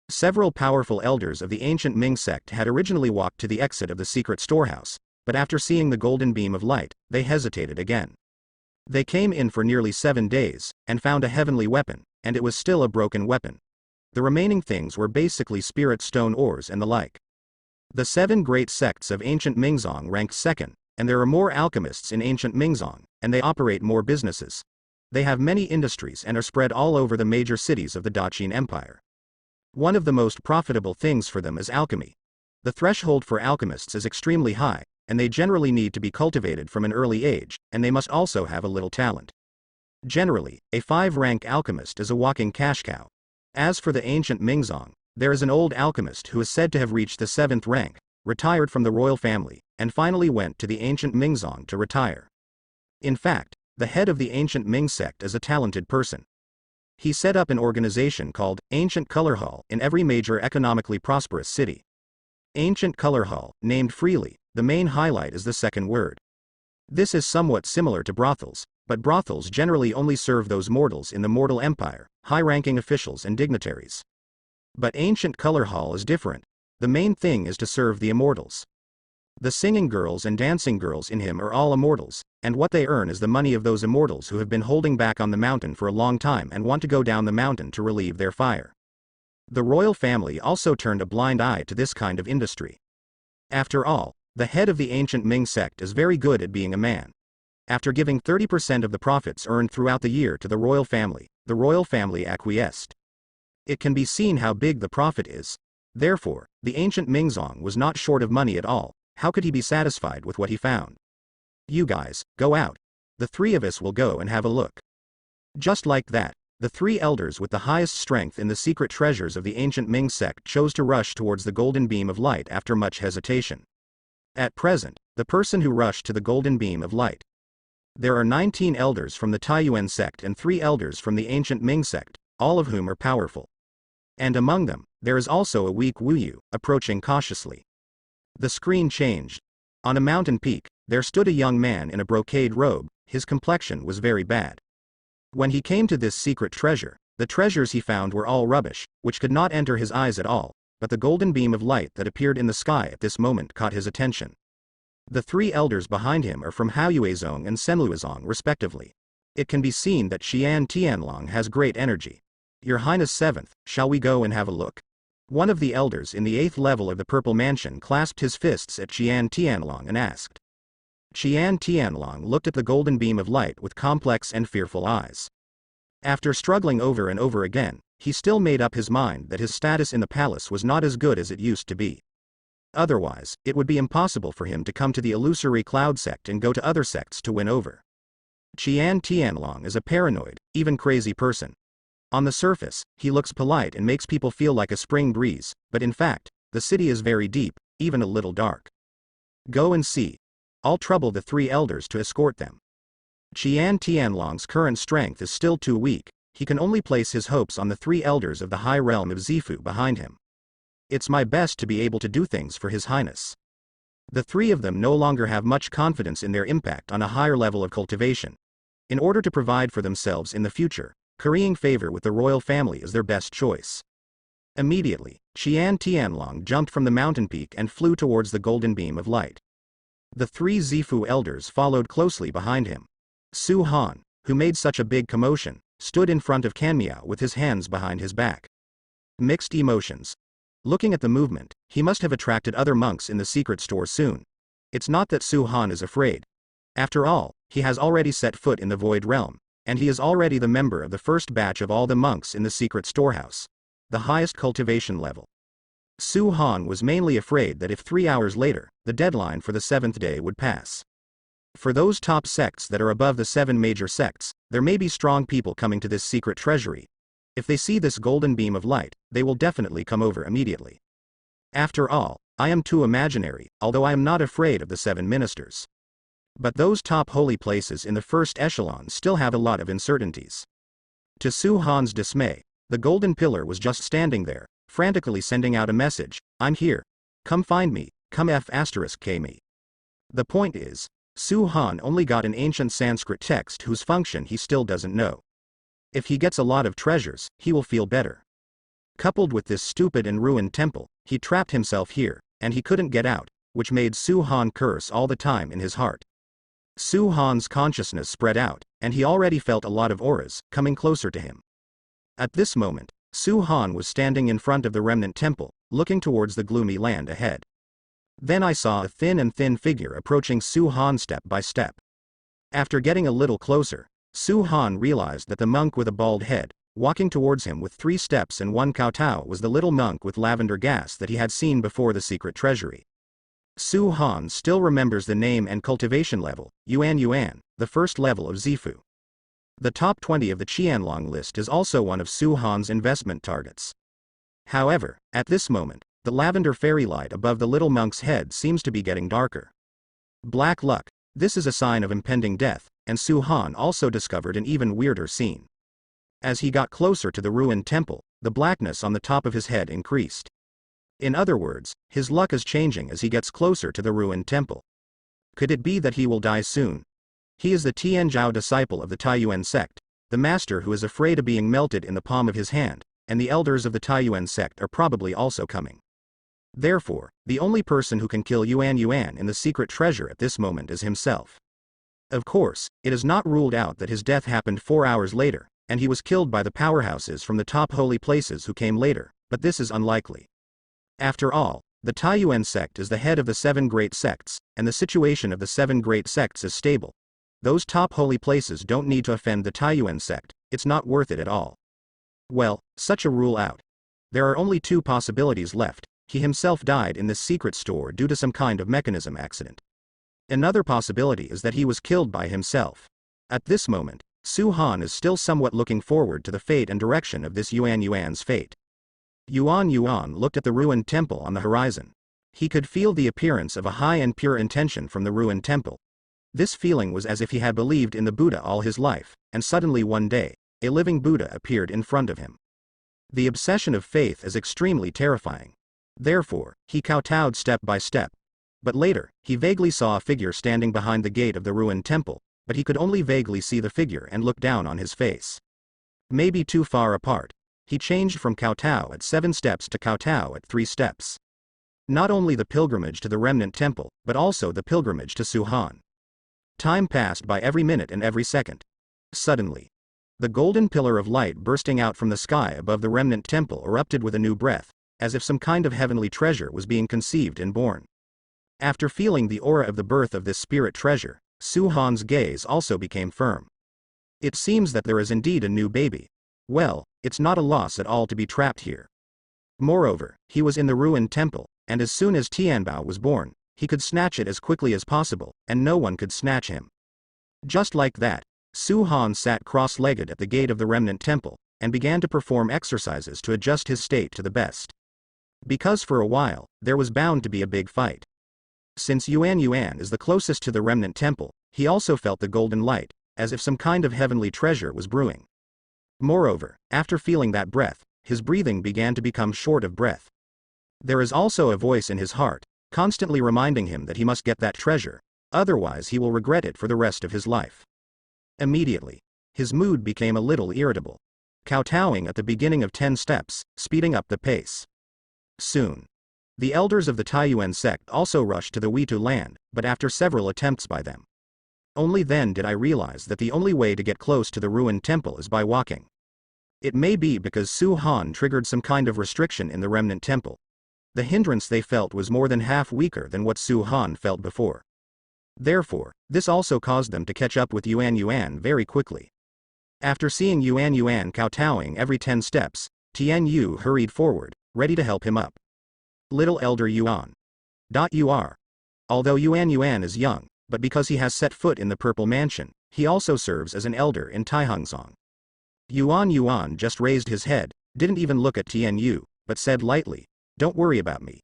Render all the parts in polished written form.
Several powerful elders of the ancient Ming sect had originally walked to the exit of the secret storehouse, but after seeing the golden beam of light, they hesitated again. They came in for nearly 7 days, and found a heavenly weapon, and it was still a broken weapon. The remaining things were basically spirit stone ores and the like. The 7 great sects of ancient Mingzong ranked second, and there are more alchemists in ancient Mingzong, and they operate more businesses. They have many industries and are spread all over the major cities of the Daqin Empire. One of the most profitable things for them is alchemy. The threshold for alchemists is extremely high, and they generally need to be cultivated from an early age, and they must also have a little talent. Generally, a 5-rank alchemist is a walking cash cow. As for the ancient Mingzong, there is an old alchemist who is said to have reached the 7th rank, retired from the royal family, and finally went to the ancient Mingzong to retire. In fact, the head of the ancient Ming sect is a talented person. He set up an organization called Ancient Color Hall in every major economically prosperous city. Ancient Color Hall, named freely, the main highlight is the second word. This is somewhat similar to brothels, but brothels generally only serve those mortals in the mortal empire, high-ranking officials and dignitaries. But Ancient Color Hall is different. The main thing is to serve the immortals. The singing girls and dancing girls in him are all immortals, and what they earn is the money of those immortals who have been holding back on the mountain for a long time and want to go down the mountain to relieve their fire. The royal family also turned a blind eye to this kind of industry. After all, the head of the ancient Ming sect is very good at being a man. After giving 30% of the profits earned throughout the year to the royal family acquiesced. It can be seen how big the profit is. Therefore, the ancient Mingzong was not short of money at all. How could he be satisfied with what he found? You guys, go out. The 3 of us will go and have a look. Just like that, the 3 elders with the highest strength in the secret treasures of the ancient Ming sect chose to rush towards the golden beam of light after much hesitation. At present, the person who rushed to the golden beam of light. There are 19 elders from the Taiyuan sect and 3 elders from the ancient Ming sect, all of whom are powerful. And among them, there is also a weak Wu Yu, approaching cautiously. The screen changed. On a mountain peak, there stood a young man in a brocade robe. His complexion was very bad. When he came to this secret treasure, the treasures he found were all rubbish, which could not enter his eyes at all, but the golden beam of light that appeared in the sky at this moment caught his attention. The 3 elders behind him are from Haoyuezong and Senluozong respectively. It can be seen that Qian Tianlong has great energy. Your Highness 7th, shall we go and have a look? One of the elders in the 8th level of the Purple Mansion clasped his fists at Qian Tianlong and asked. Qian Tianlong looked at the golden beam of light with complex and fearful eyes. After struggling over and over again, he still made up his mind that his status in the palace was not as good as it used to be. Otherwise, it would be impossible for him to come to the illusory cloud sect and go to other sects to win over. Qian Tianlong is a paranoid, even crazy person. On the surface, he looks polite and makes people feel like a spring breeze, but in fact, the city is very deep, even a little dark. Go and see. I'll trouble the 3 elders to escort them. Qian Tianlong's current strength is still too weak. He can only place his hopes on the 3 elders of the high realm of Zifu behind him. It's my best to be able to do things for His Highness. The 3 of them no longer have much confidence in their impact on a higher level of cultivation. In order to provide for themselves in the future, currying favor with the royal family is their best choice. Immediately, Qian Tianlong jumped from the mountain peak and flew towards the golden beam of light. The 3 Zifu elders followed closely behind him. Su Han, who made such a big commotion, stood in front of Kanmiao with his hands behind his back. Mixed emotions. Looking at the movement, he must have attracted other monks in the secret store soon. It's not that Su Han is afraid. After all, he has already set foot in the void realm, and he is already the member of the first batch of all the monks in the secret storehouse, the highest cultivation level. Su Han was mainly afraid that if 3 hours later, the deadline for the 7th day would pass. For those top sects that are above the 7 major sects, there may be strong people coming to this secret treasury. If they see this golden beam of light, they will definitely come over immediately. After all, I am too imaginary, although I am not afraid of the 7 ministers. But those top holy places in the first echelon still have a lot of uncertainties. To Su Han's dismay, the golden pillar was just standing there, frantically sending out a message, I'm here. Come find me, come F*K me. The point is, Su Han only got an ancient Sanskrit text whose function he still doesn't know. If he gets a lot of treasures, he will feel better. Coupled with this stupid and ruined temple, he trapped himself here, and he couldn't get out, which made Su Han curse all the time in his heart. Su Han's consciousness spread out, and he already felt a lot of auras coming closer to him. At this moment, Su Han was standing in front of the remnant temple, looking towards the gloomy land ahead. Then I saw a thin figure approaching Su Han step by step. After getting a little closer, Su Han realized that the monk with a bald head, walking towards him with 3 steps and 1 kowtow, was the little monk with lavender gas that he had seen before the secret treasury. Su Han still remembers the name and cultivation level, Yuan, the first level of Zifu. The top 20 of the Qianlong list is also one of Su Han's investment targets. However, at this moment, the lavender fairy light above the little monk's head seems to be getting darker. Black luck, this is a sign of impending death, and Su Han also discovered an even weirder scene. As he got closer to the ruined temple, the blackness on the top of his head increased. In other words, his luck is changing as he gets closer to the ruined temple. Could it be that he will die soon? He is the Tianzhao disciple of the Taiyuan sect, the master who is afraid of being melted in the palm of his hand, and the elders of the Taiyuan sect are probably also coming. Therefore, the only person who can kill Yuan in the secret treasure at this moment is himself. Of course, it is not ruled out that his death happened 4 hours later, and he was killed by the powerhouses from the top holy places who came later, but this is unlikely. After all, the Taiyuan sect is the head of the 7 great sects, and the situation of the 7 great sects is stable. Those top holy places don't need to offend the Taiyuan sect, it's not worth it at all. Well, such a rule out. There are only 2 possibilities left: he himself died in this secret store due to some kind of mechanism accident. Another possibility is that he was killed by himself. At this moment, Su Han is still somewhat looking forward to the fate and direction of this Yuan's fate. Yuan looked at the ruined temple on the horizon. He could feel the appearance of a high and pure intention from the ruined temple. This feeling was as if he had believed in the Buddha all his life, and suddenly one day, a living Buddha appeared in front of him. The obsession of faith is extremely terrifying. Therefore, he kowtowed step by step. But later, he vaguely saw a figure standing behind the gate of the ruined temple, but he could only vaguely see the figure and look down on his face. Maybe too far apart. He changed from kowtow at 7 steps to kowtow at 3 steps. Not only the pilgrimage to the remnant temple, but also the pilgrimage to Su Han. Time passed by every minute and every second. Suddenly, the golden pillar of light bursting out from the sky above the remnant temple erupted with a new breath, as if some kind of heavenly treasure was being conceived and born. After feeling the aura of the birth of this spirit treasure, Su Han's gaze also became firm. It seems that there is indeed a new baby. Well, it's not a loss at all to be trapped here. Moreover, he was in the ruined temple, and as soon as Tianbao was born, he could snatch it as quickly as possible, and no one could snatch him. Just like that, Su Han sat cross-legged at the gate of the remnant temple, and began to perform exercises to adjust his state to the best. Because for a while, there was bound to be a big fight. Since Yuan is the closest to the remnant temple, he also felt the golden light, as if some kind of heavenly treasure was brewing. Moreover, after feeling that breath, his breathing began to become short of breath. There is also a voice in his heart, constantly reminding him that he must get that treasure, otherwise he will regret it for the rest of his life. Immediately, his mood became a little irritable. Kowtowing at the beginning of 10 steps, speeding up the pace. Soon, the elders of the Taiyuan sect also rushed to the Weitu land, but after several attempts by them. Only then did I realize that the only way to get close to the ruined temple is by walking. It may be because Su Han triggered some kind of restriction in the remnant temple. The hindrance they felt was more than half weaker than what Su Han felt before. Therefore, this also caused them to catch up with Yuan very quickly. After seeing Yuan kowtowing every 10 steps, Tian Yu hurried forward, ready to help him up. Little Elder Yuan. You are. Although Yuan is young, but because he has set foot in the Purple Mansion, he also serves as an elder in Taihangzong. Yuan just raised his head, didn't even look at Tian Yu, but said lightly, "Don't worry about me."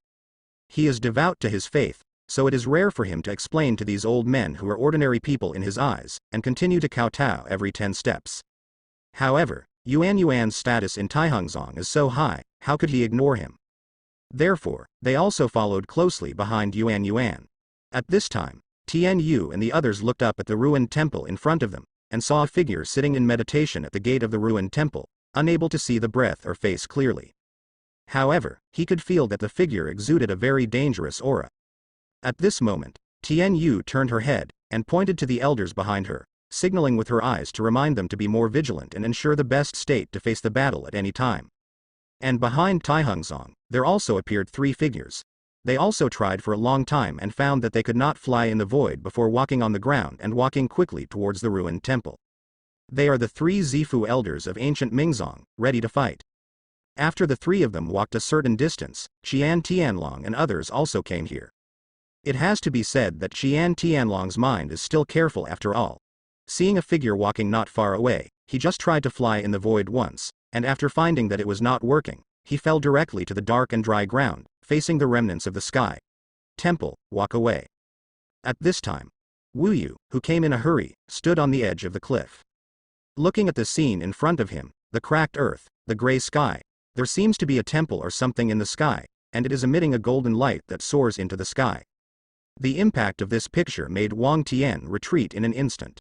He is devout to his faith, so it is rare for him to explain to these old men who are ordinary people in his eyes, and continue to kowtow every 10 steps. However, Yuan's status in Taihangzong is so high, how could he ignore him? Therefore, they also followed closely behind Yuan. At this time, Tian Yu and the others looked up at the ruined temple in front of them, and saw a figure sitting in meditation at the gate of the ruined temple, unable to see the breath or face clearly. However, he could feel that the figure exuded a very dangerous aura. At this moment, Tian Yu turned her head, and pointed to the elders behind her, signaling with her eyes to remind them to be more vigilant and ensure the best state to face the battle at any time. And behind Tai Hongzong, there also appeared 3 figures. They also tried for a long time and found that they could not fly in the void before walking on the ground and walking quickly towards the ruined temple. They are the 3 Zifu elders of ancient Mingzong, ready to fight. After the 3 of them walked a certain distance, Qian Tianlong and others also came here. It has to be said that Qian Tianlong's mind is still careful after all. Seeing a figure walking not far away, he just tried to fly in the void once, and after finding that it was not working, he fell directly to the dark and dry ground, facing the remnants of the sky. Temple, walk away. At this time, Wu Yu, who came in a hurry, stood on the edge of the cliff. Looking at the scene in front of him, the cracked earth, the gray sky, there seems to be a temple or something in the sky, and it is emitting a golden light that soars into the sky. The impact of this picture made Wang Tian retreat in an instant.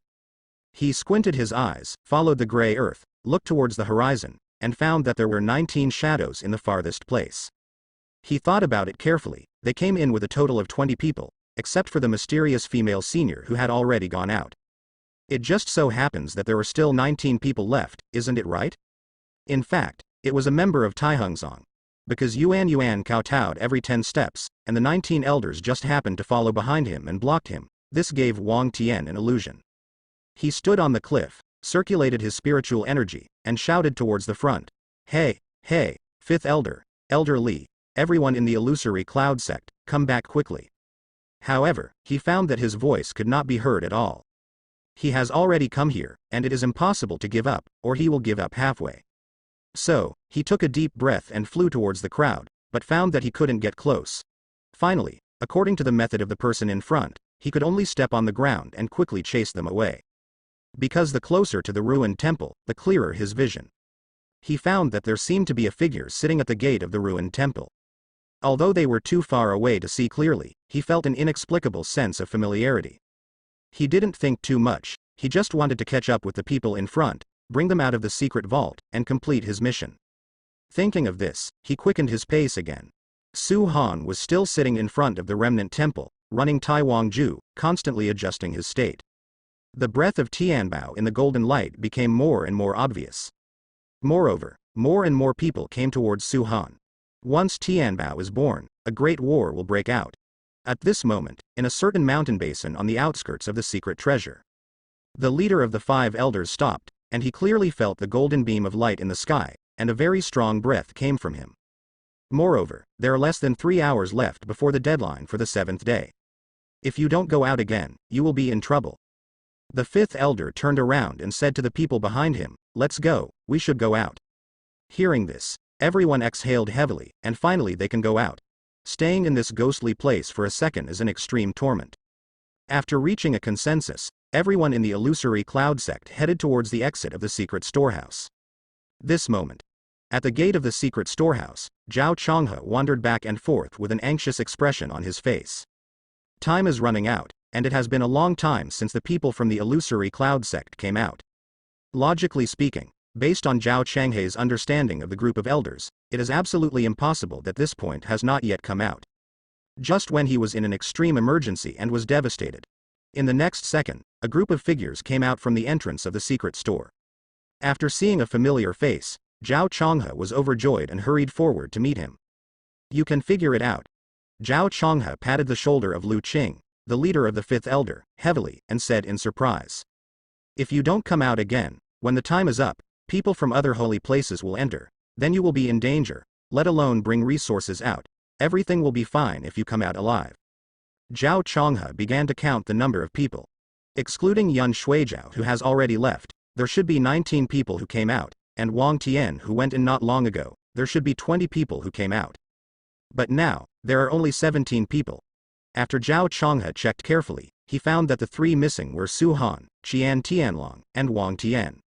He squinted his eyes, followed the gray earth, looked towards the horizon, and found that there were 19 shadows in the farthest place. He thought about it carefully. They came in with a total of 20 people, except for the mysterious female senior who had already gone out. It just so happens that there are still 19 people left, isn't it right? In fact, it was a member of Tai Hongzong. Because Yuan kowtowed every 10 steps, and the 19 elders just happened to follow behind him and blocked him, this gave Wang Tian an illusion. He stood on the cliff, circulated his spiritual energy, and shouted towards the front. Hey, 5th elder, Elder Li, everyone in the illusory cloud sect, come back quickly. However, he found that his voice could not be heard at all. He has already come here, and it is impossible to give up, or he will give up halfway. So, he took a deep breath and flew towards the crowd, but found that he couldn't get close. Finally, according to the method of the person in front, he could only step on the ground and quickly chase them away. Because the closer to the ruined temple, the clearer his vision. He found that there seemed to be a figure sitting at the gate of the ruined temple. Although they were too far away to see clearly, he felt an inexplicable sense of familiarity. He didn't think too much, he just wanted to catch up with the people in front, bring them out of the secret vault, and complete his mission. Thinking of this, he quickened his pace again. Su Han was still sitting in front of the remnant temple, running Tai Wang Ju, constantly adjusting his state. The breath of Tianbao in the golden light became more and more obvious. Moreover, more and more people came towards Su Han. Once Tianbao is born, a great war will break out. At this moment, in a certain mountain basin on the outskirts of the secret treasure, the leader of the 5 elders stopped, and he clearly felt the golden beam of light in the sky, and a very strong breath came from him. Moreover, there are less than 3 hours left before the deadline for the 7th day. If you don't go out again, you will be in trouble. The 5th elder turned around and said to the people behind him, let's go, we should go out. Hearing this, everyone exhaled heavily, and finally they can go out. Staying in this ghostly place for a second is an extreme torment. After reaching a consensus, everyone in the illusory cloud sect headed towards the exit of the secret storehouse. This moment. At the gate of the secret storehouse, Zhao Changhe wandered back and forth with an anxious expression on his face. Time is running out, and it has been a long time since the people from the illusory cloud sect came out. Logically speaking, based on Zhao Changhe's understanding of the group of elders, it is absolutely impossible that this point has not yet come out. Just when he was in an extreme emergency and was devastated. In the next second, a group of figures came out from the entrance of the secret store. After seeing a familiar face, Zhao Changhe was overjoyed and hurried forward to meet him. You can figure it out. Zhao Changhe patted the shoulder of Lu Qing, the leader of the 5th elder, heavily, and said in surprise. If you don't come out again, when the time is up, people from other holy places will enter, then you will be in danger, let alone bring resources out, everything will be fine if you come out alive. Zhao Changhe began to count the number of people. Excluding Yun Shuijiao who has already left, there should be 19 people who came out, and Wang Tian who went in not long ago, there should be 20 people who came out. But now, there are only 17 people. After Zhao Changhe checked carefully, he found that the 3 missing were Su Han, Qian Tianlong, and Wang Tian.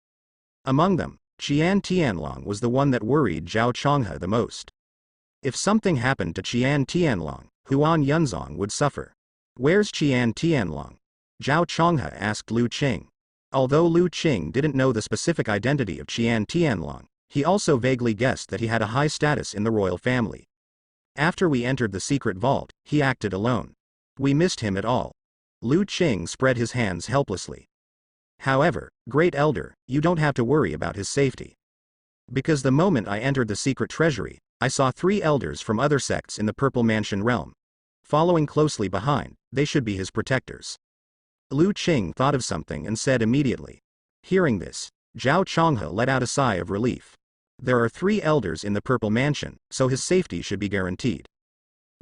Among them, Qian Tianlong was the one that worried Zhao Changhe the most. If something happened to Qian Tianlong, Huan Yunzong would suffer. Where's Qian Tianlong? Zhao Changhe asked Lu Qing. Although Lu Qing didn't know the specific identity of Qian Tianlong, He also vaguely guessed that he had a high status in the royal family. After we entered the secret vault, he acted alone. We missed him at all. Lu Qing spread his hands helplessly. However, Great Elder, you don't have to worry about his safety. Because the moment I entered the secret treasury, I saw 3 elders from other sects in the Purple Mansion realm. Following closely behind, they should be his protectors. Lu Qing thought of something and said immediately. Hearing this, Zhao Changhe let out a sigh of relief. There are 3 elders in the Purple Mansion, so his safety should be guaranteed.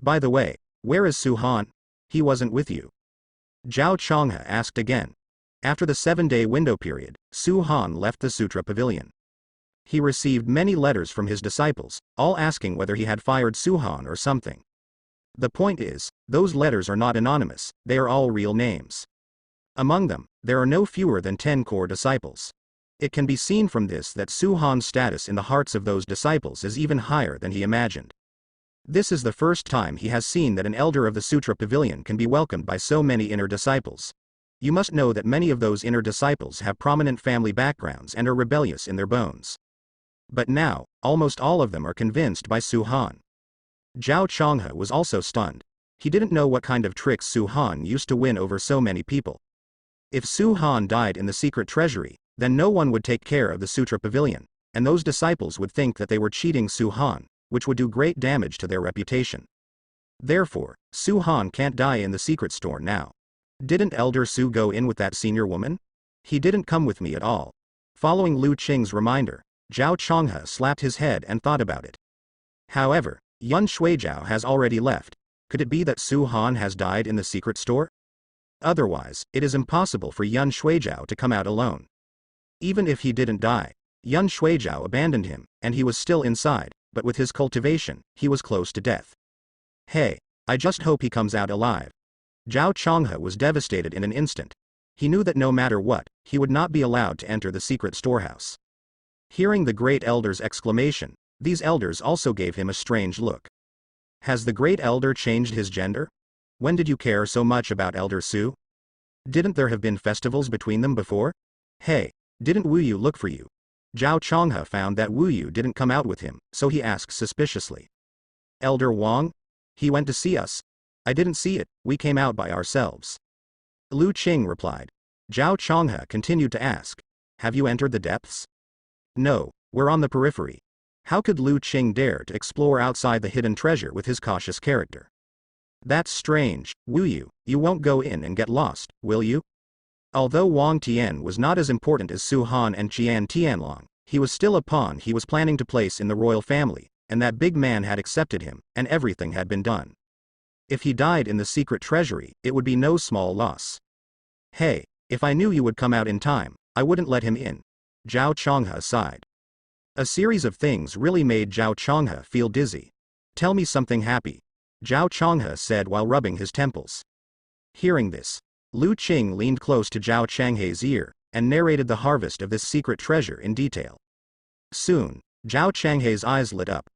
By the way, where is Su Han? He wasn't with you. Zhao Changhe asked again. After the 7-day window period, Su Han left the Sutra Pavilion. He received many letters from his disciples, all asking whether he had fired Su Han or something. The point is, those letters are not anonymous, they are all real names. Among them, there are no fewer than 10 core disciples. It can be seen from this that Su Han's status in the hearts of those disciples is even higher than he imagined. This is the first time he has seen that an elder of the Sutra Pavilion can be welcomed by so many inner disciples. You must know that many of those inner disciples have prominent family backgrounds and are rebellious in their bones. But now, almost all of them are convinced by Su Han. Zhao Changhe was also stunned. He didn't know what kind of tricks Su Han used to win over so many people. If Su Han died in the secret treasury, then no one would take care of the Sutra Pavilion, and those disciples would think that they were cheating Su Han, which would do great damage to their reputation. Therefore, Su Han can't die in the secret store now. Didn't Elder Su go in with that senior woman? He didn't come with me at all. Following Lu Qing's reminder, Zhao Changhe slapped his head and thought about it. However, Yun Shuijiao has already left. Could it be that Su Han has died in the secret store? Otherwise, it is impossible for Yun Shuijiao to come out alone. Even if he didn't die, Yun Shuijiao abandoned him, and he was still inside, but with his cultivation, he was close to death. Hey, I just hope he comes out alive. Zhao Changhe was devastated in an instant. He knew that no matter what, he would not be allowed to enter the secret storehouse. Hearing the Great Elder's exclamation, these elders also gave him a strange look. Has the Great Elder changed his gender? When did you care so much about Elder Su? Didn't there have been festivals between them before? Hey, didn't Wu Yu look for you? Zhao Changhe found that Wu Yu didn't come out with him, so he asked suspiciously. Elder Wang? He went to see us. I didn't see it, we came out by ourselves. Lu Qing replied. Zhao Changhe continued to ask. Have you entered the depths? No, we're on the periphery. How could Lu Qing dare to explore outside the hidden treasure with his cautious character? That's strange, Wu Yu, you won't go in and get lost, will you? Although Wang Tian was not as important as Su Han and Qian Tianlong, he was still a pawn he was planning to place in the royal family, and that big man had accepted him, and everything had been done. If he died in the secret treasury, it would be no small loss. Hey, if I knew you would come out in time, I wouldn't let him in. Zhao Changhe sighed. A series of things really made Zhao Changhe feel dizzy. Tell me something happy, Zhao Changhe said while rubbing his temples. Hearing this, Lu Qing leaned close to Zhao Changhe's ear, and narrated the harvest of this secret treasure in detail. Soon, Zhao Changhe's eyes lit up.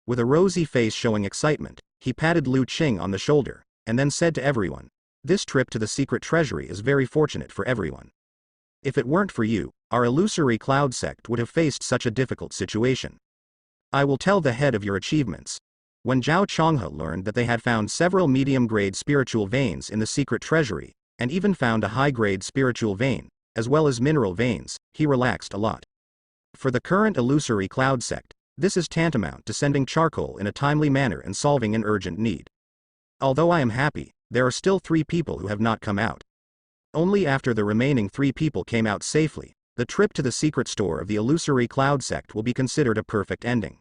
With a rosy face showing excitement, he patted Lu Qing on the shoulder, and then said to everyone, this trip to the secret treasury is very fortunate for everyone. If it weren't for you, our illusory cloud sect would have faced such a difficult situation. I will tell the head of your achievements. When Zhao Changhe learned that they had found several medium-grade spiritual veins in the secret treasury, and even found a high-grade spiritual vein, as well as mineral veins, he relaxed a lot. For the current illusory cloud sect, this is tantamount to sending charcoal in a timely manner and solving an urgent need. Although I am happy, there are still 3 people who have not come out. Only after the remaining 3 people came out safely, the trip to the secret store of the illusory cloud sect will be considered a perfect ending.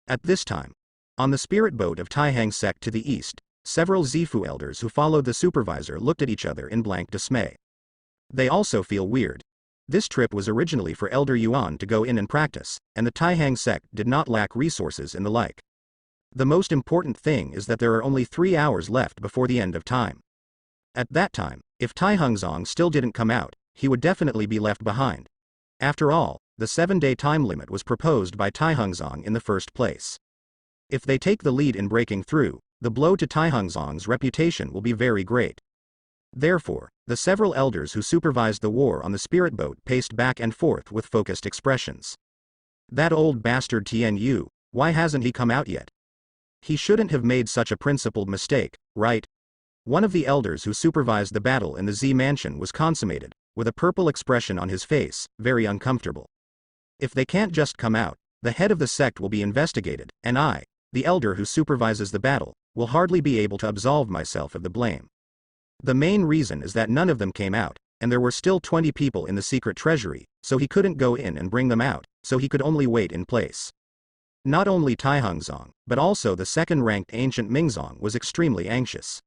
At this time, on the spirit boat of Taihang sect to the east, several Zifu elders who followed the supervisor looked at each other in blank dismay. They also feel weird. This trip was originally for Elder Yuan to go in and practice, and the Taihang sect did not lack resources and the like. The most important thing is that there are only 3 hours left before the end of time. At that time, if Taihangzong still didn't come out, he would definitely be left behind. After all, the 7-day time limit was proposed by Taihangzong in the first place. If they take the lead in breaking through, the blow to Taihangzong's reputation will be very great. Therefore, the several elders who supervised the war on the spirit boat paced back and forth with focused expressions. That old bastard Tian, why hasn't he come out yet? He shouldn't have made such a principled mistake, right? One of the elders who supervised the battle in the Z mansion was consummated, with a purple expression on his face, very uncomfortable. If they can't just come out, the head of the sect will be investigated, and I, the elder who supervises the battle, will hardly be able to absolve myself of the blame. The main reason is that none of them came out, and there were still 20 people in the secret treasury, so he couldn't go in and bring them out, so he could only wait in place. Not only Taihangzong, but also the second-ranked ancient Mingzong was extremely anxious.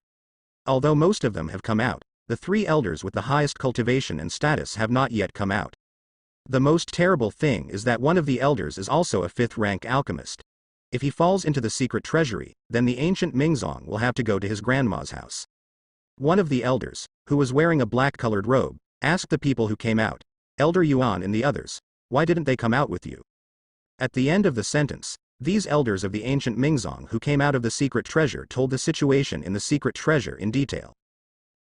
Although most of them have come out, the 3 elders with the highest cultivation and status have not yet come out. The most terrible thing is that one of the elders is also a 5th-rank alchemist. If he falls into the secret treasury, then the ancient Mingzong will have to go to his grandma's house. One of the elders, who was wearing a black-colored robe, asked the people who came out, Elder Yuan and the others, why didn't they come out with you? At the end of the sentence, these elders of the ancient Mingzong who came out of the secret treasure told the situation in the secret treasure in detail.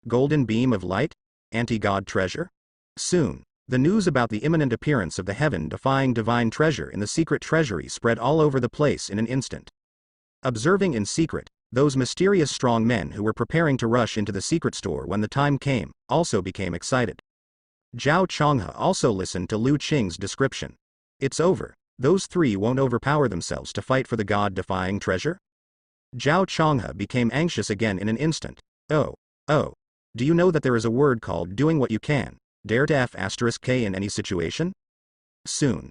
Golden beam of light? Anti-god treasure? Soon, the news about the imminent appearance of the heaven-defying divine treasure in the secret treasury spread all over the place in an instant. Observing in secret, those mysterious strong men who were preparing to rush into the secret store when the time came, also became excited. Zhao Chonghe also listened to Lu Qing's description. It's over. Those 3 won't overpower themselves to fight for the god-defying treasure? Zhao Chonghe became anxious again in an instant. Oh. Do you know that there is a word called doing what you can, dare to F*K in any situation? Soon.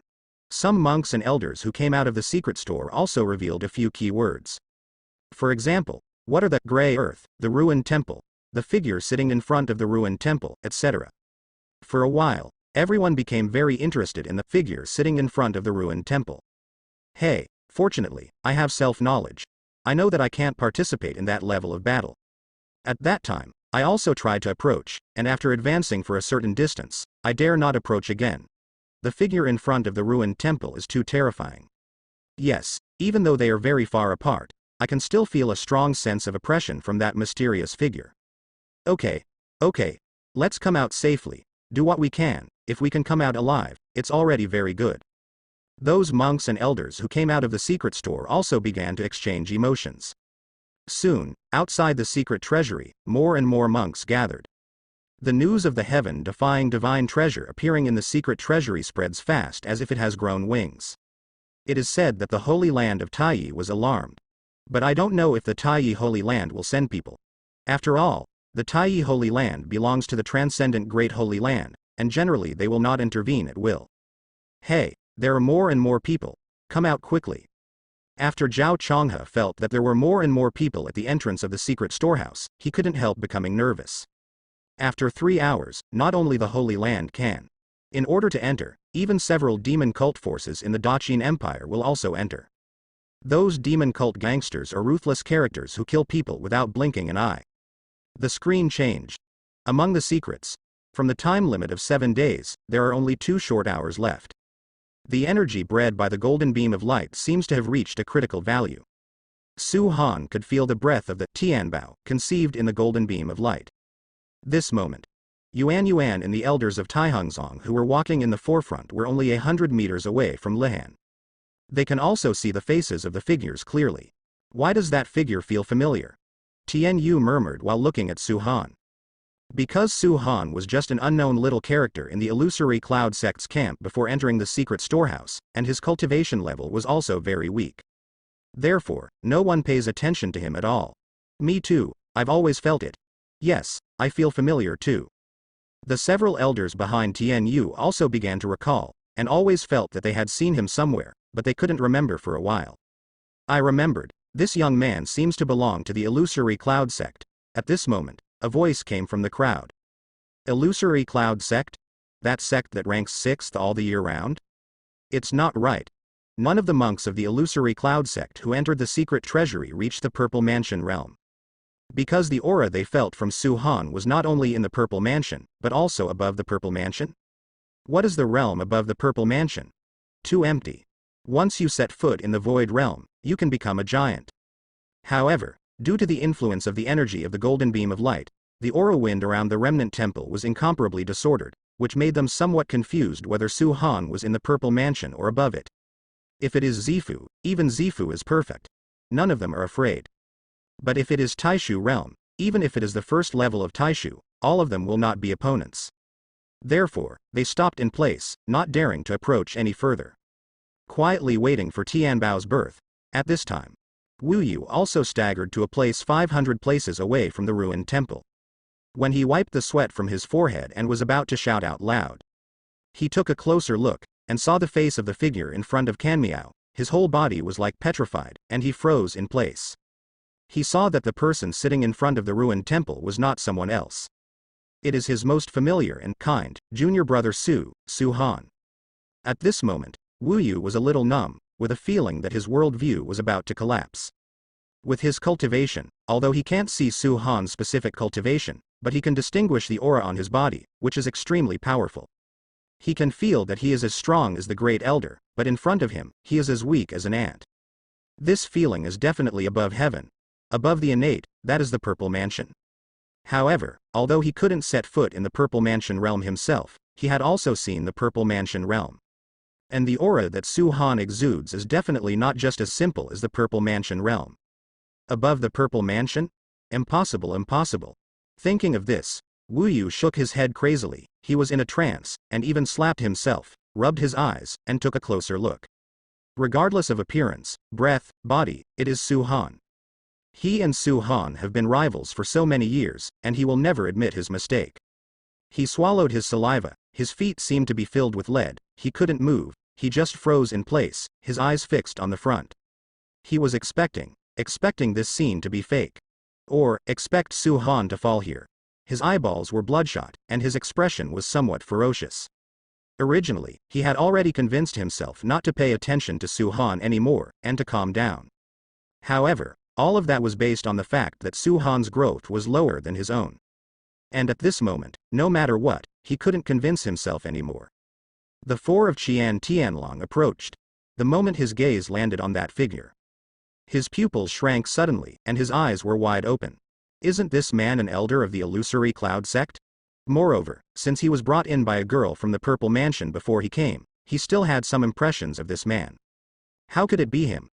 Some monks and elders who came out of the secret store also revealed a few key words. For example, what are the gray earth, the ruined temple, the figure sitting in front of the ruined temple, etc. For a while, everyone became very interested in the figure sitting in front of the ruined temple. Hey, fortunately, I have self-knowledge. I know that I can't participate in that level of battle. At that time, I also tried to approach, and after advancing for a certain distance, I dare not approach again. The figure in front of the ruined temple is too terrifying. Yes, even though they are very far apart, I can still feel a strong sense of oppression from that mysterious figure. Okay, let's come out safely, do what we can. If we can come out alive, it's already very good. Those monks and elders who came out of the secret store also began to exchange emotions. Soon, outside the secret treasury, more and more monks gathered. The news of the heaven-defying divine treasure appearing in the secret treasury spreads fast as if it has grown wings. It is said that the Holy Land of Taiyi was alarmed. But I don't know if the Taiyi Holy Land will send people. After all, the Taiyi Holy Land belongs to the transcendent Great Holy Land, and generally they will not intervene at will. Hey, there are more and more people. Come out quickly. After Zhao Chonghe felt that there were more and more people at the entrance of the secret storehouse, he couldn't help becoming nervous. After 3 hours, not only the Holy Land can. In order to enter, even several demon cult forces in the Daqin Empire will also enter. Those demon cult gangsters are ruthless characters who kill people without blinking an eye. The screen changed. Among the secrets, from the time limit of 7 days, there are only 2 short hours left. The energy bred by the golden beam of light seems to have reached a critical value. Su Han could feel the breath of the Tianbao conceived in the golden beam of light. This moment, Yuan and the elders of Taihangzong who were walking in the forefront were only 100 meters away from Lihan. They can also see the faces of the figures clearly. Why does that figure feel familiar? Tian Yu murmured while looking at Su Han. Because Su Han was just an unknown little character in the illusory cloud sect's camp before entering the secret storehouse, and his cultivation level was also very weak. Therefore, no one pays attention to him at all. Me too, I've always felt it. Yes, I feel familiar too. The several elders behind Tian Yu also began to recall, and always felt that they had seen him somewhere, but they couldn't remember for a while. I remembered, this young man seems to belong to the illusory cloud sect. At this moment, a voice came from the crowd. Illusory cloud sect? That sect that ranks 6th all the year round? It's not right. None of the monks of the illusory cloud sect who entered the secret treasury reached the Purple Mansion realm. Because the aura they felt from Su Han was not only in the Purple Mansion, but also above the Purple Mansion? What is the realm above the Purple Mansion? Too empty. Once you set foot in the Void Realm, you can become a giant. However, due to the influence of the energy of the golden beam of light, the aura wind around the remnant temple was incomparably disordered, which made them somewhat confused whether Su Han was in the Purple Mansion or above it. If it is Zifu, even Zifu is perfect. None of them are afraid. But if it is Taishu realm, even if it is the first level of Taishu, all of them will not be opponents. Therefore, they stopped in place, not daring to approach any further. Quietly waiting for Tianbao's birth. At this time, Wu Yu also staggered to a place 500 places away from the ruined temple. When he wiped the sweat from his forehead and was about to shout out loud, he took a closer look, and saw the face of the figure in front of Kanmiao. His whole body was like petrified, and he froze in place. He saw that the person sitting in front of the ruined temple was not someone else. It is his most familiar and kind junior brother Su Han. At this moment, Wu Yu was a little numb, with a feeling that his world view was about to collapse. With his cultivation, although he can't see Su Han's specific cultivation, but he can distinguish the aura on his body, which is extremely powerful. He can feel that he is as strong as the Great Elder, but in front of him, he is as weak as an ant. This feeling is definitely above heaven. Above the innate, that is the Purple Mansion. However, although he couldn't set foot in the Purple Mansion realm himself, he had also seen the Purple Mansion realm. And the aura that Su Han exudes is definitely not just as simple as the Purple Mansion realm. Above the Purple Mansion? Impossible, impossible. Thinking of this, Wu Yu shook his head crazily. He was in a trance, and even slapped himself, rubbed his eyes, and took a closer look. Regardless of appearance, breath, body, it is Su Han. He and Su Han have been rivals for so many years, and he will never admit his mistake. He swallowed his saliva, his feet seemed to be filled with lead, he couldn't move, he just froze in place, his eyes fixed on the front. He was expecting this scene to be fake. Or, expect Su Han to fall here. His eyeballs were bloodshot, and his expression was somewhat ferocious. Originally, he had already convinced himself not to pay attention to Su Han anymore, and to calm down. However, all of that was based on the fact that Su Han's growth was lower than his own. And at this moment, no matter what, he couldn't convince himself anymore. The four of Qian Tianlong approached. The moment his gaze landed on that figure, his pupils shrank suddenly, and his eyes were wide open. Isn't this man an elder of the illusory cloud sect? Moreover, since he was brought in by a girl from the Purple Mansion before he came, he still had some impressions of this man. How could it be him?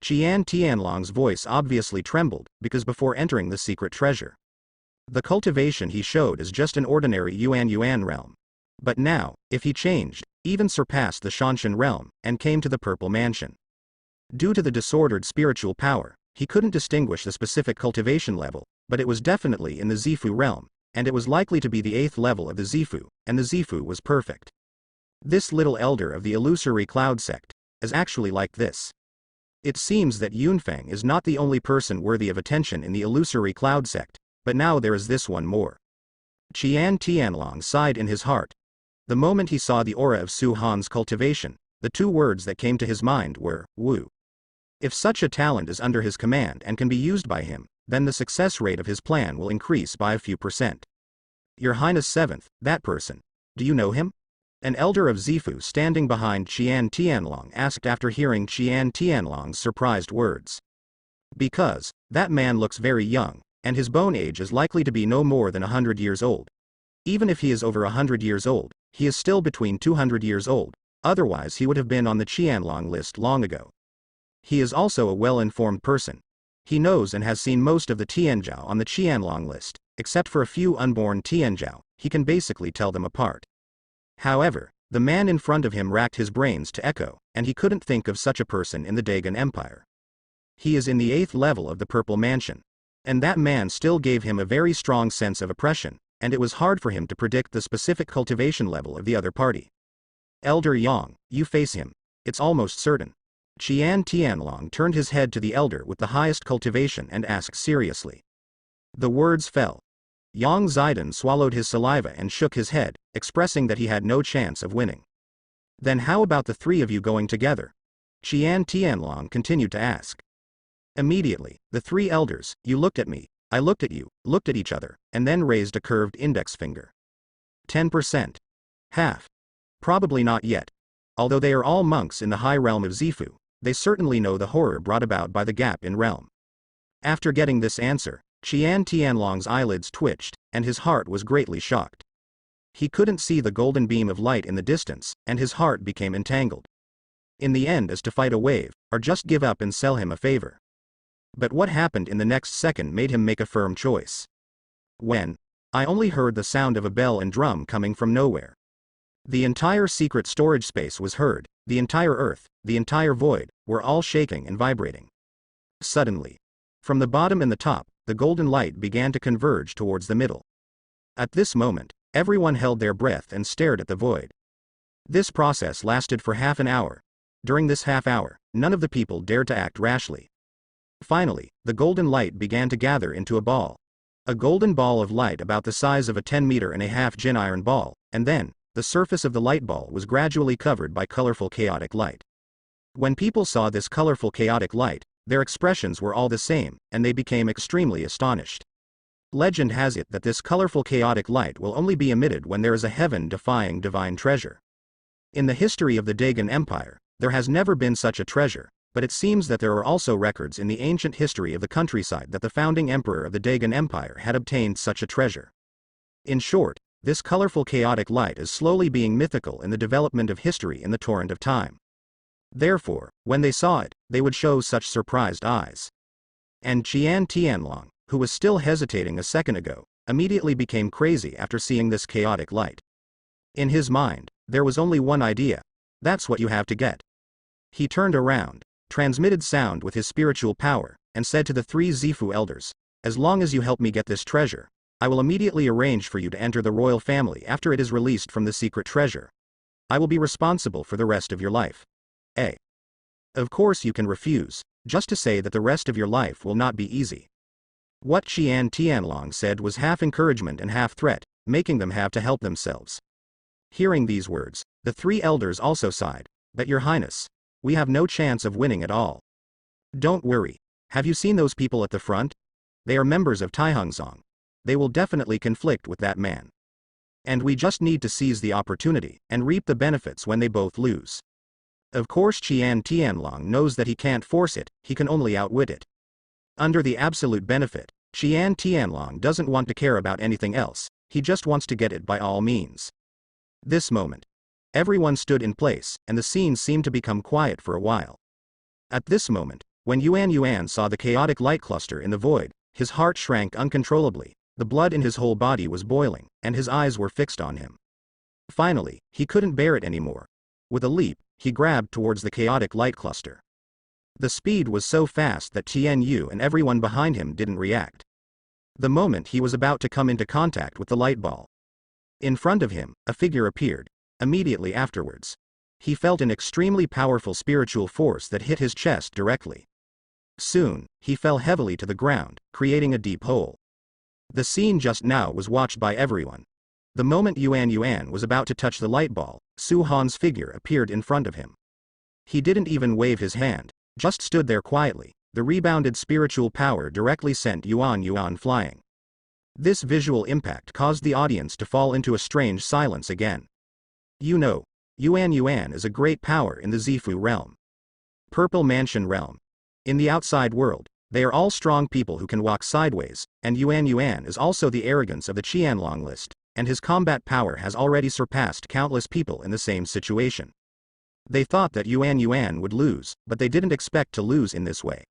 Qian Tianlong's voice obviously trembled, because before entering the secret treasure, the cultivation he showed is just an ordinary Yuan realm. But now, if he changed, even surpassed the Shanshan realm, and came to the Purple Mansion. Due to the disordered spiritual power, he couldn't distinguish the specific cultivation level, but it was definitely in the Zifu realm, and it was likely to be the 8th level of the Zifu, and the Zifu was perfect. This little elder of the illusory cloud sect is actually like this. It seems that Yunfeng is not the only person worthy of attention in the illusory cloud sect, but now there is this one more. Qian Tianlong sighed in his heart. The moment he saw the aura of Su Han's cultivation, the two words that came to his mind were, Wu. If such a talent is under his command and can be used by him, then the success rate of his plan will increase by a few %. Your Highness 7th, that person. Do you know him? An elder of Zifu standing behind Qian Tianlong asked after hearing Qian Tianlong's surprised words. Because, that man looks very young, and his bone age is likely to be no more than 100 years old. Even if he is over 100 years old, he is still between 200 years old, otherwise he would have been on the Qianlong list long ago. He is also a well-informed person. He knows and has seen most of the Tianzhao on the Qianlong list, except for a few unborn Tianzhao, he can basically tell them apart. However, the man in front of him racked his brains to echo, and he couldn't think of such a person in the Dagon Empire. He is in the 8th level of the Purple Mansion. And that man still gave him a very strong sense of oppression, and it was hard for him to predict the specific cultivation level of the other party. Elder Yang, you face him. It's almost certain. Qian Tianlong turned his head to the elder with the highest cultivation and asked seriously. The words fell. Yang Zaidan swallowed his saliva and shook his head, expressing that he had no chance of winning. Then how about the three of you going together? Qian Tianlong continued to ask. Immediately, the three elders, you looked at me, I looked at you, looked at each other, and then raised a curved index finger. 10%. Half. Probably not yet. Although they are all monks in the high realm of Zifu, they certainly know the horror brought about by the gap in realm. After getting this answer, Qian Tianlong's eyelids twitched, and his heart was greatly shocked. He couldn't see the golden beam of light in the distance, and his heart became entangled. in the end is to fight a wave, or just give up and sell him a favor. But what happened in the next second made him make a firm choice. When I only heard the sound of a bell and drum coming from nowhere. The entire secret storage space was heard, the entire earth, the entire void, were all shaking and vibrating. Suddenly, from the bottom and the top, the golden light began to converge towards the middle. At this moment, everyone held their breath and stared at the void. This process lasted for half an hour. During this half hour, none of the people dared to act rashly. Finally, the golden light began to gather into a ball. A golden ball of light about the size of a 10-meter-and-a-half gin iron ball, and then, the surface of the light ball was gradually covered by colorful chaotic light. When people saw this colorful chaotic light, their expressions were all the same, and they became extremely astonished. Legend has it that this colorful chaotic light will only be emitted when there is a heaven-defying divine treasure. In the history of the Dagon Empire, there has never been such a treasure, but it seems that there are also records in the ancient history of the countryside that the founding emperor of the Dagon Empire had obtained such a treasure. In short, this colorful chaotic light is slowly being mythical in the development of history in the torrent of time. Therefore, when they saw it, they would show such surprised eyes. And Qian Tianlong, who was still hesitating a second ago, immediately became crazy after seeing this chaotic light. In his mind, there was only one idea. That's what you have to get. He turned around, transmitted sound with his spiritual power, and said to the 3 Zifu elders, "As long as you help me get this treasure, I will immediately arrange for you to enter the royal family after it is released from the secret treasure. I will be responsible for the rest of your life." Of course you can refuse, just to say that the rest of your life will not be easy. What Qian Tianlong said was half encouragement and half threat, making them have to help themselves. Hearing these words, the 3 elders also sighed, "But your highness, we have no chance of winning at all." "Don't worry. Have you seen those people at the front? They are members of Taihangzong. They will definitely conflict with that man. And we just need to seize the opportunity, and reap the benefits when they both lose." Of course Qian Tianlong knows that he can't force it, he can only outwit it. Under the absolute benefit, Qian Tianlong doesn't want to care about anything else, he just wants to get it by all means. This moment, everyone stood in place, and the scene seemed to become quiet for a while. At this moment, when Yuan saw the chaotic light cluster in the void, his heart shrank uncontrollably, the blood in his whole body was boiling, and his eyes were fixed on him. Finally, he couldn't bear it anymore. With a leap, he grabbed towards the chaotic light cluster. The speed was so fast that Tian Yu and everyone behind him didn't react. The moment he was about to come into contact with the light ball, in front of him, a figure appeared. Immediately afterwards, he felt an extremely powerful spiritual force that hit his chest directly. Soon, he fell heavily to the ground, creating a deep hole. The scene just now was watched by everyone. The moment Yuan was about to touch the light ball, Su Han's figure appeared in front of him. He didn't even wave his hand, just stood there quietly. The rebounded spiritual power directly sent Yuan flying. This visual impact caused the audience to fall into a strange silence again. You know, Yuan is a great power in the Zifu realm. Purple Mansion realm. In the outside world, they are all strong people who can walk sideways, and Yuan is also the arrogance of the Qianlong list, and his combat power has already surpassed countless people in the same situation. They thought that Yuan would lose, but they didn't expect to lose in this way.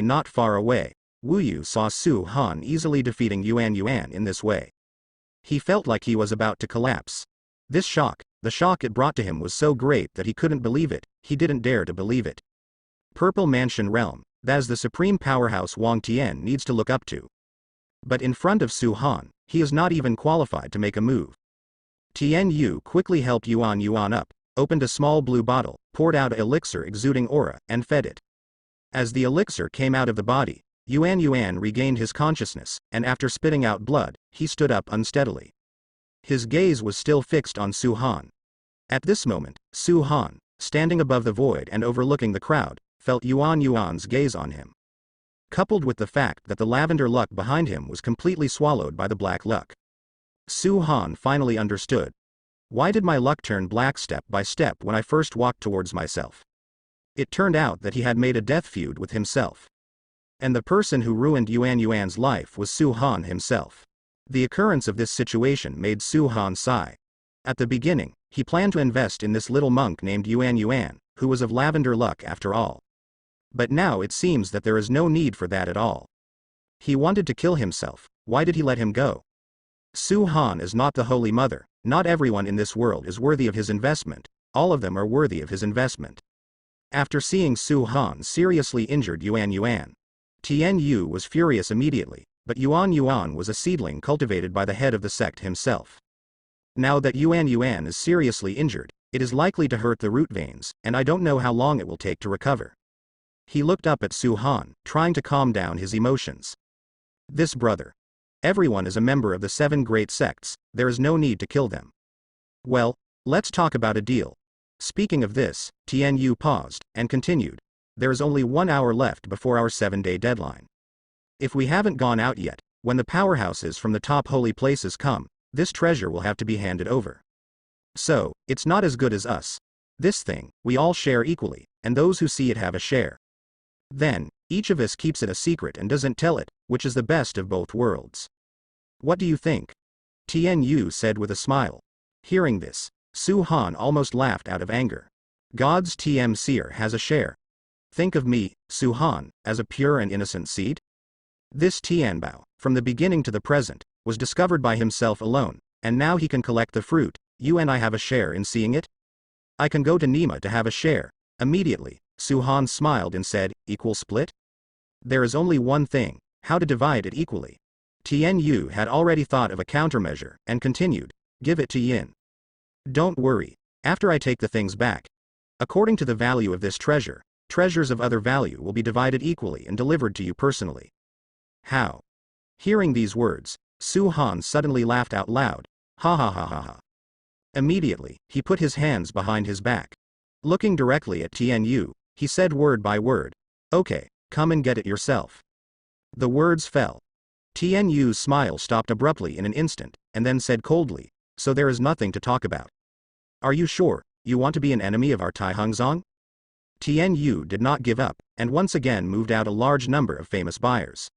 Not far away, Wu Yu saw Su Han easily defeating Yuan in this way. He felt like he was about to collapse. This shock, the shock it brought to him was so great that he couldn't believe it, he didn't dare to believe it. Purple Mansion realm, that is the supreme powerhouse Wang Tian needs to look up to. But in front of Su Han, he is not even qualified to make a move. Tian Yu quickly helped Yuan up, opened a small blue bottle, poured out an elixir exuding aura, and fed it. As the elixir came out of the body, Yuan regained his consciousness, and after spitting out blood, he stood up unsteadily. His gaze was still fixed on Su Han. At this moment, Su Han, standing above the void and overlooking the crowd, felt Yuan's gaze on him. Coupled with the fact that the lavender luck behind him was completely swallowed by the black luck. Su Han finally understood. Why did my luck turn black step by step when I first walked towards myself? It turned out that he had made a death feud with himself. And the person who ruined Yuan's life was Su Han himself. The occurrence of this situation made Su Han sigh. At the beginning, He planned to invest in this little monk named Yuan, who was of lavender luck after all. But now it seems that there is no need for that at all. He wanted to kill himself. Why did he let him go? Su Han is not the Holy Mother. Not everyone in this world is worthy of his investment. All of them are worthy of his investment. After seeing Su Han seriously injured Yuan, Tian Yu was furious immediately, but Yuan was a seedling cultivated by the head of the sect himself. Now that Yuan is seriously injured, it is likely to hurt the root veins, and I don't know how long it will take to recover. He looked up at Su Han, trying to calm down his emotions. This brother. Everyone is a member of the 7 great sects, there is no need to kill them. Well, let's talk about a deal. Speaking of this, Tian Yu paused, and continued. There is only 1 hour left before our 7-day deadline. If we haven't gone out yet, when the powerhouses from the top holy places come, this treasure will have to be handed over. So, it's not as good as us. This thing, we all share equally, and those who see it have a share. Then, each of us keeps it a secret and doesn't tell it, which is the best of both worlds. What do you think? Tian Yu said with a smile. Hearing this, Su Han almost laughed out of anger. God's TM seer has a share. Think of me, Su Han, as a pure and innocent seed? This Tianbao, from the beginning to the present, was discovered by himself alone, and now he can collect the fruit. You and I have a share in seeing it? I can go to Nima to have a share. Immediately, Su Han smiled and said, equal split? There is only one thing, how to divide it equally. Tian Yu had already thought of a countermeasure, and continued, give it to Yin. Don't worry, after I take the things back. According to the value of this treasure, treasures of other value will be divided equally and delivered to you personally. How? Hearing these words, Su Han suddenly laughed out loud. Ha ha ha ha ha. Immediately, he put his hands behind his back. Looking directly at Tian Yu, he said word by word, okay, come and get it yourself. The words fell. Tian Yu's smile stopped abruptly in an instant, and then said coldly, so there is nothing to talk about. Are you sure, you want to be an enemy of our Tai Hongzong? Tian Yu did not give up, and once again moved out a large number of famous buyers.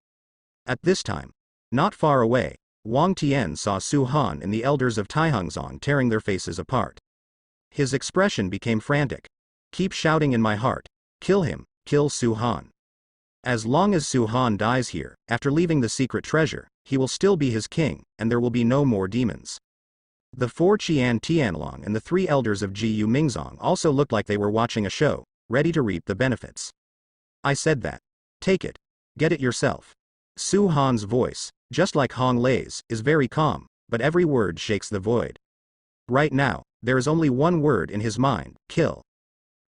At this time, not far away, Wang Tian saw Su Han and the elders of Tai Hongzong tearing their faces apart. His expression became frantic. Keep shouting in my heart, kill him, kill Su Han. As long as Su Han dies here, after leaving the secret treasure, he will still be his king, and there will be no more demons. The 4 Qian Tianlong and the 3 elders of Jiyu Mingzong also looked like they were watching a show, ready to reap the benefits. I said that. Take it. Get it yourself. Su Han's voice, just like Hong Lei's, is very calm, but every word shakes the void. Right now, there is only one word in his mind, kill.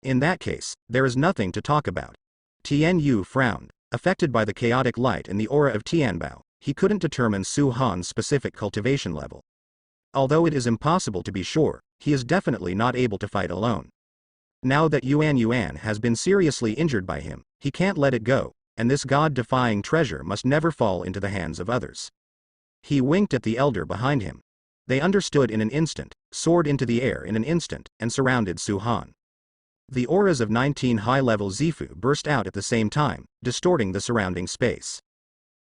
In that case, there is nothing to talk about. Tian Yu frowned, affected by the chaotic light and the aura of Tianbao. He couldn't determine Su Han's specific cultivation level. Although it is impossible to be sure, he is definitely not able to fight alone. Now that Yuan has been seriously injured by him, he can't let it go, and this god-defying treasure must never fall into the hands of others. He winked at the elder behind him. They understood in an instant, soared into the air in an instant, and surrounded Su Han. The auras of 19 high-level Zifu burst out at the same time, distorting the surrounding space.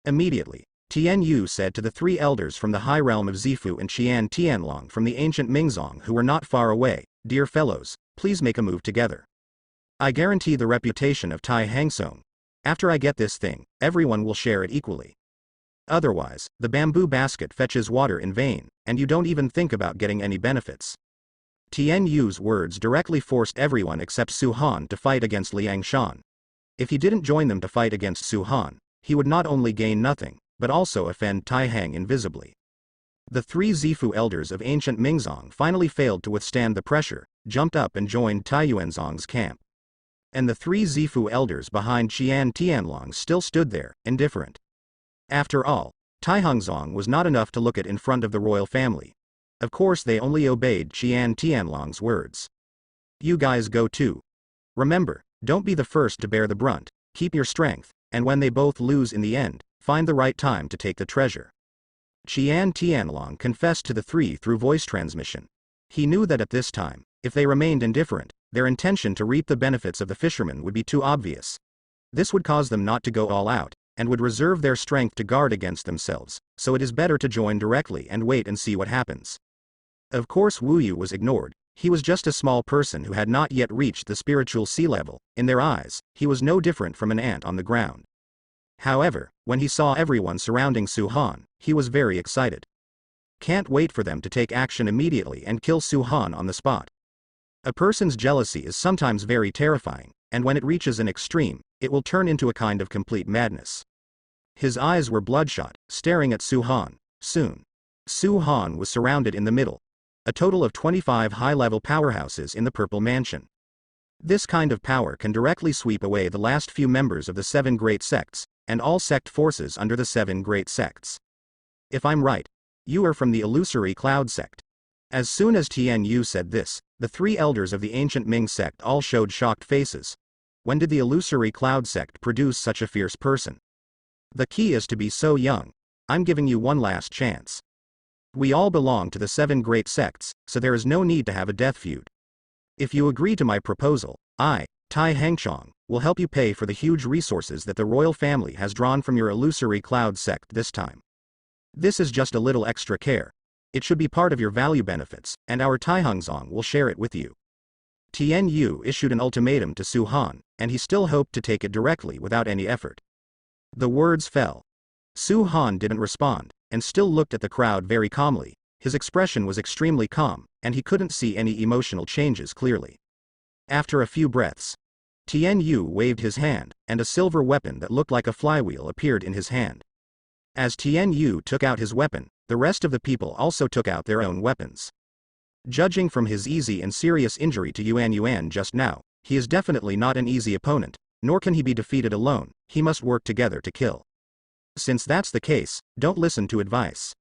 Immediately, Tian Yu said to the 3 elders from the high realm of Zifu and Qian Tianlong from the ancient Mingzong who were not far away, dear fellows, please make a move together. I guarantee the reputation of Tai Hongzong. After I get this thing, everyone will share it equally. Otherwise, the bamboo basket fetches water in vain, and you don't even think about getting any benefits. Tian Yu's words directly forced everyone except Su Han to fight against Liang Shan. If he didn't join them to fight against Su Han, he would not only gain nothing, but also offend Tai Hang invisibly. The 3 Zifu elders of ancient Mingzong finally failed to withstand the pressure, jumped up and joined Tai Yuanzong's camp. And the 3 Zifu elders behind Qian Tianlong still stood there, indifferent. After all, Tai Hongzong was not enough to look at in front of the royal family. Of course they only obeyed Qian Tianlong's words. You guys go too. Remember, don't be the first to bear the brunt, keep your strength, and when they both lose in the end, find the right time to take the treasure. Qian Tianlong confessed to the 3 through voice transmission. He knew that at this time, if they remained indifferent, their intention to reap the benefits of the fishermen would be too obvious. This would cause them not to go all out, and would reserve their strength to guard against themselves, so it is better to join directly and wait and see what happens. Of course Wu Yu was ignored, He was just a small person who had not yet reached the spiritual sea level. In their eyes, he was no different from an ant on the ground. However, when he saw everyone surrounding Su Han, he was very excited. Can't wait for them to take action immediately and kill Su Han on the spot. A person's jealousy is sometimes very terrifying, and when it reaches an extreme, it will turn into a kind of complete madness. His eyes were bloodshot, staring at Su Han. Soon, Su Han was surrounded in the middle. A total of 25 high-level powerhouses in the Purple Mansion. This kind of power can directly sweep away the last few members of the 7 great sects, and all sect forces under the 7 great sects. If I'm right, you are from the illusory cloud sect. As soon as Tian Yu said this, the 3 elders of the ancient Ming sect all showed shocked faces. When did the illusory cloud sect produce such a fierce person? The key is to be so young. I'm giving you one last chance. We all belong to the 7 great sects, so there is no need to have a death feud. If you agree to my proposal, I, Tai Hengchong, will help you pay for the huge resources that the royal family has drawn from your illusory cloud sect this time. This is just a little extra care. It should be part of your value benefits, and our Tai Hengzong will share it with you. Tian Yu issued an ultimatum to Su Han, and he still hoped to take it directly without any effort. The words fell. Su Han didn't respond, and still looked at the crowd very calmly. His expression was extremely calm, and he couldn't see any emotional changes clearly. After a few breaths, Tian Yu waved his hand, and a silver weapon that looked like a flywheel appeared in his hand. As Tian Yu took out his weapon, the rest of the people also took out their own weapons. Judging from his easy and serious injury to Yuan just now, he is definitely not an easy opponent, nor can he be defeated alone. He must work together to kill. Since that's the case, don't listen to advice.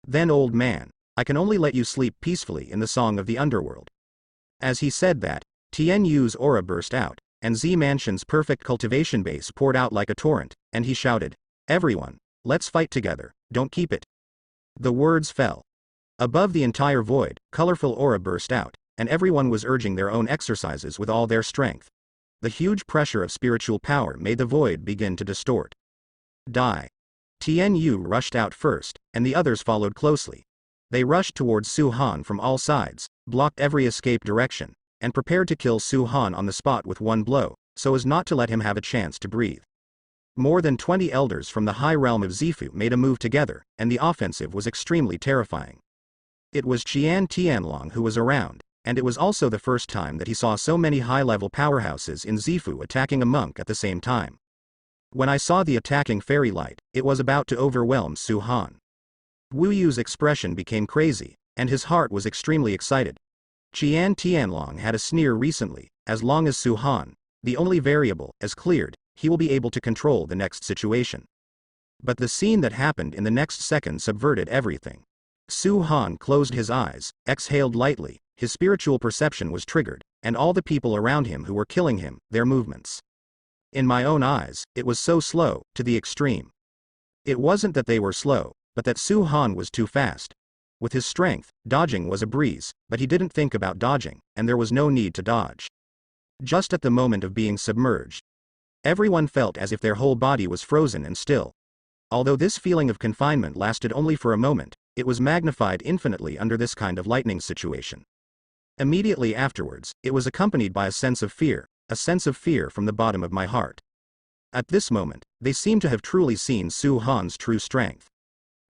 Then, old man, I can only let you sleep peacefully in the song of the underworld. As he said that, Tian Yu's aura burst out, and Z Mansion's perfect cultivation base poured out like a torrent, and he shouted, "Everyone, let's fight together, don't keep it." The words fell. Above the entire void, colorful aura burst out, and everyone was urging their own exercises with all their strength. The huge pressure of spiritual power made the void begin to distort. Die. Tian Yu rushed out first, and the others followed closely. They rushed towards Su Han from all sides, blocked every escape direction, and prepared to kill Su Han on the spot with one blow, so as not to let him have a chance to breathe. More than 20 elders from the high realm of Zifu made a move together, and the offensive was extremely terrifying. It was Qian Tianlong who was around, and it was also the first time that he saw so many high-level powerhouses in Zifu attacking a monk at the same time. When I saw the attacking fairy light, it was about to overwhelm Su Han. Wu Yu's expression became crazy, and his heart was extremely excited. Qian Tianlong had a sneer recently. As long as Su Han, the only variable, is cleared, he will be able to control the next situation. But the scene that happened in the next second subverted everything. Su Han closed his eyes, exhaled lightly, his spiritual perception was triggered, and all the people around him who were killing him, their movements. In my own eyes, it was so slow, to the extreme. It wasn't that they were slow, but that Su Han was too fast. With his strength, dodging was a breeze, but he didn't think about dodging, and there was no need to dodge. Just at the moment of being submerged, everyone felt as if their whole body was frozen and still. Although this feeling of confinement lasted only for a moment, it was magnified infinitely under this kind of lightning situation. Immediately afterwards, it was accompanied by a sense of fear from the bottom of my heart. At this moment, they seemed to have truly seen Su Han's true strength.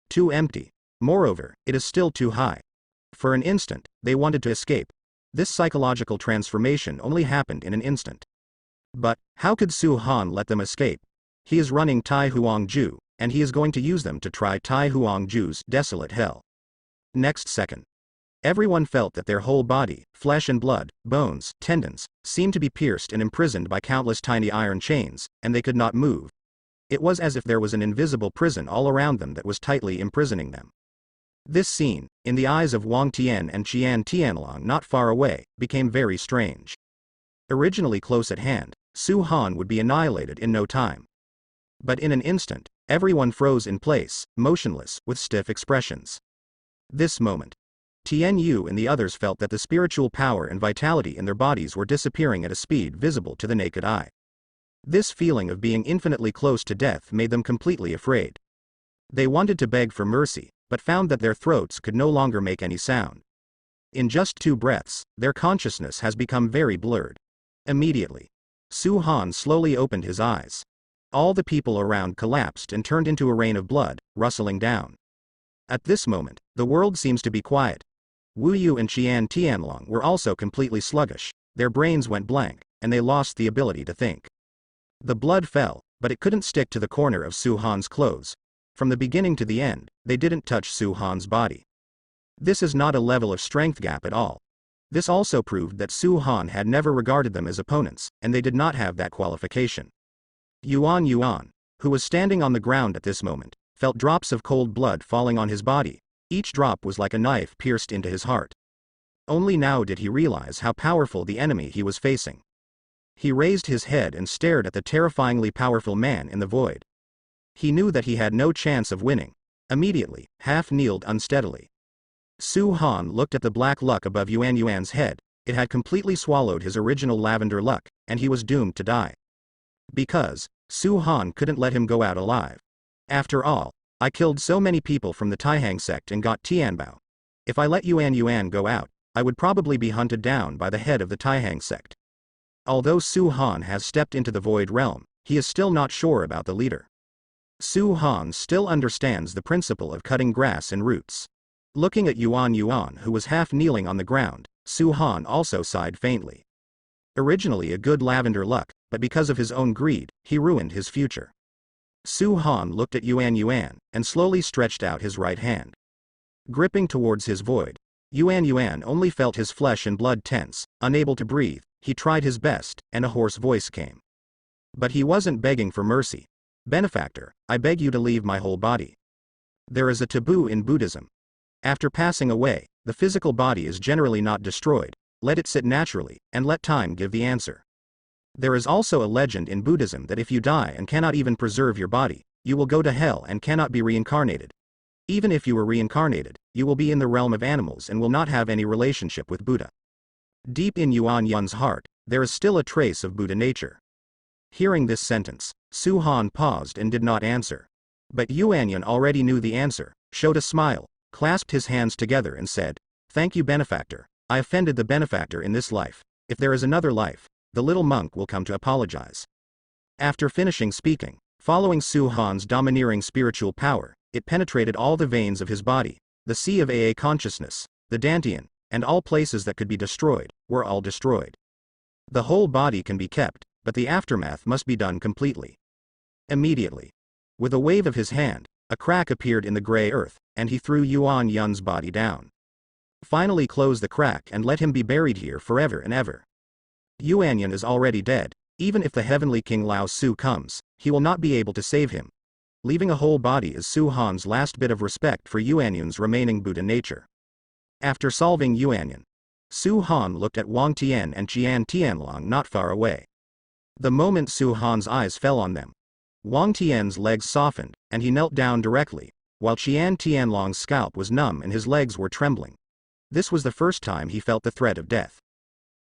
Too empty. Moreover, it is still too high. For an instant, they wanted to escape. This psychological transformation only happened in an instant. But, how could Su Han let them escape? He is running Tai Huangju, and he is going to use them to try Tai Huangju's desolate hell. Next second. Everyone felt that their whole body, flesh and blood, bones, tendons, seemed to be pierced and imprisoned by countless tiny iron chains, and they could not move. It was as if there was an invisible prison all around them that was tightly imprisoning them. This scene, in the eyes of Wang Tian and Qian Tianlong not far away, became very strange. Originally close at hand, Su Han would be annihilated in no time. But in an instant, everyone froze in place, motionless, with stiff expressions. This moment, Tian Yu and the others felt that the spiritual power and vitality in their bodies were disappearing at a speed visible to the naked eye. This feeling of being infinitely close to death made them completely afraid. They wanted to beg for mercy, but found that their throats could no longer make any sound. In just 2 breaths, their consciousness has become very blurred. Immediately, Su Han slowly opened his eyes. All the people around collapsed and turned into a rain of blood, rustling down. At this moment, the world seems to be quiet. Wu Yu and Qian Tianlong were also completely sluggish, their brains went blank, and they lost the ability to think. The blood fell, but it couldn't stick to the corner of Su Han's clothes. From the beginning to the end, they didn't touch Su Han's body. This is not a level of strength gap at all. This also proved that Su Han had never regarded them as opponents, and they did not have that qualification. Yuan, who was standing on the ground at this moment, felt drops of cold blood falling on his body. Each drop was like a knife pierced into his heart. Only now did he realize how powerful the enemy he was facing. He raised his head and stared at the terrifyingly powerful man in the void. He knew that he had no chance of winning. Immediately, half-kneeled unsteadily. Su Han looked at the black luck above Yuan's head. It had completely swallowed his original lavender luck, and he was doomed to die. Because Su Han couldn't let him go out alive. After all, I killed so many people from the Taihang sect and got Tianbao. If I let Yuan go out, I would probably be hunted down by the head of the Taihang sect. Although Su Han has stepped into the void realm, he is still not sure about the leader. Su Han still understands the principle of cutting grass and roots. Looking at Yuan, who was half kneeling on the ground, Su Han also sighed faintly. Originally a good lavender luck, but because of his own greed, he ruined his future. Su Han looked at Yuan and slowly stretched out his right hand. Gripping towards his void, Yuan only felt his flesh and blood tense, unable to breathe. He tried his best, and a hoarse voice came. But he wasn't begging for mercy. Benefactor, I beg you to leave my whole body. There is a taboo in Buddhism. After passing away, the physical body is generally not destroyed. Let it sit naturally, and let time give the answer. There is also a legend in Buddhism that if you die and cannot even preserve your body, you will go to hell and cannot be reincarnated. Even if you were reincarnated, you will be in the realm of animals and will not have any relationship with Buddha. Deep in Yuan's heart, there is still a trace of Buddha nature. Hearing this sentence, Su Han paused and did not answer. But Yuan already knew the answer, showed a smile, clasped his hands together and said, "Thank you, benefactor. I offended the benefactor in this life. If there is another life, the little monk will come to apologize." After finishing speaking, following Su Han's domineering spiritual power, it penetrated all the veins of his body. The sea of Aa consciousness, the Dantian, and all places that could be destroyed, were all destroyed. The whole body can be kept, but the aftermath must be done completely. Immediately, with a wave of his hand, a crack appeared in the gray earth, and he threw Yuan's body down. Finally close the crack and let him be buried here forever and ever. Yuan is already dead. Even if the heavenly King Lao Su comes, he will not be able to save him. Leaving a whole body is Su Han's last bit of respect for Yuan's remaining Buddha nature. After solving Yuan, Su Han looked at Wang Tian and Qian Tianlong not far away. The moment Su Han's eyes fell on them, Wang Tian's legs softened, and he knelt down directly, while Qian Tianlong's scalp was numb and his legs were trembling. This was the first time he felt the threat of death.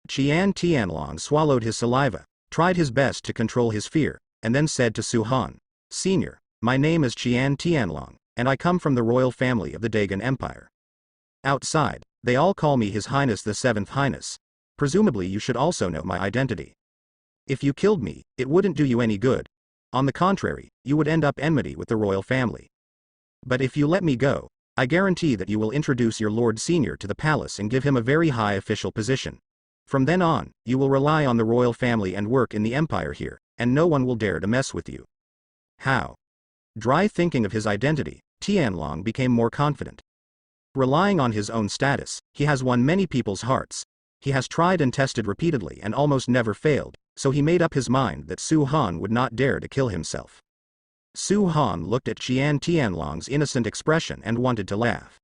Qian Tianlong swallowed his saliva, tried his best to control his fear, and then said to Su Han, "Senior, my name is Qian Tianlong, and I come from the royal family of the Dagon Empire. Outside, they all call me His Highness the Seventh Highness. Presumably you should also know my identity. If you killed me, it wouldn't do you any good. On the contrary, you would end up enmity with the royal family. But if you let me go, I guarantee that you will introduce your Lord Senior to the palace and give him a very high official position. From then on, you will rely on the royal family and work in the empire here, and no one will dare to mess with you." How? Dry thinking of his identity, Tianlong became more confident. Relying on his own status, he has won many people's hearts. He has tried and tested repeatedly and almost never failed, so he made up his mind that Su Han would not dare to kill himself. Su Han looked at Qian Tianlong's innocent expression and wanted to laugh.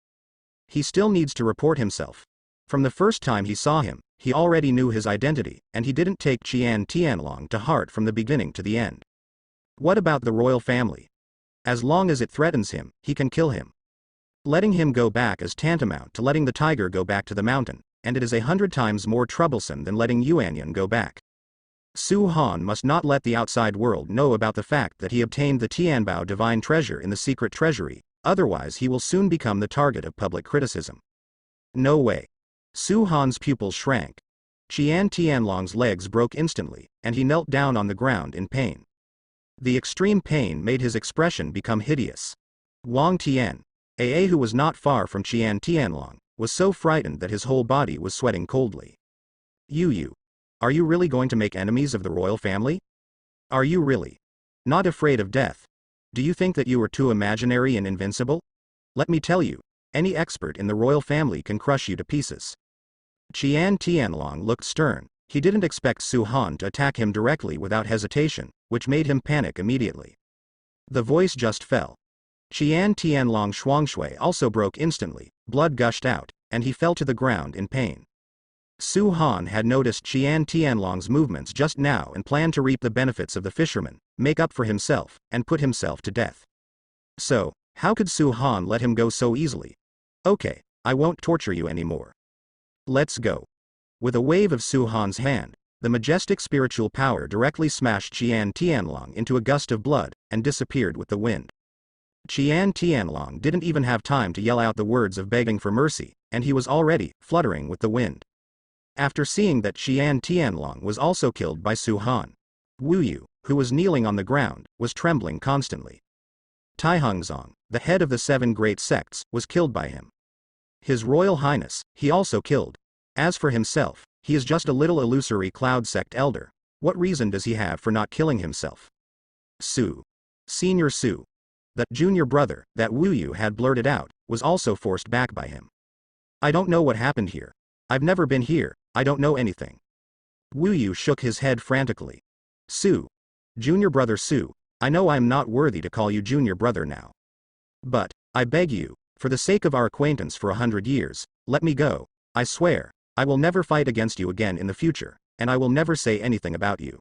He still needs to report himself. From the first time he saw him, he already knew his identity, and he didn't take Qian Tianlong to heart from the beginning to the end. What about the royal family? As long as it threatens him, he can kill him. Letting him go back is tantamount to letting the tiger go back to the mountain, and it is 100 times more troublesome than letting Yuan go back. Su Han must not let the outside world know about the fact that he obtained the Tianbao divine treasure in the secret treasury, otherwise he will soon become the target of public criticism. No way. Su Han's pupils shrank. Qian Tianlong's legs broke instantly, and he knelt down on the ground in pain. The extreme pain made his expression become hideous. Wang Tian, who was not far from Qian Tianlong, was so frightened that his whole body was sweating coldly. You, are you really going to make enemies of the royal family? Are you really not afraid of death? Do you think that you are too imaginary and invincible? Let me tell you, any expert in the royal family can crush you to pieces. Qian Tianlong looked stern. He didn't expect Su Han to attack him directly without hesitation, which made him panic immediately. The voice just fell. Qian Tianlong Shuangshui also broke instantly, blood gushed out, and he fell to the ground in pain. Su Han had noticed Qian Tianlong's movements just now and planned to reap the benefits of the fisherman, make up for himself, and put himself to death. So, how could Su Han let him go so easily? Okay, I won't torture you anymore. Let's go. With a wave of Su Han's hand, the majestic spiritual power directly smashed Qian Tianlong into a gust of blood, and disappeared with the wind. Qian Tianlong didn't even have time to yell out the words of begging for mercy, and he was already fluttering with the wind. After seeing that Qian Tianlong was also killed by Su Han, Wu Yu, who was kneeling on the ground, was trembling constantly. Taihengzong, the head of the 7 great sects, was killed by him. His Royal Highness, he also killed. As for himself, he is just a little illusory cloud sect elder. What reason does he have for not killing himself? Su. Senior Su. That junior brother, that Wu Yu had blurted out, was also forced back by him. I don't know what happened here. I've never been here, I don't know anything. Wu Yu shook his head frantically. Su. Junior brother Su, I know I am not worthy to call you junior brother now. But, I beg you, for the sake of our acquaintance for 100 years, let me go. I swear, I will never fight against you again in the future, and I will never say anything about you.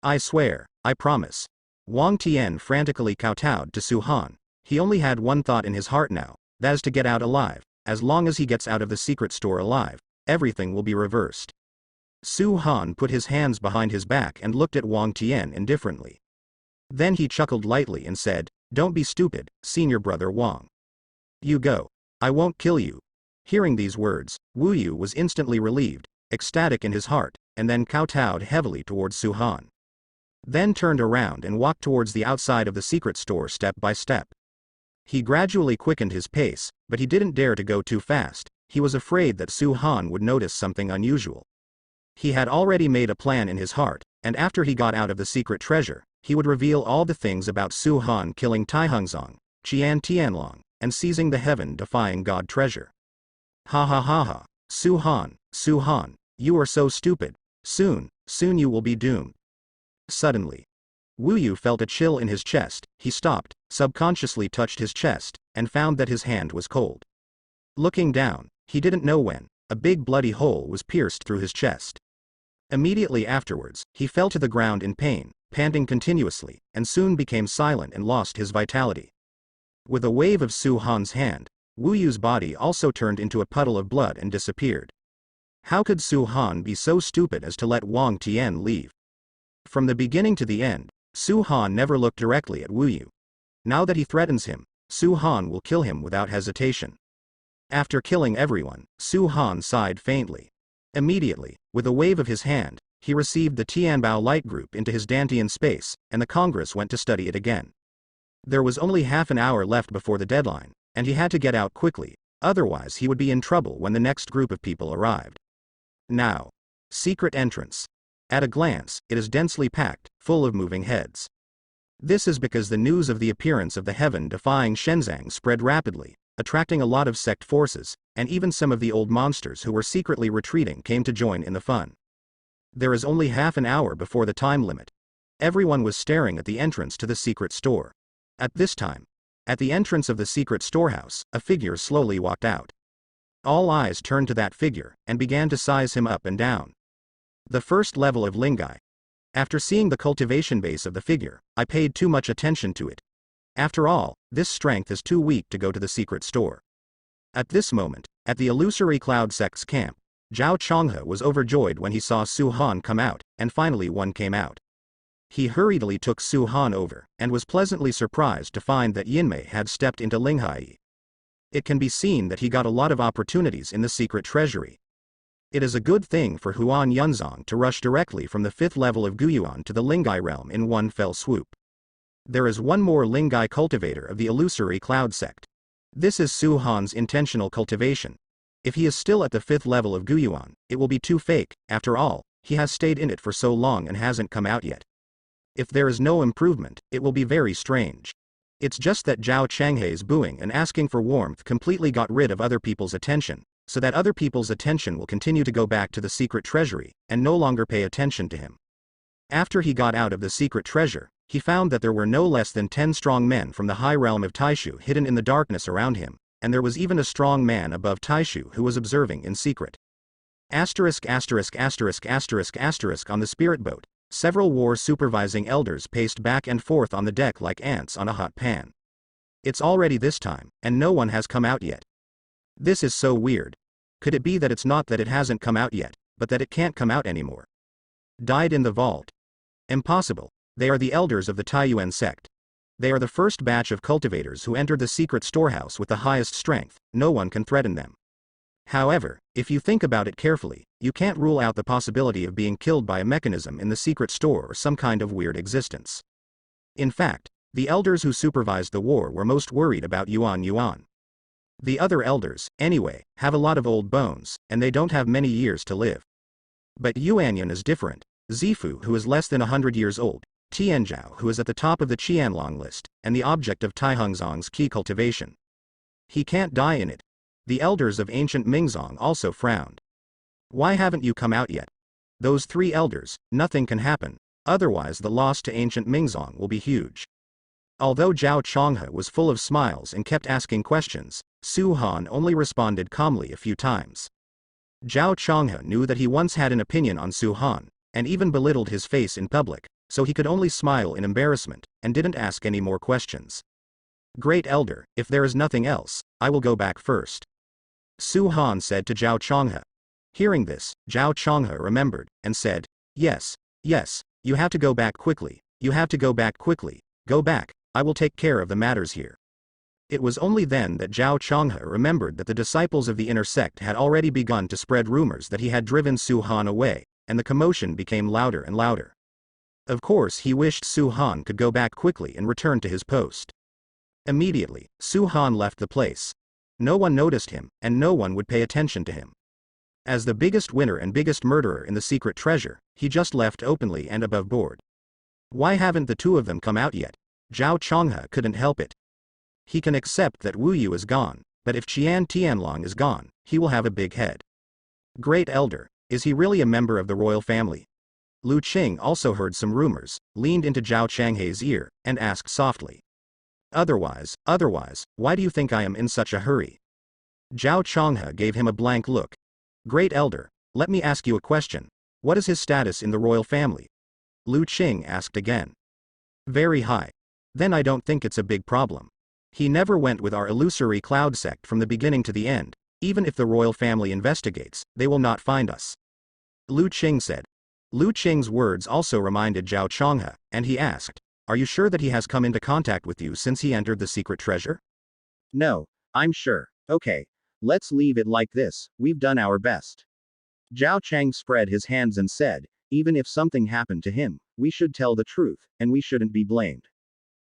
I swear, I promise. Wang Tian frantically kowtowed to Su Han. He only had one thought in his heart now, that is to get out alive. As long as he gets out of the secret store alive, everything will be reversed. Su Han put his hands behind his back and looked at Wang Tian indifferently. Then he chuckled lightly and said, Don't be stupid, senior brother Wang. You go. I won't kill you. Hearing these words, Wu Yu was instantly relieved, ecstatic in his heart, and then kowtowed heavily towards Su Han. Then turned around and walked towards the outside of the secret store step by step. He gradually quickened his pace, but he didn't dare to go too fast. He was afraid that Su Han would notice something unusual. He had already made a plan in his heart, and after he got out of the secret treasure, he would reveal all the things about Su Han killing Taihengzong, Qian Tianlong, and seizing the heaven-defying god treasure. Ha ha ha ha, Su Han, you are so stupid. Soon you will be doomed. Suddenly, Wu Yu felt a chill in his chest. He stopped, subconsciously touched his chest, and found that his hand was cold. Looking down, he didn't know when, a big bloody hole was pierced through his chest. Immediately afterwards, he fell to the ground in pain, panting continuously, and soon became silent and lost his vitality. With a wave of Su Han's hand, Wu Yu's body also turned into a puddle of blood and disappeared. How could Su Han be so stupid as to let Wang Tian leave? From the beginning to the end, Su Han never looked directly at Wu Yu. Now that he threatens him, Su Han will kill him without hesitation. After killing everyone, Su Han sighed faintly. Immediately, with a wave of his hand, he received the Tianbao light group into his Dantian space, and the Congress went to study it again. There was only half an hour left before the deadline, and he had to get out quickly, otherwise he would be in trouble when the next group of people arrived. Now. Secret entrance. At a glance, it is densely packed, full of moving heads. This is because the news of the appearance of the heaven-defying Shenzang spread rapidly, attracting a lot of sect forces, and even some of the old monsters who were secretly retreating came to join in the fun. There is only half an hour before the time limit. Everyone was staring at the entrance to the secret store. At this time, at the entrance of the secret storehouse, a figure slowly walked out. All eyes turned to that figure, and began to size him up and down. The first level of Lingai. After seeing the cultivation base of the figure, I paid too much attention to it. After all, this strength is too weak to go to the secret store. At this moment, at the illusory cloud sect's camp, Zhao Chonghe was overjoyed when he saw Su Han come out, and finally one came out. He hurriedly took Su Han over, and was pleasantly surprised to find that Yinmei had stepped into Linghai. It can be seen that he got a lot of opportunities in the secret treasury. It is a good thing for Huan Yunzong to rush directly from the 5th level of Guyuan to the Lingai realm in one fell swoop. There is one more Lingai cultivator of the illusory cloud sect. This is Su Han's intentional cultivation. If he is still at the 5th level of Guyuan, it will be too fake. After all, he has stayed in it for so long and hasn't come out yet. If there is no improvement, it will be very strange. It's just that Zhao Changhai's booing and asking for warmth completely got rid of other people's attention, so that other people's attention will continue to go back to the secret treasury, and no longer pay attention to him. After he got out of the secret treasure, he found that there were no less than 10 strong men from the high realm of Taishu hidden in the darkness around him, and there was even a strong man above Taishu who was observing in secret. On the spirit boat, several war supervising elders paced back and forth on the deck like ants on a hot pan. It's already this time, and no one has come out yet. This is so weird. Could it be that it's not that it hasn't come out yet, but that it can't come out anymore? Died in the vault? Impossible. They are the elders of the Taiyuan sect. They are the first batch of cultivators who entered the secret storehouse with the highest strength. No one can threaten them. However, if you think about it carefully, you can't rule out the possibility of being killed by a mechanism in the secret store or some kind of weird existence. In fact, the elders who supervised the war were most worried about Yuan. The other elders, anyway, have a lot of old bones, and they don't have many years to live. But Yuanyan is different. Zifu, who is less than 100 years old, Tianzhao, who is at the top of the Qianlong list, and the object of Taihengzong's key cultivation. He can't die in it. The elders of ancient Mingzong also frowned. Why haven't you come out yet? Those 3 elders, nothing can happen, otherwise the loss to ancient Mingzong will be huge. Although Zhao Chonghe was full of smiles and kept asking questions, Su Han only responded calmly a few times. Zhao Chonghe knew that he once had an opinion on Su Han, and even belittled his face in public, so he could only smile in embarrassment, and didn't ask any more questions. Great Elder, if there is nothing else, I will go back first. Su Han said to Zhao Chonghe. Hearing this, Zhao Chonghe remembered, and said, yes, you have to go back quickly, go back, I will take care of the matters here. It was only then that Zhao Chonghe remembered that the disciples of the inner sect had already begun to spread rumors that he had driven Su Han away, and the commotion became louder and louder. Of course he wished Su Han could go back quickly and return to his post. Immediately, Su Han left the place. No one noticed him, and no one would pay attention to him. As the biggest winner and biggest murderer in the secret treasure, he just left openly and above board. Why haven't the 2 of them come out yet? Zhao Chonghe couldn't help it. He can accept that Wu Yu is gone, but if Qian Tianlong is gone, he will have a big head. Great Elder, is he really a member of the royal family? Lu Qing also heard some rumors, leaned into Zhao Changhai's ear, and asked softly. Otherwise, why do you think I am in such a hurry? Zhao Chonghe gave him a blank look. Great Elder, let me ask you a question. What is his status in the royal family? Lu Qing asked again. Very high. Then I don't think it's a big problem. He never went with our illusory cloud sect from the beginning to the end. Even if the royal family investigates, they will not find us. Lu Qing said. Lu Qing's words also reminded Zhao Chonghe, and he asked, are you sure that he has come into contact with you since he entered the secret treasure? No, I'm sure. Okay, let's leave it like this, we've done our best. Zhao Chang spread his hands and said, even if something happened to him, we should tell the truth, and we shouldn't be blamed.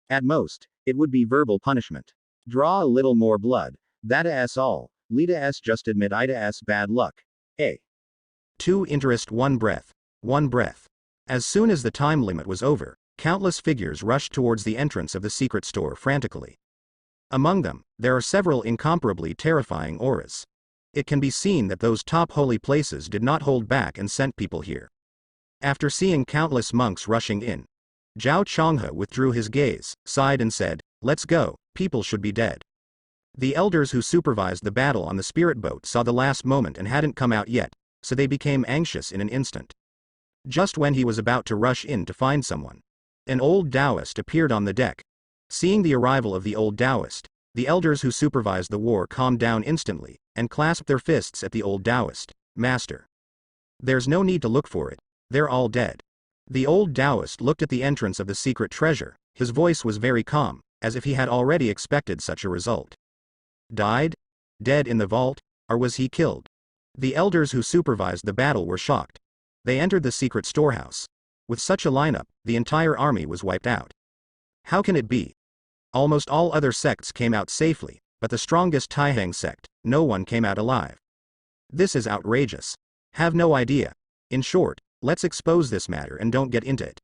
At most, it would be verbal punishment. Draw a little more blood. That's all. Lita just admit Ida's bad luck. A. 2 interest 1 breath. 1 breath. As soon as the time limit was over, countless figures rushed towards the entrance of the secret store frantically. Among them, there are several incomparably terrifying auras. It can be seen that those top holy places did not hold back and sent people here. After seeing countless monks rushing in, Zhao Chonghe withdrew his gaze, sighed and said, let's go, people should be dead. The elders who supervised the battle on the spirit boat saw the last moment and hadn't come out yet, so they became anxious in an instant. Just when he was about to rush in to find someone, an old Taoist appeared on the deck. Seeing the arrival of the old Taoist, the elders who supervised the war calmed down instantly, and clasped their fists at the old Taoist. Master. There's no need to look for it, they're all dead. The old Taoist looked at the entrance of the secret treasure, his voice was very calm, as if he had already expected such a result. Died? Dead in the vault? Or was he killed? The elders who supervised the battle were shocked. They entered the secret storehouse. With such a lineup, the entire army was wiped out. How can it be? Almost all other sects came out safely, but the strongest Taihang sect, no one came out alive. This is outrageous. Have no idea. In short, let's expose this matter and don't get into it.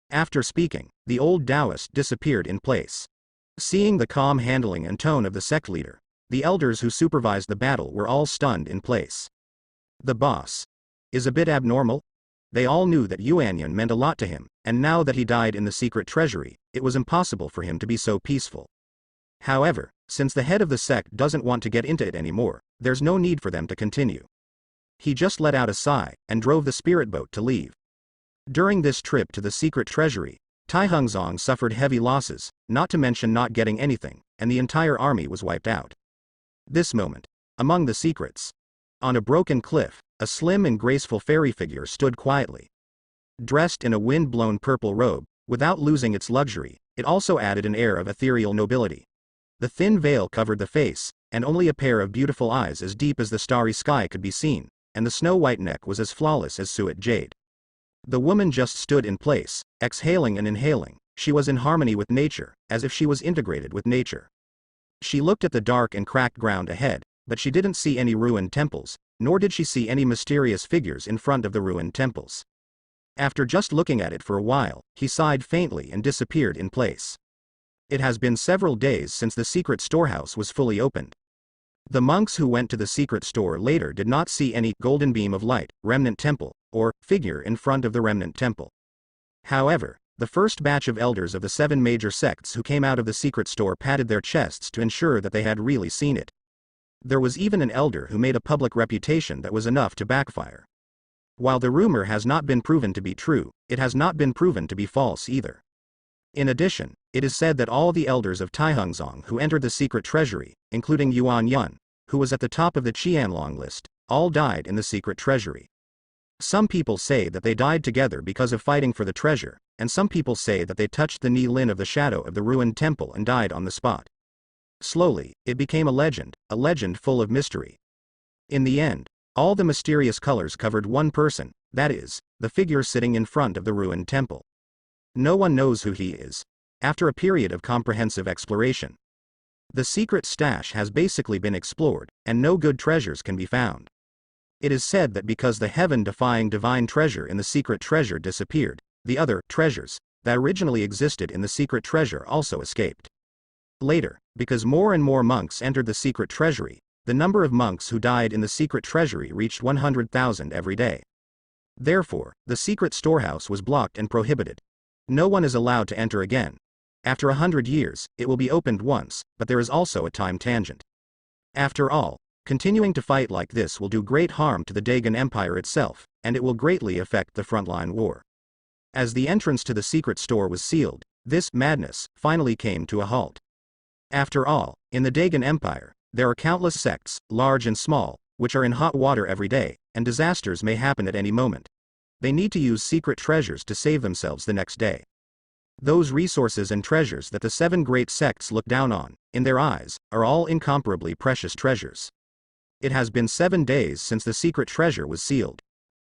After speaking, the old Taoist disappeared in place. Seeing the calm handling and tone of the sect leader, the elders who supervised the battle were all stunned in place. The boss is a bit abnormal. They all knew that Yuanyan meant a lot to him, and now that he died in the secret treasury, it was impossible for him to be so peaceful. However, since the head of the sect doesn't want to get into it anymore, there's no need for them to continue. He just let out a sigh, and drove the spirit boat to leave. During this trip to the secret treasury, Tai Hungzong suffered heavy losses, not to mention not getting anything, and the entire army was wiped out. This moment, among the secrets. On a broken cliff, a slim and graceful fairy figure stood quietly. Dressed in a wind-blown purple robe, without losing its luxury, it also added an air of ethereal nobility. The thin veil covered the face, and only a pair of beautiful eyes as deep as the starry sky could be seen, and the snow-white neck was as flawless as suet jade. The woman just stood in place, exhaling and inhaling. She was in harmony with nature, as if she was integrated with nature. She looked at the dark and cracked ground ahead, but she didn't see any ruined temples, nor did she see any mysterious figures in front of the ruined temples. After just looking at it for a while, he sighed faintly and disappeared in place. It has been several days since the secret storehouse was fully opened. The monks who went to the secret store later did not see any golden beam of light, remnant temple, or figure in front of the remnant temple. However, the first batch of elders of the 7 major sects who came out of the secret store patted their chests to ensure that they had really seen it. There was even an elder who made a public reputation that was enough to backfire. While the rumor has not been proven to be true, it has not been proven to be false either. In addition, it is said that all the elders of Taihungzong who entered the secret treasury, including Yuan Yun, who was at the top of the Qianlong list, all died in the secret treasury. Some people say that they died together because of fighting for the treasure, and some people say that they touched the Ni Lin of the shadow of the ruined temple and died on the spot. Slowly, it became a legend full of mystery. In the end, all the mysterious colors covered one person, that is, the figure sitting in front of the ruined temple. No one knows who he is. After a period of comprehensive exploration, the secret stash has basically been explored, and no good treasures can be found. It is said that because the heaven-defying divine treasure in the secret treasure disappeared, the other treasures that originally existed in the secret treasure also escaped. Later, because more and more monks entered the secret treasury, the number of monks who died in the secret treasury reached 100,000 every day. Therefore, the secret storehouse was blocked and prohibited. No one is allowed to enter again. After 100 years, it will be opened once, but there is also a time tangent. After all, continuing to fight like this will do great harm to the Dagon Empire itself, and it will greatly affect the frontline war. As the entrance to the secret store was sealed, this madness finally came to a halt. After all, in the Dagon Empire, there are countless sects, large and small, which are in hot water every day, and disasters may happen at any moment. They need to use secret treasures to save themselves the next day. Those resources and treasures that the 7 great sects look down on, in their eyes, are all incomparably precious treasures. It has been 7 days since the secret treasure was sealed.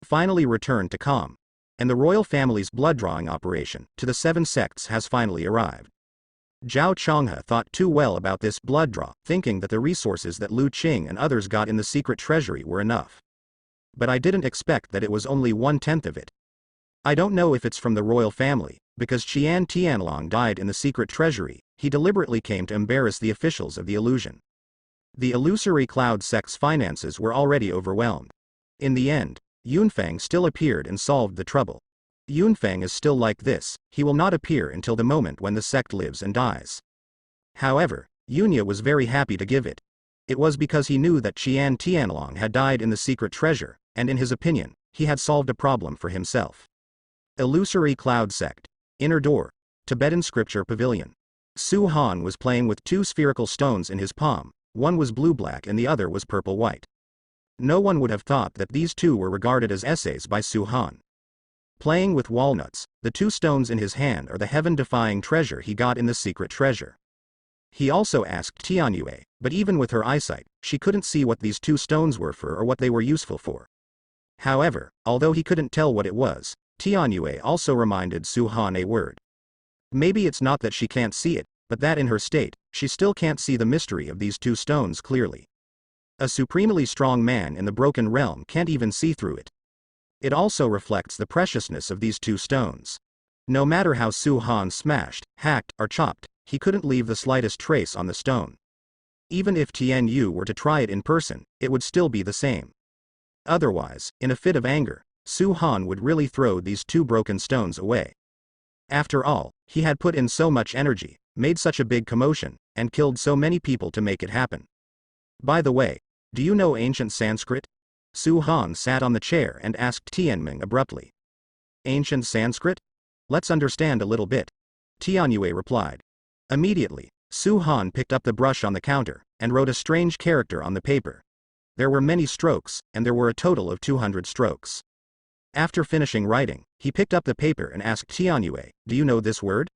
Finally returned to calm. And the royal family's blood-drawing operation to the 7 sects has finally arrived. Zhao Chonghe thought too well about this blood draw, thinking that the resources that Lu Qing and others got in the secret treasury were enough. But I didn't expect that it was only 1/10 of it. I don't know if it's from the royal family, because Qian Tianlong died in the secret treasury, he deliberately came to embarrass the officials of the illusion. The illusory cloud sect's finances were already overwhelmed. In the end, Yunfeng still appeared and solved the trouble. Yunfeng is still like this, he will not appear until the moment when the sect lives and dies. However, Yunya was very happy to give it. It was because he knew that Qian Tianlong had died in the secret treasure, and in his opinion, he had solved a problem for himself. Illusory Cloud Sect. Inner Door. Tibetan Scripture Pavilion. Su Han was playing with 2 spherical stones in his palm, one was blue-black and the other was purple-white. No one would have thought that these 2 were regarded as essays by Su Han. Playing with walnuts, the 2 stones in his hand are the heaven-defying treasure he got in the secret treasure. He also asked Tianyue, but even with her eyesight, she couldn't see what these two stones were for or what they were useful for. However, although he couldn't tell what it was, Tianyue also reminded Su Han a word. Maybe it's not that she can't see it, but that in her state, she still can't see the mystery of these two stones clearly. A supremely strong man in the broken realm can't even see through it. It also reflects the preciousness of these two stones. No matter how Su Han smashed, hacked, or chopped, he couldn't leave the slightest trace on the stone. Even if Tian Yu were to try it in person, it would still be the same. Otherwise, in a fit of anger, Su Han would really throw these two broken stones away. After all, he had put in so much energy, made such a big commotion, and killed so many people to make it happen. By the way, do you know ancient Sanskrit? Su Han sat on the chair and asked Tianming abruptly. Ancient Sanskrit? Let's understand a little bit. Tianyue replied. Immediately, Su Han picked up the brush on the counter, and wrote a strange character on the paper. There were many strokes, and there were a total of 200 strokes. After finishing writing, he picked up the paper and asked Tianyue, do you know this word?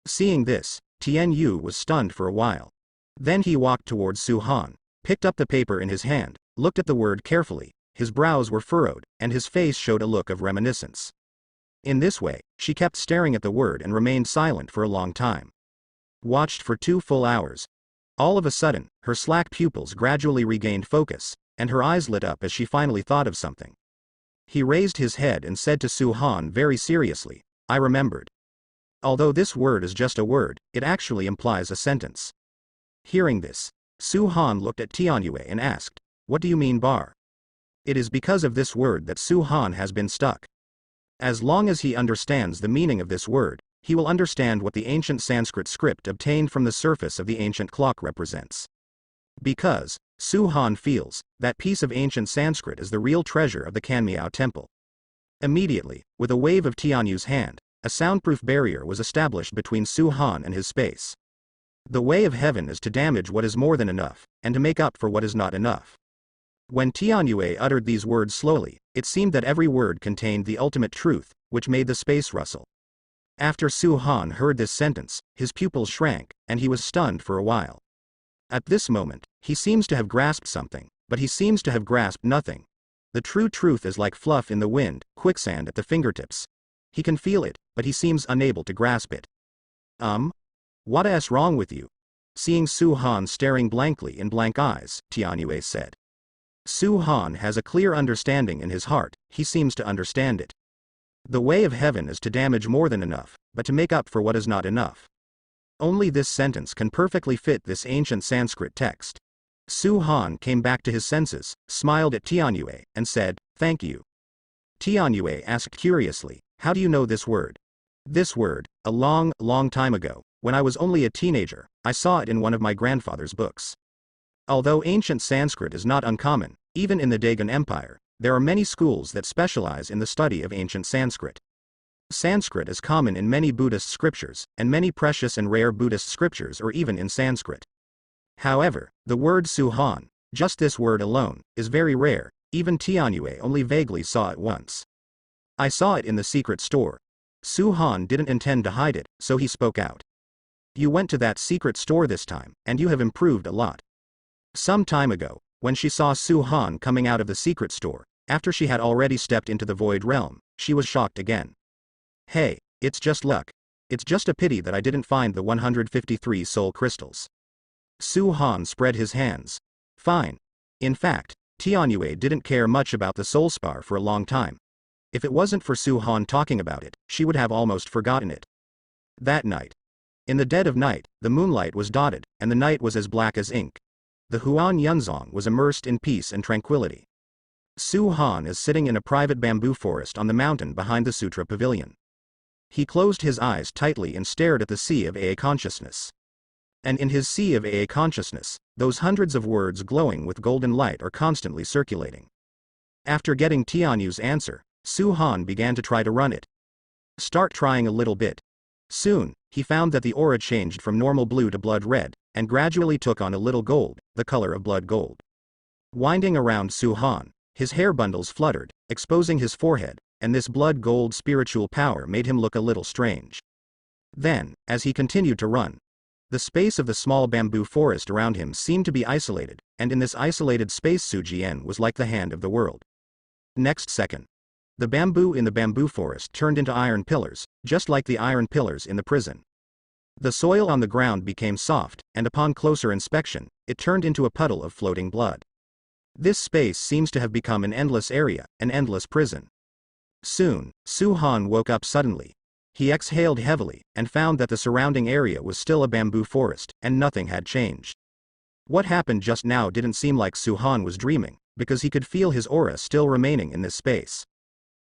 Seeing this, Tian Yu was stunned for a while. Then he walked towards Su Han, picked up the paper in his hand, looked at the word carefully, his brows were furrowed, and his face showed a look of reminiscence. In this way, she kept staring at the word and remained silent for a long time. Watched for 2 full hours. All of a sudden, her slack pupils gradually regained focus, and her eyes lit up as she finally thought of something. He raised his head and said to Su Han very seriously, I remembered. Although this word is just a word, it actually implies a sentence. Hearing this, Su Han looked at Tianyue and asked, what do you mean bar? It is because of this word that Su Han has been stuck. As long as he understands the meaning of this word, he will understand what the ancient Sanskrit script obtained from the surface of the ancient clock represents. Because, Su Han feels, that piece of ancient Sanskrit is the real treasure of the Kanmiao temple. Immediately, with a wave of Tianyu's hand, a soundproof barrier was established between Su Han and his space. The way of heaven is to damage what is more than enough, and to make up for what is not enough. When Tianyue uttered these words slowly, it seemed that every word contained the ultimate truth, which made the space rustle. After Su Han heard this sentence, his pupils shrank, and he was stunned for a while. At this moment, he seems to have grasped something, but he seems to have grasped nothing. The true truth is like fluff in the wind, quicksand at the fingertips. He can feel it, but he seems unable to grasp it. What is wrong with you? Seeing Su Han staring blankly in blank eyes, Tianyue said. Su Han has a clear understanding in his heart, he seems to understand it. The way of heaven is to damage more than enough, but to make up for what is not enough. Only this sentence can perfectly fit this ancient Sanskrit text. Su Han came back to his senses, smiled at Tianyue, and said, thank you. Tianyue asked curiously, how do you know this word? This word, a long, long time ago, when I was only a teenager, I saw it in one of my grandfather's books. Although ancient Sanskrit is not uncommon, even in the Dagon Empire, there are many schools that specialize in the study of ancient Sanskrit. Sanskrit is common in many Buddhist scriptures, and many precious and rare Buddhist scriptures are even in Sanskrit. However, the word Su Han, just this word alone, is very rare, even Tianyue only vaguely saw it once. I saw it in the secret store. Su Han didn't intend to hide it, so he spoke out. You went to that secret store this time, and you have improved a lot. Some time ago, when she saw Su Han coming out of the secret store, after she had already stepped into the void realm, she was shocked again. Hey, it's just luck. It's just a pity that I didn't find the 153 soul crystals. Su Han spread his hands. Fine. In fact, Tianyue didn't care much about the soul spar for a long time. If it wasn't for Su Han talking about it, she would have almost forgotten it. That night. In the dead of night, the moonlight was dotted, and the night was as black as ink. The Huan Yunzong was immersed in peace and tranquility. Su Han is sitting in a private bamboo forest on the mountain behind the Sutra Pavilion. He closed his eyes tightly and stared at the sea of AA consciousness. And in his sea of AA consciousness, those hundreds of words glowing with golden light are constantly circulating. After getting Tianyu's answer, Su Han began to try to run it. Start trying a little bit. Soon, he found that the aura changed from normal blue to blood red, and gradually took on a little gold, the color of blood gold. Winding around Su Han, his hair bundles fluttered, exposing his forehead, and this blood gold spiritual power made him look a little strange. Then, as he continued to run, The space of the small bamboo forest around him seemed to be isolated, and in this isolated space Su Jian was like the hand of the world. Next second, the bamboo in the bamboo forest turned into iron pillars, just like the iron pillars in the prison. The soil on the ground became soft, and upon closer inspection, it turned into a puddle of floating blood. This space seems to have become an endless area, an endless prison. Soon, Su Han woke up suddenly. He exhaled heavily, and found that the surrounding area was still a bamboo forest, and nothing had changed. What happened just now didn't seem like Su Han was dreaming, because he could feel his aura still remaining in this space.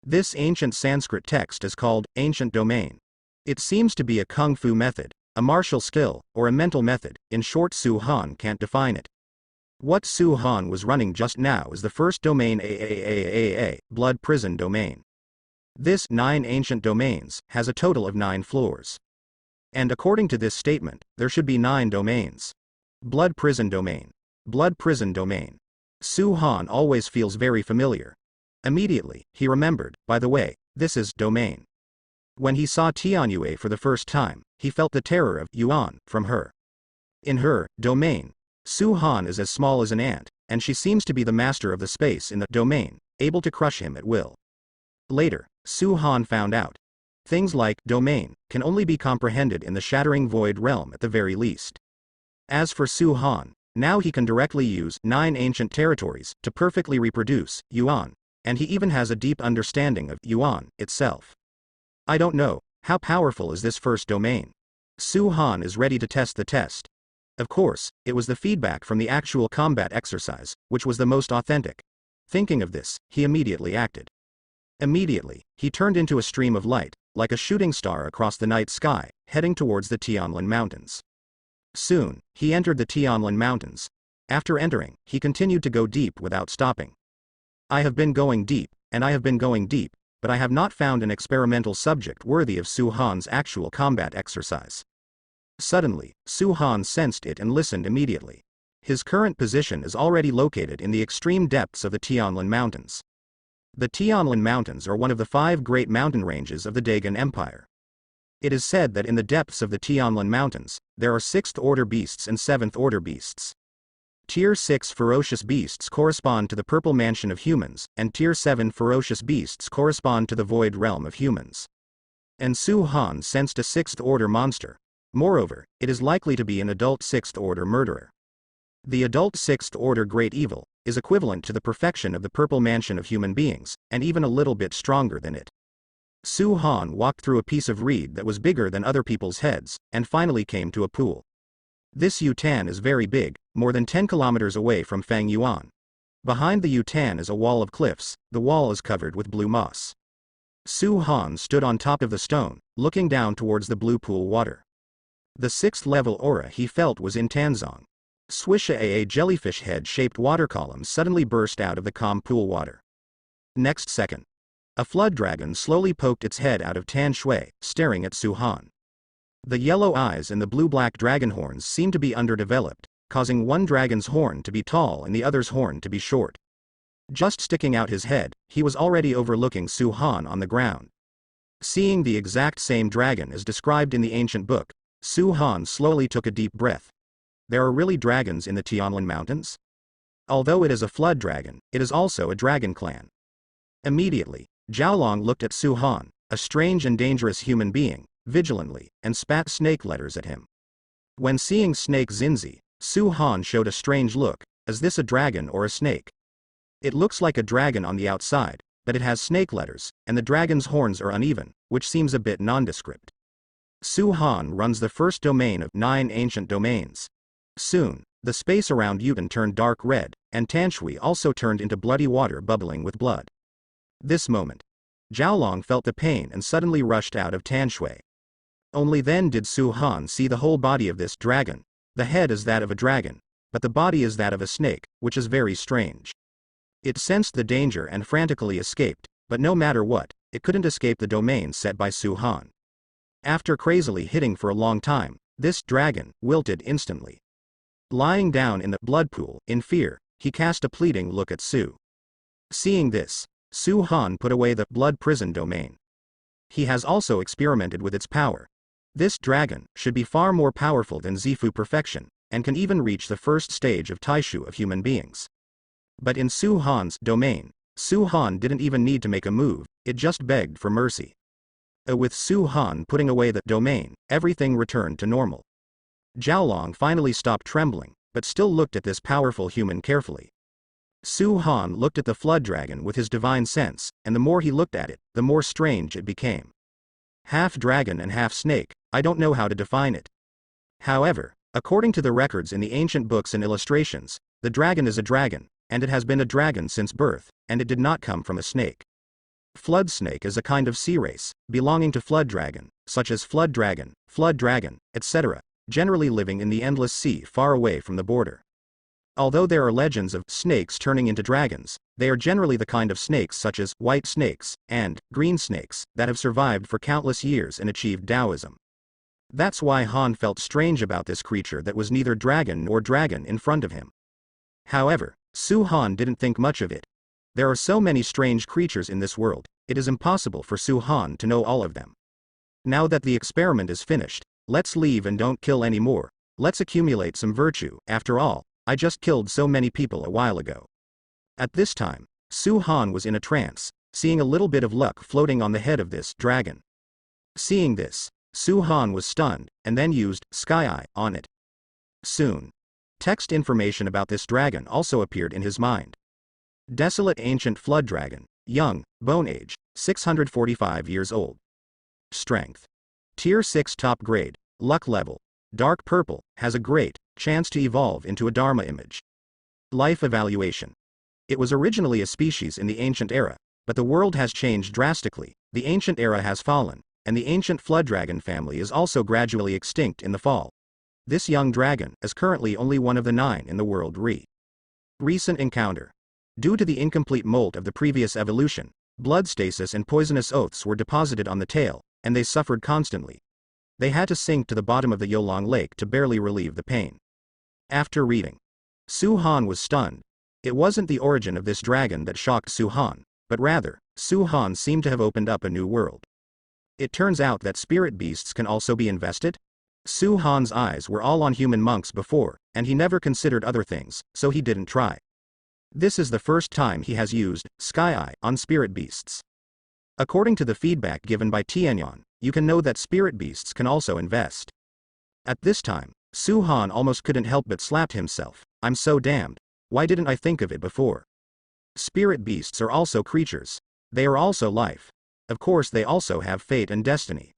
This ancient Sanskrit text is called Ancient Domain. It seems to be a kung fu method, a martial skill, or a mental method. In short, Su Han can't define it. What Su Han was running just now is the first domain, blood prison domain. This 9 ancient domains has a total of 9 floors. And according to this statement, there should be 9 domains. Blood prison domain. Blood prison domain. Su Han always feels very familiar. Immediately, he remembered, by the way, this is domain. When he saw Tianyue for the first time, he felt the terror of Yuan from her. In her domain, Su Han is as small as an ant, and she seems to be the master of the space in the domain, able to crush him at will. Later, Su Han found out. Things like domain can only be comprehended in the shattering void realm at the very least. As for Su Han, now he can directly use 9 ancient territories to perfectly reproduce Yuan, and he even has a deep understanding of Yuan itself. I don't know, how powerful is this first domain? Su Han is ready to test the test. Of course, it was the feedback from the actual combat exercise, which was the most authentic. Thinking of this, he immediately acted. Immediately, he turned into a stream of light, like a shooting star across the night sky, heading towards the Tianlin Mountains. Soon, he entered the Tianlin Mountains. After entering, he continued to go deep without stopping. I have been going deep, and I have been going deep, but I have not found an experimental subject worthy of Su Han's actual combat exercise. Suddenly, Su Han sensed it and listened immediately. His current position is already located in the extreme depths of the Tianlin Mountains. The Tianlin Mountains are one of the 5 great mountain ranges of the Dagon Empire. It is said that in the depths of the Tianlin Mountains, there are 6th-order beasts and 7th-order beasts. Tier 6 ferocious beasts correspond to the purple mansion of humans, and Tier 7 ferocious beasts correspond to the void realm of humans. And Su Han sensed a 6th-order monster. Moreover, it is likely to be an adult 6th-order murderer. The adult 6th-order great evil is equivalent to the perfection of the purple mansion of human beings, and even a little bit stronger than it. Su Han walked through a piece of reed that was bigger than other people's heads, and finally came to a pool. This Yutan is very big, more than 10 kilometers away from Feng Yuan. Behind the Yutan is a wall of cliffs. The wall is covered with blue moss. Su Han stood on top of the stone, looking down towards the blue pool water. The 6th-level aura he felt was in Tanzong. Swish, a jellyfish head-shaped water column suddenly burst out of the calm pool water. Next second, a flood dragon slowly poked its head out of Tan Shui, staring at Su Han. The yellow eyes and the blue-black dragon horns seemed to be underdeveloped, causing one dragon's horn to be tall and the other's horn to be short. Just sticking out his head, he was already overlooking Su Han on the ground. Seeing the exact same dragon as described in the ancient book, Su Han slowly took a deep breath. There are really dragons in the Tianlin Mountains? Although it is a flood dragon, it is also a dragon clan. Immediately, Zhaolong looked at Su Han, a strange and dangerous human being, vigilantly, and spat snake letters at him. When seeing Snake Zinzi, Su Han showed a strange look. Is this a dragon or a snake? It looks like a dragon on the outside, but it has snake letters, and the dragon's horns are uneven, which seems a bit nondescript. Su Han runs the first domain of 9 ancient domains. Soon, the space around Yutan turned dark red, and Tanshui also turned into bloody water bubbling with blood. This moment, Zhaolong felt the pain and suddenly rushed out of Tanshui. Only then did Su Han see the whole body of this dragon. The head is that of a dragon, but the body is that of a snake, which is very strange. It sensed the danger and frantically escaped, but no matter what, it couldn't escape the domain set by Su Han. After crazily hitting for a long time, this dragon wilted instantly. Lying down in the blood pool, in fear, he cast a pleading look at Su. Seeing this, Su Han put away the blood prison domain. He has also experimented with its power. This dragon should be far more powerful than Zifu perfection, and can even reach the first stage of Taishu of human beings. But in Su Han's domain, Su Han didn't even need to make a move, it just begged for mercy. With Su Han putting away the domain, everything returned to normal. Zhaolong finally stopped trembling, but still looked at this powerful human carefully. Su Han looked at the flood dragon with his divine sense, and the more he looked at it, the more strange it became. Half dragon and half snake, I don't know how to define it. However, according to the records in the ancient books and illustrations, the dragon is a dragon, and it has been a dragon since birth, and it did not come from a snake. Flood snake is a kind of sea race, belonging to flood dragon, such as flood dragon, etc., generally living in the endless sea far away from the border. Although there are legends of snakes turning into dragons, they are generally the kind of snakes such as white snakes and green snakes that have survived for countless years and achieved Taoism. That's why Han felt strange about this creature that was neither dragon nor dragon in front of him. However, Su Han didn't think much of it. There are so many strange creatures in this world, it is impossible for Su Han to know all of them. Now that the experiment is finished, let's leave and don't kill any more. Let's accumulate some virtue. After all, I just killed so many people a while ago. At this time, Su Han was in a trance, seeing a little bit of luck floating on the head of this dragon. Seeing this, Su Han was stunned, and then used Sky Eye on it. Soon, text information about this dragon also appeared in his mind. Desolate ancient flood dragon, young, bone age, 645 years old. Strength. Tier 6 top grade, luck level, dark purple, has a great chance to evolve into a Dharma image. Life evaluation. It was originally a species in the ancient era, but the world has changed drastically, the ancient era has fallen, and the ancient flood dragon family is also gradually extinct in the fall. This young dragon is currently only one of the 9 in the world. Recent encounter. Due to the incomplete molt of the previous evolution, blood stasis and poisonous oaths were deposited on the tail, and they suffered constantly. They had to sink to the bottom of the Yolong Lake to barely relieve the pain. After reading, Su Han was stunned. It wasn't the origin of this dragon that shocked Su Han, but rather, Su Han seemed to have opened up a new world. It turns out that spirit beasts can also be invested? Su Han's eyes were all on human monks before, and he never considered other things, so he didn't try. This is the first time he has used Sky Eye on spirit beasts. According to the feedback given by Tianyan, you can know that spirit beasts can also invest. At this time, Su Han almost couldn't help but slapped himself. I'm so damned. Why didn't I think of it before? Spirit beasts are also creatures. They are also life. Of course they also have fate and destiny.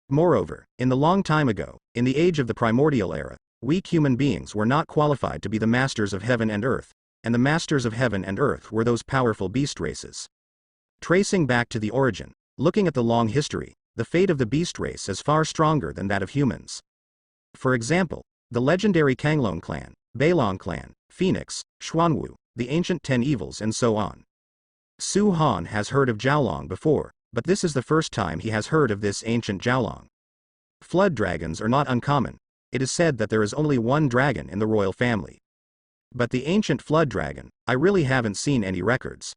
Moreover, in the long time ago, in the age of the primordial era, weak human beings were not qualified to be the masters of heaven and earth, and the masters of heaven and earth were those powerful beast races. Tracing back to the origin, looking at the long history, the fate of the beast race is far stronger than that of humans. For example, the legendary Kanglong clan, Beilong clan, Phoenix, Xuanwu, the ancient 10 evils and so on. Su Han has heard of Zhaolong before, but this is the first time he has heard of this ancient Zhaolong. Flood dragons are not uncommon. It is said that there is only one dragon in the royal family. But the ancient flood dragon, I really haven't seen any records.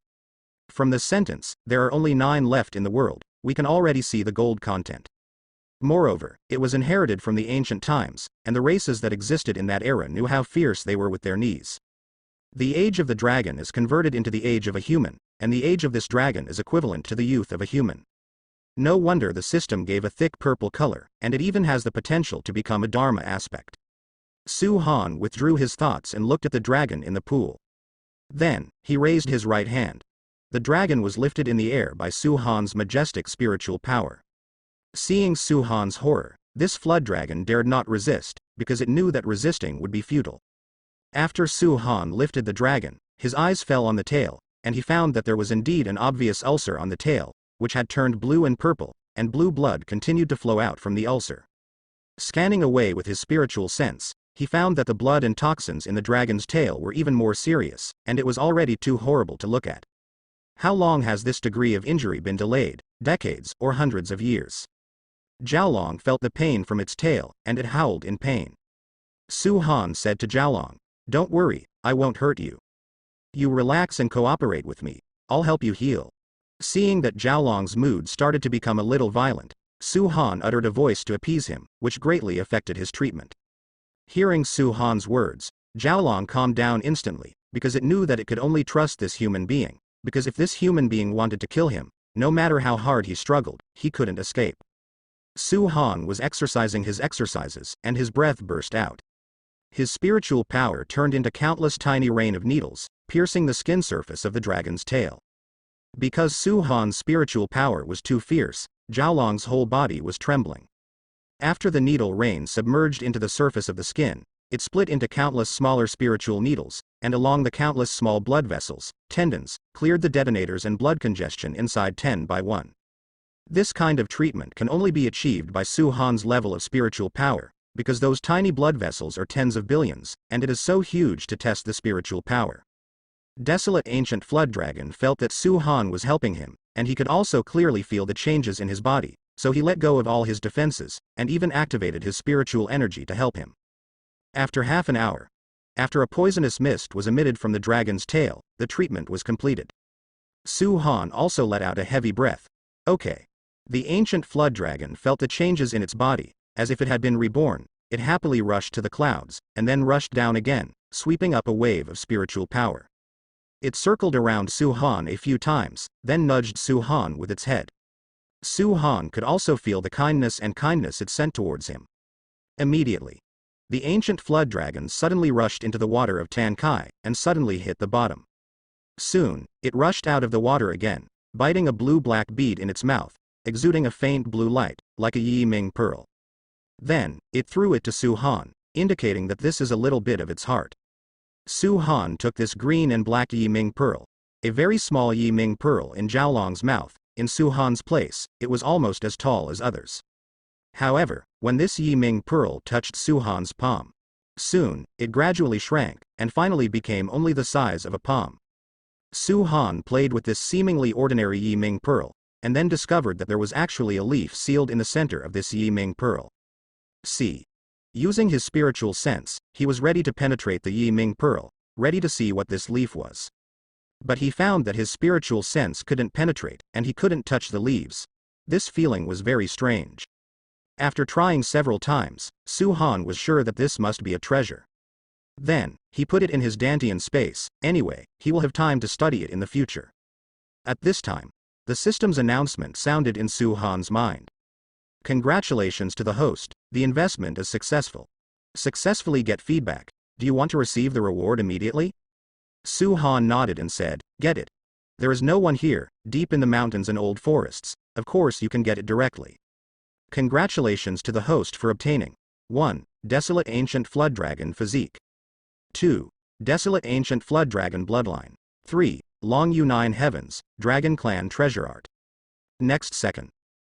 From the sentence, there are only 9 left in the world, we can already see the gold content. Moreover, it was inherited from the ancient times, and the races that existed in that era knew how fierce they were with their knees. The age of the dragon is converted into the age of a human, and the age of this dragon is equivalent to the youth of a human. No wonder the system gave a thick purple color, and it even has the potential to become a Dharma aspect. Su Han withdrew his thoughts and looked at the dragon in the pool. Then, he raised his right hand. The dragon was lifted in the air by Su Han's majestic spiritual power. Seeing Su Han's horror, this flood dragon dared not resist, because it knew that resisting would be futile. After Su Han lifted the dragon, his eyes fell on the tail, and he found that there was indeed an obvious ulcer on the tail, which had turned blue and purple, and blue blood continued to flow out from the ulcer. Scanning away with his spiritual sense, he found that the blood and toxins in the dragon's tail were even more serious, and it was already too horrible to look at. How long has this degree of injury been delayed? Decades or hundreds of years? Zhaolong felt the pain from its tail, and it howled in pain. Su Han said to Zhaolong, "Don't worry, I won't hurt you. You relax and cooperate with me, I'll help you heal." Seeing that Zhaolong's mood started to become a little violent, Su Han uttered a voice to appease him, which greatly affected his treatment. Hearing Su Han's words, Zhaolong calmed down instantly, because it knew that it could only trust this human being, because if this human being wanted to kill him, no matter how hard he struggled, he couldn't escape. Su Han was exercising his exercises, and his breath burst out. His spiritual power turned into countless tiny rain of needles, piercing the skin surface of the dragon's tail. Because Su Han's spiritual power was too fierce, Zhaolong's whole body was trembling. After the needle rain submerged into the surface of the skin, it split into countless smaller spiritual needles, and along the countless small blood vessels, tendons, cleared the detonators and blood congestion inside 10 by 1. This kind of treatment can only be achieved by Su Han's level of spiritual power, because those tiny blood vessels are tens of billions, and it is so huge to test the spiritual power. Desolate Ancient Flood Dragon felt that Su Han was helping him, and he could also clearly feel the changes in his body, so he let go of all his defenses, and even activated his spiritual energy to help him. After half an hour, after a poisonous mist was emitted from the dragon's tail, the treatment was completed. Su Han also let out a heavy breath. Okay. The Ancient Flood Dragon felt the changes in its body, as if it had been reborn. It happily rushed to the clouds, and then rushed down again, sweeping up a wave of spiritual power. It circled around Su Han a few times, then nudged Su Han with its head. Su Han could also feel the kindness it sent towards him. Immediately, the Ancient Flood Dragon suddenly rushed into the water of Tan Kai, and suddenly hit the bottom. Soon, it rushed out of the water again, biting a blue-black bead in its mouth, exuding a faint blue light, like a Yi Ming pearl. Then, it threw it to Su Han, indicating that this is a little bit of its heart. Su Han took this green and black Yi Ming pearl, a very small Yi Ming pearl in Zhaolong's mouth. In Su Han's place, it was almost as tall as others. However, when this Yi Ming pearl touched Su Han's palm, soon, it gradually shrank, and finally became only the size of a palm. Su Han played with this seemingly ordinary Yi Ming pearl, and then discovered that there was actually a leaf sealed in the center of this Yi Ming pearl. See. Using his spiritual sense, he was ready to penetrate the Yi Ming pearl, ready to see what this leaf was. But he found that his spiritual sense couldn't penetrate, and he couldn't touch the leaves. This feeling was very strange. After trying several times, Su Han was sure that this must be a treasure. Then, he put it in his Dantian space. Anyway, he will have time to study it in the future. At this time, the system's announcement sounded in Su Han's mind. Congratulations to the host, the investment is successful. Successfully get feedback. Do you want to receive the reward immediately? Su Han nodded and said, get it. There is no one here, deep in the mountains and old forests, of course you can get it directly. Congratulations to the host for obtaining 1. Desolate Ancient Flood Dragon Physique. 2. Desolate Ancient Flood Dragon Bloodline. 3. Long Yu 9 Heavens, Dragon Clan Treasure Art. Next second,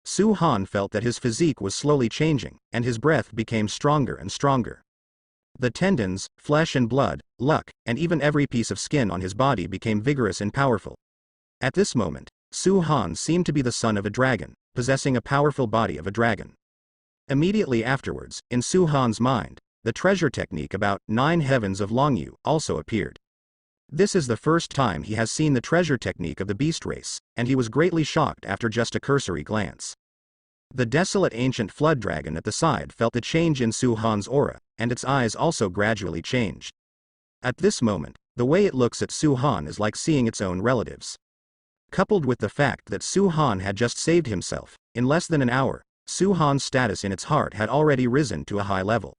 Su Han felt that his physique was slowly changing, and his breath became stronger and stronger. The tendons, flesh and blood, luck, and even every piece of skin on his body became vigorous and powerful. At this moment, Su Han seemed to be the son of a dragon, possessing a powerful body of a dragon. Immediately afterwards, in Su Han's mind, the treasure technique about 9 Heavens of Longyu also appeared. This is the first time he has seen the treasure technique of the beast race, and he was greatly shocked after just a cursory glance. The desolate ancient flood dragon at the side felt the change in Su Han's aura, and its eyes also gradually changed. At this moment, the way it looks at Su Han is like seeing its own relatives. Coupled with the fact that Su Han had just saved himself, in less than an hour, Su Han's status in its heart had already risen to a high level.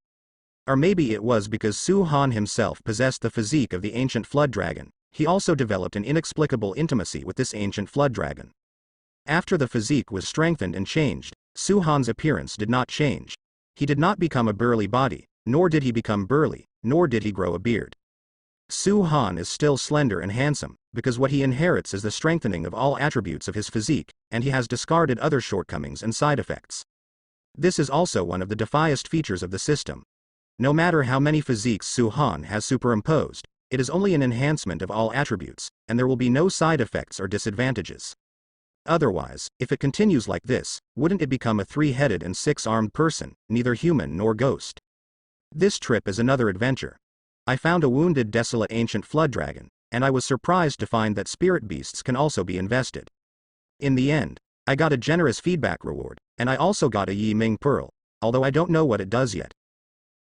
Or maybe it was because Su Han himself possessed the physique of the ancient flood dragon. He also developed an inexplicable intimacy with this ancient flood dragon. After the physique was strengthened and changed, Su Han's appearance did not change. He did not become a burly body, nor did he become burly, nor did he grow a beard. Su Han is still slender and handsome, because what he inherits is the strengthening of all attributes of his physique, and he has discarded other shortcomings and side effects. This is also one of the defiest features of the system. No matter how many physiques Su Han has superimposed, it is only an enhancement of all attributes, and there will be no side effects or disadvantages. Otherwise, if it continues like this, wouldn't it become a 3-headed and 6-armed person, neither human nor ghost? This trip is another adventure. I found a wounded desolate ancient flood dragon, and I was surprised to find that spirit beasts can also be invested. In the end, I got a generous feedback reward, and I also got a Yi Ming Pearl, although I don't know what it does yet.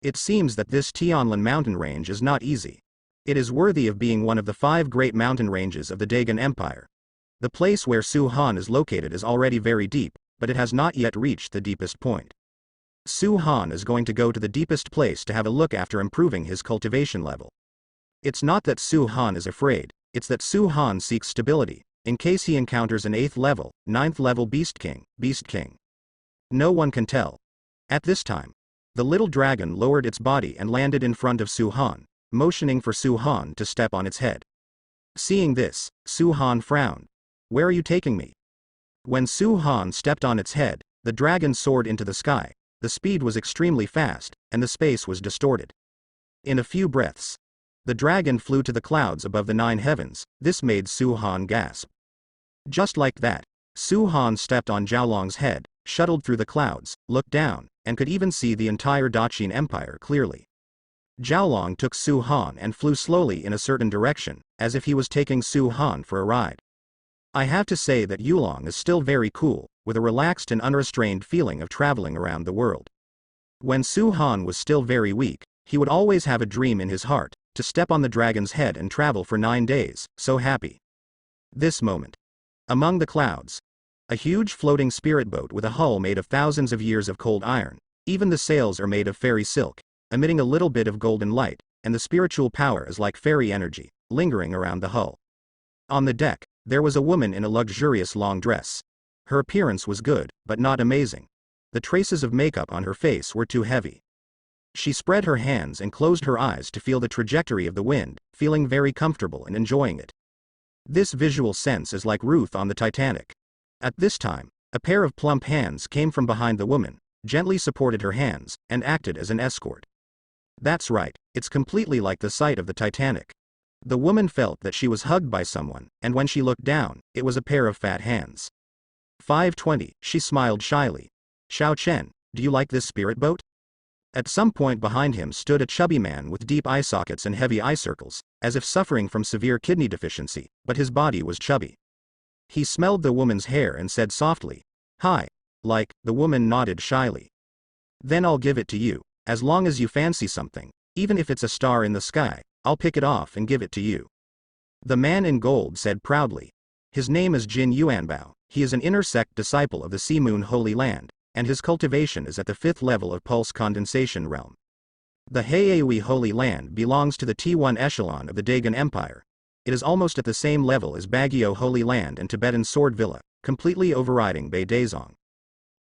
It seems that this Tianlin mountain range is not easy. It is worthy of being one of the 5 great mountain ranges of the Dagon Empire. The place where Su Han is located is already very deep, but it has not yet reached the deepest point. Su Han is going to go to the deepest place to have a look after improving his cultivation level. It's not that Su Han is afraid, it's that Su Han seeks stability, in case he encounters an 8th level, 9th level Beast King. No one can tell. At this time, the little dragon lowered its body and landed in front of Su Han, motioning for Su Han to step on its head. Seeing this, Su Han frowned. Where are you taking me? When Su Han stepped on its head, the dragon soared into the sky. The speed was extremely fast, and the space was distorted. In a few breaths, the dragon flew to the clouds above the 9 heavens. This made Su Han gasp. Just like that, Su Han stepped on Zhaolong's head, shuttled through the clouds, looked down, and could even see the entire Daqin Empire clearly. Zhaolong took Su Han and flew slowly in a certain direction, as if he was taking Su Han for a ride. I have to say that Yulong is still very cool, with a relaxed and unrestrained feeling of traveling around the world. When Su Han was still very weak, he would always have a dream in his heart, to step on the dragon's head and travel for 9 days, so happy. This moment. Among the clouds. A huge floating spirit boat with a hull made of thousands of years of cold iron. Even the sails are made of fairy silk, emitting a little bit of golden light, and the spiritual power is like fairy energy, lingering around the hull. On the deck, there was a woman in a luxurious long dress. Her appearance was good, but not amazing. The traces of makeup on her face were too heavy. She spread her hands and closed her eyes to feel the trajectory of the wind, feeling very comfortable and enjoying it. This visual sense is like Ruth on the Titanic. At this time, a pair of plump hands came from behind the woman, gently supported her hands, and acted as an escort. That's right, it's completely like the sight of the Titanic. The woman felt that she was hugged by someone, and when she looked down, it was a pair of fat hands. 520, she smiled shyly. Xiao Chen, do you like this spirit boat? At some point behind him stood a chubby man with deep eye sockets and heavy eye circles, as if suffering from severe kidney deficiency, but his body was chubby. He smelled the woman's hair and said softly, "Hi." The woman nodded shyly. "Then I'll give it to you, as long as you fancy something, even if it's a star in the sky, I'll pick it off and give it to you." The man in gold said proudly. His name is Jin Yuanbao, he is an inner sect disciple of the Sea Moon Holy Land, and his cultivation is at the 5th level of pulse condensation realm. The Heiaui Holy Land belongs to the T1 echelon of the Dagon Empire. It is almost at the same level as Baguio Holy Land and Tibetan Sword Villa, completely overriding Beidazong.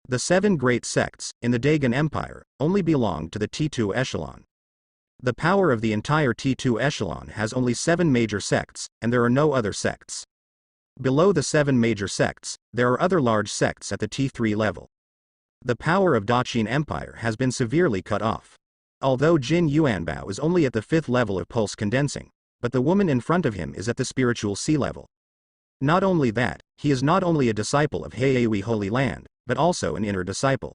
The 7 great sects, in the Dagon Empire, only belong to the T2 echelon. The power of the entire T2 echelon has only 7 major sects, and there are no other sects. Below the 7 major sects, there are other large sects at the T3 level. The power of Daqin Empire has been severely cut off. Although Jin Yuanbao is only at the 5th level of pulse condensing, but the woman in front of him is at the spiritual sea level. Not only that, he is not only a disciple of Heiaui Holy Land, but also an inner disciple.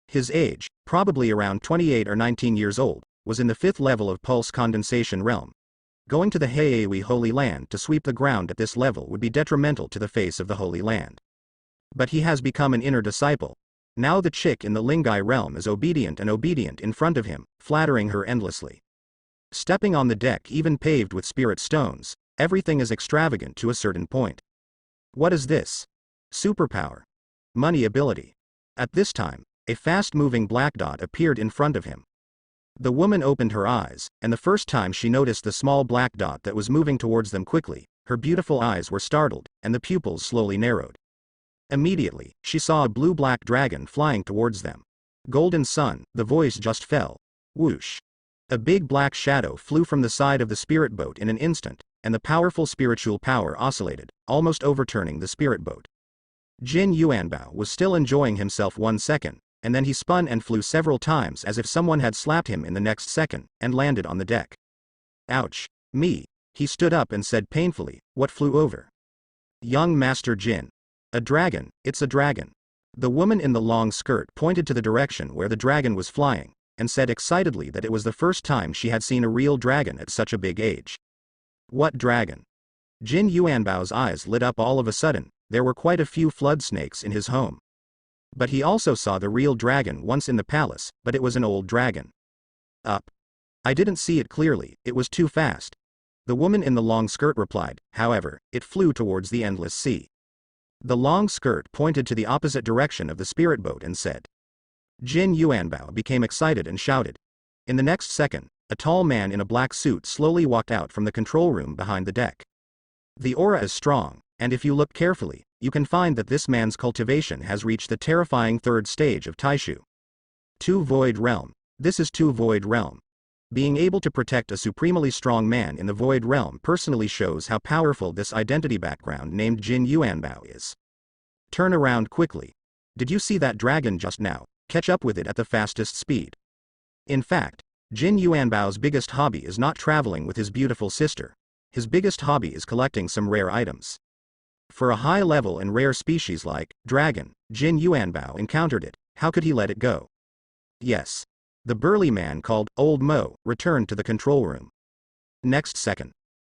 His age, probably around 28 or 19 years old, was in the 5th level of pulse condensation realm. Going to the Heiaui Holy Land to sweep the ground at this level would be detrimental to the face of the Holy Land. But he has become an inner disciple. Now the chick in the Lingai realm is obedient in front of him, flattering her endlessly. Stepping on the deck even paved with spirit stones, everything is extravagant to a certain point. What is this? Superpower. Money ability. At this time, a fast-moving black dot appeared in front of him. The woman opened her eyes, and the first time she noticed the small black dot that was moving towards them quickly, her beautiful eyes were startled, and the pupils slowly narrowed. Immediately, she saw a blue-black dragon flying towards them. Golden Sun, the voice just fell. Whoosh. A big black shadow flew from the side of the spirit boat in an instant, and the powerful spiritual power oscillated, almost overturning the spirit boat. Jin Yuanbao was still enjoying himself 1 second, and then he spun and flew several times as if someone had slapped him in the next second, and landed on the deck. Ouch. Me. He stood up and said painfully, "What flew over?" "Young Master Jin. A dragon, it's a dragon." The woman in the long skirt pointed to the direction where the dragon was flying, and said excitedly that it was the first time she had seen a real dragon at such a big age. "What dragon?" Jin Yuanbao's eyes lit up all of a sudden, there were quite a few flood snakes in his home. But he also saw the real dragon once in the palace, but it was an old dragon. Up. I didn't see it clearly, it was too fast. The woman in the long skirt replied, however, it flew towards the endless sea. The long skirt pointed to the opposite direction of the spirit boat and said. Jin Yuanbao became excited and shouted. In the next second, a tall man in a black suit slowly walked out from the control room behind the deck. The aura is strong, and if you look carefully, you can find that this man's cultivation has reached the terrifying third stage of Taishu. 2 Void Realm. This is 2 Void Realm. Being able to protect a supremely strong man in the Void Realm personally shows how powerful this identity background named Jin Yuanbao is. Turn around quickly. Did you see that dragon just now? Catch up with it at the fastest speed. In fact, Jin Yuanbao's biggest hobby is not traveling with his beautiful sister. His biggest hobby is collecting some rare items. For a high level and rare species like dragon, Jin Yuanbao encountered it. How could he let it go? Yes. The burly man called Old Mo returned to the control room. Next second,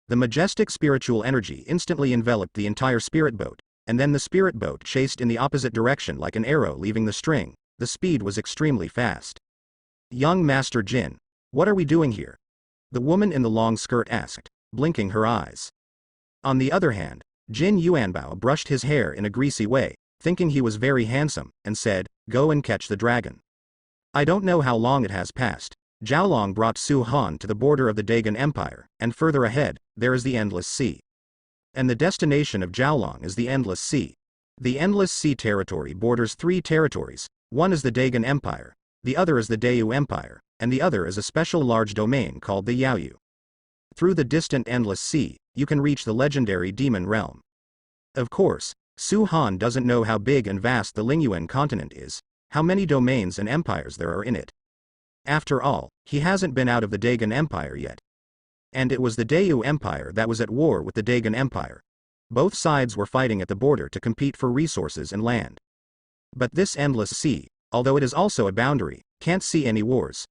the majestic spiritual energy instantly enveloped the entire spirit boat, and then the spirit boat chased in the opposite direction like an arrow leaving the string. The speed was extremely fast. Young Master Jin, what are we doing here? The woman in the long skirt asked, blinking her eyes. On the other hand, Jin Yuanbao brushed his hair in a greasy way, thinking he was very handsome, and said, go and catch the dragon. I don't know how long it has passed. Zhaolong brought Su Han to the border of the Dagon Empire, and further ahead, there is the Endless Sea. And the destination of Zhaolong is the Endless Sea. The Endless Sea territory borders 3 territories, one is the Dagon Empire, the other is the Dayu Empire, and the other is a special large domain called the Yaoyu. Through the distant Endless Sea, you can reach the legendary Demon Realm. Of course, Su Han doesn't know how big and vast the Lingyuan continent is, how many domains and empires there are in it. After all, he hasn't been out of the Dagon Empire yet. And it was the Dayu Empire that was at war with the Dagon Empire. Both sides were fighting at the border to compete for resources and land. But this Endless Sea, although it is also a boundary, can't see any wars.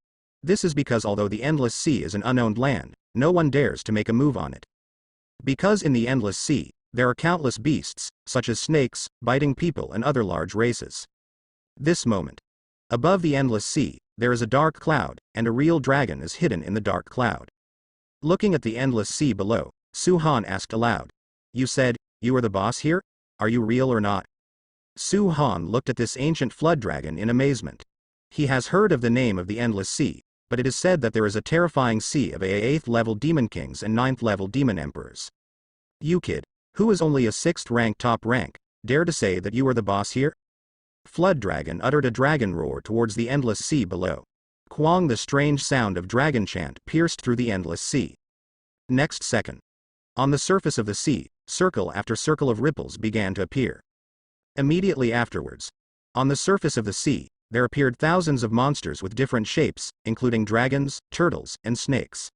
This is because although the Endless Sea is an unowned land, no one dares to make a move on it. Because in the Endless Sea, there are countless beasts, such as snakes, biting people and other large races. This moment. Above the Endless Sea, there is a dark cloud, and a real dragon is hidden in the dark cloud. Looking at the Endless Sea below, Su Han asked aloud. You said, you are the boss here? Are you real or not? Su Han looked at this ancient flood dragon in amazement. He has heard of the name of the Endless Sea, but it is said that there is a terrifying sea of 8th level demon kings and 9th level demon emperors. You kid, who is only a 6th rank top rank, dare to say that you are the boss here? Flood Dragon uttered a dragon roar towards the Endless Sea below. Quang, the strange sound of dragon chant pierced through the Endless Sea. Next second. On the surface of the sea, circle after circle of ripples began to appear. Immediately afterwards, on the surface of the sea, there appeared thousands of monsters with different shapes, including dragons, turtles, and snakes.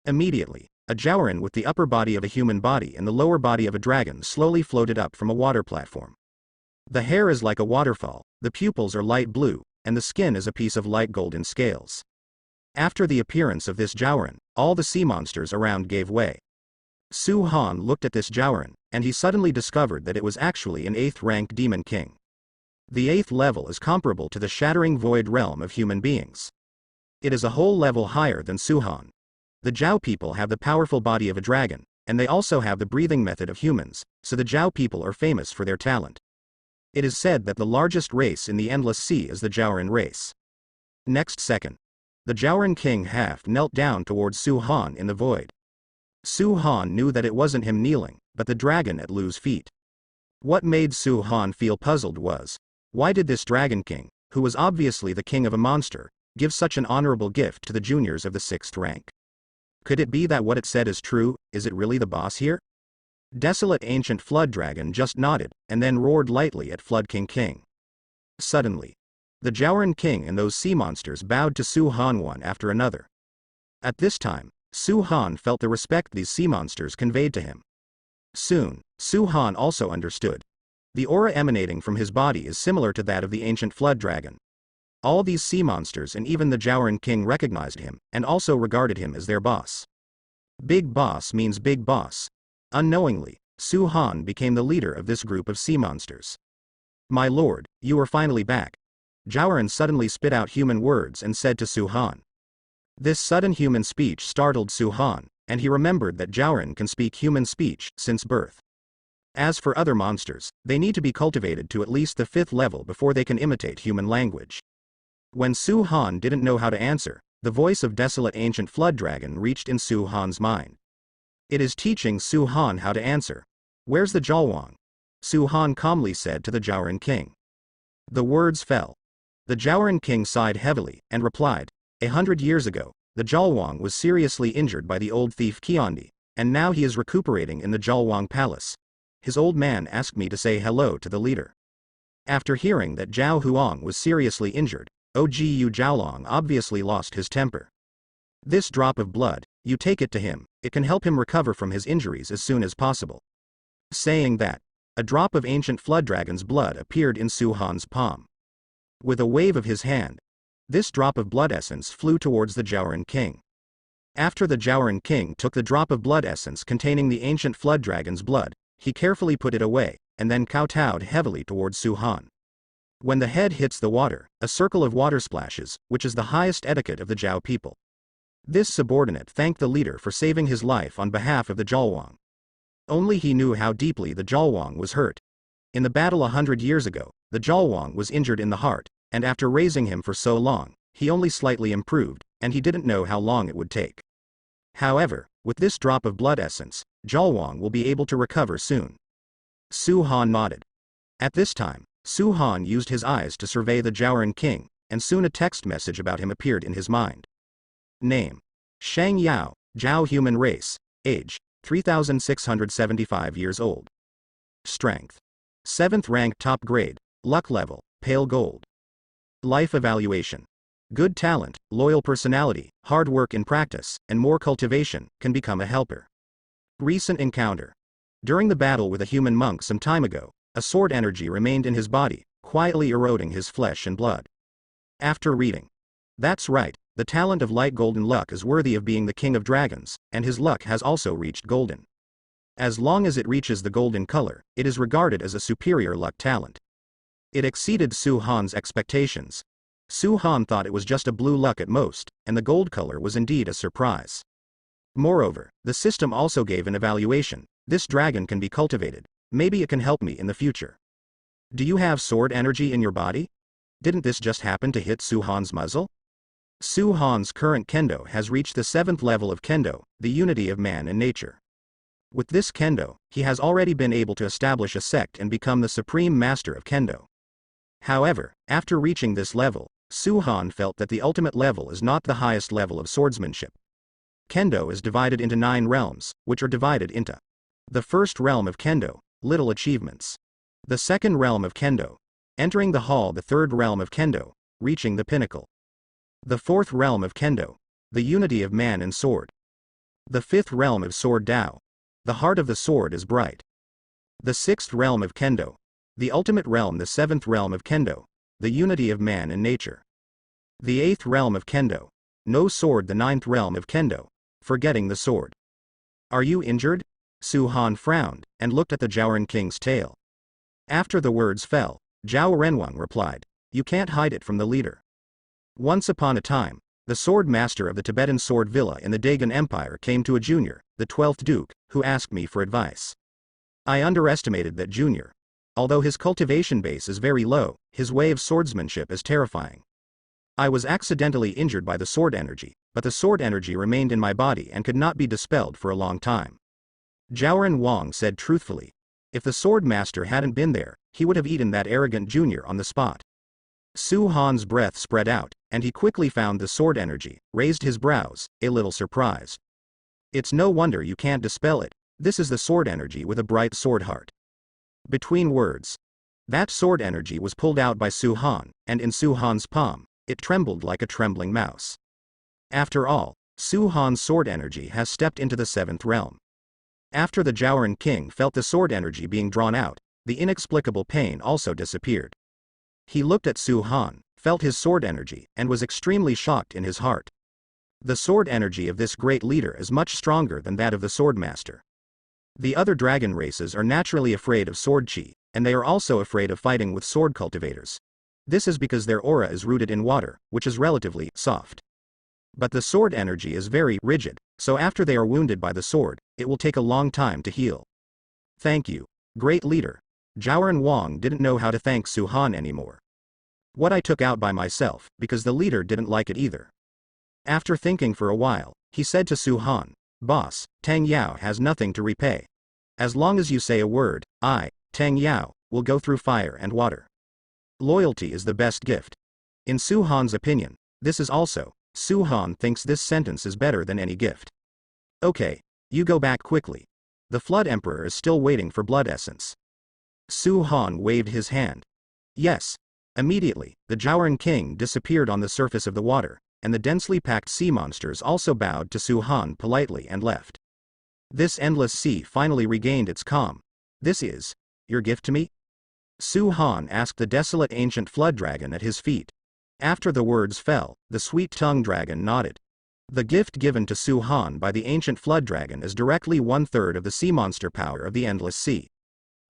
Immediately, a Zhaoran with the upper body of a human body and the lower body of a dragon slowly floated up from a water platform. The hair is like a waterfall, the pupils are light blue, and the skin is a piece of light golden scales. After the appearance of this Zhaoran, all the sea monsters around gave way. Su Han looked at this Zhaoran, and he suddenly discovered that it was actually an 8th rank demon king. The 8th level is comparable to the shattering void realm of human beings. It is a whole level higher than Su Han. The Zhao people have the powerful body of a dragon, and they also have the breathing method of humans, so the Zhao people are famous for their talent. It is said that the largest race in the Endless Sea is the Zhaoran race. Next second. The Zhaoran king half knelt down towards Su Han in the void. Su Han knew that it wasn't him kneeling, but the dragon at Lu's feet. What made Su Han feel puzzled was, why did this dragon king, who was obviously the king of a monster, give such an honorable gift to the juniors of the 6th rank? Could it be that what it said is true? Is it really the boss here? Desolate ancient flood dragon just nodded, and then roared lightly at Flood King. Suddenly, the Zhaoran king and those sea monsters bowed to Su Han one after another. At this time, Su Han felt the respect these sea monsters conveyed to him. Soon, Su Han also understood. The aura emanating from his body is similar to that of the ancient flood dragon. All these sea monsters and even the Zhaoran king recognized him, and also regarded him as their boss. Big boss means big boss. Unknowingly, Su Han became the leader of this group of sea monsters. "My lord, you are finally back." Zhaoran suddenly spit out human words and said to Su Han. This sudden human speech startled Su Han, and he remembered that Zhaoran can speak human speech since birth. As for other monsters, they need to be cultivated to at least the 5th level before they can imitate human language. When Su Han didn't know how to answer, the voice of desolate ancient flood dragon reached in Su Han's mind. It is teaching Su Han how to answer. "Where's the Zhaowang?" Su Han calmly said to the Zhaoran king. The words fell. The Zhaoran king sighed heavily, and replied, 100 years ago, the Zhaowang was seriously injured by the old thief Qiandi, and now he is recuperating in the Zhaowang palace. His old man asked me to say hello to the leader. After hearing that Zhao Huang was seriously injured, Ogu Zhaolong obviously lost his temper. "This drop of blood, you take it to him, it can help him recover from his injuries as soon as possible." Saying that, a drop of ancient flood dragon's blood appeared in Su Han's palm. With a wave of his hand, this drop of blood essence flew towards the Zhaoran king. After the Zhaoran king took the drop of blood essence containing the ancient flood dragon's blood, he carefully put it away, and then kowtowed heavily towards Su Han. When the head hits the water, a circle of water splashes, which is the highest etiquette of the Zhao people. This subordinate thanked the leader for saving his life on behalf of the Zhaowang. Only he knew how deeply the Zhaowang was hurt. In the battle 100 years ago, the Zhaowang was injured in the heart, and after raising him for so long, he only slightly improved, and he didn't know how long it would take. However, with this drop of blood essence, Zhaowang will be able to recover soon. Su Han nodded. At this time, Su Han used his eyes to survey the Zhaoran king, and soon a text message about him appeared in his mind. Name: Shang Yao, Zhao human race, age, 3,675 years old. Strength: 7th rank top grade, luck level, pale gold. Life evaluation: good talent, loyal personality, hard work in practice, and more cultivation, can become a helper. Recent encounter: during the battle with a human monk some time ago, a sword energy remained in his body, quietly eroding his flesh and blood. After reading: that's right, the talent of light golden luck is worthy of being the king of dragons, and his luck has also reached golden. As long as it reaches the golden color, it is regarded as a superior luck talent. It exceeded Su Han's expectations. Su Han thought it was just a blue luck at most, and the gold color was indeed a surprise. Moreover, the system also gave an evaluation: this dragon can be cultivated, maybe it can help me in the future. Do you have sword energy in your body? Didn't this just happen to hit Su Han's muzzle? Su Han's current kendo has reached the 7th level of kendo, the unity of man and nature. With this kendo, he has already been able to establish a sect and become the supreme master of kendo. However, after reaching this level, Su Han felt that the ultimate level is not the highest level of swordsmanship. Kendo is divided into 9 realms, which are divided into the first realm of kendo, little achievements. The second realm of kendo, entering the hall. The third realm of kendo, reaching the pinnacle. The fourth realm of kendo, the unity of man and sword. The fifth realm of sword Dao, the heart of the sword is bright. The sixth realm of kendo, the ultimate realm. The seventh realm of kendo, the unity of man and nature. The eighth realm of kendo, no sword. The ninth realm of kendo, forgetting the sword. Are you injured? Su Han frowned, and looked at the Zhaoran king's tail. After the words fell, Zhao Renwang replied, you can't hide it from the leader. Once upon a time, the sword master of the Tibetan sword villa in the Dagon Empire came to a junior, the 12th Duke, who asked me for advice. I underestimated that junior. Although his cultivation base is very low, his way of swordsmanship is terrifying. I was accidentally injured by the sword energy, but the sword energy remained in my body and could not be dispelled for a long time. Zhaoran Wang said truthfully. If the sword master hadn't been there, he would have eaten that arrogant junior on the spot. Su Han's breath spread out, and he quickly found the sword energy, raised his brows, a little surprised. It's no wonder you can't dispel it. This is the sword energy with a bright sword heart. Between words, that sword energy was pulled out by Su Han, and in Su Han's palm, it trembled like a trembling mouse. After all, Su Han's sword energy has stepped into the 7th realm. After the Zhaoran king felt the sword energy being drawn out, the inexplicable pain also disappeared. He looked at Su Han, felt his sword energy, and was extremely shocked in his heart. The sword energy of this great leader is much stronger than that of the sword master. The other dragon races are naturally afraid of sword chi, and they are also afraid of fighting with sword cultivators. This is because their aura is rooted in water, which is relatively soft. But the sword energy is very rigid, so after they are wounded by the sword, it will take a long time to heal. Thank you, great leader. Zhaoran Wang didn't know how to thank Su Han anymore. What I took out by myself, because the leader didn't like it either. After thinking for a while, he said to Su Han, "Boss, Tang Yao has nothing to repay. As long as you say a word, I, Tang Yao, will go through fire and water. Loyalty is the best gift." In Su Han's opinion, this is also, Su Han thinks this sentence is better than any gift. Okay, you go back quickly. The Flood Emperor is still waiting for blood essence. Su Han waved his hand. Yes. Immediately, the Zhaoran king disappeared on the surface of the water, and the densely packed sea monsters also bowed to Su Han politely and left. This endless sea finally regained its calm. "This is your gift to me?" Su Han asked the desolate ancient flood dragon at his feet. After the words fell, the sweet-tongued dragon nodded. The gift given to Su Han by the ancient flood dragon is directly 1/3 of the sea monster power of the endless sea.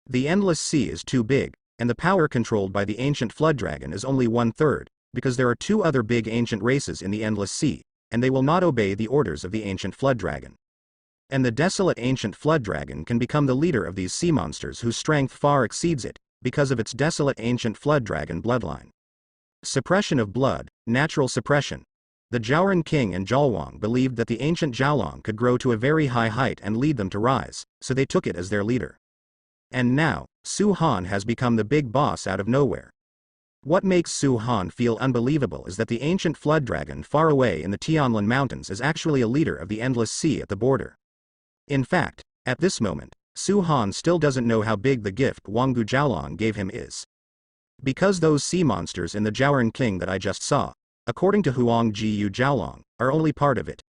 The endless sea is too big, and the power controlled by the ancient flood dragon is only 1/3, because there are two other big ancient races in the endless sea, and they will not obey the orders of the ancient flood dragon. And the desolate ancient flood dragon can become the leader of these sea monsters whose strength far exceeds it, because of its desolate ancient flood dragon bloodline. Suppression of blood, natural suppression. The Zhaoran king and Zhaowang believed that the ancient Zhaolong could grow to a very high height and lead them to rise, so they took it as their leader. And now, Su Han has become the big boss out of nowhere. What makes Su Han feel unbelievable is that the ancient flood dragon far away in the Tianlin Mountains is actually a leader of the endless sea at the border. In fact, at this moment, Su Han still doesn't know how big the gift Wanggu Zhaolong gave him is. Because those sea monsters in the Zhaoran king that I just saw, according to Huang Jiyu Zhaolong, are only part of it.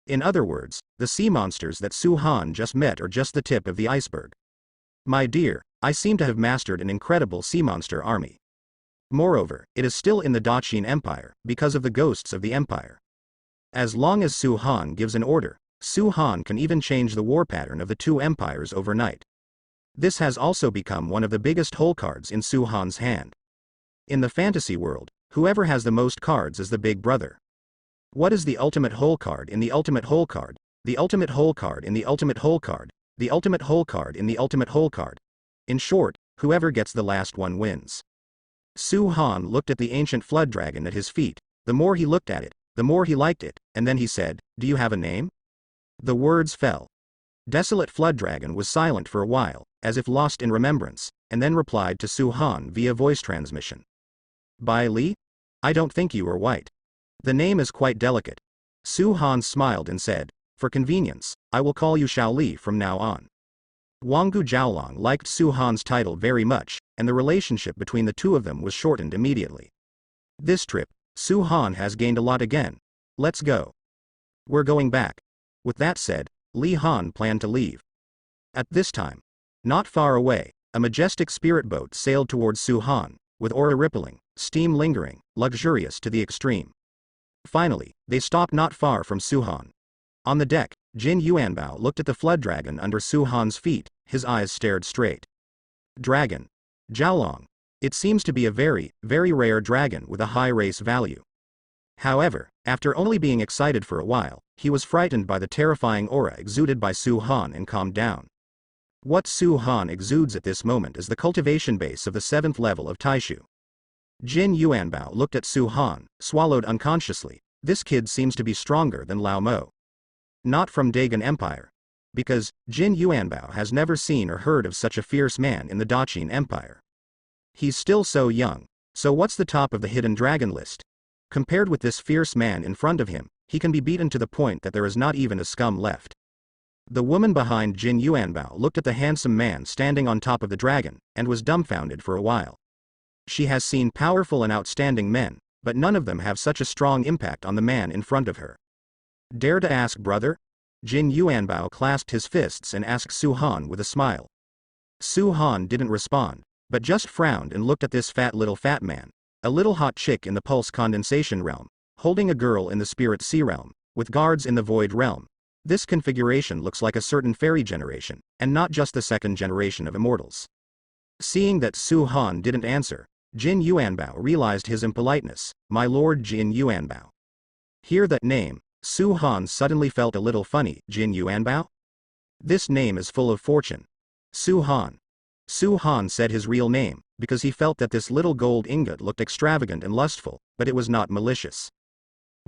In other words, the sea monsters that Su Han just met are just the tip of the iceberg. My dear, I seem to have mastered an incredible sea monster army. Moreover, it is still in the Daqin Empire, because of the ghosts of the empire. As long as Su Han gives an order, Su Han can even change the war pattern of the two empires overnight. This has also become one of the biggest hole cards in Su Han's hand. In the fantasy world, whoever has the most cards is the big brother. What is the ultimate hole card in the ultimate hole card? The ultimate hole card in the ultimate hole card. The ultimate hole card in the ultimate hole card. In short, whoever gets the last one wins. Su Han looked at the ancient flood dragon at his feet. The more he looked at it, the more he liked it, and then he said, "Do you have a name?" The words fell. Desolate flood dragon was silent for a while, as if lost in remembrance, and then replied to Su Han via voice transmission. "Bai Li? I don't think you are white. The name is quite delicate." Su Han smiled and said, "For convenience, I will call you Xiao Li from now on." Wanggu Zhaolong liked Su Han's title very much, and the relationship between the two of them was shortened immediately. This trip, Su Han has gained a lot again. Let's go. We're going back. With that said, Li Han planned to leave. At this time, not far away, a majestic spirit boat sailed towards Su Han, with aura rippling, steam lingering, luxurious to the extreme. Finally, they stopped not far from Su Han. On the deck, Jin Yuanbao looked at the flood dragon under Su Han's feet, his eyes stared straight. Dragon. Zhaolong. It seems to be a very, very rare dragon with a high race value. However, after only being excited for a while, he was frightened by the terrifying aura exuded by Su Han and calmed down. What Su Han exudes at this moment is the cultivation base of the 7th level of Taishu. Jin Yuanbao looked at Su Han, swallowed unconsciously. This kid seems to be stronger than Lao Mo. Not from Dagon Empire. Because, Jin Yuanbao has never seen or heard of such a fierce man in the Daqin Empire. He's still so young, so what's the top of the hidden dragon list? Compared with this fierce man in front of him, he can be beaten to the point that there is not even a scum left. The woman behind Jin Yuanbao looked at the handsome man standing on top of the dragon, and was dumbfounded for a while. She has seen powerful and outstanding men, but none of them have such a strong impact on the man in front of her. Dare to ask, brother? Jin Yuanbao clasped his fists and asked Su Han with a smile. Su Han didn't respond, but just frowned and looked at this fat man, a little hot chick in the pulse condensation realm, holding a girl in the spirit sea realm, with guards in the void realm. This configuration looks like a certain fairy generation, and not just the second generation of immortals. Seeing that Su Han didn't answer, Jin Yuanbao realized his impoliteness. My lord Jin Yuanbao. Hear that name, Su Han suddenly felt a little funny. Jin Yuanbao? This name is full of fortune. Su Han. Su Han said his real name, because he felt that this little gold ingot looked extravagant and lustful, but it was not malicious.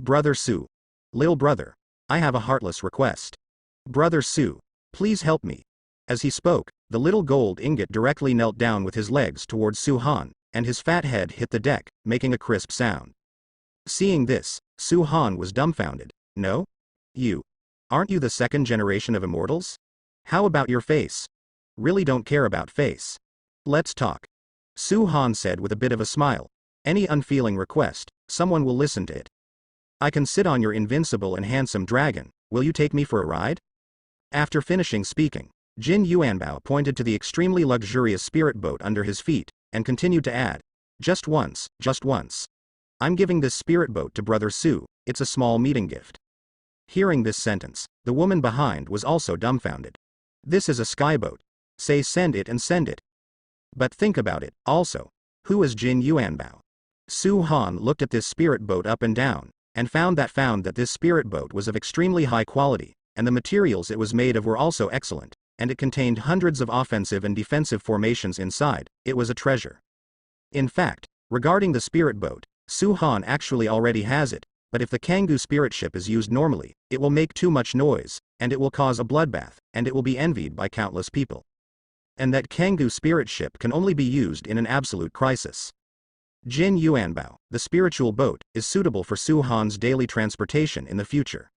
Brother Su. Lil brother. I have a heartless request. Brother Su. Please help me. As he spoke, the little gold ingot directly knelt down with his legs towards Su Han, and his fat head hit the deck, making a crisp sound. Seeing this, Su Han was dumbfounded. No? You. Aren't you the second generation of immortals? How about your face? Really don't care about face. Let's talk. Su Han said with a bit of a smile. Any unfeeling request, someone will listen to it. I can sit on your invincible and handsome dragon, will you take me for a ride? After finishing speaking, Jin Yuanbao pointed to the extremely luxurious spirit boat under his feet, and continued to add, just once, just once. I'm giving this spirit boat to Brother Su, it's a small meeting gift. Hearing this sentence, the woman behind was also dumbfounded. This is a skyboat. Say send it and send it. But think about it, also. Who is Jin Yuanbao? Su Han looked at this spirit boat up and down, and found that this spirit boat was of extremely high quality, and the materials it was made of were also excellent, and it contained hundreds of offensive and defensive formations inside. It was a treasure. In fact, regarding the spirit boat, Su Han actually already has it, but if the Kangoo spirit ship is used normally, it will make too much noise, and it will cause a bloodbath, and it will be envied by countless people. And that Kangoo spirit ship can only be used in an absolute crisis. Jin Yuanbao, the spiritual boat, is suitable for Su Han's daily transportation in the future.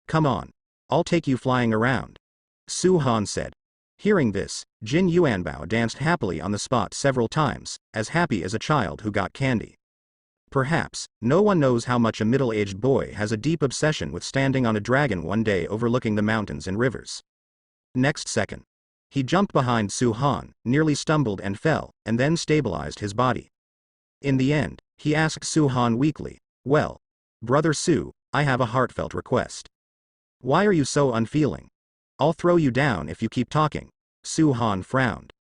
Come on. I'll take you flying around. Su Han said. Hearing this, Jin Yuanbao danced happily on the spot several times, as happy as a child who got candy. Perhaps, no one knows how much a middle-aged boy has a deep obsession with standing on a dragon one day overlooking the mountains and rivers. Next second. He jumped behind Su Han, nearly stumbled and fell, and then stabilized his body. In the end, he asked Su Han weakly, well, Brother Su, I have a heartfelt request. Why are you so unfeeling? I'll throw you down if you keep talking. Su Han frowned.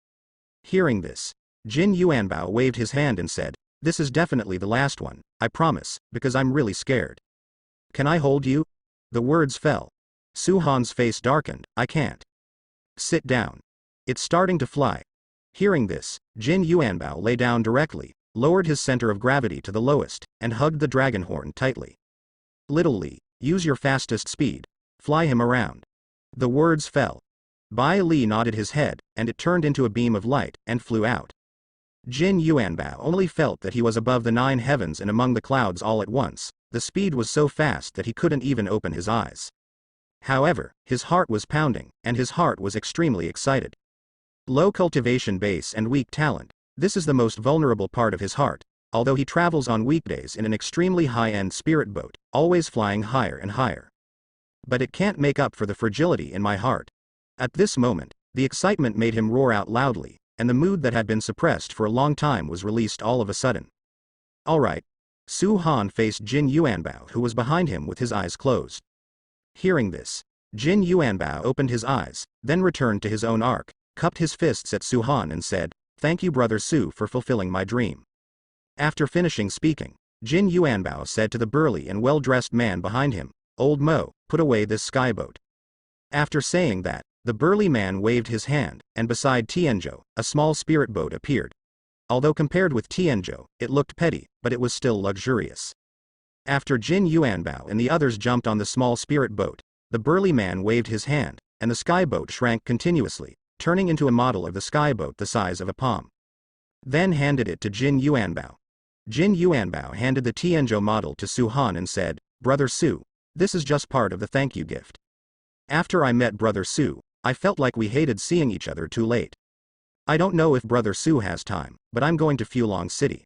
Hearing this, Jin Yuanbao waved his hand and said, this is definitely the last one, I promise, because I'm really scared. Can I hold you? The words fell. Su Han's face darkened, I can't. Sit down. It's starting to fly. Hearing this, Jin Yuanbao lay down directly, lowered his center of gravity to the lowest, and hugged the dragon horn tightly. Little Li, use your fastest speed. Fly him around. The words fell. Bai Li nodded his head, and it turned into a beam of light, and flew out. Jin Yuanbao only felt that he was above the 9 heavens and among the clouds all at once. The speed was so fast that he couldn't even open his eyes. However, his heart was pounding, and his heart was extremely excited. Low cultivation base and weak talent. This is the most vulnerable part of his heart, although he travels on weekdays in an extremely high-end spirit boat, always flying higher and higher. But it can't make up for the fragility in my heart. At this moment, the excitement made him roar out loudly, and the mood that had been suppressed for a long time was released all of a sudden. Alright. Su Han faced Jin Yuanbao who was behind him with his eyes closed. Hearing this, Jin Yuanbao opened his eyes, then returned to his own arc, cupped his fists at Su Han and said, thank you Brother Su for fulfilling my dream. After finishing speaking, Jin Yuanbao said to the burly and well-dressed man behind him, Old Mo, put away this skyboat. After saying that, the burly man waved his hand, and beside Tianzhou, a small spirit boat appeared. Although compared with Tianzhou, it looked petty, but it was still luxurious. After Jin Yuanbao and the others jumped on the small spirit boat, the burly man waved his hand, and the skyboat shrank continuously, turning into a model of the skyboat the size of a palm. Then handed it to Jin Yuanbao. Jin Yuanbao handed the Tianzhou model to Su Han and said, Brother Su, this is just part of the thank you gift. After I met Brother Su, I felt like we hated seeing each other too late. I don't know if Brother Su has time, but I'm going to Fulong City.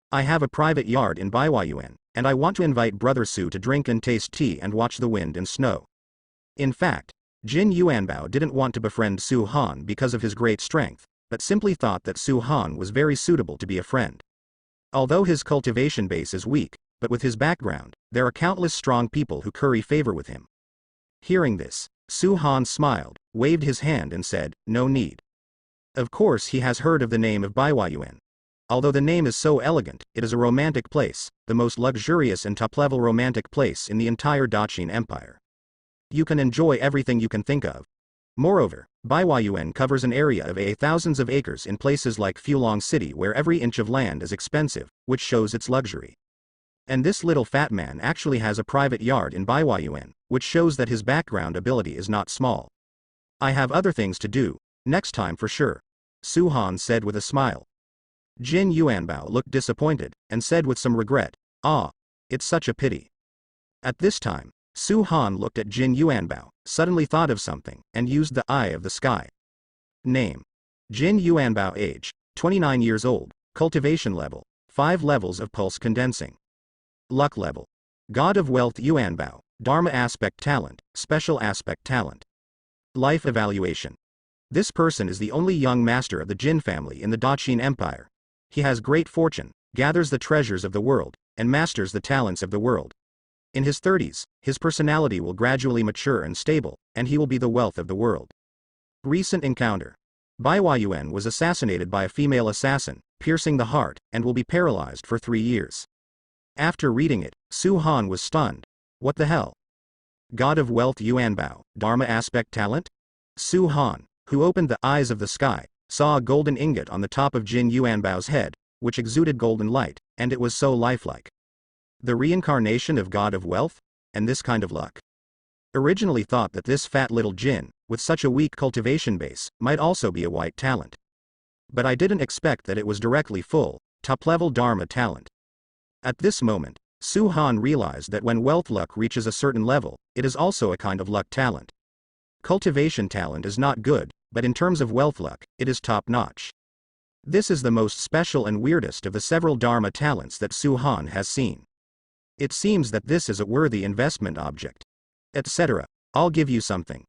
I have a private yard in Baihuayuan, and I want to invite Brother Su to drink and taste tea and watch the wind and snow. In fact, Jin Yuanbao didn't want to befriend Su Han because of his great strength, but simply thought that Su Han was very suitable to be a friend. Although his cultivation base is weak, but with his background, there are countless strong people who curry favor with him. Hearing this, Su Han smiled, waved his hand and said, "No need." Of course he has heard of the name of Baihuayuan. Although the name is so elegant, it is a romantic place, the most luxurious and top-level romantic place in the entire Daqin Empire. You can enjoy everything you can think of. Moreover, Baihuayuan covers an area of thousands of acres in places like Fulong City where every inch of land is expensive, which shows its luxury. And this little fat man actually has a private yard in Baihuayuan, which shows that his background ability is not small. I have other things to do, next time for sure, Su Han said with a smile. Jin Yuanbao looked disappointed, and said with some regret, "Ah, it's such a pity." At this time, Su Han looked at Jin Yuanbao, suddenly thought of something, and used the eye of the sky. Name: Jin Yuanbao. Age: 29 years old. Cultivation level: 5 levels of pulse condensing. Luck level: God of Wealth Yuanbao, Dharma Aspect Talent, Special Aspect Talent. Life evaluation: this person is the only young master of the Jin family in the Daqin Empire. He has great fortune, gathers the treasures of the world, and masters the talents of the world. In his 30s, his personality will gradually mature and stable, and he will be the wealth of the world. Recent encounter: Baihuayuan was assassinated by a female assassin, piercing the heart, and will be paralyzed for 3 years. After reading it, Su Han was stunned. What the hell? God of Wealth Yuanbao, Dharma Aspect Talent? Su Han, who opened the eyes of the sky, saw a golden ingot on the top of Jin Yuanbao's head, which exuded golden light, and it was so lifelike. The reincarnation of God of Wealth? And this kind of luck? Originally thought that this fat little Jin, with such a weak cultivation base, might also be a white talent. But I didn't expect that it was directly full, top-level Dharma talent. At this moment, Su Han realized that when wealth luck reaches a certain level, it is also a kind of luck talent. Cultivation talent is not good, but in terms of wealth luck, it is top-notch. This is the most special and weirdest of the several Dharma talents that Su Han has seen. It seems that this is a worthy investment object. Etc. I'll give you something.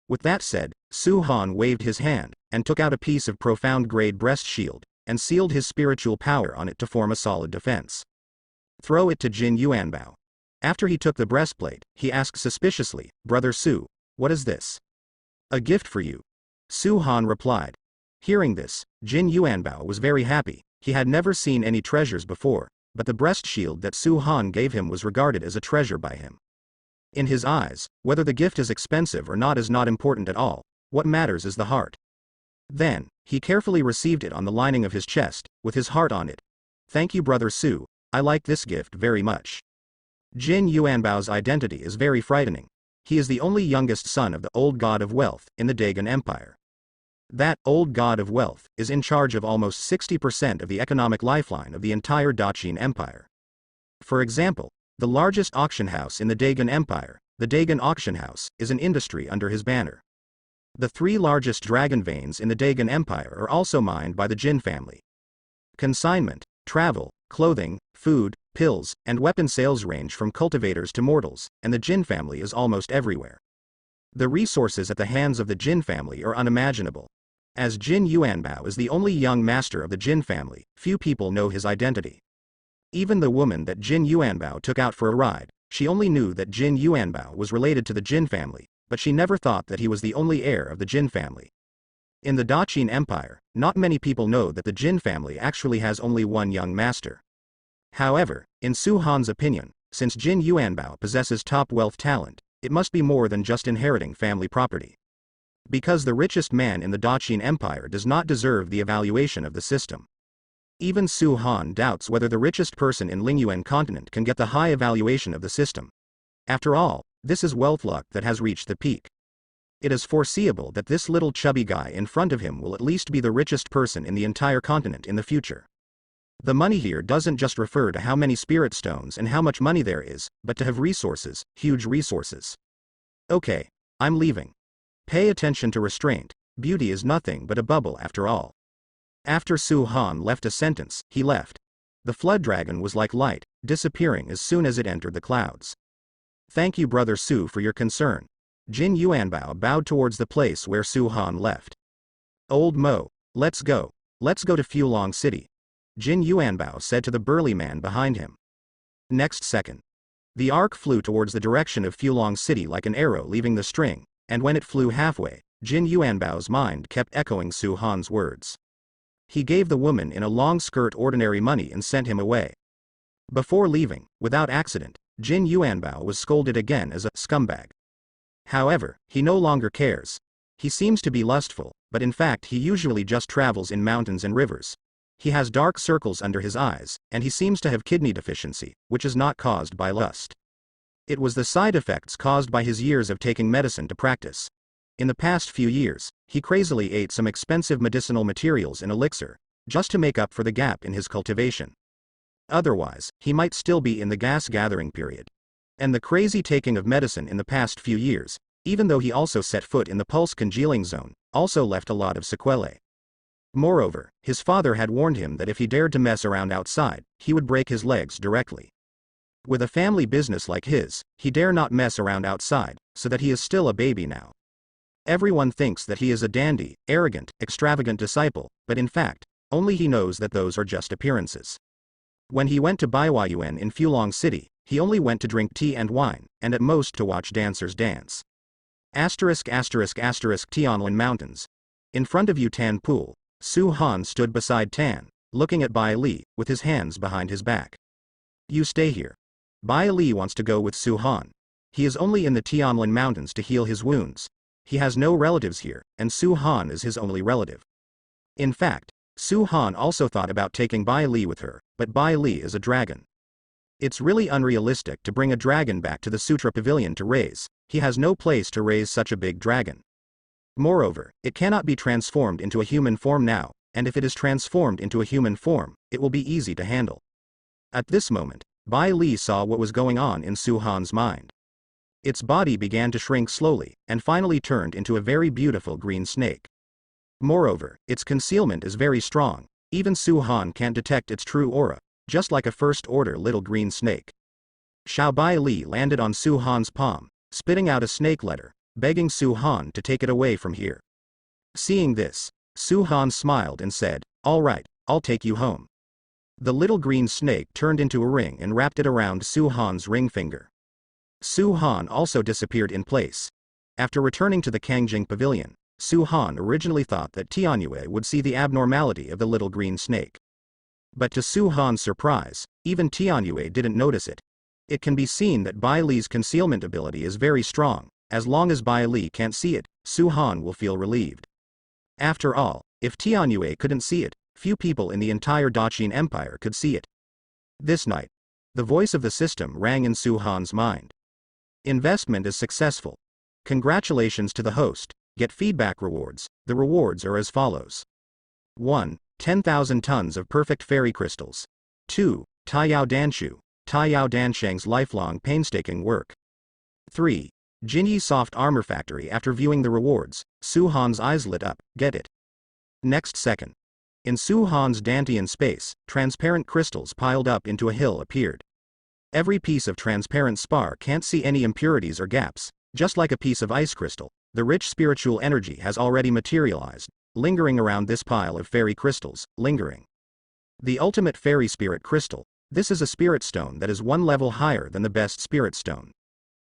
With that said, Su Han waved his hand, and took out a piece of profound-grade breast shield, and sealed his spiritual power on it to form a solid defense. Throw it to Jin Yuanbao. After he took the breastplate, he asked suspiciously, "Brother Su, what is this?" "A gift for you," Su Han replied. Hearing this, Jin Yuanbao was very happy. He had never seen any treasures before, but the breast shield that Su Han gave him was regarded as a treasure by him. In his eyes, whether the gift is expensive or not is not important at all. What matters is the heart. Then, he carefully received it on the lining of his chest, with his heart on it. "Thank you, Brother Su, I like this gift very much." Jin Yuanbao's identity is very frightening. He is the only youngest son of the old God of Wealth in the Dagon Empire. That old God of Wealth is in charge of almost 60% of the economic lifeline of the entire Daqin Empire. For example, the largest auction house in the Dagon Empire, the Dagon Auction House, is an industry under his banner. The 3 largest dragon veins in the Dagon Empire are also mined by the Jin family. Consignment, travel, clothing, food, pills, and weapon sales range from cultivators to mortals, and the Jin family is almost everywhere. The resources at the hands of the Jin family are unimaginable. As Jin Yuanbao is the only young master of the Jin family, few people know his identity. Even the woman that Jin Yuanbao took out for a ride, she only knew that Jin Yuanbao was related to the Jin family, but she never thought that he was the only heir of the Jin family. In the Daqin Empire, not many people know that the Jin family actually has only one young master. However, in Su Han's opinion, since Jin Yuanbao possesses top wealth talent, it must be more than just inheriting family property. Because the richest man in the Daqin Empire does not deserve the evaluation of the system. Even Su Han doubts whether the richest person in Lingyuan continent can get the high evaluation of the system. After all, this is wealth luck that has reached the peak. It is foreseeable that this little chubby guy in front of him will at least be the richest person in the entire continent in the future. The money here doesn't just refer to how many spirit stones and how much money there is, but to have resources, huge resources. Okay, I'm leaving. Pay attention to restraint. Beauty is nothing but a bubble after all. After Su Han left a sentence, he left. The flood dragon was like light, disappearing as soon as it entered the clouds. Thank you, Brother Su, for your concern. Jin Yuanbao bowed towards the place where Su Han left. Old Mo, let's go. Let's go to Fulong City, Jin Yuanbao said to the burly man behind him. Next second, The ark flew towards the direction of Fulong City like an arrow leaving the string, and when it flew halfway, Jin Yuanbao's mind kept echoing Su Han's words. He gave the woman in a long skirt ordinary money and sent him away. Before leaving, without accident, Jin Yuanbao was scolded again as a scumbag. However, he no longer cares. He seems to be lustful, but in fact he usually just travels in mountains and rivers. He has dark circles under his eyes, and he seems to have kidney deficiency, which is not caused by lust. It was the side effects caused by his years of taking medicine to practice. In the past few years, he crazily ate some expensive medicinal materials and elixir, just to make up for the gap in his cultivation. Otherwise, he might still be in the gas-gathering period. And the crazy taking of medicine in the past few years, even though he also set foot in the pulse-congealing zone, also left a lot of sequelae. Moreover, his father had warned him that if he dared to mess around outside, he would break his legs directly. With a family business like his, he dare not mess around outside, so that he is still a baby now. Everyone thinks that he is a dandy, arrogant, extravagant disciple, but in fact, only he knows that those are just appearances. When he went to Baihuayuan in Fulong City, he only went to drink tea and wine, and at most to watch dancers dance. Tianlin Mountains. In front of Yutan Pool, Su Han stood beside Tan, looking at Bai Li, with his hands behind his back. You stay here. Bai Li wants to go with Su Han. He is only in the Tianlin Mountains to heal his wounds. He has no relatives here, and Su Han is his only relative. In fact, Su Han also thought about taking Bai Li with her, but Bai Li is a dragon. It's really unrealistic to bring a dragon back to the Sutra Pavilion to raise. He has no place to raise such a big dragon. Moreover, it cannot be transformed into a human form now, and if it is transformed into a human form, it will be easy to handle. At this moment, Bai Li saw what was going on in Su Han's mind. Its body began to shrink slowly, and finally turned into a very beautiful green snake. Moreover, its concealment is very strong. Even Su Han can't detect its true aura, just like a first-order little green snake. Xiao Bai Li landed on Su Han's palm, spitting out a snake letter, begging Su Han to take it away from here. Seeing this, Su Han smiled and said, "All right, I'll take you home." The little green snake turned into a ring and wrapped it around Su Han's ring finger. Su Han also disappeared in place. After returning to the Kangjing Pavilion, Su Han originally thought that Tianyue would see the abnormality of the little green snake. But to Su Han's surprise, even Tianyue didn't notice it. It can be seen that Bai Li's concealment ability is very strong. As long as Bai Li can't see it, Su Han will feel relieved. After all, if Tianyue couldn't see it, few people in the entire Daqin Empire could see it. This night, the voice of the system rang in Su Han's mind. Investment is successful. Congratulations to the host. Get feedback rewards. The rewards are as follows. 1. 10,000 tons of perfect fairy crystals. 2. Taiyao Danshu, Taiyao Dansheng's lifelong painstaking work. 3. Jinyi Soft Armor Factory. After viewing the rewards, Su Han's eyes lit up. Get it. Next second. In Su Han's Dantian space, transparent crystals piled up into a hill appeared. Every piece of transparent spar can't see any impurities or gaps, just like a piece of ice crystal. The rich spiritual energy has already materialized, lingering around this pile of fairy crystals, lingering. The ultimate fairy spirit crystal. This is a spirit stone that is one level higher than the best spirit stone.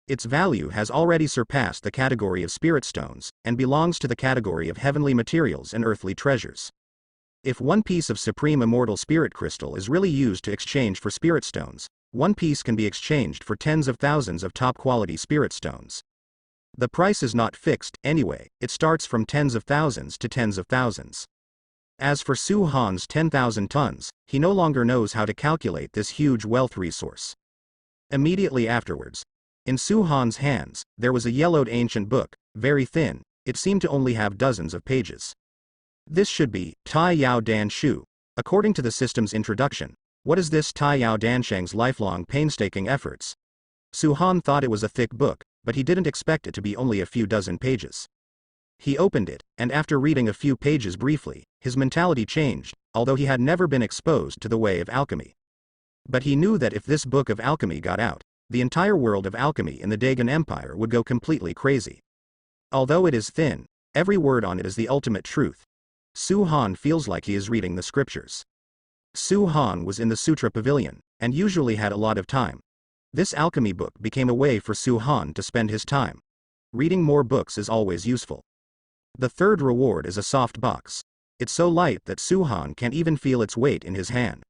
Its value has already surpassed the category of spirit stones, and belongs to the category of heavenly materials and earthly treasures. If one piece of supreme immortal spirit crystal is really used to exchange for spirit stones, one piece can be exchanged for tens of thousands of top-quality spirit stones. The price is not fixed, anyway, it starts from tens of thousands to tens of thousands. As for Su Han's 10,000 tons, he no longer knows how to calculate this huge wealth resource. Immediately afterwards, in Su Han's hands, there was a yellowed ancient book, very thin, it seemed to only have dozens of pages. This should be Tai Yao Dan Shu. According to the system's introduction, what is this Tai Yao Dansheng's lifelong painstaking efforts? Su Han thought it was a thick book, but he didn't expect it to be only a few dozen pages. He opened it, and after reading a few pages briefly, his mentality changed, although he had never been exposed to the way of alchemy. But he knew that if this book of alchemy got out, the entire world of alchemy in the Dagon Empire would go completely crazy. Although it is thin, every word on it is the ultimate truth. Su Han feels like he is reading the scriptures. Su Han was in the Sutra Pavilion, and usually had a lot of time. This alchemy book became a way for Su Han to spend his time. Reading more books is always useful. The third reward is a soft box. It's so light that Su Han can't even feel its weight in his hand.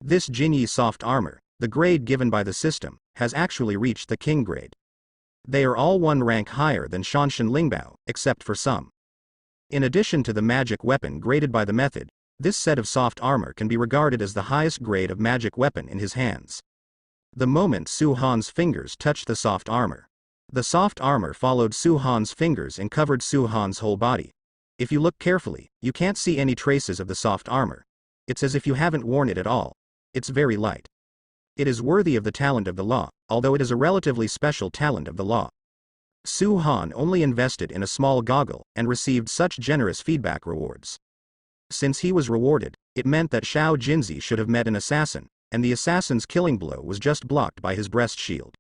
This Jinyi soft armor, the grade given by the system, has actually reached the king grade. They are all one rank higher than Shanshan Lingbao, except for some. In addition to the magic weapon graded by the method, this set of soft armor can be regarded as the highest grade of magic weapon in his hands. The moment Su Han's fingers touched the soft armor, the soft armor followed Su Han's fingers and covered Su Han's whole body. If you look carefully, you can't see any traces of the soft armor. It's as if you haven't worn it at all. It's very light. It is worthy of the talent of the law, although it is a relatively special talent of the law. Su Han only invested in a small goggle and received such generous feedback rewards. Since he was rewarded, it meant that Xiao Jinzi should have met an assassin, and the assassin's killing blow was just blocked by his breast shield.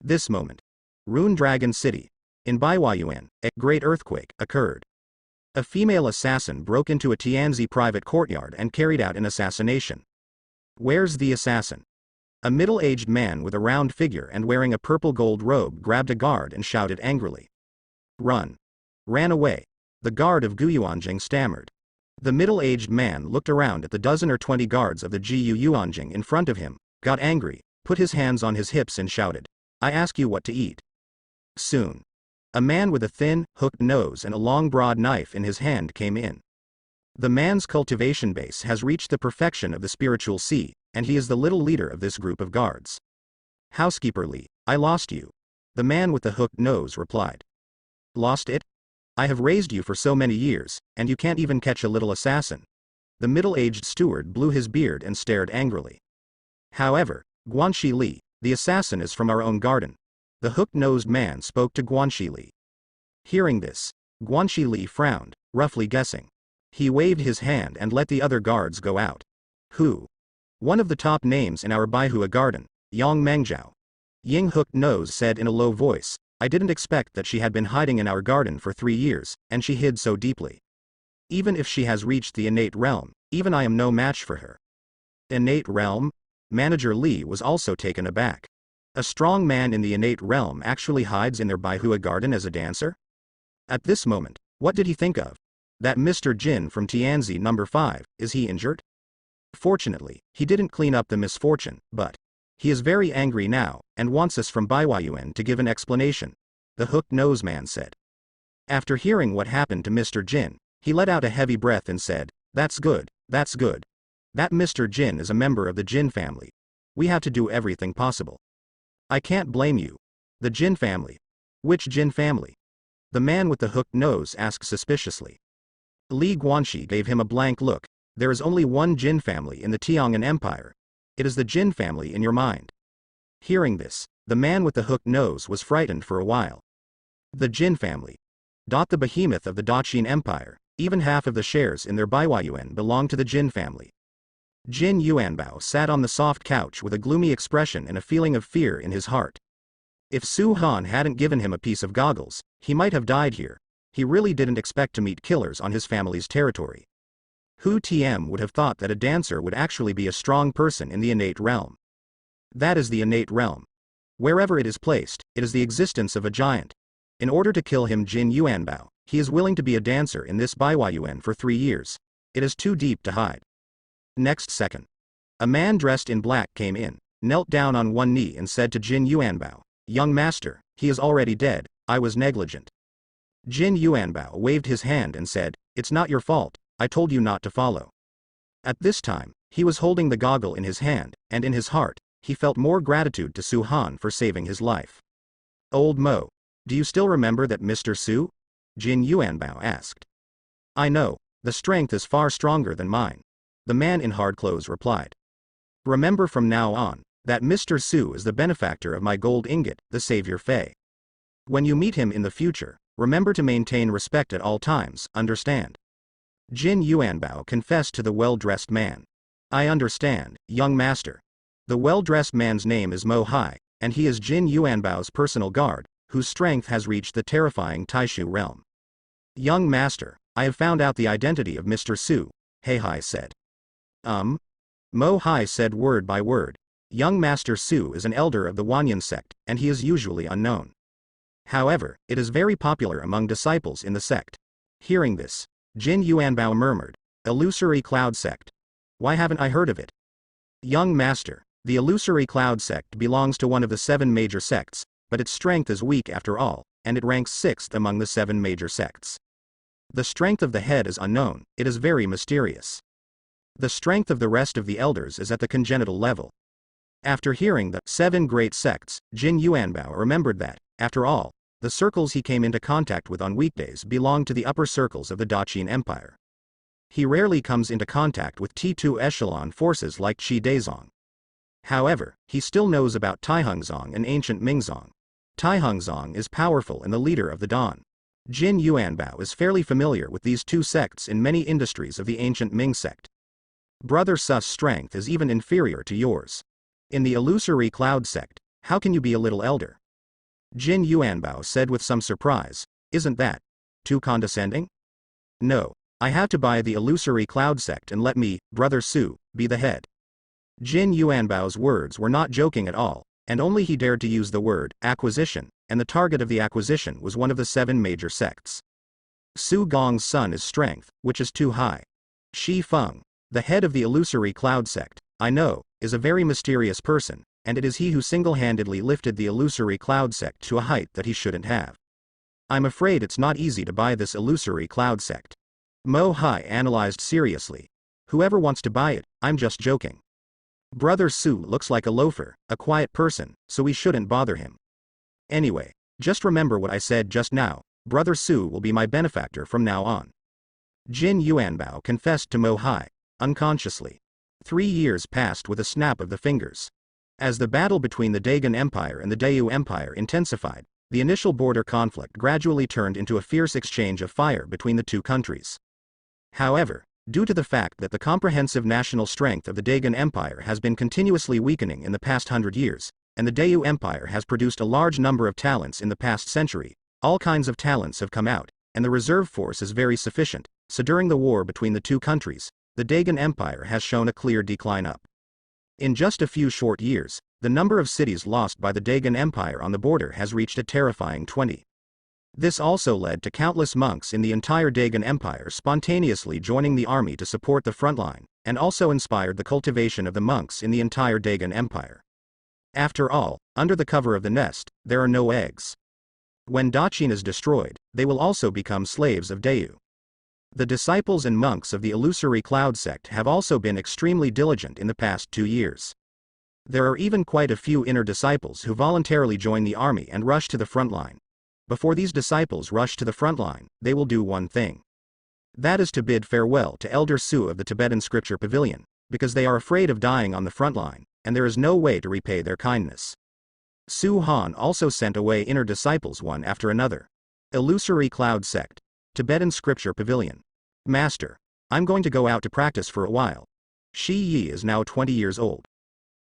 This moment, Rune Dragon City, in Baihuayuan, a great earthquake occurred. A female assassin broke into a Tianzi private courtyard and carried out an assassination. Where's the assassin? A middle-aged man with a round figure and wearing a purple gold robe grabbed a guard and shouted angrily. Run. Ran away. The guard of Guyuanjing stammered. The middle-aged man looked around at the dozen or 20 guards of the Jiyu Yuanjing in front of him, got angry, put his hands on his hips and shouted, I ask you what to eat. Soon. A man with a thin, hooked nose and a long broad knife in his hand came in. The man's cultivation base has reached the perfection of the spiritual sea, and he is the little leader of this group of guards. Housekeeper Li, I lost you. The man with the hooked nose replied. Lost it? I have raised you for so many years, and you can't even catch a little assassin. The middle-aged steward blew his beard and stared angrily. However, Guanxi Li, the assassin is from our own garden. The hooked-nosed man spoke to Guanxi Li. Hearing this, Guanxi Li frowned, roughly guessing. He waved his hand and let the other guards go out. Who? One of the top names in our Baihua garden, Yang Mengzhao. Ying Hooked Nose said in a low voice, I didn't expect that she had been hiding in our garden for 3 years, and she hid so deeply. Even if she has reached the innate realm, even I am no match for her. Innate realm? Manager Li was also taken aback. A strong man in the innate realm actually hides in their Baihua garden as a dancer? At this moment, what did he think of? That Mr. Jin from Tianzi number 5, is he injured? Fortunately, he didn't clean up the misfortune, but he is very angry now, and wants us from Baihuayuan to give an explanation, the hooked nose man said. After hearing what happened to Mr. Jin, he let out a heavy breath and said, That's good, that's good. That Mr. Jin is a member of the Jin family. We have to do everything possible. I can't blame you. The Jin family. Which Jin family? The man with the hooked nose asked suspiciously. Li Guanxi gave him a blank look. There is only one Jin family in the Tiangan Empire. It is the Jin family in your mind. Hearing this, the man with the hooked nose was frightened for a while. The Jin family. The behemoth of the Daqin Empire, even half of the shares in their Baihuayuan belong to the Jin family. Jin Yuanbao sat on the soft couch with a gloomy expression and a feeling of fear in his heart. If Su Han hadn't given him a piece of goggles, he might have died here. He really didn't expect to meet killers on his family's territory. Hu Tiem would have thought that a dancer would actually be a strong person in the innate realm. That is the innate realm. Wherever it is placed, it is the existence of a giant. In order to kill him Jin Yuanbao, he is willing to be a dancer in this Baihuayuan for 3 years. It is too deep to hide. Next second. A man dressed in black came in, knelt down on one knee and said to Jin Yuanbao, Young master, he is already dead, I was negligent. Jin Yuanbao waved his hand and said, It's not your fault, I told you not to follow. At this time, he was holding the goggle in his hand, and in his heart, he felt more gratitude to Su Han for saving his life. Old Mo, do you still remember that Mr. Su? Jin Yuanbao asked. I know, the strength is far stronger than mine. The man in hard clothes replied. Remember from now on, that Mr. Su is the benefactor of my gold ingot, the savior Fei. When you meet him in the future, remember to maintain respect at all times, understand? Jin Yuanbao confessed to the well-dressed man. I understand, young master. The well-dressed man's name is Mo Hai, and he is Jin Yuanbao's personal guard, whose strength has reached the terrifying Taishu realm. Young master, I have found out the identity of Mr. Su, He Hai said. Mo Hai said word by word. Young Master Su is an elder of the Wanyan sect, and he is usually unknown. However, it is very popular among disciples in the sect. Hearing this, Jin Yuanbao murmured, "Illusory Cloud Sect. Why haven't I heard of it?" Young Master, the Illusory Cloud Sect belongs to one of the 7 major sects, but its strength is weak after all, and it ranks 6th among the 7 major sects. The strength of the head is unknown, it is very mysterious. The strength of the rest of the elders is at the congenital level. After hearing the 7 great sects, Jin Yuanbao remembered that, after all, the circles he came into contact with on weekdays belonged to the upper circles of the Daqin Empire. He rarely comes into contact with T2 echelon forces like Qi Daizong. However, he still knows about Taihengzong and ancient Mingzong. Taihengzong is powerful and the leader of the Dawn. Jin Yuanbao is fairly familiar with these 2 sects in many industries of the ancient Ming sect. Brother Su's strength is even inferior to yours. In the Illusory Cloud sect, how can you be a little elder? Jin Yuanbao said with some surprise, "Isn't that too condescending?" "No, I have to buy the Illusory Cloud sect and let me, Brother Su, be the head." Jin Yuanbao's words were not joking at all, and only he dared to use the word acquisition, and the target of the acquisition was one of the 7 major sects. Su Gong's son is strength, which is too high. Shi Feng, the head of the Illusory Cloud sect, I know, is a very mysterious person, and it is he who single-handedly lifted the Illusory Cloud sect to a height that he shouldn't have. I'm afraid it's not easy to buy this Illusory Cloud sect. Mo Hai analyzed seriously. Whoever wants to buy it, I'm just joking. Brother Su looks like a loafer, a quiet person, so we shouldn't bother him. Anyway, just remember what I said just now, Brother Su will be my benefactor from now on. Jin Yuanbao confessed to Mo Hai, unconsciously. 3 years passed with a snap of the fingers. As the battle between the Dagon Empire and the Dayu Empire intensified, the initial border conflict gradually turned into a fierce exchange of fire between the 2 countries. However, due to the fact that the comprehensive national strength of the Dagon Empire has been continuously weakening in the past 100 years, and the Dayu Empire has produced a large number of talents in the past century, all kinds of talents have come out, and the reserve force is very sufficient, so during the war between the 2 countries, the Dagon Empire has shown a clear decline up. In just a few short years, the number of cities lost by the Dagon Empire on the border has reached a terrifying 20. This also led to countless monks in the entire Dagon Empire spontaneously joining the army to support the front line, and also inspired the cultivation of the monks in the entire Dagon Empire. After all, under the cover of the nest, there are no eggs. When Daqin is destroyed, they will also become slaves of Dayu. The disciples and monks of the Illusory Cloud sect have also been extremely diligent in the past 2 years. There are even quite a few inner disciples who voluntarily join the army and rush to the front line. Before these disciples rush to the front line, they will do one thing. That is to bid farewell to Elder Su of the Tibetan Scripture Pavilion, because they are afraid of dying on the front line, and there is no way to repay their kindness. Su Han also sent away inner disciples one after another. Illusory Cloud Sect, Tibetan Scripture Pavilion. Master, I'm going to go out to practice for a while. Shi Yi is now 20 years old.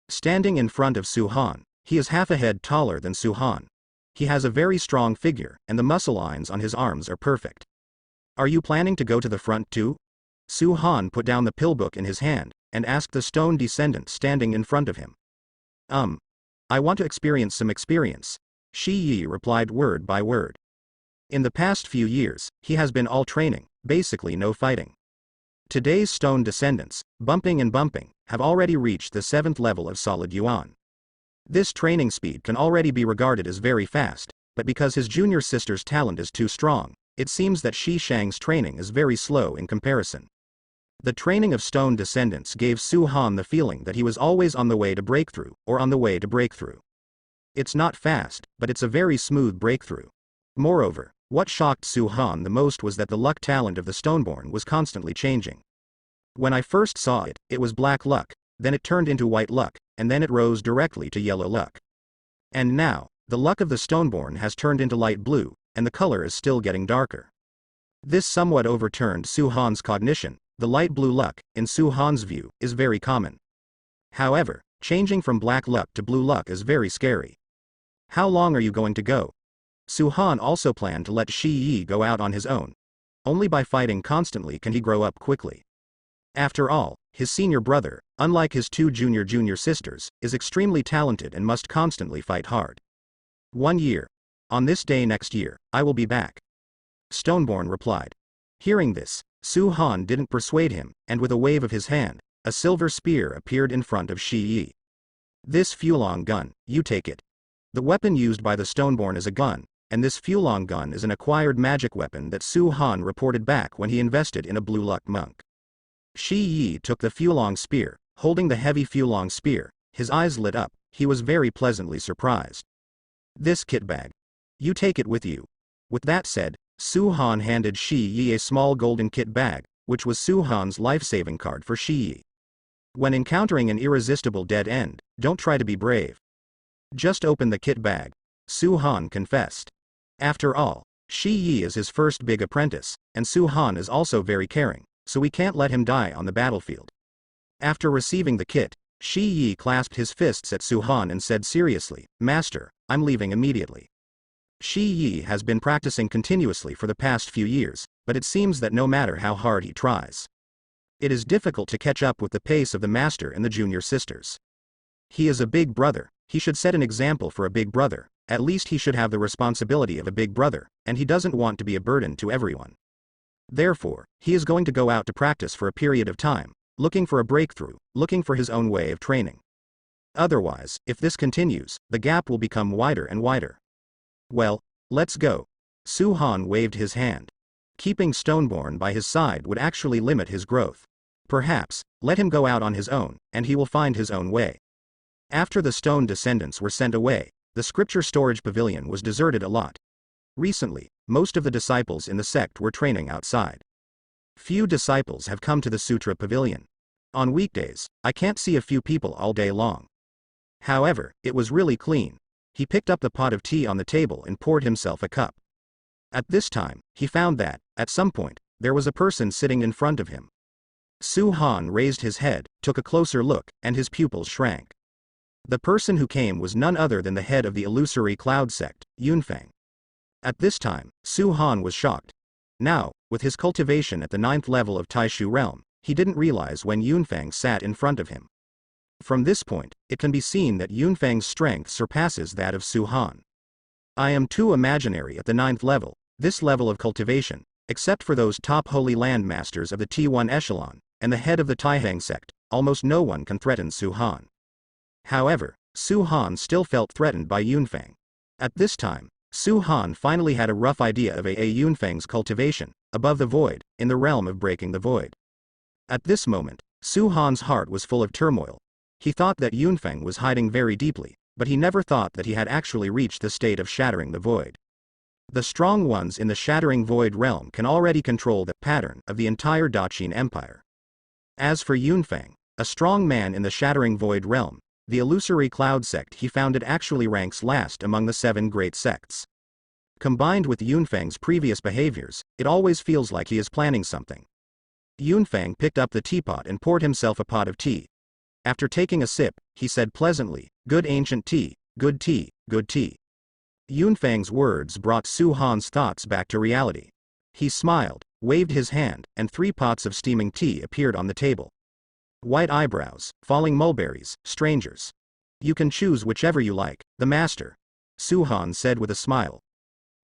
Standing in front of Su Han, he is half a head taller than Su Han. He has a very strong figure, and the muscle lines on his arms are perfect. Are you planning to go to the front too? Su Han put down the pill book in his hand, and asked the stone descendant standing in front of him. I want to experience some experience, Shi Yi replied word by word. In the past few years, he has been all training, basically no fighting. Today's stone descendants, bumping and bumping, have already reached the 7th level of solid yuan. This training speed can already be regarded as very fast, but because his junior sister's talent is too strong, it seems that Shi Shang's training is very slow in comparison. The training of stone descendants gave Su Han the feeling that he was always on the way to breakthrough, or on the way to breakthrough. It's not fast, but it's a very smooth breakthrough. Moreover, what shocked Su Han the most was that the luck talent of the Stoneborn was constantly changing. When I first saw it, it was black luck, then it turned into white luck, and then it rose directly to yellow luck. And now, the luck of the Stoneborn has turned into light blue, and the color is still getting darker. This somewhat overturned Su Han's cognition. The light blue luck, in Su Han's view, is very common. However, changing from black luck to blue luck is very scary. How long are you going to go? Su Han also planned to let Shi Yi go out on his own. Only by fighting constantly can he grow up quickly. After all, his senior brother, unlike his two junior sisters, is extremely talented and must constantly fight hard. 1 year. On this day next year, I will be back. Stoneborn replied. Hearing this, Su Han didn't persuade him, and with a wave of his hand, a silver spear appeared in front of Shi Yi. This Fulong gun, you take it. The weapon used by the Stoneborn is a gun, and this Fulong gun is an acquired magic weapon that Su Han reported back when he invested in a Blue Luck monk. Shi Yi took the Fulong spear, holding the heavy Fulong spear, his eyes lit up, he was very pleasantly surprised. This kit bag. You take it with you. With that said, Su Han handed Shi Yi a small golden kit bag, which was Su Han's life-saving card for Shi Yi. When encountering an irresistible dead end, don't try to be brave. Just open the kit bag, Su Han confessed. After all, Shi Yi is his first big apprentice, and Su Han is also very caring, so we can't let him die on the battlefield. After receiving the kit, Shi Yi clasped his fists at Su Han and said seriously, Master, I'm leaving immediately. Shi Yi has been practicing continuously for the past few years, but it seems that no matter how hard he tries, it is difficult to catch up with the pace of the master and the junior sisters. He is a big brother, he should set an example for a big brother, at least he should have the responsibility of a big brother, and he doesn't want to be a burden to everyone. Therefore, he is going to go out to practice for a period of time, looking for a breakthrough, looking for his own way of training. Otherwise, if this continues, the gap will become wider and wider. Well, let's go. Su Han waved his hand. Keeping Stoneborn by his side would actually limit his growth. Perhaps, let him go out on his own, and he will find his own way. After the stone descendants were sent away, the scripture storage pavilion was deserted a lot. Recently, most of the disciples in the sect were training outside. Few disciples have come to the sutra pavilion. On weekdays, I can't see a few people all day long. However, it was really clean. He picked up the pot of tea on the table and poured himself a cup. At this time, he found that, at some point, there was a person sitting in front of him. Su Han raised his head, took a closer look, and his pupils shrank. The person who came was none other than the head of the illusory cloud sect, Yunfeng. At this time, Su Han was shocked. Now, with his cultivation at the 9th level of Taishu realm, he didn't realize when Yunfeng sat in front of him. From this point, it can be seen that Yunfeng's strength surpasses that of Su Han. I am too imaginary at the 9th level, this level of cultivation, except for those top Holy Land masters of the T1 echelon, and the head of the Taihang sect, almost no one can threaten Su Han. However, Su Han still felt threatened by Yunfeng. At this time, Su Han finally had a rough idea of Yunfeng's cultivation, above the void, in the realm of breaking the void. At this moment, Su Han's heart was full of turmoil. He thought that Yunfeng was hiding very deeply, but he never thought that he had actually reached the state of shattering the void. The strong ones in the shattering void realm can already control the pattern of the entire Daqin Empire. As for Yunfeng, a strong man in the shattering void realm, the illusory cloud sect he founded actually ranks last among the 7 great sects. Combined with Yunfeng's previous behaviors, it always feels like he is planning something. Yunfeng picked up the teapot and poured himself a pot of tea. After taking a sip, he said pleasantly, "Good ancient tea, good tea, good tea." Yunfeng's words brought Su Han's thoughts back to reality. He smiled, waved his hand, and 3 pots of steaming tea appeared on the table. White eyebrows, falling mulberries, strangers. You can choose whichever you like, the master. Su Han said with a smile.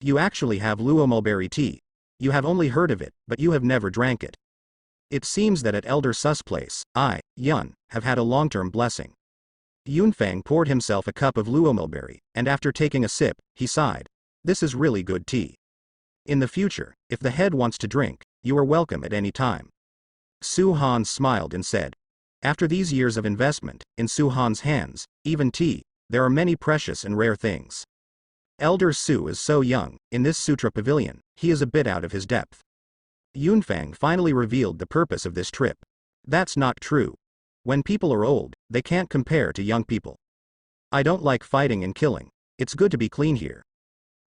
You actually have luo mulberry tea. You have only heard of it, but you have never drank it. It seems that at Elder Su's place, I, Yun, have had a long-term blessing. Yunfeng poured himself a cup of luo mulberry, and after taking a sip, he sighed. This is really good tea. In the future, if the head wants to drink, you are welcome at any time. Su Han smiled and said. After these years of investment, in Su Han's hands, even tea, there are many precious and rare things. Elder Su is so young, in this sutra pavilion, he is a bit out of his depth. Yunfeng finally revealed the purpose of this trip. That's not true. When people are old, they can't compare to young people. I don't like fighting and killing. It's good to be clean here.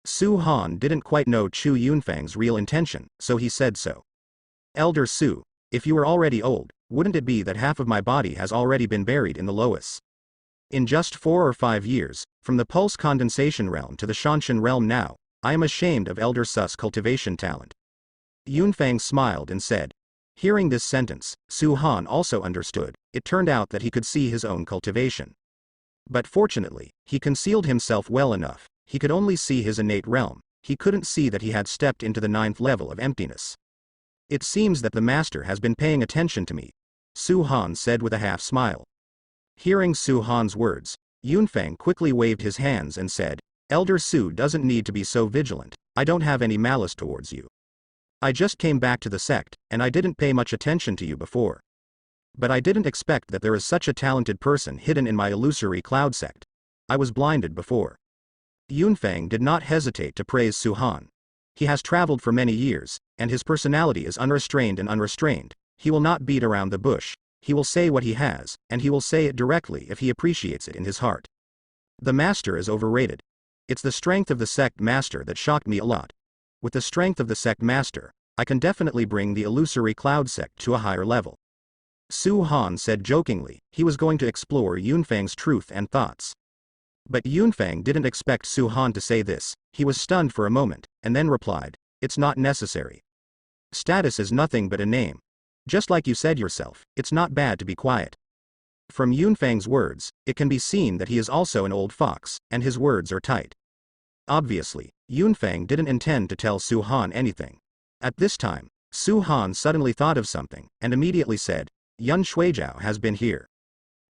Su Han didn't quite know Chu Yunfeng's real intention, so he said so. Elder Su, if you were already old, wouldn't it be that half of my body has already been buried in the Loess? In just 4 or 5 years, from the pulse condensation realm to the Shanshan realm now, I am ashamed of Elder Su's cultivation talent. Yunfeng smiled and said. Hearing this sentence, Su Han also understood. It turned out that he could see his own cultivation. But fortunately, he concealed himself well enough. He could only see his innate realm. He couldn't see that he had stepped into the 9th level of emptiness. It seems that the master has been paying attention to me, Su Han said with a half smile. Hearing Su Han's words, Yunfeng quickly waved his hands and said, Elder Su doesn't need to be so vigilant. I don't have any malice towards you. I just came back to the sect, and I didn't pay much attention to you before. But I didn't expect that there is such a talented person hidden in my illusory cloud sect. I was blinded before. Yunfeng did not hesitate to praise Su Han. He has traveled for many years, and his personality is unrestrained and unrestrained. He will not beat around the bush. He will say what he has, and he will say it directly if he appreciates it in his heart. The master is overrated. It's the strength of the sect master that shocked me a lot. With the strength of the sect master, I can definitely bring the illusory cloud sect to a higher level. Su Han said jokingly. He was going to explore Yunfeng's truth and thoughts. But Yunfeng didn't expect Su Han to say this. He was stunned for a moment, and then replied, It's not necessary. Status is nothing but a name. Just like you said yourself, it's not bad to be quiet. From Yunfeng's words, it can be seen that he is also an old fox, and his words are tight. Obviously, Yunfeng didn't intend to tell Su Han anything. At this time, Su Han suddenly thought of something, and immediately said, Yun Shuijiao has been here.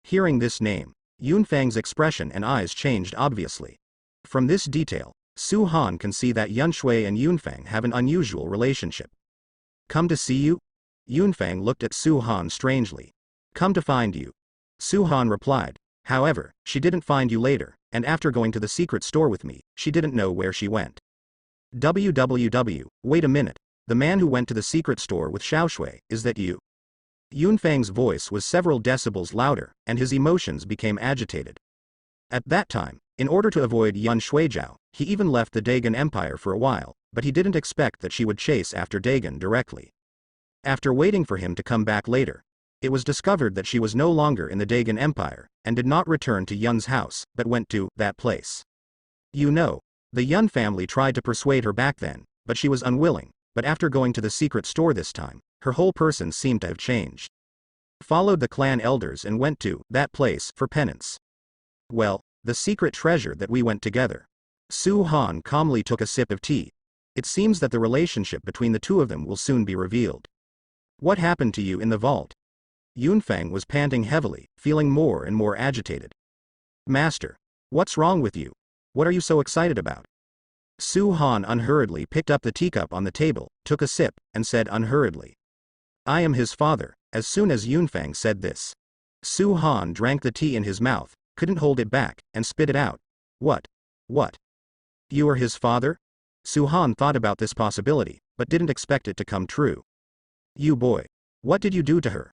Hearing this name, Yunfeng's expression and eyes changed obviously. From this detail, Su Han can see that Yun Shui and Yunfeng have an unusual relationship. Come to see you? Yunfeng looked at Su Han strangely. Come to find you. Su Han replied. However, she didn't find you later, and after going to the secret store with me, she didn't know where she went. Wait a minute. The man who went to the secret store with Xiaoshui, is that you? Yunfeng's voice was several decibels louder, and his emotions became agitated. At that time, in order to avoid Yun Shuijiao, he even left the Dagon Empire for a while, but he didn't expect that she would chase after Dagon directly. After waiting for him to come back later, it was discovered that she was no longer in the Dagon Empire, and did not return to Yun's house, but went to that place. You know, the Yun family tried to persuade her back then, but she was unwilling, but after going to the secret store this time, her whole person seemed to have changed. Followed the clan elders and went to that place for penance. Well, the secret treasure that we went together. Su Han calmly took a sip of tea. It seems that the relationship between the two of them will soon be revealed. What happened to you in the vault? Yunfeng was panting heavily, feeling more and more agitated. Master, what's wrong with you? What are you so excited about? Su Han unhurriedly picked up the teacup on the table, took a sip, and said unhurriedly. I am his father. As soon as Yunfeng said this, Su Han drank the tea in his mouth, couldn't hold it back, and spit it out. What? What? You are his father? Su Han thought about this possibility, but didn't expect it to come true. You boy. What did you do to her?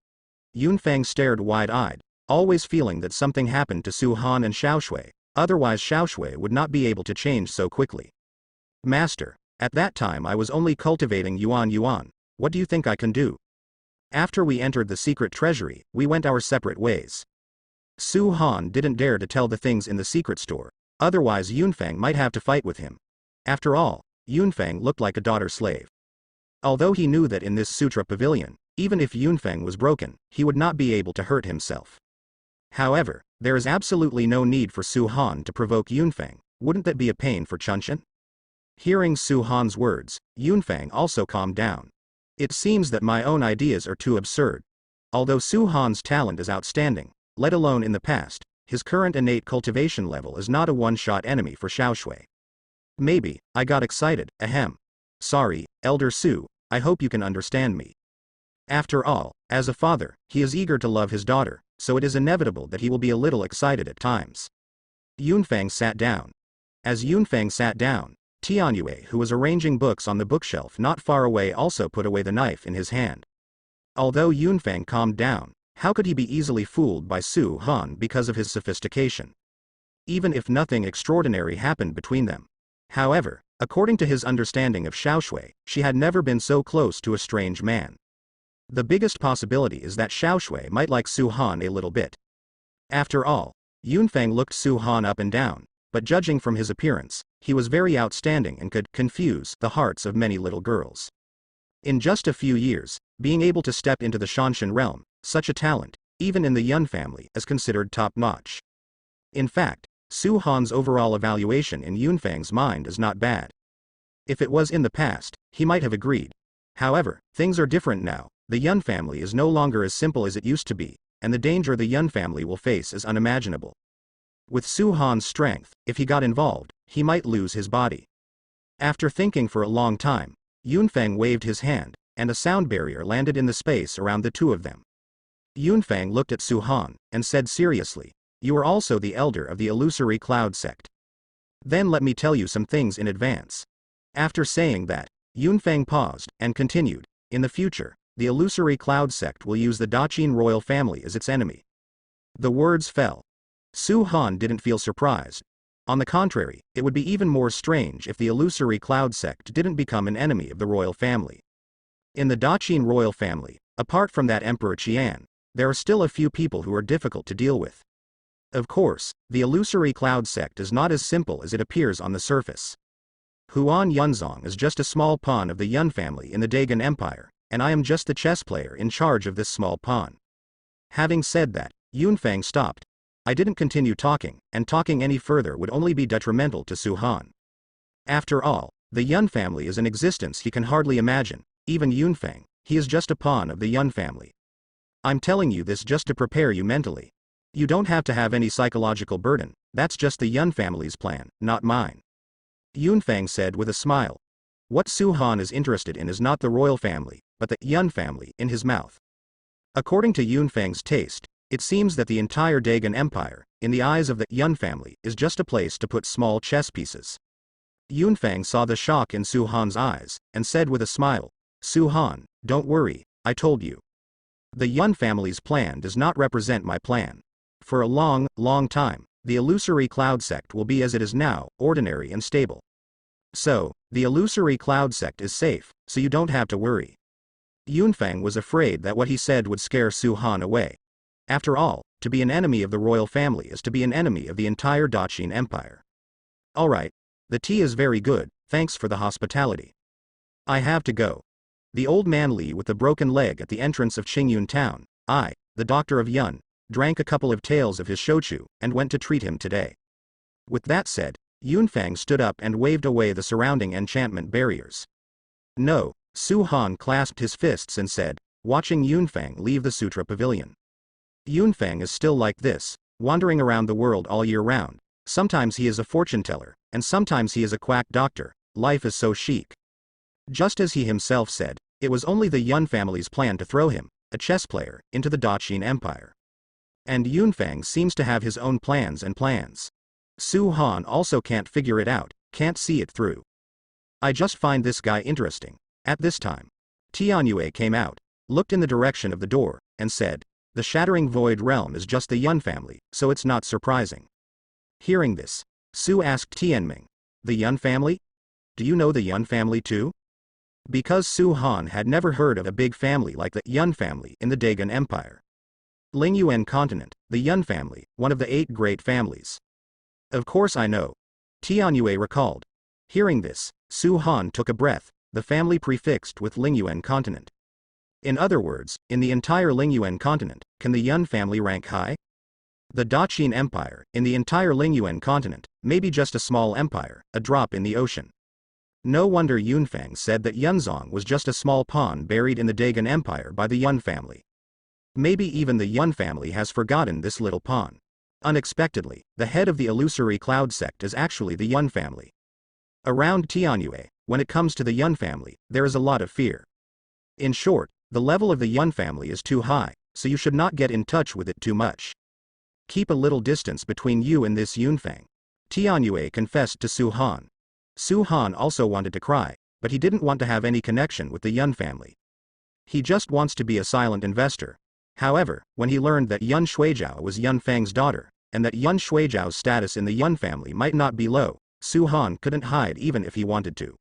Yunfeng stared wide-eyed, always feeling that something happened to Su Han and Xiaoshui, otherwise Xiaoshui would not be able to change so quickly. Master, at that time I was only cultivating Yuan. What do you think I can do? After we entered the secret treasury, we went our separate ways. Su Han didn't dare to tell the things in the secret store, otherwise Yunfeng might have to fight with him. After all, Yunfeng looked like a daughter slave. Although he knew that in this sutra pavilion, even if Yunfeng was broken, he would not be able to hurt himself. However, there is absolutely no need for Su Han to provoke Yunfeng. Wouldn't that be a pain for Chunchen? Hearing Su Han's words, Yunfeng also calmed down. It seems that my own ideas are too absurd. Although Su Han's talent is outstanding, let alone in the past, his current innate cultivation level is not a one-shot enemy for Xiaoshui. Maybe, I got excited, ahem. Sorry, Elder Su, I hope you can understand me. After all, as a father, he is eager to love his daughter, so it is inevitable that he will be a little excited at times. Yunfeng sat down. As Yunfeng sat down, Tianyue, who was arranging books on the bookshelf not far away, also put away the knife in his hand. Although Yunfeng calmed down, how could he be easily fooled by Su Han because of his sophistication? Even if nothing extraordinary happened between them. However, according to his understanding of Xiaoshui, she had never been so close to a strange man. The biggest possibility is that Xiaoshui might like Su Han a little bit. After all, Yunfeng looked Su Han up and down, but judging from his appearance, he was very outstanding and could confuse the hearts of many little girls. In just a few years, being able to step into the Shanshan realm, such a talent, even in the Yun family, is considered top-notch. In fact, Su Han's overall evaluation in Yunfang's mind is not bad. If it was in the past, he might have agreed. However, things are different now. The Yun family is no longer as simple as it used to be, and the danger the Yun family will face is unimaginable. With Su Han's strength, if he got involved, he might lose his body. After thinking for a long time, Yunfang waved his hand, and a sound barrier landed in the space around the two of them. Yunfang looked at Su Han, and said seriously, "You are also the elder of the illusory cloud sect. Then let me tell you some things in advance." After saying that, Yunfang paused, and continued, "In the future, the illusory cloud sect will use the Daqin royal family as its enemy." The words fell. Su Han didn't feel surprised. On the contrary, it would be even more strange if the illusory cloud sect didn't become an enemy of the royal family. In the Daqin royal family, apart from that Emperor Qian, there are still a few people who are difficult to deal with. Of course, the illusory cloud sect is not as simple as it appears on the surface. Huan Yunzong is just a small pawn of the Yun family in the Dagon Empire, and I am just the chess player in charge of this small pawn. Having said that, Yunfang stopped. I didn't continue talking, and talking any further would only be detrimental to Su Han. After all, the Yun family is an existence he can hardly imagine. Even Yunfang, he is just a pawn of the Yun family. I'm telling you this just to prepare you mentally. You don't have to have any psychological burden, that's just the Yun family's plan, not mine. Yunfang said with a smile. What Su Han is interested in is not the royal family, but the Yun family in his mouth. According to Yunfang's taste, it seems that the entire Dagon Empire, in the eyes of the Yun family, is just a place to put small chess pieces. Yunfang saw the shock in Su Han's eyes, and said with a smile, Su Han, don't worry, I told you. The Yun family's plan does not represent my plan. For a long, long time, the illusory cloud sect will be as it is now, ordinary and stable. So, the illusory cloud sect is safe, so you don't have to worry. Yunfang was afraid that what he said would scare Su Han away. After all, to be an enemy of the royal family is to be an enemy of the entire Daqin Empire. Alright, the tea is very good, thanks for the hospitality. I have to go. The old man Li with the broken leg at the entrance of Qingyun town, the doctor of Yun, drank a couple of taels of his shochu, and went to treat him today. With that said, Yunfang stood up and waved away the surrounding enchantment barriers. No, Su Han clasped his fists and said, watching Yunfang leave the Sutra Pavilion. Yunfang is still like this, wandering around the world all year round. Sometimes he is a fortune teller, and sometimes he is a quack doctor. Life is so chic. Just as he himself said, it was only the Yun family's plan to throw him, a chess player, into the Daqin Empire. And Yunfang seems to have his own plans and plans. Su Han also can't figure it out, can't see it through. I just find this guy interesting. At this time, Tianyue came out, looked in the direction of the door, and said, the Shattering Void Realm is just the Yun family, so it's not surprising. Hearing this, Su asked Tianming, the Yun family? Do you know the Yun family too? Because Su Han had never heard of a big family like the Yun family in the Dagon Empire. Lingyuan continent, the Yun family, one of the 8 great families. Of course I know. Tianyue recalled. Hearing this, Su Han took a breath, the family prefixed with Lingyuan continent. In other words, in the entire Lingyuan continent, can the Yun family rank high? The Daqin Empire, in the entire Lingyuan continent, may be just a small empire, a drop in the ocean. No wonder Yunfang said that Yunzong was just a small pawn buried in the Dagon Empire by the Yun family. Maybe even the Yun family has forgotten this little pawn. Unexpectedly, the head of the illusory cloud sect is actually the Yun family. Around Tianyue, when it comes to the Yun family, there is a lot of fear. In short, the level of the Yun family is too high, so you should not get in touch with it too much. Keep a little distance between you and this Yunfang. Tianyue confessed to Su Han. Su Han also wanted to cry, but he didn't want to have any connection with the Yun family. He just wants to be a silent investor. However, when he learned that Yun Shuijiao was Yun Fang's daughter, and that Yun Shuijiao's status in the Yun family might not be low, Su Han couldn't hide even if he wanted to.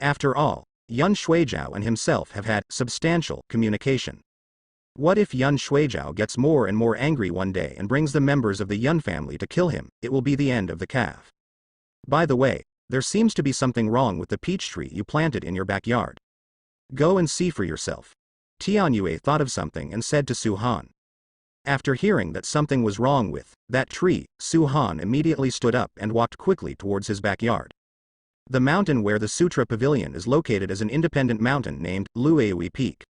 After all, Yun Shuijiao and himself have had substantial communication. What if Yun Shuijiao gets more and more angry one day and brings the members of the Yun family to kill him? It will be the end of the calf. By the way, there seems to be something wrong with the peach tree you planted in your backyard. Go and see for yourself. Tianyue thought of something and said to Su Han. After hearing that something was wrong with that tree, Su Han immediately stood up and walked quickly towards his backyard. The mountain where the Sutra Pavilion is located is an independent mountain named Lueui Peak.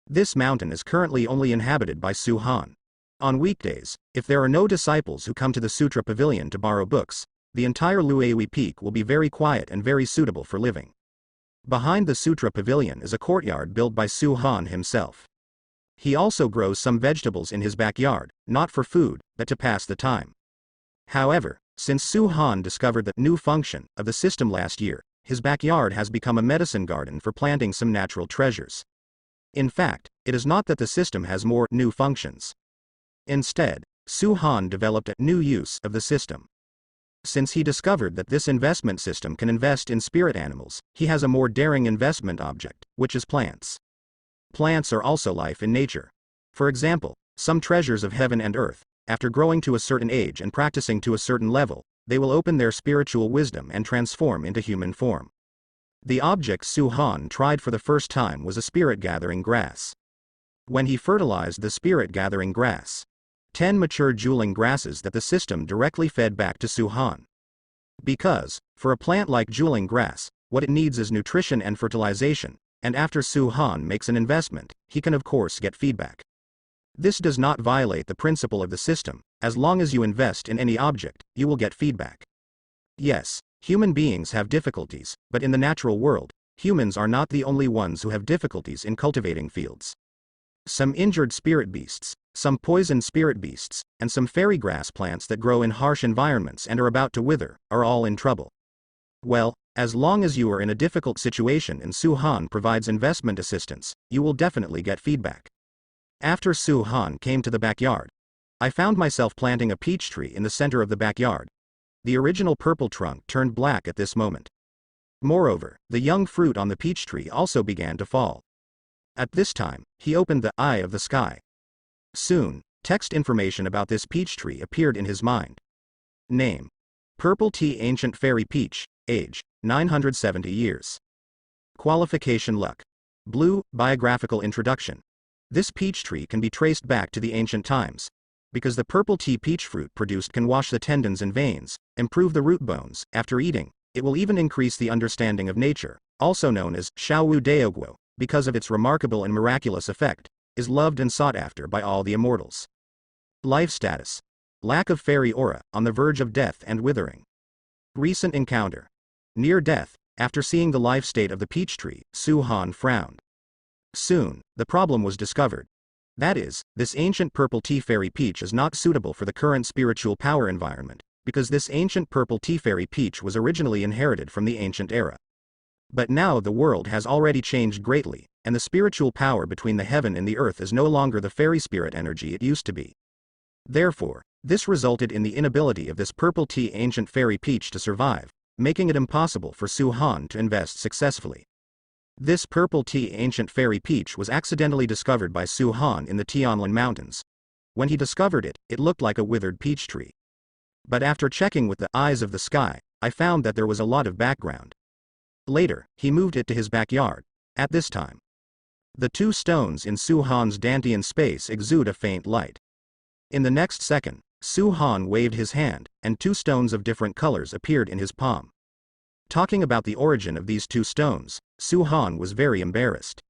This mountain is currently only inhabited by Su Han. On weekdays, if there are no disciples who come to the Sutra Pavilion to borrow books, the entire Lueui Peak will be very quiet and very suitable for living. Behind the Sutra Pavilion is a courtyard built by Su Han himself. He also grows some vegetables in his backyard, not for food, but to pass the time. However, since Su Han discovered the new function of the system last year, his backyard has become a medicine garden for planting some natural treasures. In fact, it is not that the system has more new functions. Instead, Su Han developed a new use of the system. Since he discovered that this investment system can invest in spirit animals, he has a more daring investment object, which is plants. Plants are also life in nature. For example, some treasures of heaven and earth, after growing to a certain age and practicing to a certain level, they will open their spiritual wisdom and transform into human form. The object Su Han tried for the first time was a spirit-gathering grass. When he fertilized the spirit-gathering grass, 10 mature juling grasses that the system directly fed back to Su Han. Because, for a plant like juling grass, what it needs is nutrition and fertilization, and after Su Han makes an investment, he can of course get feedback. This does not violate the principle of the system. As long as you invest in any object, you will get feedback. Yes, human beings have difficulties, but in the natural world, humans are not the only ones who have difficulties in cultivating fields. Some injured spirit beasts, some poisoned spirit beasts, and some fairy grass plants that grow in harsh environments and are about to wither, are all in trouble. Well, as long as you are in a difficult situation and Su Han provides investment assistance, you will definitely get feedback. After Su Han came to the backyard, I found myself planting a peach tree in the center of the backyard. The original purple trunk turned black at this moment. Moreover, the young fruit on the peach tree also began to fall. At this time, he opened the eye of the sky. Soon, text information about this peach tree appeared in his mind. Name: Purple Tea Ancient Fairy Peach. Age: 970 years. Qualification: Luck. Blue. Biographical introduction. This peach tree can be traced back to the ancient times. Because the purple tea peach fruit produced can wash the tendons and veins, improve the root bones. After eating, it will even increase the understanding of nature, also known as Xiaowu Daoguo, because of its remarkable and miraculous effect, is loved and sought after by all the immortals. Life status: lack of fairy aura, on the verge of death and withering. Recent encounter: near death. After seeing the life state of the peach tree, Su Han frowned. Soon, the problem was discovered. That is, this ancient purple tea fairy peach is not suitable for the current spiritual power environment, because this ancient purple tea fairy peach was originally inherited from the ancient era. But now the world has already changed greatly, and the spiritual power between the heaven and the earth is no longer the fairy spirit energy it used to be. Therefore, this resulted in the inability of this purple tea ancient fairy peach to survive, making it impossible for Su Han to invest successfully. This purple tea ancient fairy peach was accidentally discovered by Su Han in the Tianlin Mountains. When he discovered it, it looked like a withered peach tree. But after checking with the eyes of the sky, I found that there was a lot of background. Later, he moved it to his backyard. At this time, the two stones in Su Han's Dantian space exude a faint light. In the next second, Su Han waved his hand, and two stones of different colors appeared in his palm. Talking about the origin of these two stones, Su Han was very embarrassed.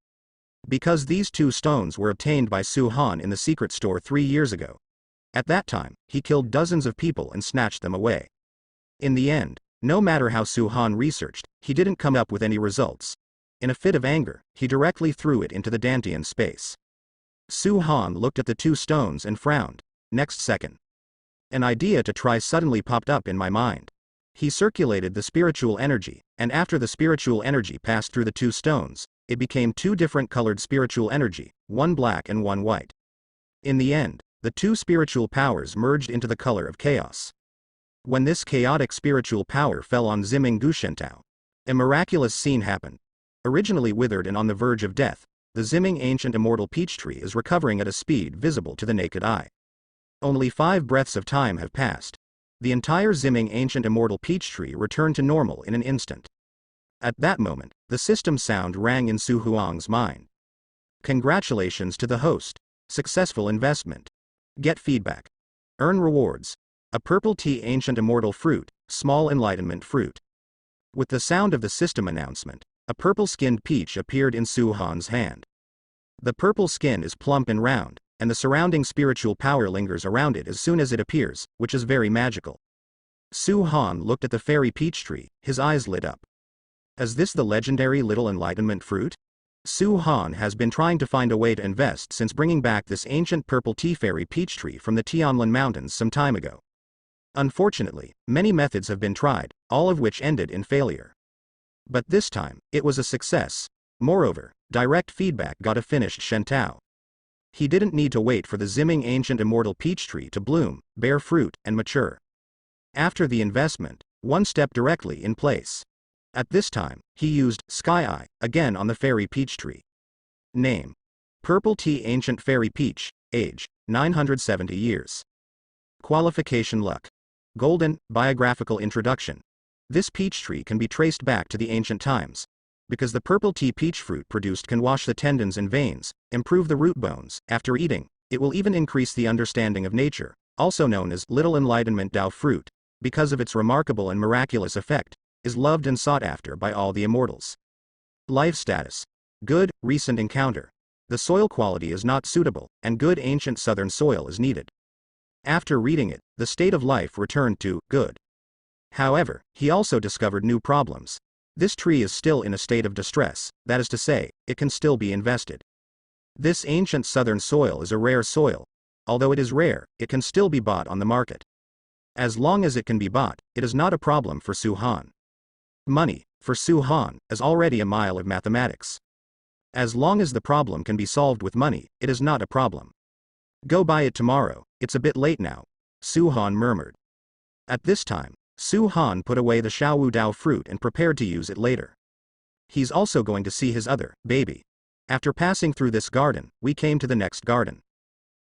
Because these two stones were obtained by Su Han in the secret store 3 years ago. At that time, he killed dozens of people and snatched them away. In the end, no matter how Su Han researched, he didn't come up with any results. In a fit of anger, he directly threw it into the Dantian space. Su Han looked at the two stones and frowned. Next second, an idea to try suddenly popped up in my mind. He circulated the spiritual energy, and after the spiritual energy passed through the two stones, it became two different colored spiritual energy, one black and one white. In the end, the two spiritual powers merged into the color of chaos. When this chaotic spiritual power fell on Ziming Gushentao, a miraculous scene happened. Originally withered and on the verge of death, the Ziming ancient immortal peach tree is recovering at a speed visible to the naked eye. Only 5 breaths of time have passed. The entire Ziming ancient immortal peach tree returned to normal in an instant. At that moment, the system sound rang in Su Huang's mind. Congratulations to the host. Successful investment. Get feedback. Earn rewards. A purple tea ancient immortal fruit, small enlightenment fruit. With the sound of the system announcement, a purple-skinned peach appeared in Su Han's hand. The purple skin is plump and round, and the surrounding spiritual power lingers around it as soon as it appears, which is very magical. Su Han looked at the fairy peach tree, his eyes lit up. Is this the legendary little enlightenment fruit? Su Han has been trying to find a way to invest since bringing back this ancient purple tea fairy peach tree from the Tianlin Mountains some time ago. Unfortunately, many methods have been tried, all of which ended in failure. But this time, it was a success. Moreover, direct feedback got a finished Shentao. He didn't need to wait for the zimming ancient immortal peach tree to bloom, bear fruit, and mature. After the investment, one stepped directly in place. At this time, he used Sky Eye again on the fairy peach tree. Name: Purple Tea Ancient Fairy Peach. Age: 970 years. Qualification: Luck. Golden. Biographical introduction. This peach tree can be traced back to the ancient times. Because the purple tea peach fruit produced can wash the tendons and veins, improve the root bones. After eating, it will even increase the understanding of nature, also known as Little Enlightenment Dao fruit, because of its remarkable and miraculous effect, is loved and sought after by all the immortals. Life status: good, recent encounter. The soil quality is not suitable, and good ancient southern soil is needed. After reading it, the state of life returned to good. However, he also discovered new problems. This tree is still in a state of distress, that is to say, it can still be invested. This ancient southern soil is a rare soil. Although it is rare, it can still be bought on the market. As long as it can be bought, it is not a problem for Su Han. Money, for Su Han, is already a mile of mathematics. As long as the problem can be solved with money, it is not a problem. Go buy it tomorrow, it's a bit late now, Su Han murmured. At this time, Su Han put away the Xiaowu Dao fruit and prepared to use it later. He's also going to see his other baby. After passing through this garden, we came to the next garden.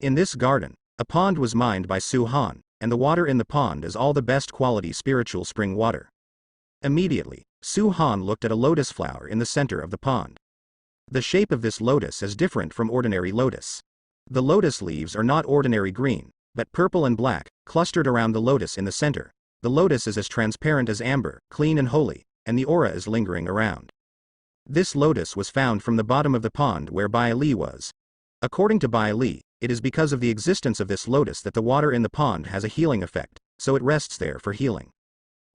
In this garden, a pond was mined by Su Han, and the water in the pond is all the best quality spiritual spring water. Immediately, Su Han looked at a lotus flower in the center of the pond. The shape of this lotus is different from ordinary lotus. The lotus leaves are not ordinary green, but purple and black, clustered around the lotus in the center. The lotus is as transparent as amber, clean and holy, and the aura is lingering around. This lotus was found from the bottom of the pond where Bai Li was. According to Bai Li, it is because of the existence of this lotus that the water in the pond has a healing effect, so it rests there for healing.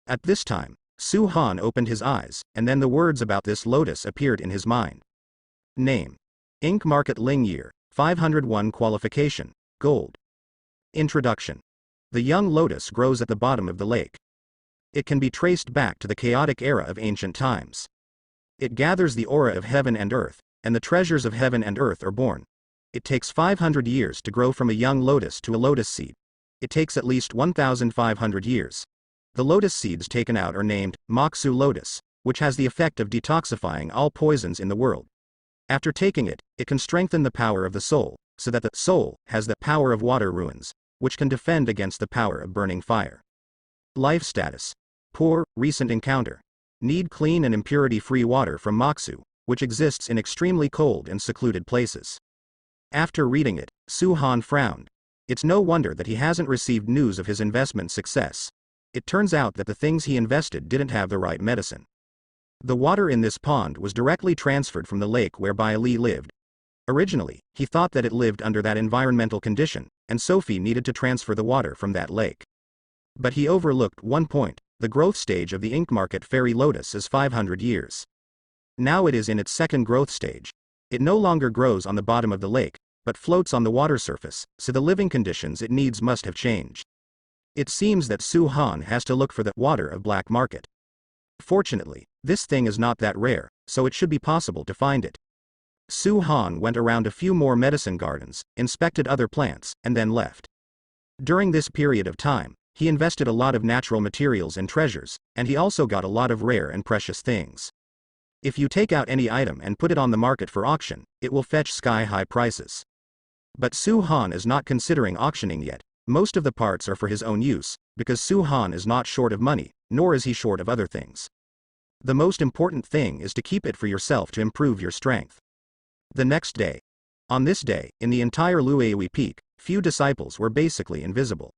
At this time, Su Han opened his eyes, and then the words about this lotus appeared in his mind. Name: Ink Market Ling Year, 501 Qualification, Gold. Introduction. The young lotus grows at the bottom of the lake. It can be traced back to the chaotic era of ancient times. It gathers the aura of heaven and earth, and the treasures of heaven and earth are born. It takes 500 years to grow from a young lotus to a lotus seed. It takes at least 1,500 years. The lotus seeds taken out are named Moxu lotus, which has the effect of detoxifying all poisons in the world. After taking it, it can strengthen the power of the soul, so that the soul has the power of water ruins, which can defend against the power of burning fire. Life status: poor, recent encounter. Need clean and impurity-free water from Moxu, which exists in extremely cold and secluded places. After reading it, Su Han frowned. It's no wonder that he hasn't received news of his investment success. It turns out that the things he invested didn't have the right medicine. The water in this pond was directly transferred from the lake where Bai Li lived. Originally, he thought that it lived under that environmental condition, and Sophie needed to transfer the water from that lake. But he overlooked one point: the growth stage of the ink market fairy lotus is 500 years. Now it is in its second growth stage. It no longer grows on the bottom of the lake, but floats on the water surface, so the living conditions it needs must have changed. It seems that Su Han has to look for the water of black market. Fortunately, this thing is not that rare, so it should be possible to find it. Su Han went around a few more medicine gardens, inspected other plants, and then left. During this period of time, he invested a lot of natural materials and treasures, and he also got a lot of rare and precious things. If you take out any item and put it on the market for auction, it will fetch sky-high prices. But Su Han is not considering auctioning yet. Most of the parts are for his own use, because Su Han is not short of money, nor is he short of other things. The most important thing is to keep it for yourself to improve your strength. The next day. On this day, in the entire Luewi Peak, few disciples were basically invisible.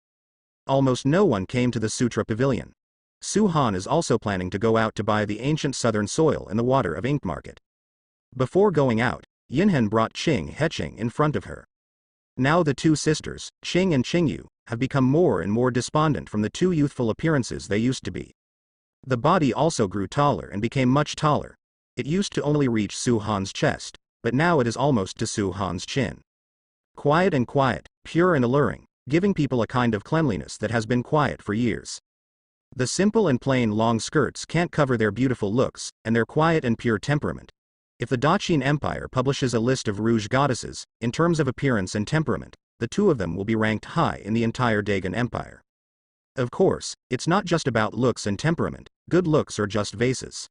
Almost no one came to the Sutra Pavilion. Su Han is also planning to go out to buy the ancient southern soil in the water of Ink Market. Before going out, Yinhen brought Qing Heching in front of her. Now the two sisters, Qing and Qingyu, have become more and more despondent from the two youthful appearances they used to be. The body also grew taller and became much taller. It used to only reach Su Han's chest, but now it is almost to Su Han's chin. Quiet, pure and alluring, giving people a kind of cleanliness that has been quiet for years. The simple and plain long skirts can't cover their beautiful looks, and their quiet and pure temperament. If the Daqin Empire publishes a list of rouge goddesses, in terms of appearance and temperament, the two of them will be ranked high in the entire Dagon Empire. Of course, it's not just about looks and temperament, good looks are just vases.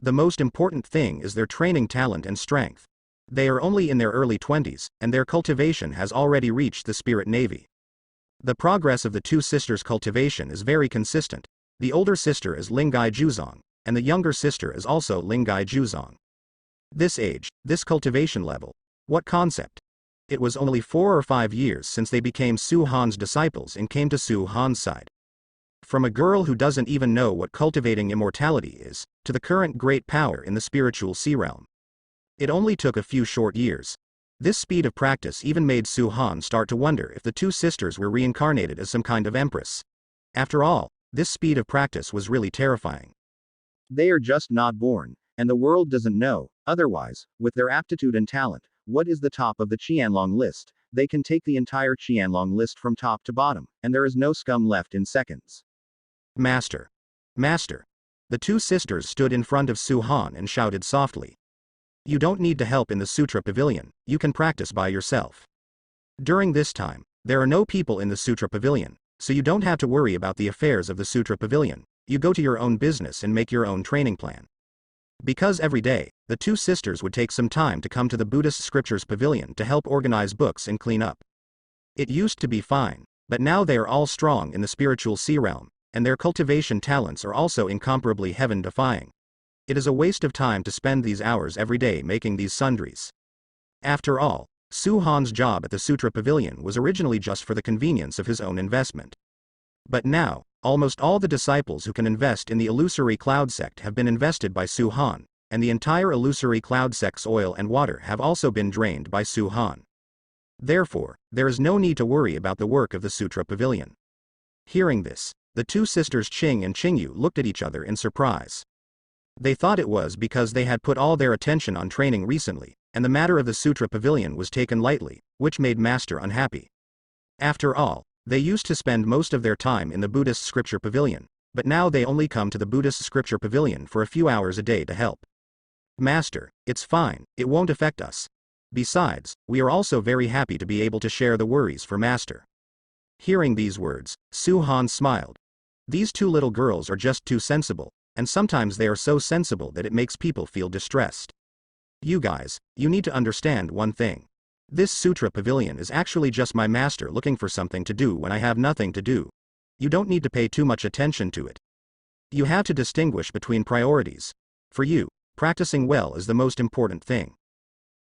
The most important thing is their training talent and strength. They are only in their early 20s, and their cultivation has already reached the spirit navy. The progress of the two sisters' cultivation is very consistent. The older sister is Lingai Juzong, and the younger sister is also Lingai Juzong. This age, this cultivation level. What concept? It was only 4 or 5 years since they became Su Han's disciples and came to Su Han's side. From a girl who doesn't even know what cultivating immortality is, to the current great power in the spiritual sea realm. It only took a few short years. This speed of practice even made Su Han start to wonder if the two sisters were reincarnated as some kind of empress. After all, this speed of practice was really terrifying. They are just not born, and the world doesn't know. Otherwise, with their aptitude and talent, what is the top of the Qianlong list? They can take the entire Qianlong list from top to bottom, and there is no scum left in seconds. Master! Master! The two sisters stood in front of Su Han and shouted softly. You don't need to help in the Sutra Pavilion, you can practice by yourself. During this time, there are no people in the Sutra Pavilion, so you don't have to worry about the affairs of the Sutra Pavilion. You go to your own business and make your own training plan. Because every day, the two sisters would take some time to come to the Buddhist Scriptures Pavilion to help organize books and clean up. It used to be fine, but now they are all strong in the spiritual sea realm, and their cultivation talents are also incomparably heaven-defying. It is a waste of time to spend these hours every day making these sundries. After all, Su Han's job at the Sutra Pavilion was originally just for the convenience of his own investment. But now, almost all the disciples who can invest in the illusory cloud sect have been invested by Su Han, and the entire illusory cloud sect's oil and water have also been drained by Su Han. Therefore, there is no need to worry about the work of the Sutra Pavilion. Hearing this, the two sisters Qing and Qingyu looked at each other in surprise. They thought it was because they had put all their attention on training recently, and the matter of the Sutra Pavilion was taken lightly, which made Master unhappy. After all, they used to spend most of their time in the Buddhist Scripture Pavilion, but now they only come to the Buddhist Scripture Pavilion for a few hours a day to help. Master, it's fine, it won't affect us. Besides, we are also very happy to be able to share the worries for Master. Hearing these words, Su Han smiled. These two little girls are just too sensible, and sometimes they are so sensible that it makes people feel distressed. You guys, you need to understand one thing. This Sutra Pavilion is actually just my master looking for something to do when I have nothing to do. You don't need to pay too much attention to it. You have to distinguish between priorities. For you, practicing well is the most important thing.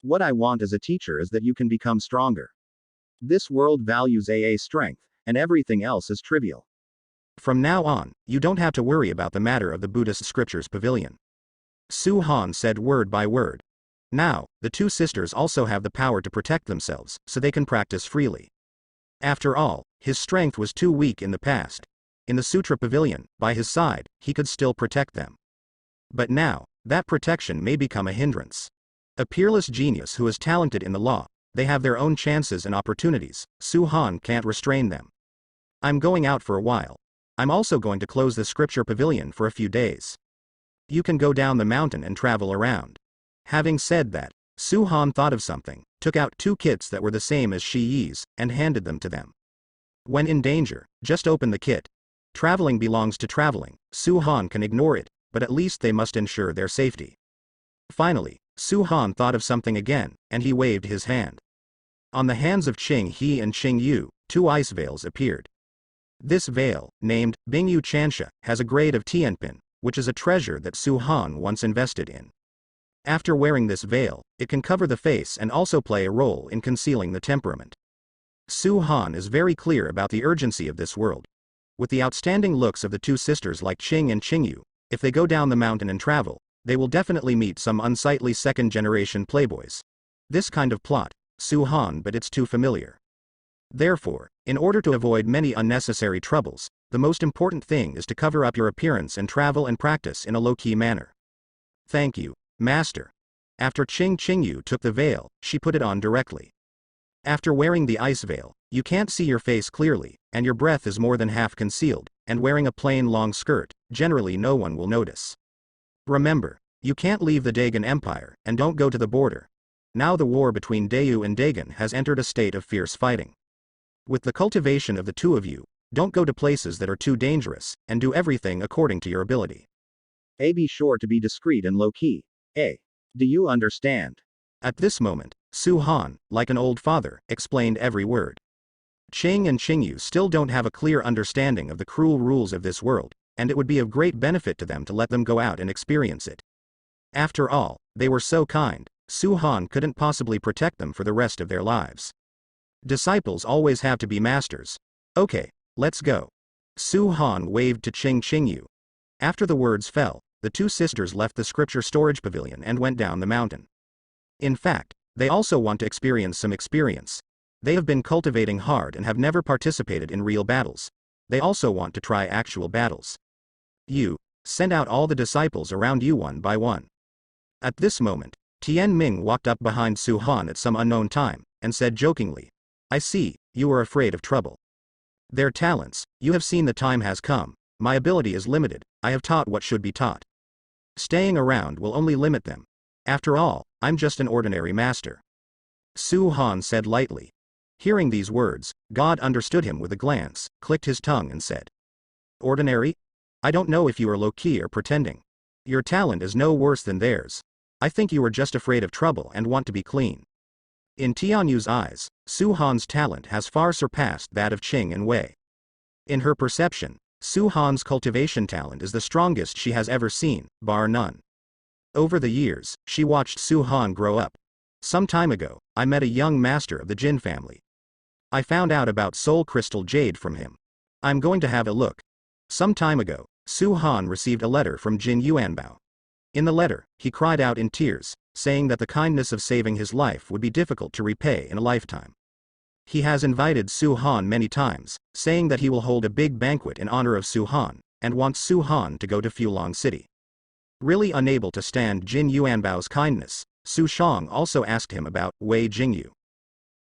What I want as a teacher is that you can become stronger. This world values AA strength, and everything else is trivial. From now on, you don't have to worry about the matter of the Buddhist Scriptures Pavilion. Su Han said word by word. Now, the two sisters also have the power to protect themselves, so they can practice freely. After all, his strength was too weak in the past. In the Sutra Pavilion, by his side, he could still protect them. But now, that protection may become a hindrance. A peerless genius who is talented in the law, they have their own chances and opportunities, Su Han can't restrain them. I'm going out for a while. I'm also going to close the Scripture Pavilion for a few days. You can go down the mountain and travel around. Having said that, Su Han thought of something, took out 2 kits that were the same as Shi Yi's, and handed them to them. When in danger, just open the kit. Traveling belongs to traveling, Su Han can ignore it, but at least they must ensure their safety. Finally, Su Han thought of something again, and he waved his hand. On the hands of Qing He and Qing Yu, 2 ice veils appeared. This veil, named Bingyu Chansha, has a grade of Tianpin, which is a treasure that Su Han once invested in. After wearing this veil, it can cover the face and also play a role in concealing the temperament. Su Han is very clear about the urgency of this world. With the outstanding looks of the two sisters like Qing and Qingyu, if they go down the mountain and travel, they will definitely meet some unsightly second-generation playboys. This kind of plot, Su Han, but it's too familiar. Therefore, in order to avoid many unnecessary troubles, the most important thing is to cover up your appearance and travel and practice in a low-key manner. Thank you, Master. After Qingyu took the veil, she put it on directly. After wearing the ice veil, you can't see your face clearly, and your breath is more than half concealed, and wearing a plain long skirt, generally no one will notice. Remember, you can't leave the Dagon Empire, and don't go to the border. Now the war between Dayu and Dagon has entered a state of fierce fighting. With the cultivation of the two of you, don't go to places that are too dangerous, and do everything according to your ability. Be sure to be discreet and low-key. Do you understand? At this moment, Su Han, like an old father, explained every word. Qing and Qingyu still don't have a clear understanding of the cruel rules of this world, and it would be of great benefit to them to let them go out and experience it. After all, they were so kind, Su Han couldn't possibly protect them for the rest of their lives. Disciples always have to be masters. Okay, let's go. Su Han waved to Qingyu. After the words fell, the two sisters left the scripture storage pavilion and went down the mountain. In fact, they also want to experience some experience. They have been cultivating hard and have never participated in real battles. They also want to try actual battles. You, send out all the disciples around you one by one. At this moment, Tian Ming walked up behind Su Han at some unknown time, and said jokingly, I see, you are afraid of trouble. Their talents, you have seen the time has come, my ability is limited, I have taught what should be taught. Staying around will only limit them. After all, I'm just an ordinary master. Su Han said lightly. Hearing these words, God understood him with a glance, clicked his tongue and said, Ordinary? I don't know if you are low-key or pretending. Your talent is no worse than theirs. I think you are just afraid of trouble and want to be clean. In Tianyu's eyes, Su Han's talent has far surpassed that of Qing and Wei. In her perception, Su Han's cultivation talent is the strongest she has ever seen, bar none. Over the years, she watched Su Han grow up. Some time ago, I met a young master of the Jin family. I found out about soul crystal jade from him. I'm going to have a look. Some time ago, Su Han received a letter from Jin Yuanbao. In the letter, he cried out in tears, saying that the kindness of saving his life would be difficult to repay in a lifetime. He has invited Su Han many times, saying that he will hold a big banquet in honor of Su Han, and wants Su Han to go to Fulong City. Really unable to stand Jin Yuanbao's kindness, Su Shang also asked him about Wei Jingyu.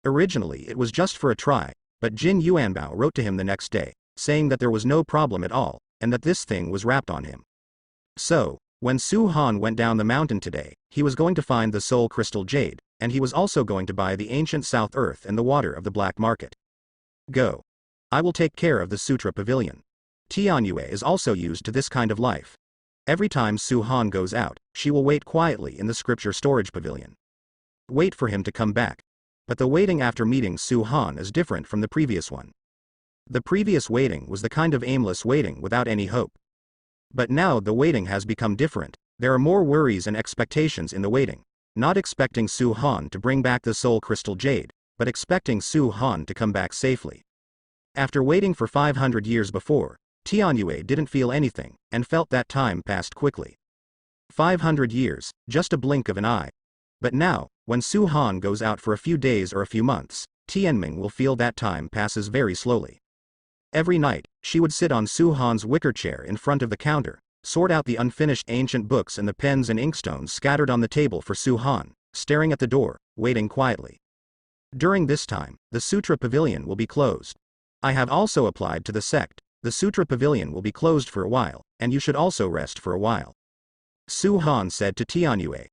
Originally it was just for a try, but Jin Yuanbao wrote to him the next day, saying that there was no problem at all, and that this thing was wrapped on him. So, when Su Han went down the mountain today, he was going to find the soul crystal jade, and he was also going to buy the ancient South Earth and the water of the black market. Go. I will take care of the Sutra Pavilion. Tianyue is also used to this kind of life. Every time Su Han goes out, she will wait quietly in the scripture storage pavilion. Wait for him to come back. But the waiting after meeting Su Han is different from the previous one. The previous waiting was the kind of aimless waiting without any hope. But now the waiting has become different, there are more worries and expectations in the waiting, not expecting Su Han to bring back the soul crystal jade, but expecting Su Han to come back safely. After waiting for 500 years before, Tianyue didn't feel anything, and felt that time passed quickly. 500 years, just a blink of an eye. But now, when Su Han goes out for a few days or a few months, Tianming will feel that time passes very slowly. Every night, she would sit on Su Han's wicker chair in front of the counter, sort out the unfinished ancient books and the pens and inkstones scattered on the table for Su Han, staring at the door, waiting quietly. During this time, the Sutra Pavilion will be closed. I have also applied to the sect. The Sutra Pavilion will be closed for a while, and you should also rest for a while. Su Han said to Tianyue.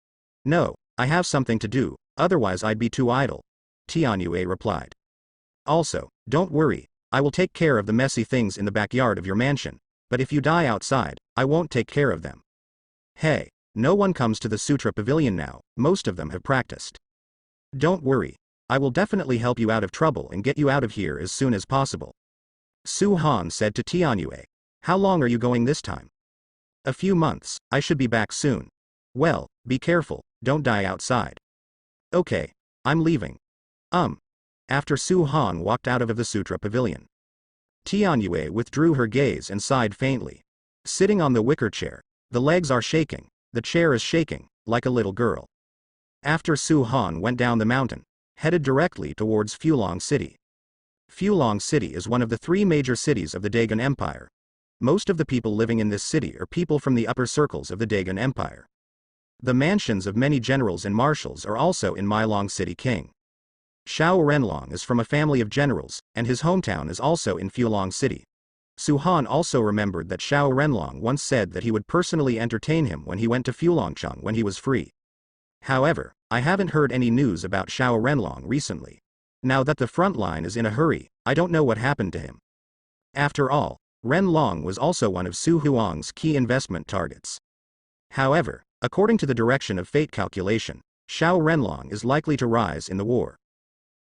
No, I have something to do, otherwise I'd be too idle. Tianyue replied. Also, don't worry, I will take care of the messy things in the backyard of your mansion, but if you die outside, I won't take care of them. Hey, no one comes to the Sutra Pavilion now, most of them have practiced. Don't worry, I will definitely help you out of trouble and get you out of here as soon as possible. Su Han said to Tianyue. How long are you going this time? A few months, I should be back soon. Well, be careful, don't die outside. Okay. I'm leaving. After Su Han walked out of the Sutra Pavilion, Tianyue withdrew her gaze and sighed faintly. Sitting on the wicker chair, the legs are shaking, the chair is shaking, like a little girl. After Su Han went down the mountain, headed directly towards Fulong City. Fulong City is one of the 3 major cities of the Dagon Empire. Most of the people living in this city are people from the upper circles of the Dagon Empire. The mansions of many generals and marshals are also in Mylong City King. Xiao Renlong is from a family of generals, and his hometown is also in Fulong City. Su Han also remembered that Xiao Renlong once said that he would personally entertain him when he went to Fulongcheng when he was free. However, I haven't heard any news about Xiao Renlong recently. Now that the front line is in a hurry, I don't know what happened to him. After all, Renlong was also one of Su Huang's key investment targets. However, according to the direction of fate calculation, Xiao Renlong is likely to rise in the war.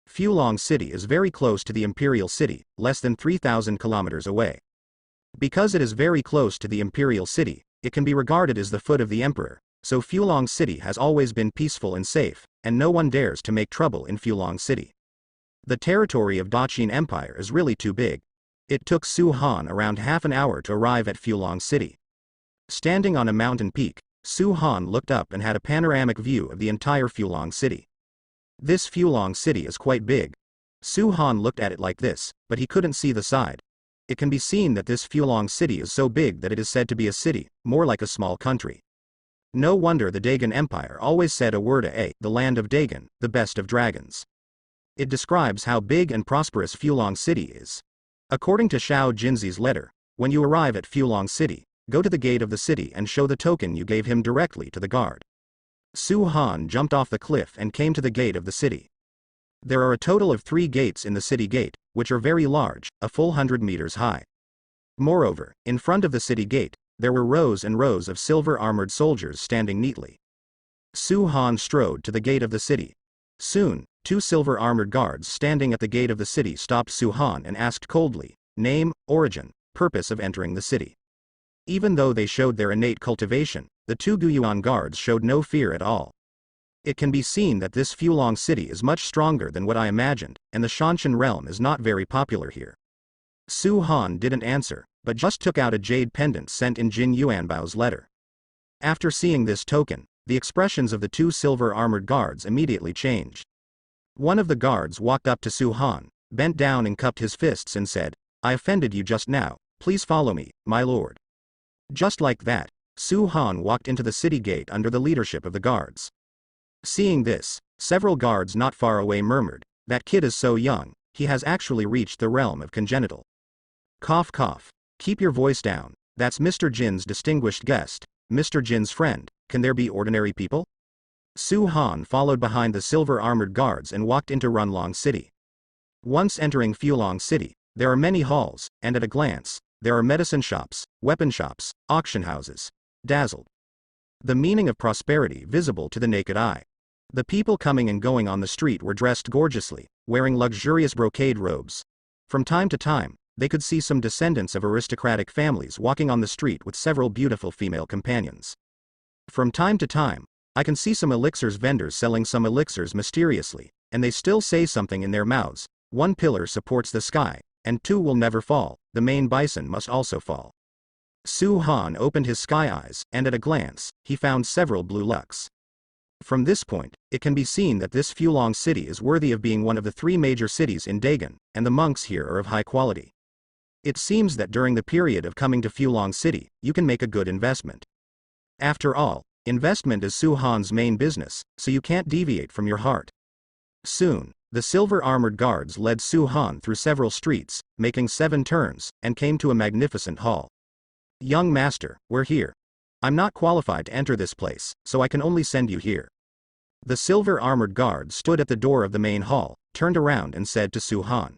Fulong City is very close to the Imperial City, less than 3,000 kilometers away. Because it is very close to the Imperial City, it can be regarded as the foot of the Emperor, so Fulong City has always been peaceful and safe, and no one dares to make trouble in Fulong City. The territory of Daqin Empire is really too big. It took Su Han around half an hour to arrive at Fulong City. Standing on a mountain peak, Su Han looked up and had a panoramic view of the entire Fulong City. This Fulong City is quite big. Su Han looked at it like this, but he couldn't see the side. It can be seen that this Fulong City is so big that it is said to be a city, more like a small country. No wonder the Dagon Empire always said a word the land of Dagon, the best of dragons. It describes how big and prosperous Fulong City is. According to Xiao Jinzi's letter, when you arrive at Fulong City, go to the gate of the city and show the token you gave him directly to the guard. Su Han jumped off the cliff and came to the gate of the city. There are a total of 3 gates in the city gate, which are very large, a full 100 meters high. Moreover, in front of the city gate, there were rows and rows of silver-armored soldiers standing neatly. Su Han strode to the gate of the city. Soon, 2 silver-armored guards standing at the gate of the city stopped Su Han and asked coldly, name, origin, purpose of entering the city. Even though they showed their innate cultivation, the 2 Guyuan guards showed no fear at all. It can be seen that this Fulong City is much stronger than what I imagined, and the Shanshan realm is not very popular here. Su Han didn't answer, but just took out a jade pendant sent in Jin Yuanbao's letter. After seeing this token, the expressions of the 2 silver-armored guards immediately changed. One of the guards walked up to Su Han, bent down and cupped his fists and said, I offended you just now, please follow me, my lord. Just like that, Su Han walked into the city gate under the leadership of the guards. Seeing this, several guards not far away murmured, that kid is so young, he has actually reached the realm of congenital. Cough cough. Keep your voice down, that's Mr. Jin's distinguished guest, Mr. Jin's friend, can there be ordinary people? Su Han followed behind the silver-armored guards and walked into Runlong City. Once entering Fulong City, there are many halls, and at a glance, there are medicine shops, weapon shops, auction houses. Dazzled. The meaning of prosperity visible to the naked eye. The people coming and going on the street were dressed gorgeously, wearing luxurious brocade robes. From time to time, they could see some descendants of aristocratic families walking on the street with several beautiful female companions. From time to time, I can see some elixirs vendors selling some elixirs mysteriously, and they still say something in their mouths. 1 pillar supports the sky, and 2 will never fall, the main bison must also fall. Su Han opened his sky eyes, and at a glance, he found several blue lucks. From this point, it can be seen that this Fulong City is worthy of being one of the 3 major cities in Dagon, and the monks here are of high quality. It seems that during the period of coming to Fulong City, you can make a good investment. After all, investment is Su Han's main business, so you can't deviate from your heart. Soon, the silver-armored guards led Su Han through several streets, making 7 turns, and came to a magnificent hall. Young master, we're here. I'm not qualified to enter this place, so I can only send you here. The silver-armored guard stood at the door of the main hall, turned around and said to Su Han.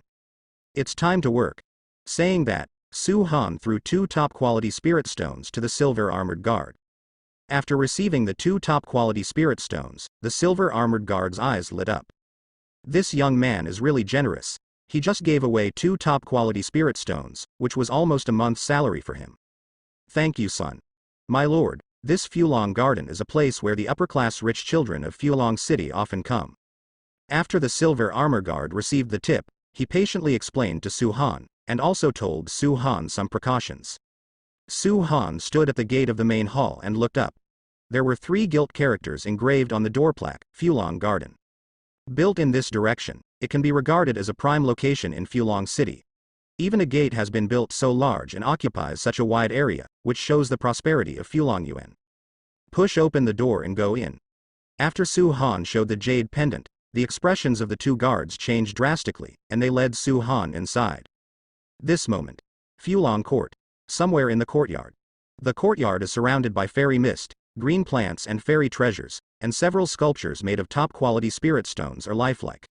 It's time to work. Saying that, Su Han threw 2 top-quality spirit stones to the silver-armored guard. After receiving the 2 top-quality spirit stones, the silver-armored guard's eyes lit up. This young man is really generous. He just gave away 2 top-quality spirit stones, which was almost a month's salary for him. Thank you, son. My lord, This Fulong Garden is a place where the upper-class rich children of Fulong City often come. After the silver armor guard received the tip, he patiently explained to Su Han, and also told Su Han some precautions. Su Han stood at the gate of the main hall and looked up. There were 3 gilt characters engraved on the door plaque, Fulong Garden. Built in this direction, it can be regarded as a prime location in Fulong City. Even a gate has been built so large and occupies such a wide area, which shows the prosperity of Fulong Yuan. Push open the door and go in. After Su Han showed the jade pendant, the expressions of the 2 guards changed drastically, and they led Su Han inside. This moment. Fulong Court. Somewhere in the courtyard. The courtyard is surrounded by fairy mist, green plants and fairy treasures, and several sculptures made of top-quality spirit stones are lifelike.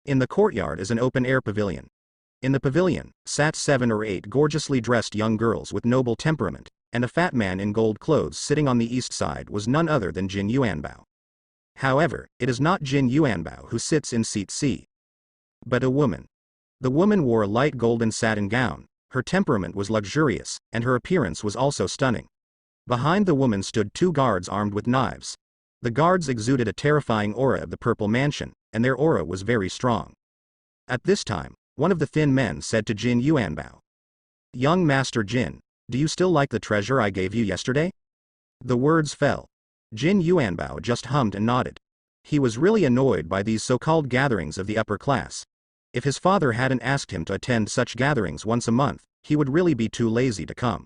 In the courtyard is an open-air pavilion. In the pavilion, sat 7 or 8 gorgeously dressed young girls with noble temperament, and a fat man in gold clothes sitting on the east side was none other than Jin Yuanbao. However, it is not Jin Yuanbao who sits in seat C, but a woman. The woman wore a light golden satin gown, her temperament was luxurious, and her appearance was also stunning. Behind the woman stood 2 guards armed with knives. The guards exuded a terrifying aura of the purple mansion, and their aura was very strong. At this time, one of the thin men said to Jin Yuanbao, "Young Master Jin, do you still like the treasure I gave you yesterday?" The words fell. Jin Yuanbao just hummed and nodded. He was really annoyed by these so-called gatherings of the upper class. If his father hadn't asked him to attend such gatherings once a month, he would really be too lazy to come.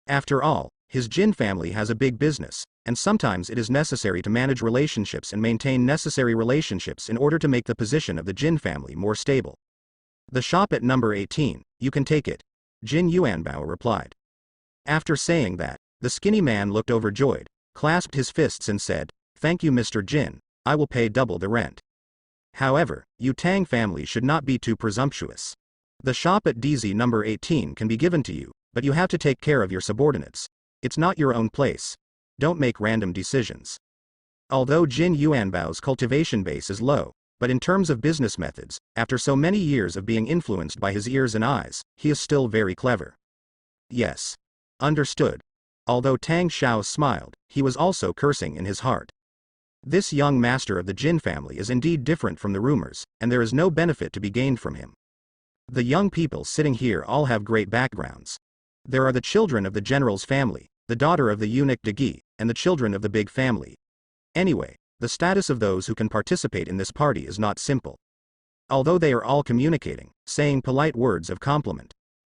After all, his Jin family has a big business, and sometimes it is necessary to manage relationships and maintain necessary relationships in order to make the position of the Jin family more stable. "The shop at number 18, you can take it," Jin Yuanbao replied. After saying that, the skinny man looked overjoyed, clasped his fists and said, "Thank you Mr. Jin, I will pay double the rent." However, you Tang family should not be too presumptuous. The shop at DZ number 18 can be given to you, but you have to take care of your subordinates. It's not your own place. Don't make random decisions. Although Jin Yuanbao's cultivation base is low, but in terms of business methods, after so many years of being influenced by his ears and eyes, he is still very clever. Yes. Understood. Although Tang Xiao smiled, he was also cursing in his heart. This young master of the Jin family is indeed different from the rumors, and there is no benefit to be gained from him. The young people sitting here all have great backgrounds. There are the children of the general's family, the daughter of the eunuch Degi, and the children of the big family. Anyway, the status of those who can participate in this party is not simple. Although they are all communicating, saying polite words of compliment.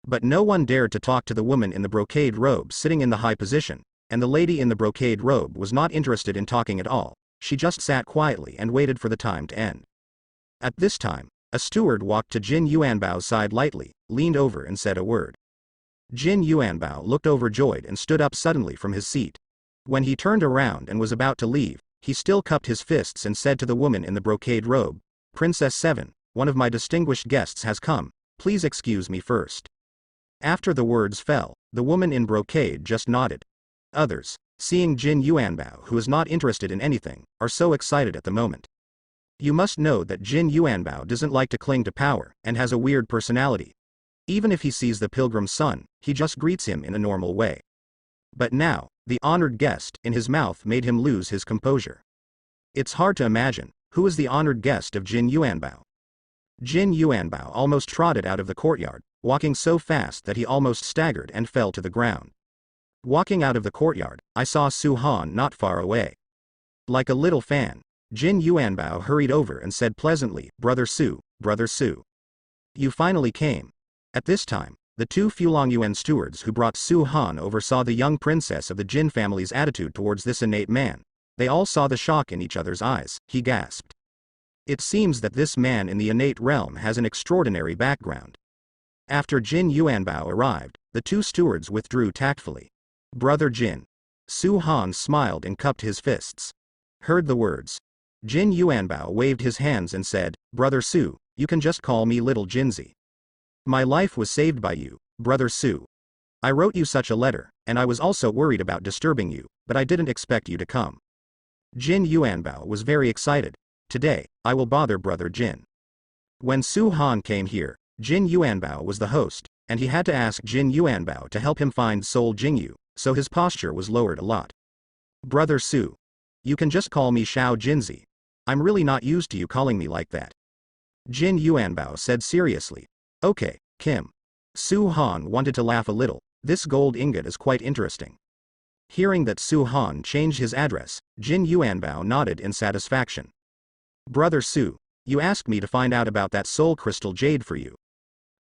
But no one dared to talk to the woman in the brocade robe sitting in the high position, and the lady in the brocade robe was not interested in talking at all, she just sat quietly and waited for the time to end. At this time, a steward walked to Jin Yuanbao's side lightly, leaned over and said a word. Jin Yuanbao looked overjoyed and stood up suddenly from his seat. When he turned around and was about to leave, he still cupped his fists and said to the woman in the brocade robe, "Princess 7, one of my distinguished guests has come, please excuse me first." After the words fell, the woman in brocade just nodded. Others, seeing Jin Yuanbao who is not interested in anything, are so excited at the moment. You must know that Jin Yuanbao doesn't like to cling to power, and has a weird personality. Even if he sees the pilgrim's son, he just greets him in a normal way. But now, the honored guest in his mouth made him lose his composure. It's hard to imagine, who is the honored guest of Jin Yuanbao. Jin Yuanbao almost trotted out of the courtyard, walking so fast that he almost staggered and fell to the ground. Walking out of the courtyard, I saw Su Han not far away. Like a little fan, Jin Yuanbao hurried over and said pleasantly, Brother Su, you finally came." At this time, the 2 Fulong Yuan stewards who brought Su Han over saw the young princess of the Jin family's attitude towards this innate man. They all saw the shock in each other's eyes. He gasped. It seems that this man in the innate realm has an extraordinary background. After Jin Yuanbao arrived, the 2 stewards withdrew tactfully. "Brother Jin." Su Han smiled and cupped his fists. Heard the words. Jin Yuanbao waved his hands and said, "Brother Su, you can just call me Little Jinzi. My life was saved by you, Brother Su. I wrote you such a letter, and I was also worried about disturbing you, but I didn't expect you to come." Jin Yuanbao was very excited. "Today, I will bother Brother Jin." When Su Han came here, Jin Yuanbao was the host, and he had to ask Jin Yuanbao to help him find Soul Jingyu, so his posture was lowered a lot. Brother Su. You can just call me Xiao Jinzi. I'm really not used to you calling me like that. Jin Yuanbao said seriously. Okay, Kim. Su Han wanted to laugh a little. This gold ingot is quite interesting. Hearing that Su Han changed his address, Jin Yuanbao nodded in satisfaction. Brother Su, you asked me to find out about that soul crystal jade for you.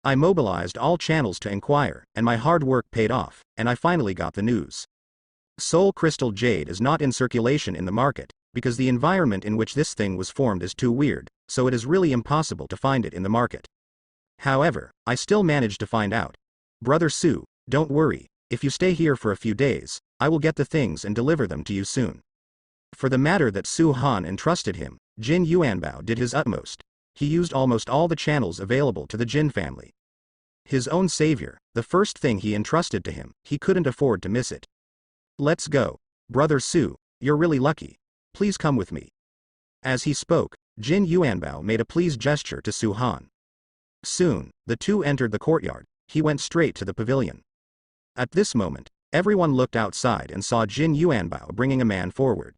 I mobilized all channels to inquire, and my hard work paid off, and I finally got the news. Soul crystal jade is not in circulation in the market, because the environment in which this thing was formed is too weird, so it is really impossible to find it in the market. However, I still managed to find out. Brother Su, don't worry, if you stay here for a few days, I will get the things and deliver them to you soon. For the matter that Su Han entrusted him, Jin Yuanbao did his utmost. He used almost all the channels available to the Jin family. His own savior, the first thing he entrusted to him, he couldn't afford to miss it. Let's go. Brother Su, you're really lucky. Please come with me. As he spoke, Jin Yuanbao made a pleased gesture to Su Han. Soon, the two entered the courtyard. He went straight to the pavilion. At this moment, everyone looked outside and saw Jin Yuanbao bringing a man forward.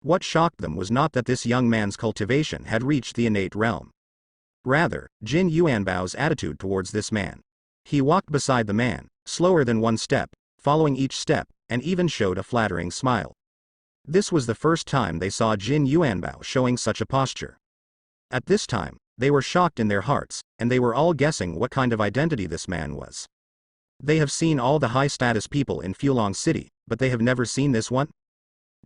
What shocked them was not that this young man's cultivation had reached the innate realm. Rather, Jin Yuanbao's attitude towards this man. He walked beside the man, slower than one step, following each step, and even showed a flattering smile. This was the first time they saw Jin Yuanbao showing such a posture. At this time, they were shocked in their hearts, and they were all guessing what kind of identity this man was. They have seen all the high-status people in Fulong City, but they have never seen this one?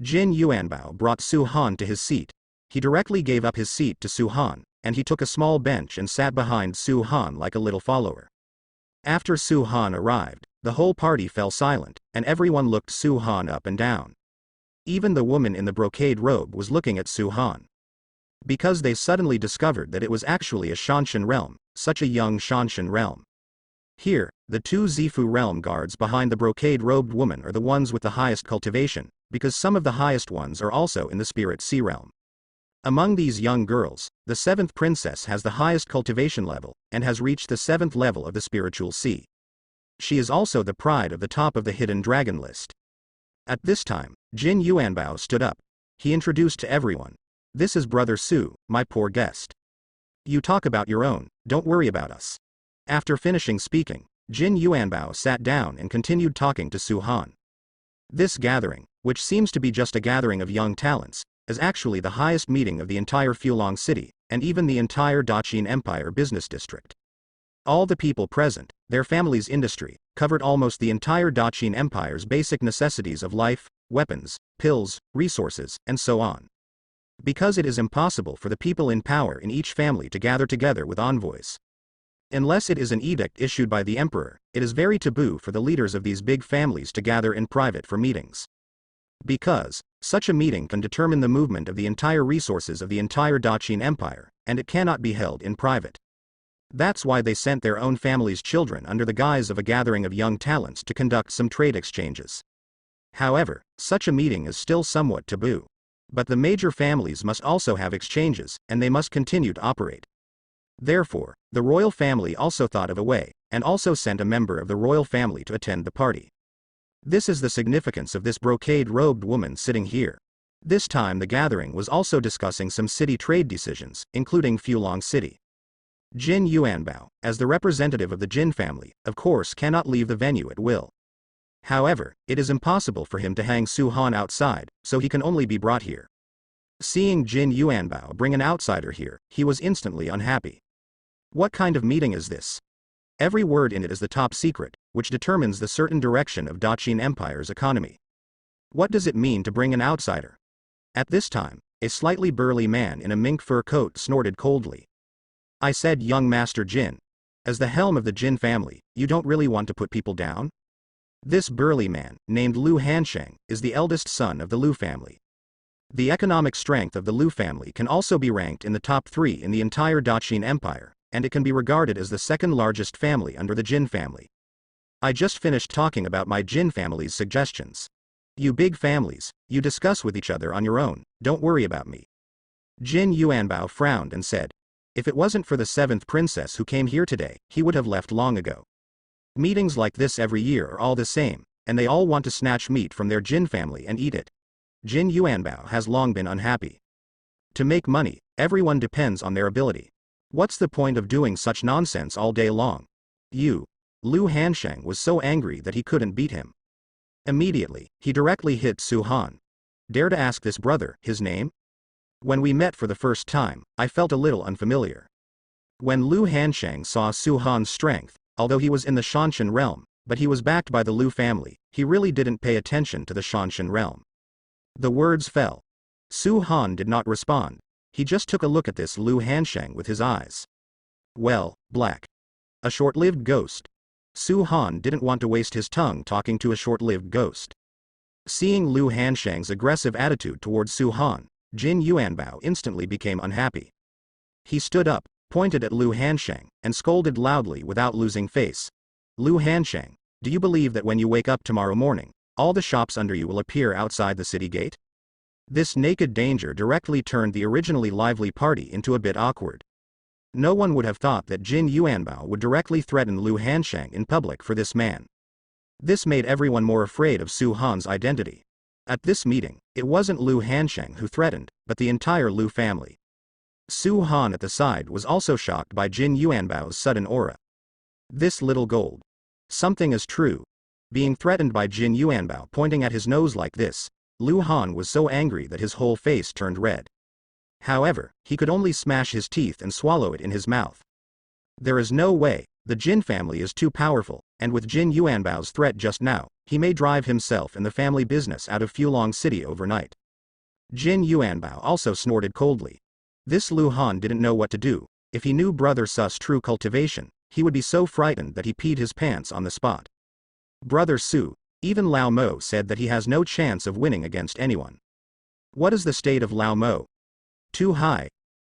Jin Yuanbao brought Su Han to his seat. He directly gave up his seat to Su Han, and he took a small bench and sat behind Su Han like a little follower. After Su Han arrived, the whole party fell silent, and everyone looked Su Han up and down. Even the woman in the brocade robe was looking at Su Han. Because they suddenly discovered that it was actually a Shanshan realm, such a young Shanshan realm. Here, the two Zifu realm guards behind the brocade-robed woman are the ones with the highest cultivation, because some of the highest ones are also in the spirit sea realm. Among these young girls, the 7th princess has the highest cultivation level, and has reached the 7th level of the spiritual sea. She is also the pride of the top of the hidden dragon list. At this time, Jin Yuanbao stood up. He introduced to everyone. This is Brother Su, my poor guest. You talk about your own, don't worry about us. After finishing speaking, Jin Yuanbao sat down and continued talking to Su Han. This gathering, which seems to be just a gathering of young talents, is actually the highest meeting of the entire Fulong City, and even the entire Daqin Empire business district. All the people present, their family's industry, covered almost the entire Daqin Empire's basic necessities of life, weapons, pills, resources, and so on. Because it is impossible for the people in power in each family to gather together with envoys. Unless it is an edict issued by the emperor, it is very taboo for the leaders of these big families to gather in private for meetings. Because, such a meeting can determine the movement of the entire resources of the entire Daqin Empire, and it cannot be held in private. That's why they sent their own family's children under the guise of a gathering of young talents to conduct some trade exchanges. However, such a meeting is still somewhat taboo. But the major families must also have exchanges, and they must continue to operate. Therefore, the royal family also thought of a way, and also sent a member of the royal family to attend the party. This is the significance of this brocade-robed woman sitting here. This time the gathering was also discussing some city trade decisions, including Fulong City. Jin Yuanbao, as the representative of the Jin family, of course cannot leave the venue at will. However, it is impossible for him to hang Su Han outside, so he can only be brought here. Seeing Jin Yuanbao bring an outsider here, he was instantly unhappy. What kind of meeting is this? Every word in it is the top secret, which determines the certain direction of Daqin Empire's economy. What does it mean to bring an outsider? At this time, a slightly burly man in a mink fur coat snorted coldly. I said, young Master Jin. As the helm of the Jin family, you don't really want to put people down? This burly man, named Lu Hansheng, is the eldest son of the Lu family. The economic strength of the Lu family can also be ranked in the top 3 in the entire Daqin Empire, and it can be regarded as the second largest family under the Jin family. I just finished talking about my Jin family's suggestions. You big families, you discuss with each other on your own, don't worry about me. Jin Yuanbao frowned and said, if it wasn't for the 7th princess who came here today, he would have left long ago. Meetings like this every year are all the same, and they all want to snatch meat from their Jin family and eat it. Jin Yuanbao has long been unhappy. To make money, everyone depends on their ability. What's the point of doing such nonsense all day long? Lu Hansheng was so angry that he couldn't beat him. Immediately, he directly hit Su Han. Dare to ask this brother his name? When we met for the first time, I felt a little unfamiliar. When Lu Hansheng saw Su Han's strength, although he was in the Shanshan realm, but he was backed by the Lu family, he really didn't pay attention to the Shanshan realm. The words fell. Su Han did not respond. He just took a look at this Lu Hansheng with his eyes. Well, black. A short-lived ghost. Su Han didn't want to waste his tongue talking to a short-lived ghost. Seeing Lu Hansheng's aggressive attitude towards Su Han, Jin Yuanbao instantly became unhappy. He stood up, pointed at Lu Hansheng, and scolded loudly without losing face. Lu Hansheng, do you believe that when you wake up tomorrow morning, all the shops under you will appear outside the city gate? This naked danger directly turned the originally lively party into a bit awkward. No one would have thought that Jin Yuanbao would directly threaten Lu Hansheng in public for this man. This made everyone more afraid of Su Han's identity. At this meeting, it wasn't Lu Hansheng who threatened, but the entire Lu family. Su Han at the side was also shocked by Jin Yuanbao's sudden aura. This little gold. Something is true. Being threatened by Jin Yuanbao pointing at his nose like this, Lu Han was so angry that his whole face turned red. However, he could only smash his teeth and swallow it in his mouth. There is no way, the Jin family is too powerful, and with Jin Yuanbao's threat just now, he may drive himself and the family business out of Fulong City overnight. Jin Yuanbao also snorted coldly. This Lu Han didn't know what to do. If he knew Brother Su's true cultivation, he would be so frightened that he peed his pants on the spot. Brother Su, even Lao Mo said that he has no chance of winning against anyone. What is the state of Lao Mo? Too high.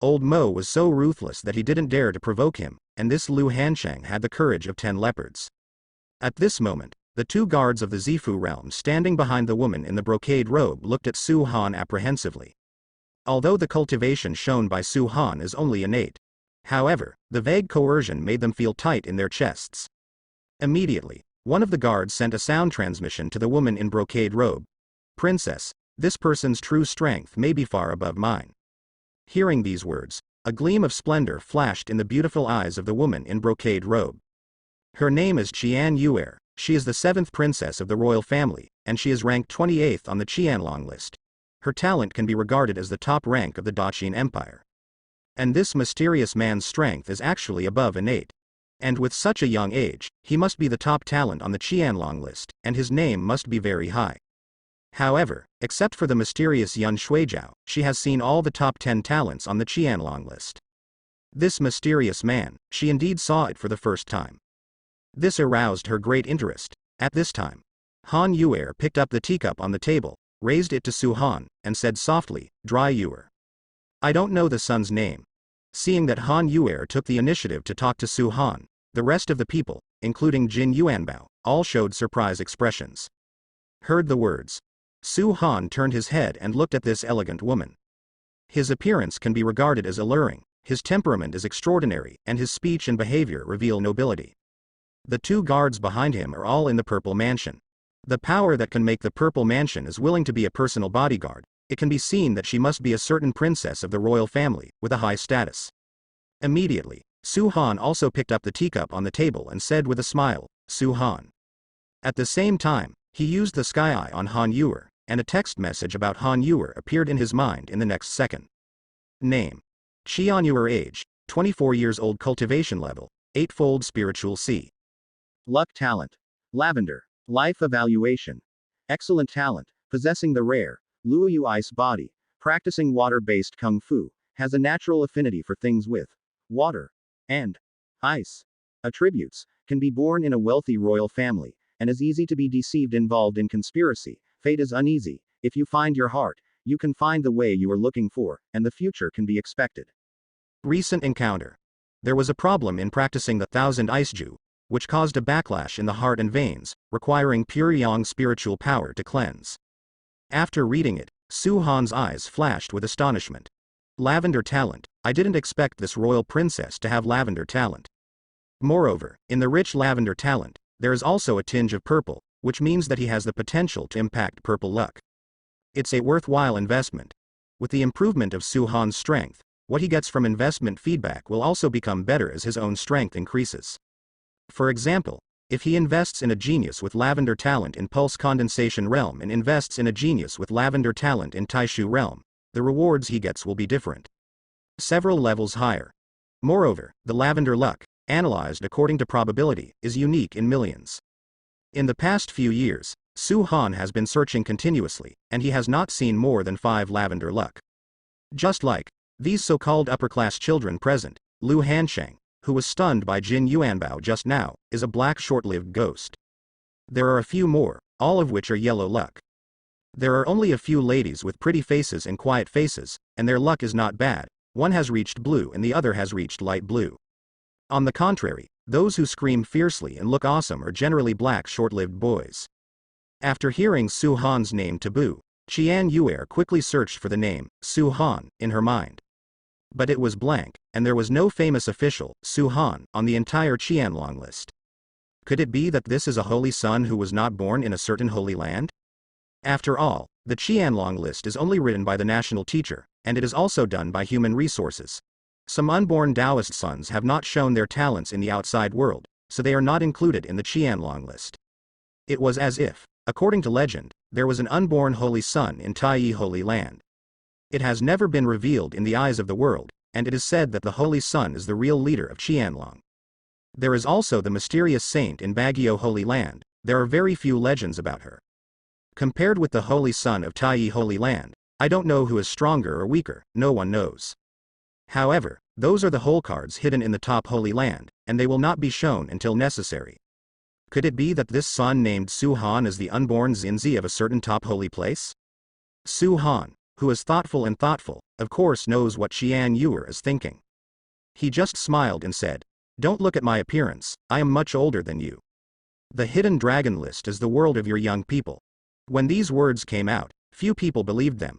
Old Mo was so ruthless that he didn't dare to provoke him, and this Lu Hansheng had the courage of 10 leopards. At this moment, the 2 guards of the Zifu realm standing behind the woman in the brocade robe looked at Su Han apprehensively. Although the cultivation shown by Su Han is only innate. However, the vague coercion made them feel tight in their chests. Immediately, one of the guards sent a sound transmission to the woman in brocade robe. Princess, this person's true strength may be far above mine. Hearing these words, a gleam of splendor flashed in the beautiful eyes of the woman in brocade robe. Her name is Qian Yuer, she is the 7th princess of the royal family, and she is ranked 28th on the Qianlong list. Her talent can be regarded as the top rank of the Daqin Empire. And this mysterious man's strength is actually above innate. And with such a young age, he must be the top talent on the Qianlong list, and his name must be very high. However, except for the mysterious Yun Shuijiao, she has seen all the top 10 talents on the Qianlong list. This mysterious man, she indeed saw it for the first time. This aroused her great interest. At this time, Han Yuer picked up the teacup on the table, raised it to Su Han, and said softly, "Dry Yuer. I don't know the son's name." Seeing that Han Yuer took the initiative to talk to Su Han, the rest of the people, including Jin Yuanbao, all showed surprise expressions. Heard the words. Su Han turned his head and looked at this elegant woman. His appearance can be regarded as alluring, his temperament is extraordinary, and his speech and behavior reveal nobility. The 2 guards behind him are all in the Purple Mansion. The power that can make the Purple Mansion is willing to be a personal bodyguard. It can be seen that she must be a certain princess of the royal family, with a high status. Immediately, Su Han also picked up the teacup on the table and said with a smile, "Su Han." At the same time, he used the sky eye on Han Yuer, and a text message about Han Yuer appeared in his mind in the next second. Name. Qian Yuer age, 24 years old cultivation level, 8-fold spiritual C. Luck talent. Lavender. Life evaluation. Excellent talent, possessing the rare, Luoyu ice body, practicing water-based kung fu, has a natural affinity for things with water and ice. Attributes, can be born in a wealthy royal family, and is easy to be deceived involved in conspiracy. Fate is uneasy. If you find your heart, you can find the way you are looking for, and the future can be expected. Recent encounter. There was a problem in practicing the 1000 Ice Ju, which caused a backlash in the heart and veins, requiring pure yang spiritual power to cleanse. After reading it, Su Han's eyes flashed with astonishment. Lavender talent, I didn't expect this royal princess to have lavender talent. Moreover, in the rich lavender talent, there is also a tinge of purple, which means that he has the potential to impact purple luck. It's a worthwhile investment. With the improvement of Su Han's strength, what he gets from investment feedback will also become better as his own strength increases. For example, if he invests in a genius with lavender talent in pulse condensation realm and invests in a genius with lavender talent in Taishu realm, the rewards he gets will be different. Several levels higher. Moreover, the lavender luck, analyzed according to probability, is unique in millions. In the past few years, Su Han has been searching continuously, and he has not seen more than 5 lavender luck. Just like these so-called upper-class children present, Lu Hansheng, who was stunned by Jin Yuanbao just now, is a black short-lived ghost. There are a few more, all of which are yellow luck. There are only a few ladies with pretty faces and quiet faces, and their luck is not bad. One has reached blue and the other has reached light blue. On the contrary, those who scream fiercely and look awesome are generally black short-lived boys. After hearing Su Han's name taboo, Qian Yuer quickly searched for the name, Su Han, in her mind. But it was blank, and there was no famous official, Su Han, on the entire Qianlong list. Could it be that this is a holy son who was not born in a certain holy land? After all, the Qianlong list is only written by the national teacher, and it is also done by human resources. Some unborn Taoist sons have not shown their talents in the outside world, so they are not included in the Qianlong list. It was as if, according to legend, there was an unborn holy son in Taiyi Holy Land. It has never been revealed in the eyes of the world, and it is said that the holy son is the real leader of Qianlong. There is also the mysterious saint in Baguio Holy Land. There are very few legends about her. Compared with the holy son of Taiyi Holy Land, I don't know who is stronger or weaker, no one knows. However, those are the whole cards hidden in the top holy land, and they will not be shown until necessary. Could it be that this son named Su Han is the unborn Xinzi of a certain top holy place? Su Han, who is thoughtful and thoughtful, of course knows what Qian Yuer is thinking. He just smiled and said, "Don't look at my appearance, I am much older than you. The hidden dragon list is the world of your young people." When these words came out, few people believed them.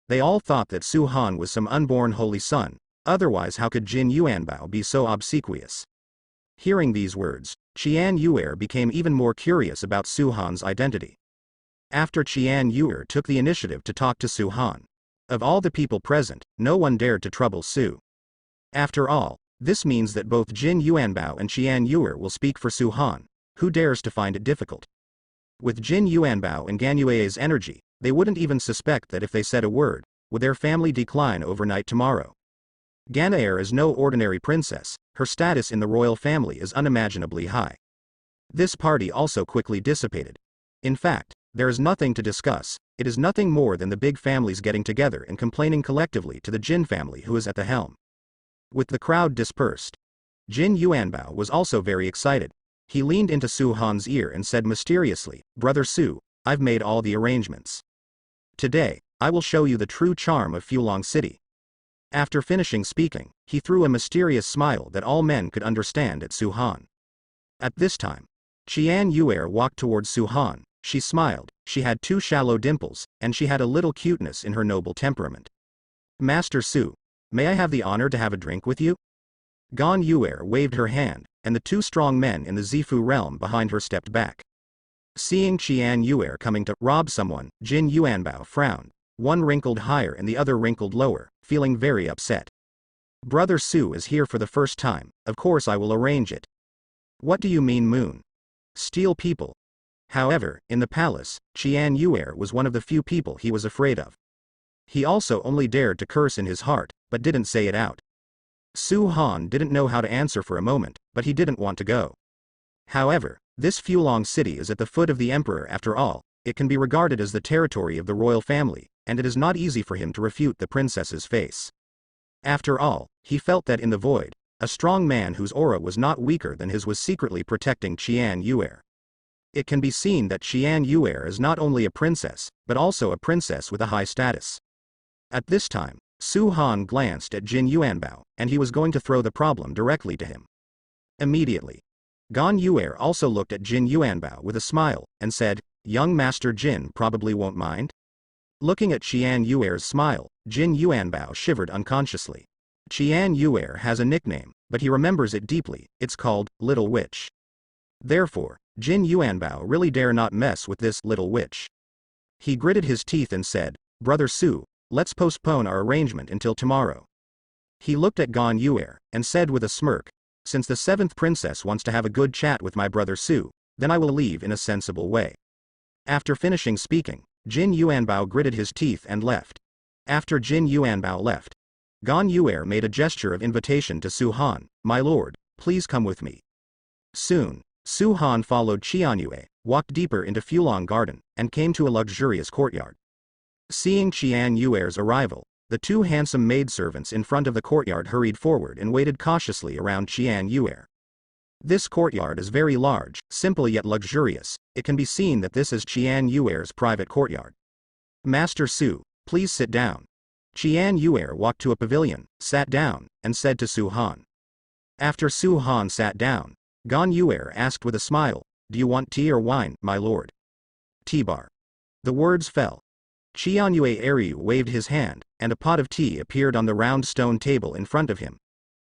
They all thought that Su Han was some unborn holy son, otherwise how could Jin Yuanbao be so obsequious? Hearing these words, Qian Yuer became even more curious about Su Han's identity. After Qian Yuer took the initiative to talk to Su Han. Of all the people present, no one dared to trouble Su. After all, this means that both Jin Yuanbao and Qian Yuer will speak for Su Han. Who dares to find it difficult? With Jin Yuanbao and Gan Yue's energy, they wouldn't even suspect that if they said a word, would their family decline overnight tomorrow. Ganaer is no ordinary princess, her status in the royal family is unimaginably high. This party also quickly dissipated. In fact, there is nothing to discuss, it is nothing more than the big families getting together and complaining collectively to the Jin family who is at the helm. With the crowd dispersed, Jin Yuanbao was also very excited. He leaned into Su Han's ear and said mysteriously, "Brother Su, I've made all the arrangements. Today, I will show you the true charm of Fulong City." After finishing speaking, he threw a mysterious smile that all men could understand at Su Han. At this time, Qian Yuer walked towards Su Han. She smiled, she had 2 shallow dimples, and she had a little cuteness in her noble temperament. "Master Su, may I have the honor to have a drink with you?" Gan Yuer waved her hand, and the 2 strong men in the Zifu realm behind her stepped back. Seeing Qian Yuer coming to rob someone, Jin Yuanbao frowned, one wrinkled higher and the other wrinkled lower, feeling very upset. "Brother Su is here for the first time, of course I will arrange it." "What do you mean, Moon? Steal people?" However, in the palace, Qian Yuer was one of the few people he was afraid of. He also only dared to curse in his heart, but didn't say it out. Su Han didn't know how to answer for a moment, but he didn't want to go. However, this Fulong City is at the foot of the emperor after all, it can be regarded as the territory of the royal family, and it is not easy for him to refute the princess's face. After all, he felt that in the void, a strong man whose aura was not weaker than his was secretly protecting Qian Yuer. It can be seen that Qian Yuer is not only a princess, but also a princess with a high status. At this time, Su Han glanced at Jin Yuanbao, and he was going to throw the problem directly to him. Immediately, Gan Yuer also looked at Jin Yuanbao with a smile, and said, "Young Master Jin probably won't mind?" Looking at Qian Yuer's smile, Jin Yuanbao shivered unconsciously. Qian Yuer has a nickname, but he remembers it deeply, it's called, Little Witch. Therefore, Jin Yuanbao really dare not mess with this little witch. He gritted his teeth and said, Brother Su, let's postpone our arrangement until tomorrow. He looked at Gan Yuer, and said with a smirk, since the 7th princess wants to have a good chat with my brother Su, then I will leave in a sensible way. After finishing speaking, Jin Yuanbao gritted his teeth and left. After Jin Yuanbao left, Gan Yuer made a gesture of invitation to Su Han, my lord, please come with me. Soon, Su Han followed Qianyue, walked deeper into Fulong Garden, and came to a luxurious courtyard. Seeing Qian Yuer's arrival, the 2 handsome maidservants in front of the courtyard hurried forward and waited cautiously around Qian Yuer. This courtyard is very large, simple yet luxurious. It can be seen that this is Qian Yuer's private courtyard. Master Su, please sit down. Qian Yuer walked to a pavilion, sat down, and said to Su Han. After Su Han sat down, Gan Yuer asked with a smile, do you want tea or wine, my lord? Tea bar. The words fell. Qianyue Eryu waved his hand, and a pot of tea appeared on the round stone table in front of him.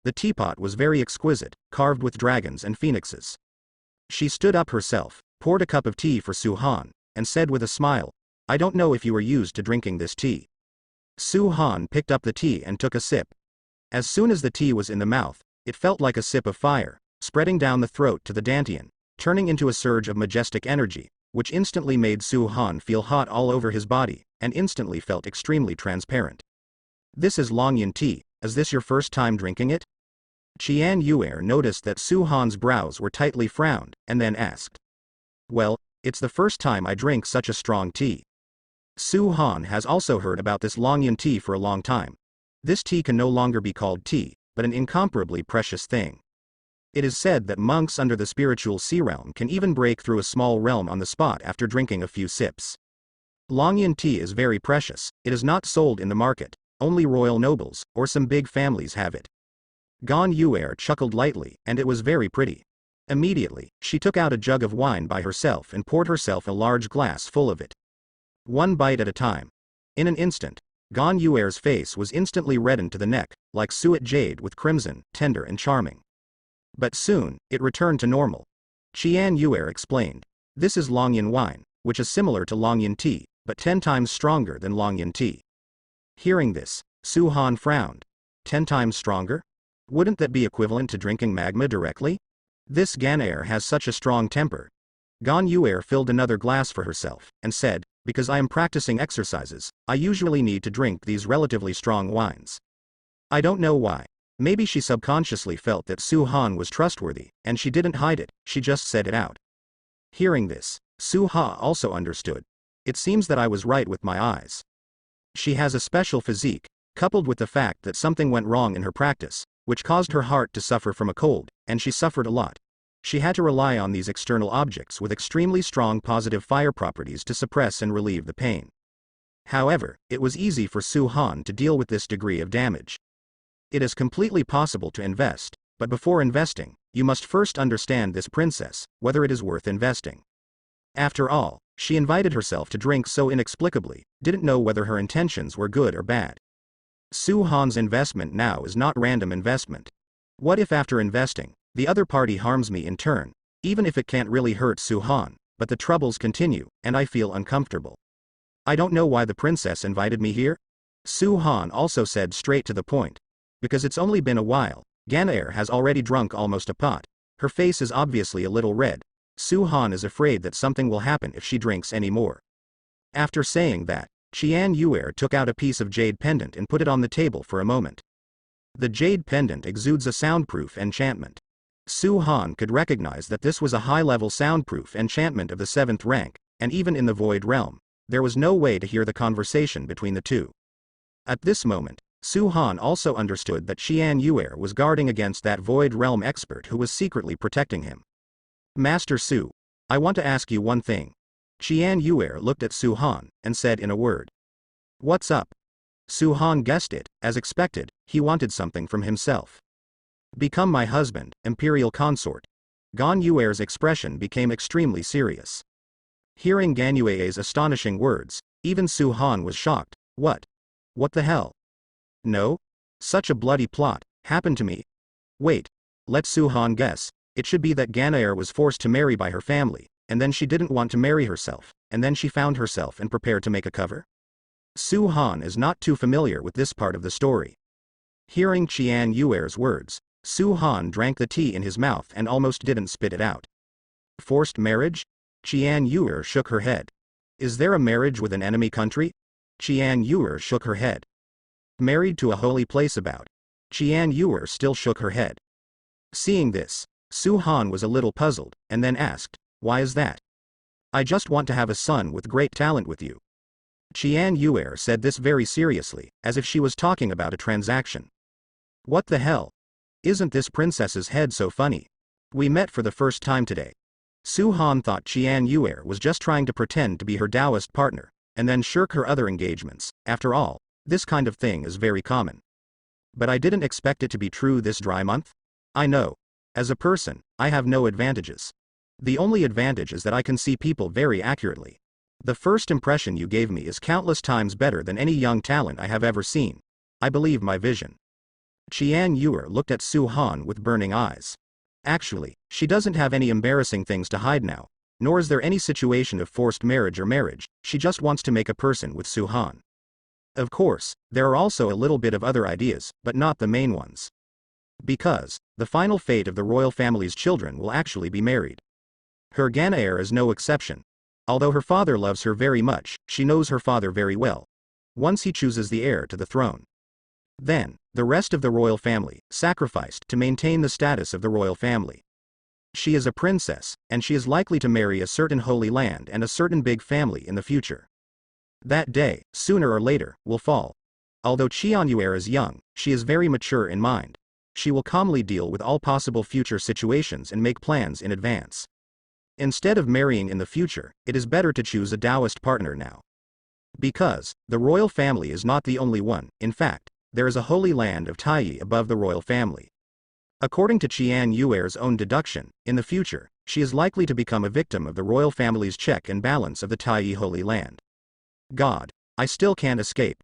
The teapot was very exquisite, carved with dragons and phoenixes. She stood up herself, poured a cup of tea for Su Han, and said with a smile, I don't know if you are used to drinking this tea. Su Han picked up the tea and took a sip. As soon as the tea was in the mouth, it felt like a sip of fire, spreading down the throat to the dantian, turning into a surge of majestic energy, which instantly made Su Han feel hot all over his body, and instantly felt extremely transparent. This is Longyan tea, is this your first time drinking it? Qian Yuer noticed that Su Han's brows were tightly frowned, and then asked. Well, it's the first time I drink such a strong tea. Su Han has also heard about this Longyan tea for a long time. This tea can no longer be called tea, but an incomparably precious thing. It is said that monks under the spiritual sea realm can even break through a small realm on the spot after drinking a few sips. Longyan tea is very precious, it is not sold in the market, only royal nobles, or some big families have it. Gan Yuer chuckled lightly, and it was very pretty. Immediately, she took out a jug of wine by herself and poured herself a large glass full of it. One bite at a time. In an instant, Gan Yuer's face was instantly reddened to the neck, like suet jade with crimson, tender and charming. But soon, it returned to normal. Qian Yuer explained. This is Longyan wine, which is similar to Longyan tea, but 10 times stronger than Longyan tea. Hearing this, Su Han frowned. 10 times stronger? Wouldn't that be equivalent to drinking magma directly? This Ganair has such a strong temper. Gan Yuer filled another glass for herself, and said, because I am practicing exercises, I usually need to drink these relatively strong wines. I don't know why. Maybe she subconsciously felt that Su Han was trustworthy, and she didn't hide it, she just said it out. Hearing this, Su Ha also understood. It seems that I was right with my eyes. She has a special physique, coupled with the fact that something went wrong in her practice, which caused her heart to suffer from a cold, and she suffered a lot. She had to rely on these external objects with extremely strong positive fire properties to suppress and relieve the pain. However, it was easy for Su Han to deal with this degree of damage. It is completely possible to invest, but before investing, you must first understand this princess, whether it is worth investing. After all, she invited herself to drink so inexplicably, didn't know whether her intentions were good or bad. Su Han's investment now is not random investment. What if after investing, the other party harms me in turn, even if it can't really hurt Su Han, but the troubles continue, and I feel uncomfortable. I don't know why the princess invited me here. Su Han also said straight to the point. Because it's only been a while, Ganair has already drunk almost a pot. Her face is obviously a little red. Su Han is afraid that something will happen if she drinks any more. After saying that, Qian Yuer took out a piece of jade pendant and put it on the table for a moment. The jade pendant exudes a soundproof enchantment. Su Han could recognize that this was a high-level soundproof enchantment of the 7th rank, and even in the Void Realm, there was no way to hear the conversation between the two. At this moment, Su Han also understood that Qian Yuer was guarding against that Void Realm expert who was secretly protecting him. Master Su, I want to ask you one thing. Qian Yuer looked at Su Han, and said in a word. What's up? Su Han guessed it, as expected, he wanted something from himself. Become my husband, imperial consort. Gan Yuer's expression became extremely serious. Hearing Gan Yuer's astonishing words, even Su Han was shocked. What? What the hell? No? Such a bloody plot happened to me. Wait. Let Su Han guess. It should be that Ganair was forced to marry by her family, and then she didn't want to marry herself, and then she found herself and prepared to make a cover? Su Han is not too familiar with this part of the story. Hearing Qian Yuer's words, Su Han drank the tea in his mouth and almost didn't spit it out. Forced marriage? Qian Yuer shook her head. Is there a marriage with an enemy country? Qian Yuer shook her head. Married to a holy place about? Qian Yuer still shook her head. Seeing this, Su Han was a little puzzled, and then asked, why is that? I just want to have a son with great talent with you. Qian Yuer said this very seriously, as if she was talking about a transaction. What the hell? Isn't this princess's head so funny? We met for the first time today. Su Han thought Qian Yuer was just trying to pretend to be her Taoist partner, and then shirk her other engagements. After all, this kind of thing is very common. But I didn't expect it to be true this dry month. I know. As a person, I have no advantages. The only advantage is that I can see people very accurately. The first impression you gave me is countless times better than any young talent I have ever seen. I believe my vision. Qian Yuer looked at Su Han with burning eyes. Actually, she doesn't have any embarrassing things to hide now, nor is there any situation of forced marriage or marriage. She just wants to make a person with Su Han. Of course, there are also a little bit of other ideas, but not the main ones. Because, the final fate of the royal family's children will actually be married. Her Ganair is no exception. Although her father loves her very much, she knows her father very well. Once he chooses the heir to the throne, then, the rest of the royal family, sacrificed to maintain the status of the royal family. She is a princess, and she is likely to marry a certain holy land and a certain big family in the future. That day, sooner or later, will fall. Although Qian Yuer is young, she is very mature in mind. She will calmly deal with all possible future situations and make plans in advance. Instead of marrying in the future, it is better to choose a Taoist partner now. Because, the royal family is not the only one. In fact, there is a holy land of Taiyi above the royal family. According to Qian Yuer's own deduction, in the future, she is likely to become a victim of the royal family's check and balance of the Taiyi holy land. God, I still can't escape.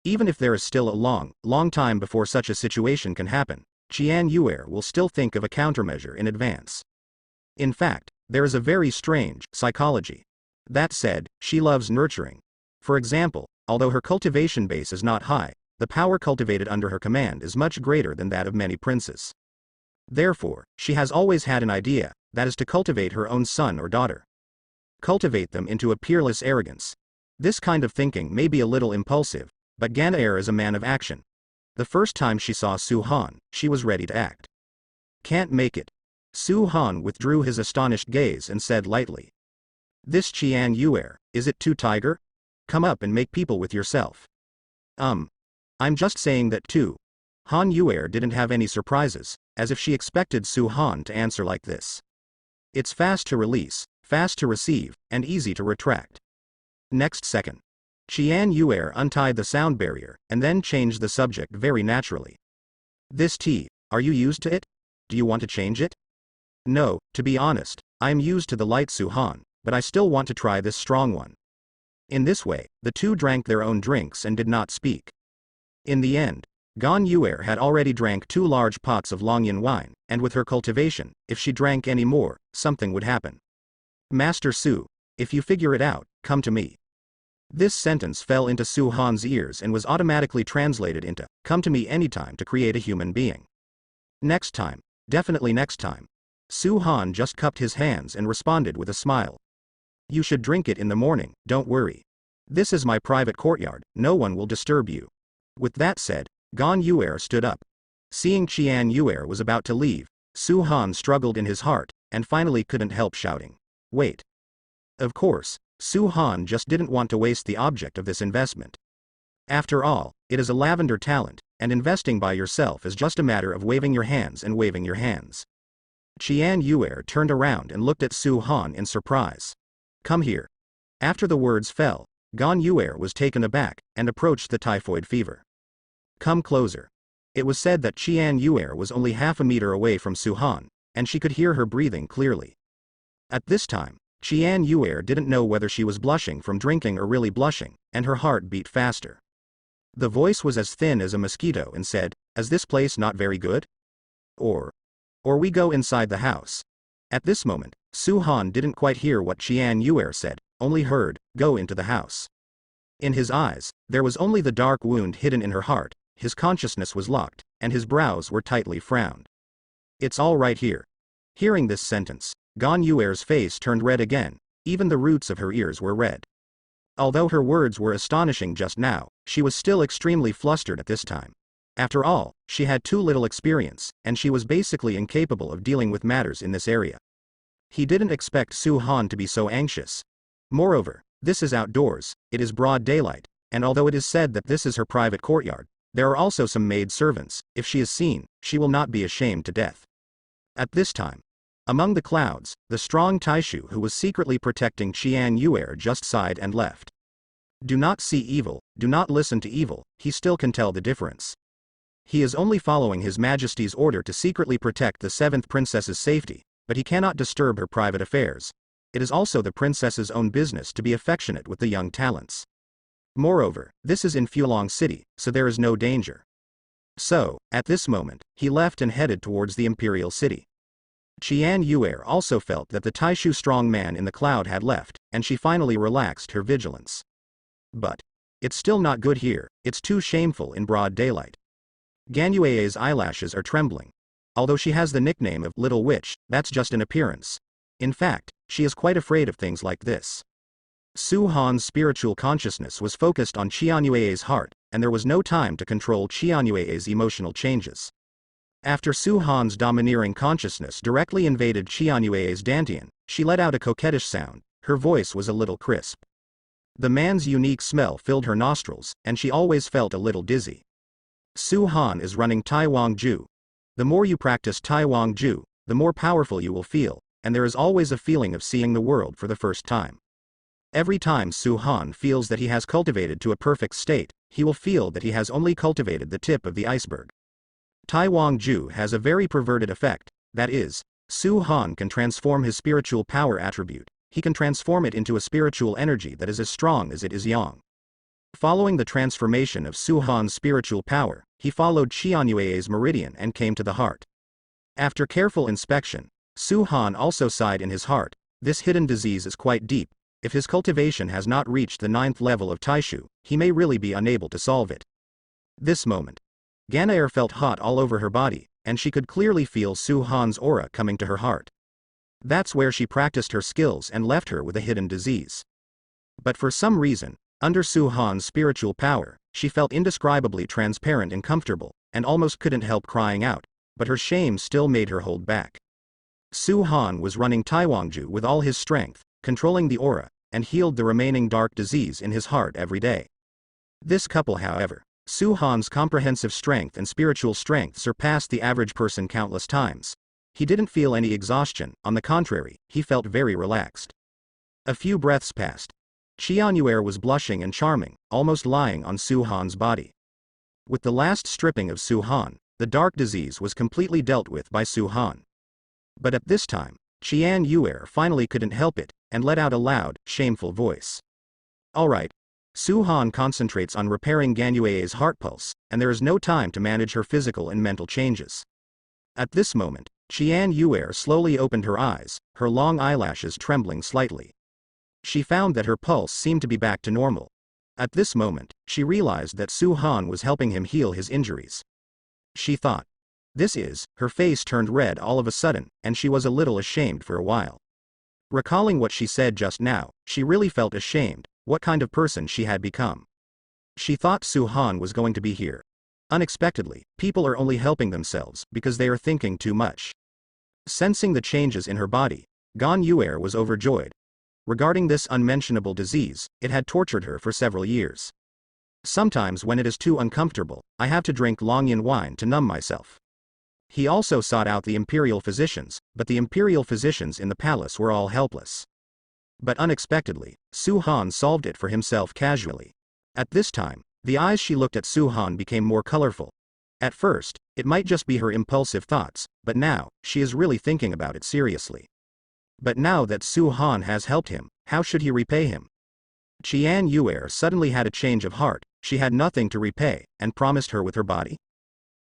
Even if there is still a long time before such a situation can happen, Qian Yuer will still think of a countermeasure in advance. In fact, there is a very strange psychology. That said, she loves nurturing. For example, although her cultivation base is not high, the power cultivated under her command is much greater than that of many princes. Therefore, she has always had an idea, that is to cultivate her own son or daughter. Cultivate them into a peerless arrogance. This kind of thinking may be a little impulsive, but Ganair is a man of action. The first time she saw Su Han, she was ready to act. Can't make it. Su Han withdrew his astonished gaze and said lightly. This Qian Yuer, is it too tiger? Come up and make people with yourself. I'm just saying that too. Han Yuer didn't have any surprises, as if she expected Su Han to answer like this. It's fast to release, fast to receive, and easy to retract. Next second, Qian Yuer untied the sound barrier, and then changed the subject very naturally. This tea, are you used to it? Do you want to change it? No, to be honest, I am used to the light Su Han, but I still want to try this strong one. In this way, the two drank their own drinks and did not speak. In the end, Gan Yuer had already drank 2 large pots of Longyan wine, and with her cultivation, if she drank any more, something would happen. Master Su, if you figure it out, come to me. This sentence fell into Su Han's ears and was automatically translated into, come to me anytime to create a human being. Next time, definitely next time. Su Han just cupped his hands and responded with a smile. You should drink it in the morning, don't worry. This is my private courtyard, no one will disturb you. With that said, Gan Yuer stood up. Seeing Qian Yuer was about to leave, Su Han struggled in his heart, and finally couldn't help shouting. Wait. Of course, Su Han just didn't want to waste the object of this investment. After all, it is a lavender talent, and investing by yourself is just a matter of waving your hands and waving your hands. Qian Yuer turned around and looked at Su Han in surprise. Come here. After the words fell, Gan Yuer was taken aback, and approached the typhoid fever. Come closer. It was said that Qian Yuer was only half a meter away from Su Han, and she could hear her breathing clearly. At this time, Qian Yuer didn't know whether she was blushing from drinking or really blushing, and her heart beat faster. The voice was as thin as a mosquito and said, is this place not very good? Or we go inside the house. At this moment, Su Han didn't quite hear what Qian Yuer said, only heard, go into the house. In his eyes, there was only the dark wound hidden in her heart, his consciousness was locked, and his brows were tightly frowned. It's all right here. Hearing this sentence, Gan Yuer's face turned red again, even the roots of her ears were red. Although her words were astonishing just now, she was still extremely flustered at this time. After all, she had too little experience, and she was basically incapable of dealing with matters in this area. He didn't expect Su Han to be so anxious. Moreover, this is outdoors, it is broad daylight, and although it is said that this is her private courtyard, there are also some maid servants. If she is seen, she will not be ashamed to death. At this time, among the clouds, the strong Taishu who was secretly protecting Qian Yuer just sighed and left. Do not see evil, do not listen to evil, he still can tell the difference. He is only following His Majesty's order to secretly protect the 7th princess's safety, but he cannot disturb her private affairs. It is also the princess's own business to be affectionate with the young talents. Moreover, this is in Fulong City, so there is no danger. So, at this moment, he left and headed towards the imperial city. Qian Yuer also felt that the Taishu strong man in the cloud had left, and she finally relaxed her vigilance. But it's still not good here, it's too shameful in broad daylight. Gan Yue's eyelashes are trembling. Although she has the nickname of Little Witch, that's just an appearance. In fact, she is quite afraid of things like this. Su Han's spiritual consciousness was focused on Qian Yue's heart, and there was no time to control Qian Yue's emotional changes. After Su Han's domineering consciousness directly invaded Qian Yue's dantian, she let out a coquettish sound, her voice was a little crisp. The man's unique smell filled her nostrils, and she always felt a little dizzy. Su Han is running Tai Wang Ju. The more you practice Tai Wang Ju, the more powerful you will feel, and there is always a feeling of seeing the world for the first time. Every time Su Han feels that he has cultivated to a perfect state, he will feel that he has only cultivated the tip of the iceberg. Tai Wang Ju has a very perverted effect, that is, Su Han can transform his spiritual power attribute, he can transform it into a spiritual energy that is as strong as it is yang. Following the transformation of Su Han's spiritual power, he followed Qian Yue's meridian and came to the heart. After careful inspection, Su Han also sighed in his heart, this hidden disease is quite deep, if his cultivation has not reached the 9th level of Taishu, he may really be unable to solve it. This moment, Ganair felt hot all over her body, and she could clearly feel Su Han's aura coming to her heart. That's where she practiced her skills and left her with a hidden disease. But for some reason, under Su Han's spiritual power, she felt indescribably transparent and comfortable, and almost couldn't help crying out, but her shame still made her hold back. Su Han was running Taiwangju with all his strength, controlling the aura, and healed the remaining dark disease in his heart every day. This couple, however, Su Han's comprehensive strength and spiritual strength surpassed the average person countless times. He didn't feel any exhaustion, on the contrary, he felt very relaxed. A few breaths passed. Qian Yuer was blushing and charming, almost lying on Su Han's body. With the last stripping of Su Han, the dark disease was completely dealt with by Su Han. But at this time, Qian Yuer finally couldn't help it, and let out a loud, shameful voice. Alright. Su Han concentrates on repairing Gan Yue's heart pulse, and there is no time to manage her physical and mental changes. At this moment, Qian Yuer slowly opened her eyes, her long eyelashes trembling slightly. She found that her pulse seemed to be back to normal. At this moment, she realized that Su Han was helping him heal his injuries. She thought. Her face turned red all of a sudden, and she was a little ashamed for a while. Recalling what she said just now, she really felt ashamed, what kind of person she had become. She thought Su Han was going to be here. Unexpectedly, people are only helping themselves because they are thinking too much. Sensing the changes in her body, Gan Yuer was overjoyed. Regarding this unmentionable disease, it had tortured her for several years. Sometimes when it is too uncomfortable, I have to drink Longyan wine to numb myself. He also sought out the imperial physicians, but the imperial physicians in the palace were all helpless. But unexpectedly, Su Han solved it for himself casually. At this time, the eyes she looked at Su Han became more colorful. At first, it might just be her impulsive thoughts, but now, she is really thinking about it seriously. But now that Su Han has helped him, how should he repay him? Qian Yuer suddenly had a change of heart, she had nothing to repay, and promised her with her body?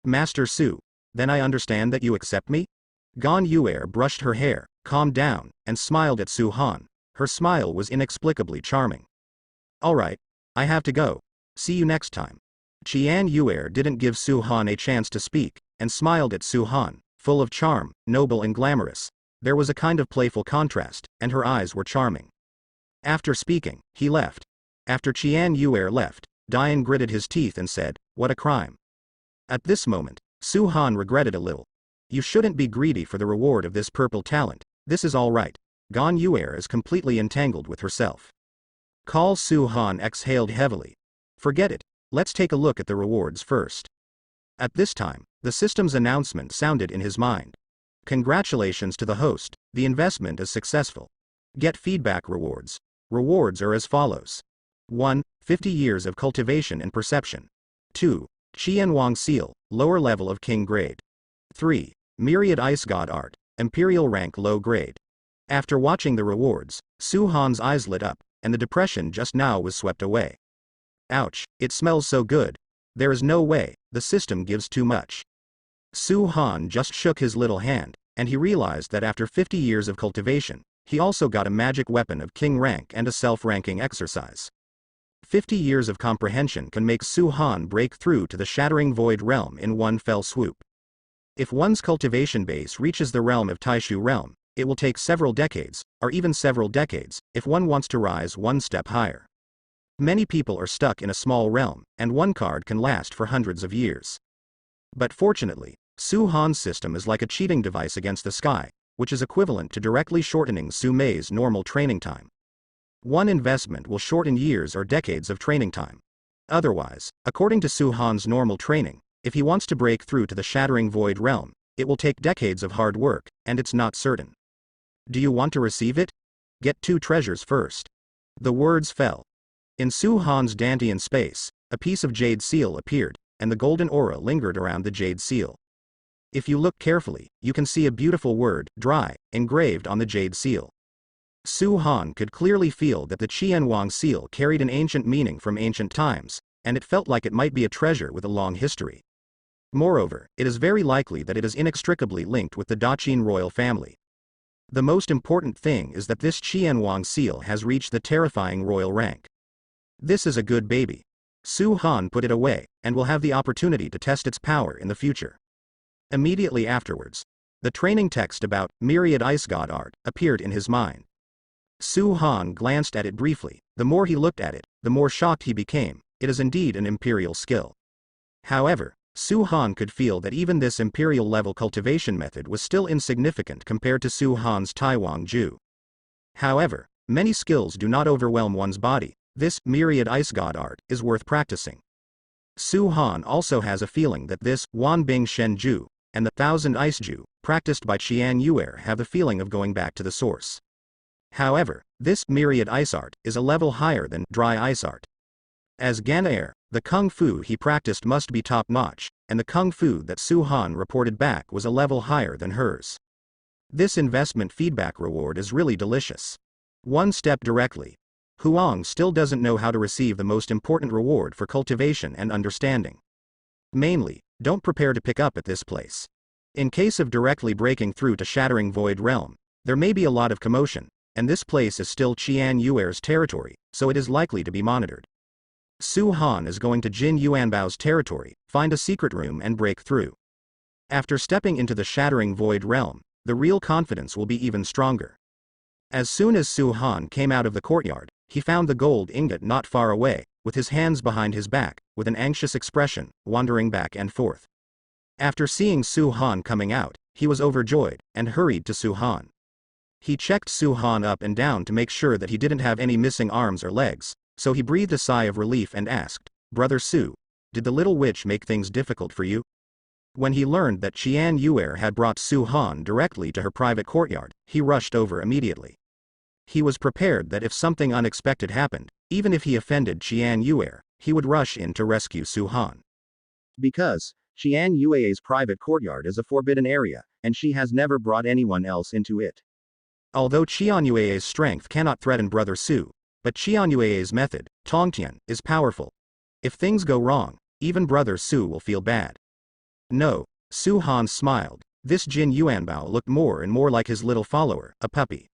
Master Su, then I understand that you accept me? Gan Yuer brushed her hair, calmed down, and smiled at Su Han. Her smile was inexplicably charming. Alright. I have to go. See you next time. Qian Yue didn't give Su Han a chance to speak, and smiled at Su Han, full of charm, noble and glamorous. There was a kind of playful contrast, and her eyes were charming. After speaking, he left. After Qian Yue left, Dian gritted his teeth and said, "What a crime." At this moment, Su Han regretted a little. You shouldn't be greedy for the reward of this purple talent. This is all right. Gan Yue is completely entangled with herself. Su Han exhaled heavily. Forget it. Let's take a look at the rewards first. At this time, the system's announcement sounded in his mind. Congratulations to the host, the investment is successful. Get feedback rewards. Rewards are as follows. 1. 50 years of cultivation and perception. 2. Qian Wang Seal, lower level of king grade. 3. Myriad Ice God Art, imperial rank low grade. After watching the rewards, Su Han's eyes lit up, and the depression just now was swept away. Ouch, it smells so good. There is no way, the system gives too much. Su Han just shook his little hand, and he realized that after 50 years of cultivation, he also got a magic weapon of king rank and a self-ranking exercise. 50 years of comprehension can make Su Han break through to the shattering void realm in one fell swoop. If one's cultivation base reaches the realm of Taishu realm, it will take several decades, or even several decades, if one wants to rise one step higher. Many people are stuck in a small realm, and one card can last for hundreds of years. But fortunately, Su Han's system is like a cheating device against the sky, which is equivalent to directly shortening Su Mei's normal training time. One investment will shorten years or decades of training time. Otherwise, according to Su Han's normal training, if he wants to break through to the shattering void realm, it will take decades of hard work, and it's not certain. Do you want to receive it? Get 2 treasures first. The words fell. In Su Han's Dantian space, a piece of jade seal appeared, and the golden aura lingered around the jade seal. If you look carefully, you can see a beautiful word, dry, engraved on the jade seal. Su Han could clearly feel that the Qian Wang seal carried an ancient meaning from ancient times, and it felt like it might be a treasure with a long history. Moreover, it is very likely that it is inextricably linked with the Daqin royal family. The most important thing is that this Qian Wang seal has reached the terrifying royal rank. This is a good baby. Su Han put it away, and will have the opportunity to test its power in the future. Immediately afterwards, the training text about Myriad Ice God Art appeared in his mind. Su Han glanced at it briefly. The more he looked at it, the more shocked he became. It is indeed an imperial skill. However, Su Han could feel that even this imperial level cultivation method was still insignificant compared to Su Han's Taiwang Ju. However, many skills do not overwhelm one's body. This Myriad Ice God Art is worth practicing. Su Han also has a feeling that this Wan Bing Shen Ju and the 1000 Ice Ju practiced by Qian Yue have the feeling of going back to the source. However, this Myriad Ice Art is a level higher than Dry Ice Art. As Ganair, the Kung Fu he practiced must be top-notch, and the Kung Fu that Su Han reported back was a level higher than hers. This investment feedback reward is really delicious. One step directly. Huang still doesn't know how to receive the most important reward for cultivation and understanding. Mainly, don't prepare to pick up at this place. In case of directly breaking through to shattering void realm, there may be a lot of commotion, and this place is still Qian Yue's territory, so it is likely to be monitored. Su Han is going to Jin Yuanbao's territory, find a secret room and break through. After stepping into the shattering void realm, the real confidence will be even stronger. As soon as Su Han came out of the courtyard, he found the gold ingot not far away, with his hands behind his back, with an anxious expression, wandering back and forth. After seeing Su Han coming out, he was overjoyed, and hurried to Su Han. He checked Su Han up and down to make sure that he didn't have any missing arms or legs, so he breathed a sigh of relief and asked, "Brother Su, did the little witch make things difficult for you?" When he learned that Qian Yue had brought Su Han directly to her private courtyard, he rushed over immediately. He was prepared that if something unexpected happened, even if he offended Qian Yue, he would rush in to rescue Su Han. Because Qian Yue's private courtyard is a forbidden area, and she has never brought anyone else into it. Although Qian Yue's strength cannot threaten Brother Su, but Qian Yue's method, Tongtian, is powerful. If things go wrong, even Brother Su will feel bad. No, Su Han smiled. This Jin Yuanbao looked more and more like his little follower, a puppy.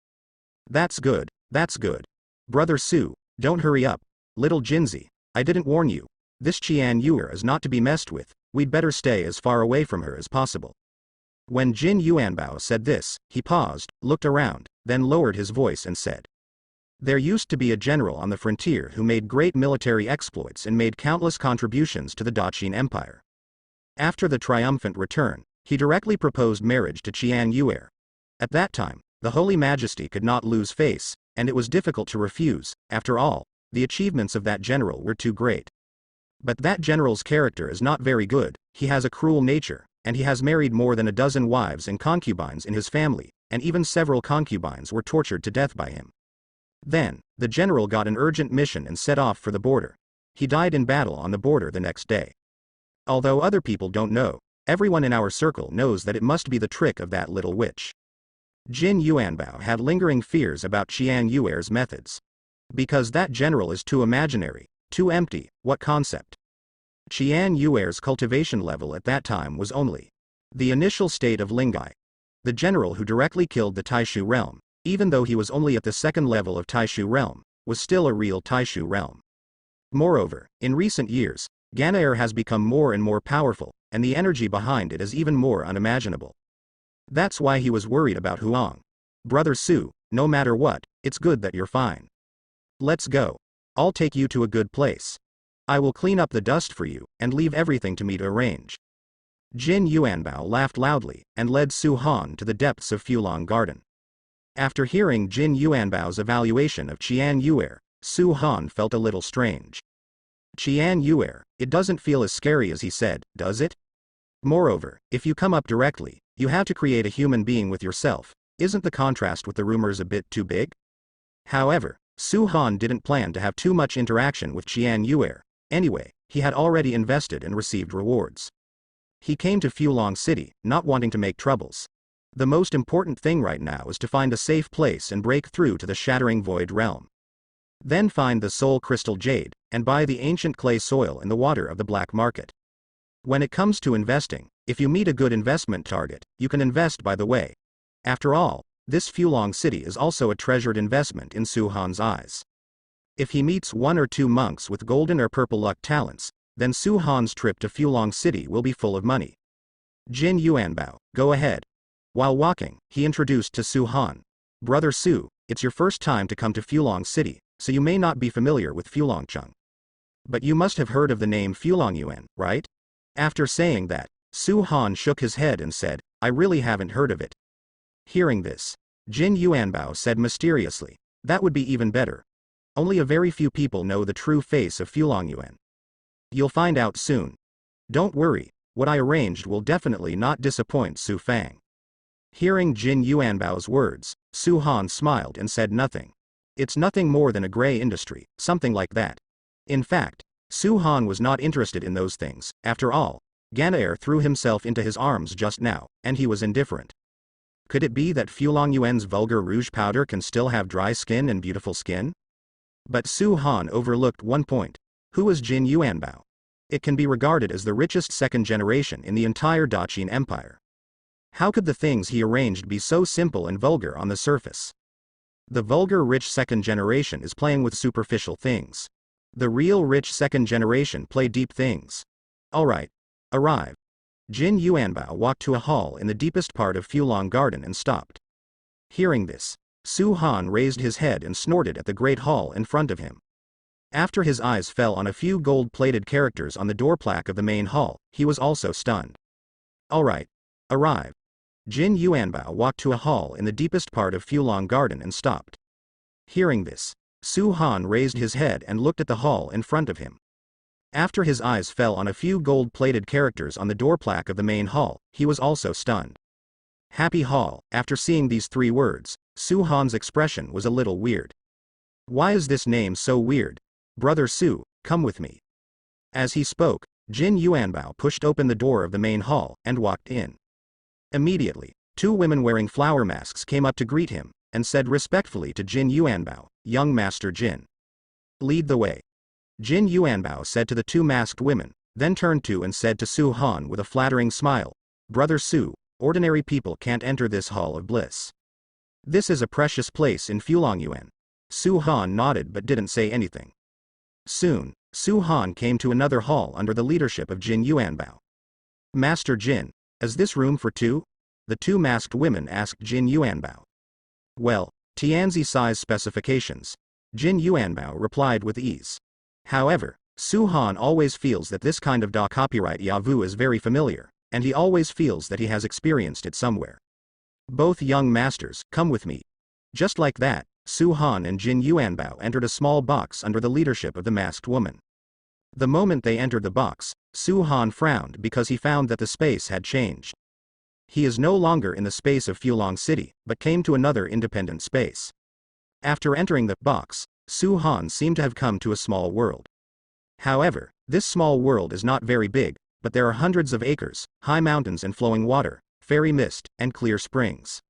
That's good, that's good. Brother Su, don't hurry up. Little Jinzi, I didn't warn you. This Qian Yuer is not to be messed with, we'd better stay as far away from her as possible. When Jin Yuanbao said this, he paused, looked around, then lowered his voice and said, there used to be a general on the frontier who made great military exploits and made countless contributions to the Daqin Empire. After the triumphant return, he directly proposed marriage to Qian Yuer. At that time, the Holy Majesty could not lose face, and it was difficult to refuse. After all, the achievements of that general were too great. But that general's character is not very good, he has a cruel nature, and he has married more than a dozen wives and concubines in his family, and even several concubines were tortured to death by him. Then, the general got an urgent mission and set off for the border. He died in battle on the border the next day. Although other people don't know, everyone in our circle knows that it must be the trick of that little witch. Jin Yuanbao had lingering fears about Qian Yuer's methods. Because that general is too imaginary, too empty, what concept? Qian Yuer's cultivation level at that time was only the initial state of Lingai. The general who directly killed the Taishu realm, even though he was only at the second level of Taishu realm, was still a real Taishu realm. Moreover, in recent years, Ganair has become more and more powerful, and the energy behind it is even more unimaginable. That's why he was worried about Huang. Brother Su, no matter what, it's good that you're fine. Let's go. I'll take you to a good place. I will clean up the dust for you, and leave everything to me to arrange. Jin Yuanbao laughed loudly, and led Su Han to the depths of Fulong Garden. After hearing Jin Yuanbao's evaluation of Qian Yuer, Su Han felt a little strange. Qian Yuer, it doesn't feel as scary as he said, does it? Moreover, if you come up directly, you have to create a human being with yourself. Isn't the contrast with the rumors a bit too big? However, Su Han didn't plan to have too much interaction with Qian Yuer. Anyway, he had already invested and received rewards. He came to Fulong City, not wanting to make troubles. The most important thing right now is to find a safe place and break through to the shattering void realm. Then find the soul crystal jade, and buy the ancient clay soil in the water of the black market. When it comes to investing, if you meet a good investment target, you can invest by the way. After all, this Fulong City is also a treasured investment in Su Han's eyes. If he meets one or two monks with golden or purple luck talents, then Su Han's trip to Fulong City will be full of money. Jin Yuanbao, go ahead. While walking, he introduced to Su Han. Brother Su, it's your first time to come to Fulong City, so you may not be familiar with Fulongcheng. But you must have heard of the name Fulongyuan, right? After saying that, Su Han shook his head and said, I really haven't heard of it. Hearing this, Jin Yuanbao said mysteriously, that would be even better. Only a very few people know the true face of Fulongyuan. You'll find out soon. Don't worry, what I arranged will definitely not disappoint Su Fang. Hearing Jin Yuanbao's words, Su Han smiled and said nothing. It's nothing more than a gray industry, something like that. In fact, Su Han was not interested in those things. After all, Ganair threw himself into his arms just now, and he was indifferent. Could it be that Fulongyuan's vulgar rouge powder can still have dry skin and beautiful skin? But Su Han overlooked one point. Who was Jin Yuanbao? It can be regarded as the richest second generation in the entire Daqin Empire. How could the things he arranged be so simple and vulgar on the surface? The vulgar rich second generation is playing with superficial things. The real rich second generation play deep things. Alright. Arrive. Jin Yuanbao walked to a hall in the deepest part of Fulong Garden and stopped. Hearing this, Su Han raised his head and snorted at the great hall in front of him. After his eyes fell on a few gold-plated characters on the door plaque of the main hall, he was also stunned. Alright. Arrive. Jin Yuanbao walked to a hall in the deepest part of Fulong Garden and stopped. Hearing this, Su Han raised his head and looked at the hall in front of him. After his eyes fell on a few gold-plated characters on the door plaque of the main hall, he was also stunned. Happy Hall. After seeing these three words, Su Han's expression was a little weird. Why is this name so weird? Brother Su, come with me. As he spoke, Jin Yuanbao pushed open the door of the main hall and walked in. Immediately, two women wearing flower masks came up to greet him, and said respectfully to Jin Yuanbao, Young Master Jin. Lead the way. Jin Yuanbao said to the two masked women, then turned to and said to Su Han with a flattering smile, Brother Su, ordinary people can't enter this hall of bliss. This is a precious place in Fulongyuan. Su Han nodded but didn't say anything. Soon, Su Han came to another hall under the leadership of Jin Yuanbao. Master Jin, is this room for two? The two masked women asked Jin Yuanbao. Well, Tianzi size specifications. Jin Yuanbao replied with ease. However, Su Han always feels that this kind of da copyright yavu is very familiar, and he always feels that he has experienced it somewhere. Both young masters, come with me. Just like that, Su Han and Jin Yuanbao entered a small box under the leadership of the masked woman. The moment they entered the box, Su Han frowned because he found that the space had changed. He is no longer in the space of Fulong City, but came to another independent space. After entering the box, Su Han seemed to have come to a small world. However, this small world is not very big, but there are hundreds of acres, high mountains and flowing water, fairy mist, and clear springs.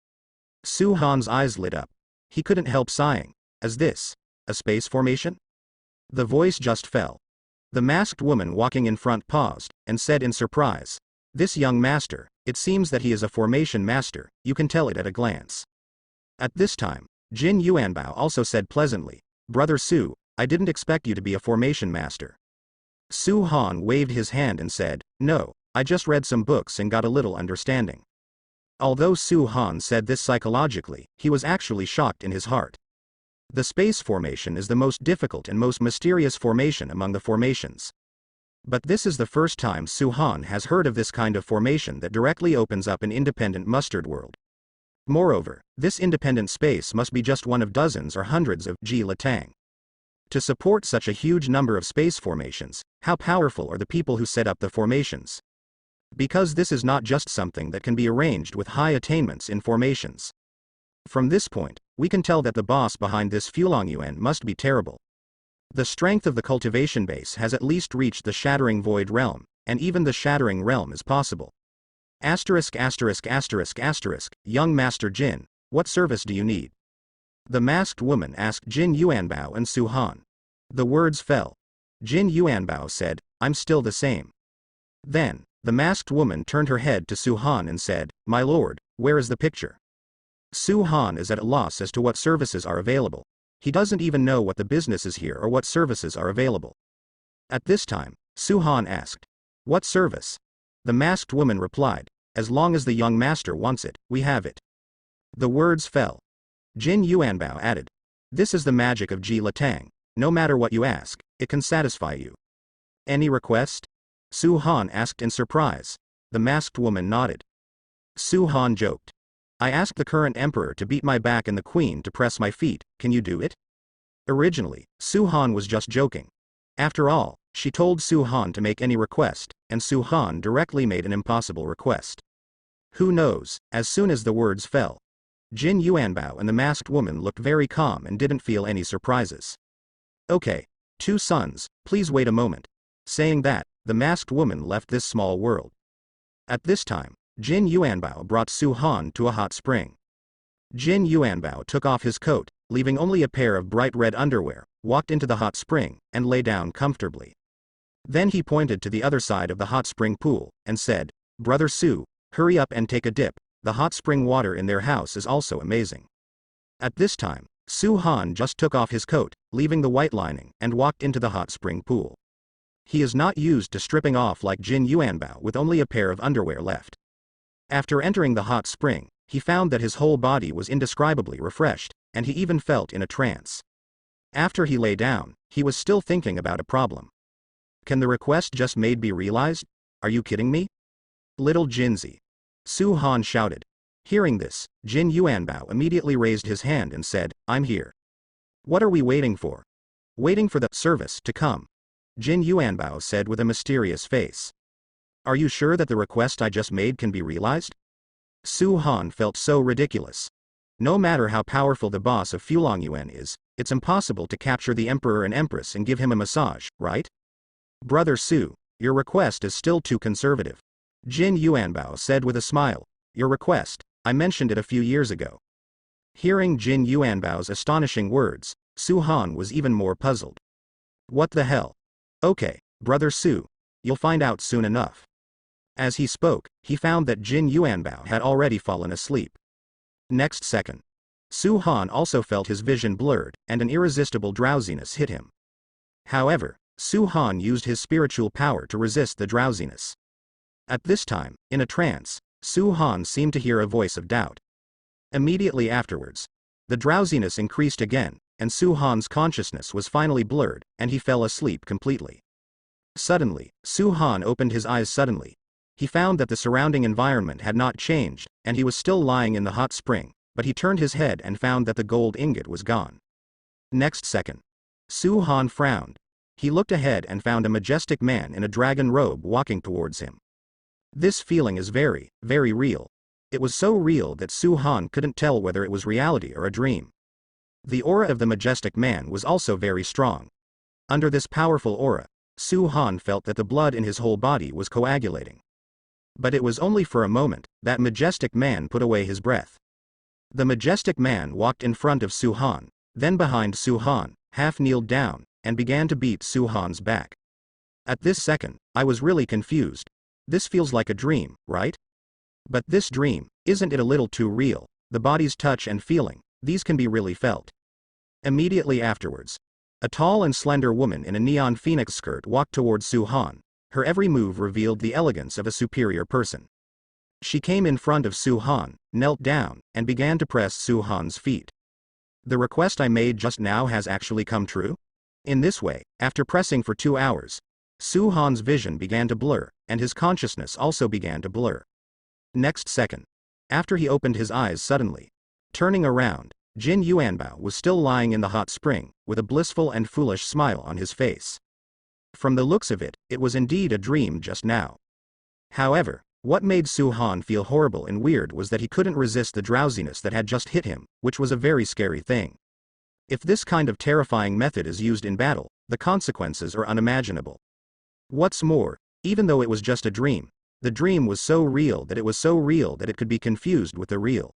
Su Han's eyes lit up. He couldn't help sighing. Is this a space formation? The voice just fell. The masked woman walking in front paused, and said in surprise, "This young master, it seems that he is a formation master, you can tell it at a glance." At this time, Jin Yuanbao also said pleasantly, "Brother Su, I didn't expect you to be a formation master." Su Han waved his hand and said, "No, I just read some books and got a little understanding." Although Su Han said this psychologically, he was actually shocked in his heart. The space formation is the most difficult and most mysterious formation among the formations. But this is the first time Su Han has heard of this kind of formation that directly opens up an independent mustard world. Moreover, this independent space must be just one of dozens or hundreds of Ji Latang. To support such a huge number of space formations, how powerful are the people who set up the formations? Because this is not just something that can be arranged with high attainments in formations. From this point, we can tell that the boss behind this Fulong Yuan must be terrible. The strength of the cultivation base has at least reached the shattering void realm, and even the shattering realm is possible. Asterisk asterisk asterisk asterisk, young Master Jin, what service do you need? The masked woman asked Jin Yuanbao and Su Han. The words fell. Jin Yuanbao said, "I'm still the same." Then, the masked woman turned her head to Su Han and said, "My lord, where is the picture?" Su Han is at a loss as to what services are available. He doesn't even know what the business is here or what services are available. At this time, Su Han asked, "What service?" The masked woman replied, "As long as the young master wants it, we have it." The words fell. Jin Yuanbao added, "This is the magic of Ji Latang. No matter what you ask, it can satisfy you." "Any request?" Su Han asked in surprise. The masked woman nodded. Su Han joked, "I asked the current emperor to beat my back and the queen to press my feet, can you do it?" Originally, Su Han was just joking. After all, she told Su Han to make any request, and Su Han directly made an impossible request. Who knows, as soon as the words fell, Jin Yuanbao and the masked woman looked very calm and didn't feel any surprises. "Okay, two sons, please wait a moment." Saying that, the masked woman left this small world. At this time, Jin Yuanbao brought Su Han to a hot spring. Jin Yuanbao took off his coat, leaving only a pair of bright red underwear, walked into the hot spring, and lay down comfortably. Then he pointed to the other side of the hot spring pool, and said, "Brother Su, hurry up and take a dip, the hot spring water in their house is also amazing." At this time, Su Han just took off his coat, leaving the white lining, and walked into the hot spring pool. He is not used to stripping off like Jin Yuanbao with only a pair of underwear left. After entering the hot spring, he found that his whole body was indescribably refreshed, and he even felt in a trance. After he lay down, he was still thinking about a problem. Can the request just made be realized? Are you kidding me? Little Jinzi. Su Han shouted. Hearing this, Jin Yuanbao immediately raised his hand and said, "I'm here." "What are we waiting for?" "Waiting for the service to come," Jin Yuanbao said with a mysterious face. "Are you sure that the request I just made can be realized?" Su Han felt so ridiculous. No matter how powerful the boss of Fulong Yuan is, it's impossible to capture the emperor and empress and give him a massage, right? "Brother Su, your request is still too conservative," Jin Yuanbao said with a smile. "Your request, I mentioned it a few years ago." Hearing Jin Yuanbao's astonishing words, Su Han was even more puzzled. "What the hell?" "Okay, Brother Su, you'll find out soon enough." As he spoke, he found that Jin Yuanbao had already fallen asleep. Next second, Su Han also felt his vision blurred, and an irresistible drowsiness hit him. However, Su Han used his spiritual power to resist the drowsiness. At this time, in a trance, Su Han seemed to hear a voice of doubt. Immediately afterwards, the drowsiness increased again, and Su Han's consciousness was finally blurred, and he fell asleep completely. Suddenly, Su Han opened his eyes suddenly. He found that the surrounding environment had not changed, and he was still lying in the hot spring, but he turned his head and found that the gold ingot was gone. Next second, Su Han frowned. He looked ahead and found a majestic man in a dragon robe walking towards him. This feeling is very, very real. It was so real that Su Han couldn't tell whether it was reality or a dream. The aura of the majestic man was also very strong. Under this powerful aura, Su Han felt that the blood in his whole body was coagulating. But it was only for a moment that majestic man put away his breath. The majestic man walked in front of Su Han, then behind Su Han, half kneeled down, and began to beat Su Han's back. At this second, I was really confused. This feels like a dream, right? But this dream, isn't it a little too real? The body's touch and feeling, these can be really felt. Immediately afterwards, a tall and slender woman in a neon phoenix skirt walked towards Su Han. Her every move revealed the elegance of a superior person. She came in front of Su Han, knelt down, and began to press Su Han's feet. The request I made just now has actually come true? In this way, after pressing for 2 hours, Su Han's vision began to blur, and his consciousness also began to blur. Next second, after he opened his eyes suddenly, turning around, Jin Yuanbao was still lying in the hot spring, with a blissful and foolish smile on his face. From the looks of it, it was indeed a dream just now. However, what made Su Han feel horrible and weird was that he couldn't resist the drowsiness that had just hit him, which was a very scary thing. If this kind of terrifying method is used in battle, the consequences are unimaginable. What's more, even though it was just a dream, the dream was so real that it could be confused with the real.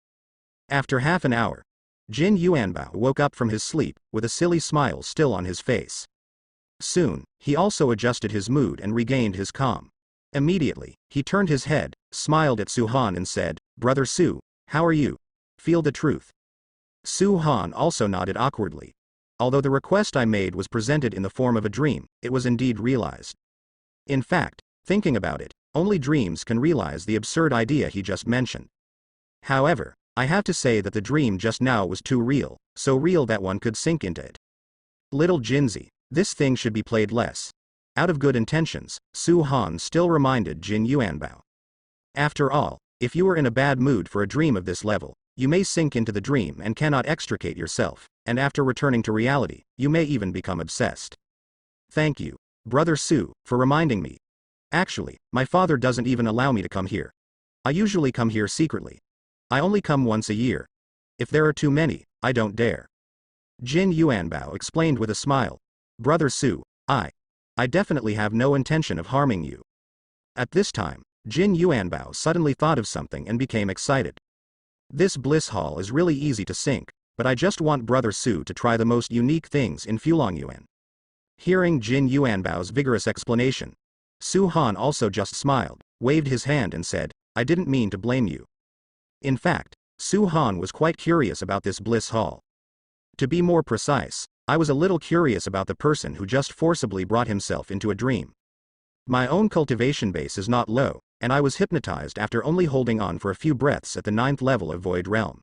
After half an hour, Jin Yuanbao woke up from his sleep, with a silly smile still on his face. Soon, he also adjusted his mood and regained his calm. Immediately, he turned his head, smiled at Su Han and said, "Brother Su, how are you? Feel the truth." Su Han also nodded awkwardly. Although the request I made was presented in the form of a dream, it was indeed realized. In fact, thinking about it, only dreams can realize the absurd idea he just mentioned. However, I have to say that the dream just now was too real, so real that one could sink into it. Little Jinzi, this thing should be played less. Out of good intentions, Su Han still reminded Jin Yuanbao. After all, if you are in a bad mood for a dream of this level, you may sink into the dream and cannot extricate yourself, and after returning to reality, you may even become obsessed. Thank you, Brother Su, for reminding me. Actually, my father doesn't even allow me to come here. I usually come here secretly. I only come once a year. If there are too many, I don't dare. Jin Yuanbao explained with a smile. Brother Su, I definitely have no intention of harming you. At this time, Jin Yuanbao suddenly thought of something and became excited. This bliss hall is really easy to sink, but I just want Brother Su to try the most unique things in Fulangyuan. Hearing Jin Yuanbao's vigorous explanation, Su Han also just smiled, waved his hand and said, I didn't mean to blame you. In fact, Su Han was quite curious about this bliss hall. To be more precise, I was a little curious about the person who just forcibly brought himself into a dream. My own cultivation base is not low, and I was hypnotized after only holding on for a few breaths at the 9th level of Void Realm.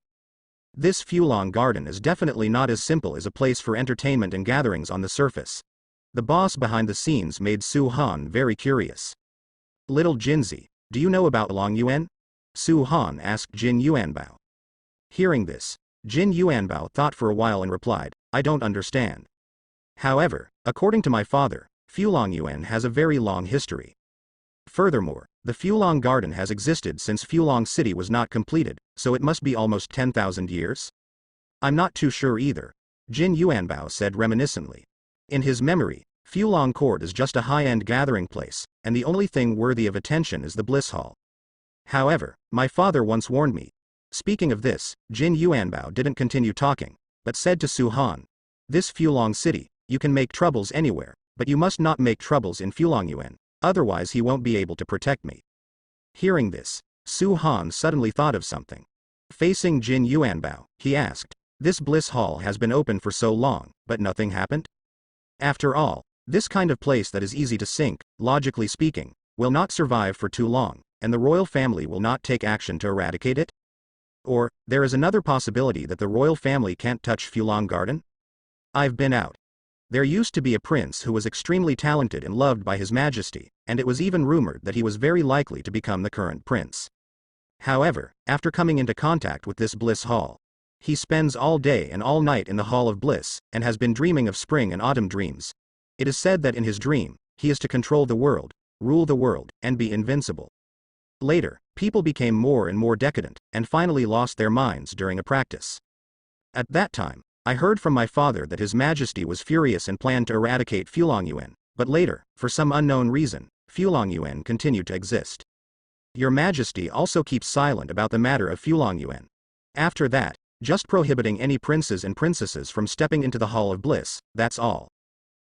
This Fulong Garden is definitely not as simple as a place for entertainment and gatherings on the surface. The boss behind the scenes made Su Han very curious. Little Jinzi, do you know about Long Yuan? Su Han asked Jin Yuanbao. Hearing this, Jin Yuanbao thought for a while and replied, I don't understand. However, according to my father, Fulangyuan has a very long history. Furthermore, the Fulong Garden has existed since Fulong City was not completed, so it must be almost 10,000 years? I'm not too sure either, Jin Yuanbao said reminiscently. In his memory, Fulong Court is just a high-end gathering place, and the only thing worthy of attention is the Bliss Hall. However, my father once warned me. Speaking of this, Jin Yuanbao didn't continue talking, but said to Su Han, this Fulong City, you can make troubles anywhere, but you must not make troubles in Fulangyuan, otherwise he won't be able to protect me. Hearing this, Su Han suddenly thought of something. Facing Jin Yuanbao, he asked, this Bliss Hall has been open for so long, but nothing happened? After all, This kind of place that is easy to sink, logically speaking, will not survive for too long, and the royal family will not take action to eradicate it? Or, there is another possibility that the royal family can't touch Fulong Garden? I've been out. There used to be a prince who was extremely talented and loved by His Majesty, and it was even rumored that he was very likely to become the current prince. However, after coming into contact with this bliss hall, he spends all day and all night in the Hall of Bliss, and has been dreaming of spring and autumn dreams. It is said that in his dream, he is to control the world, rule the world, and be invincible. Later, people became more and more decadent, and finally lost their minds during a practice. At that time, I heard from my father that His Majesty was furious and planned to eradicate Fulong Yuan, but later, for some unknown reason, Fulong Yuan continued to exist. Your Majesty also keeps silent about the matter of Fulong Yuan. After that, just prohibiting any princes and princesses from stepping into the Hall of Bliss, that's all.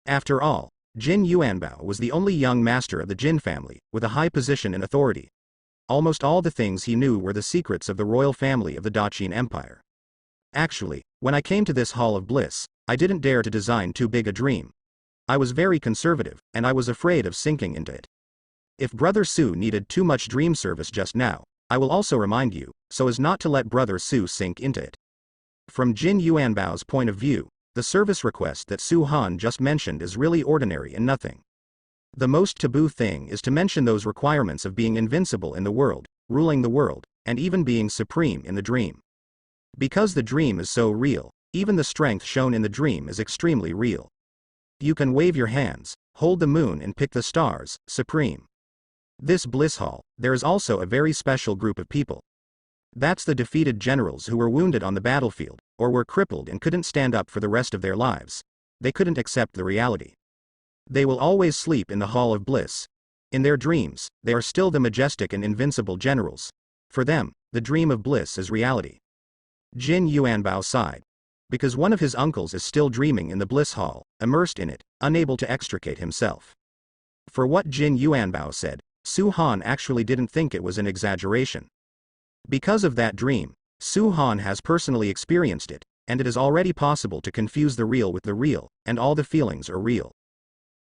After all, Jin Yuanbao was the only young master of the Jin family, with a high position and authority. Almost all the things he knew were the secrets of the royal family of the Daqin Empire. Actually, when I came to this Hall of Bliss, I didn't dare to design too big a dream. I was very conservative, and I was afraid of sinking into it. If Brother Su needed too much dream service just now, I will also remind you, so as not to let Brother Su sink into it. From Jin Yuanbao's point of view, the service request that Su Han just mentioned is really ordinary and nothing. The most taboo thing is to mention those requirements of being invincible in the world, ruling the world, and even being supreme in the dream. Because the dream is so real, even the strength shown in the dream is extremely real. You can wave your hands, hold the moon and pick the stars, supreme. This bliss hall, there is also a very special group of people. That's the defeated generals who were wounded on the battlefield, or were crippled and couldn't stand up for the rest of their lives. They couldn't accept the reality. They will always sleep in the Hall of Bliss. In their dreams, they are still the majestic and invincible generals. For them, the dream of bliss is reality. Jin Yuanbao sighed. Because one of his uncles is still dreaming in the bliss hall, immersed in it, unable to extricate himself. For what Jin Yuanbao said, Su Han actually didn't think it was an exaggeration. Because of that dream, Su Han has personally experienced it, and it is already possible to confuse the real with the real, and all the feelings are real.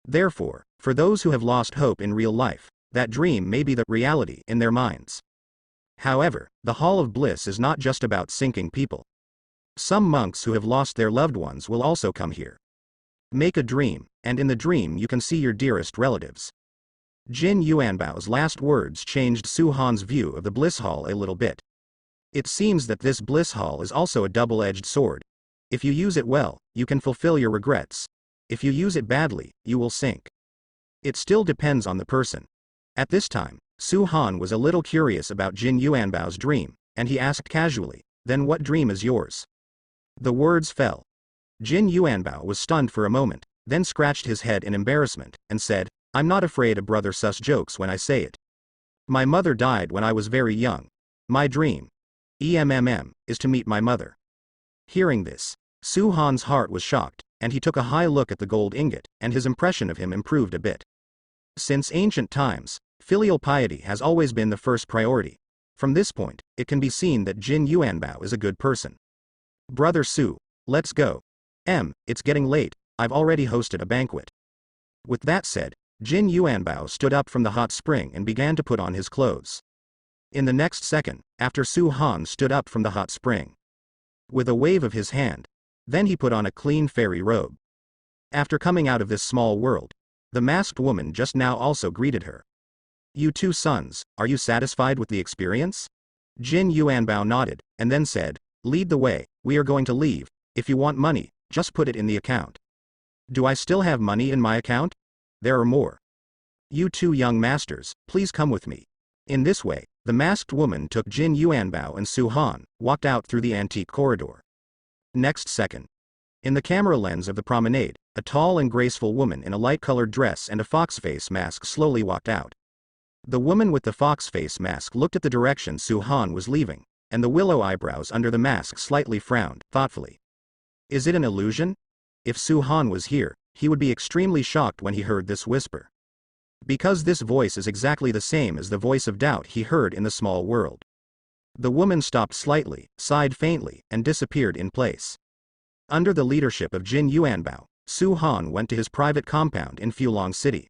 Therefore, for those who have lost hope in real life, that dream may be the reality in their minds. However, the Hall of Bliss is not just about sinking people. Some monks who have lost their loved ones will also come here. Make a dream, and in the dream you can see your dearest relatives. Jin Yuanbao's last words changed Su Han's view of the Bliss Hall a little bit. It seems that this Bliss Hall is also a double-edged sword. If you use it well, you can fulfill your regrets. If you use it badly, you will sink. It still depends on the person. At this time, Su Han was a little curious about Jin Yuanbao's dream, and he asked casually, "Then what dream is yours?" The words fell. Jin Yuanbao was stunned for a moment, then scratched his head in embarrassment, and said, "I'm not afraid of Brother Su's jokes when I say it. My mother died when I was very young. My dream, is to meet my mother." Hearing this, Su Han's heart was shocked, and he took a high look at the gold ingot, and his impression of him improved a bit. Since ancient times, filial piety has always been the first priority. From this point, it can be seen that Jin Yuanbao is a good person. "Brother Su, let's go. It's getting late, I've already hosted a banquet." With that said, Jin Yuanbao stood up from the hot spring and began to put on his clothes. In the next second, after Su Han stood up from the hot spring. With a wave of his hand, then he put on a clean fairy robe. After coming out of this small world, the masked woman just now also greeted her. "You two sons, are you satisfied with the experience?" Jin Yuanbao nodded, and then said, "Lead the way, we are going to leave. If you want money, just put it in the account." "Do I still have money in my account?" "There are more." "You two young masters, please come with me." In this way, the masked woman took Jin Yuanbao and Su Han, walked out through the antique corridor. Next second. In the camera lens of the promenade, a tall and graceful woman in a light-colored dress and a fox face mask slowly walked out. The woman with the fox face mask looked at the direction Su Han was leaving, and the willow eyebrows under the mask slightly frowned, thoughtfully. Is it an illusion? If Su Han was here, he would be extremely shocked when he heard this whisper. Because this voice is exactly the same as the voice of doubt he heard in the small world. The woman stopped slightly, sighed faintly, and disappeared in place. Under the leadership of Jin Yuanbao, Su Han went to his private compound in Fulong City.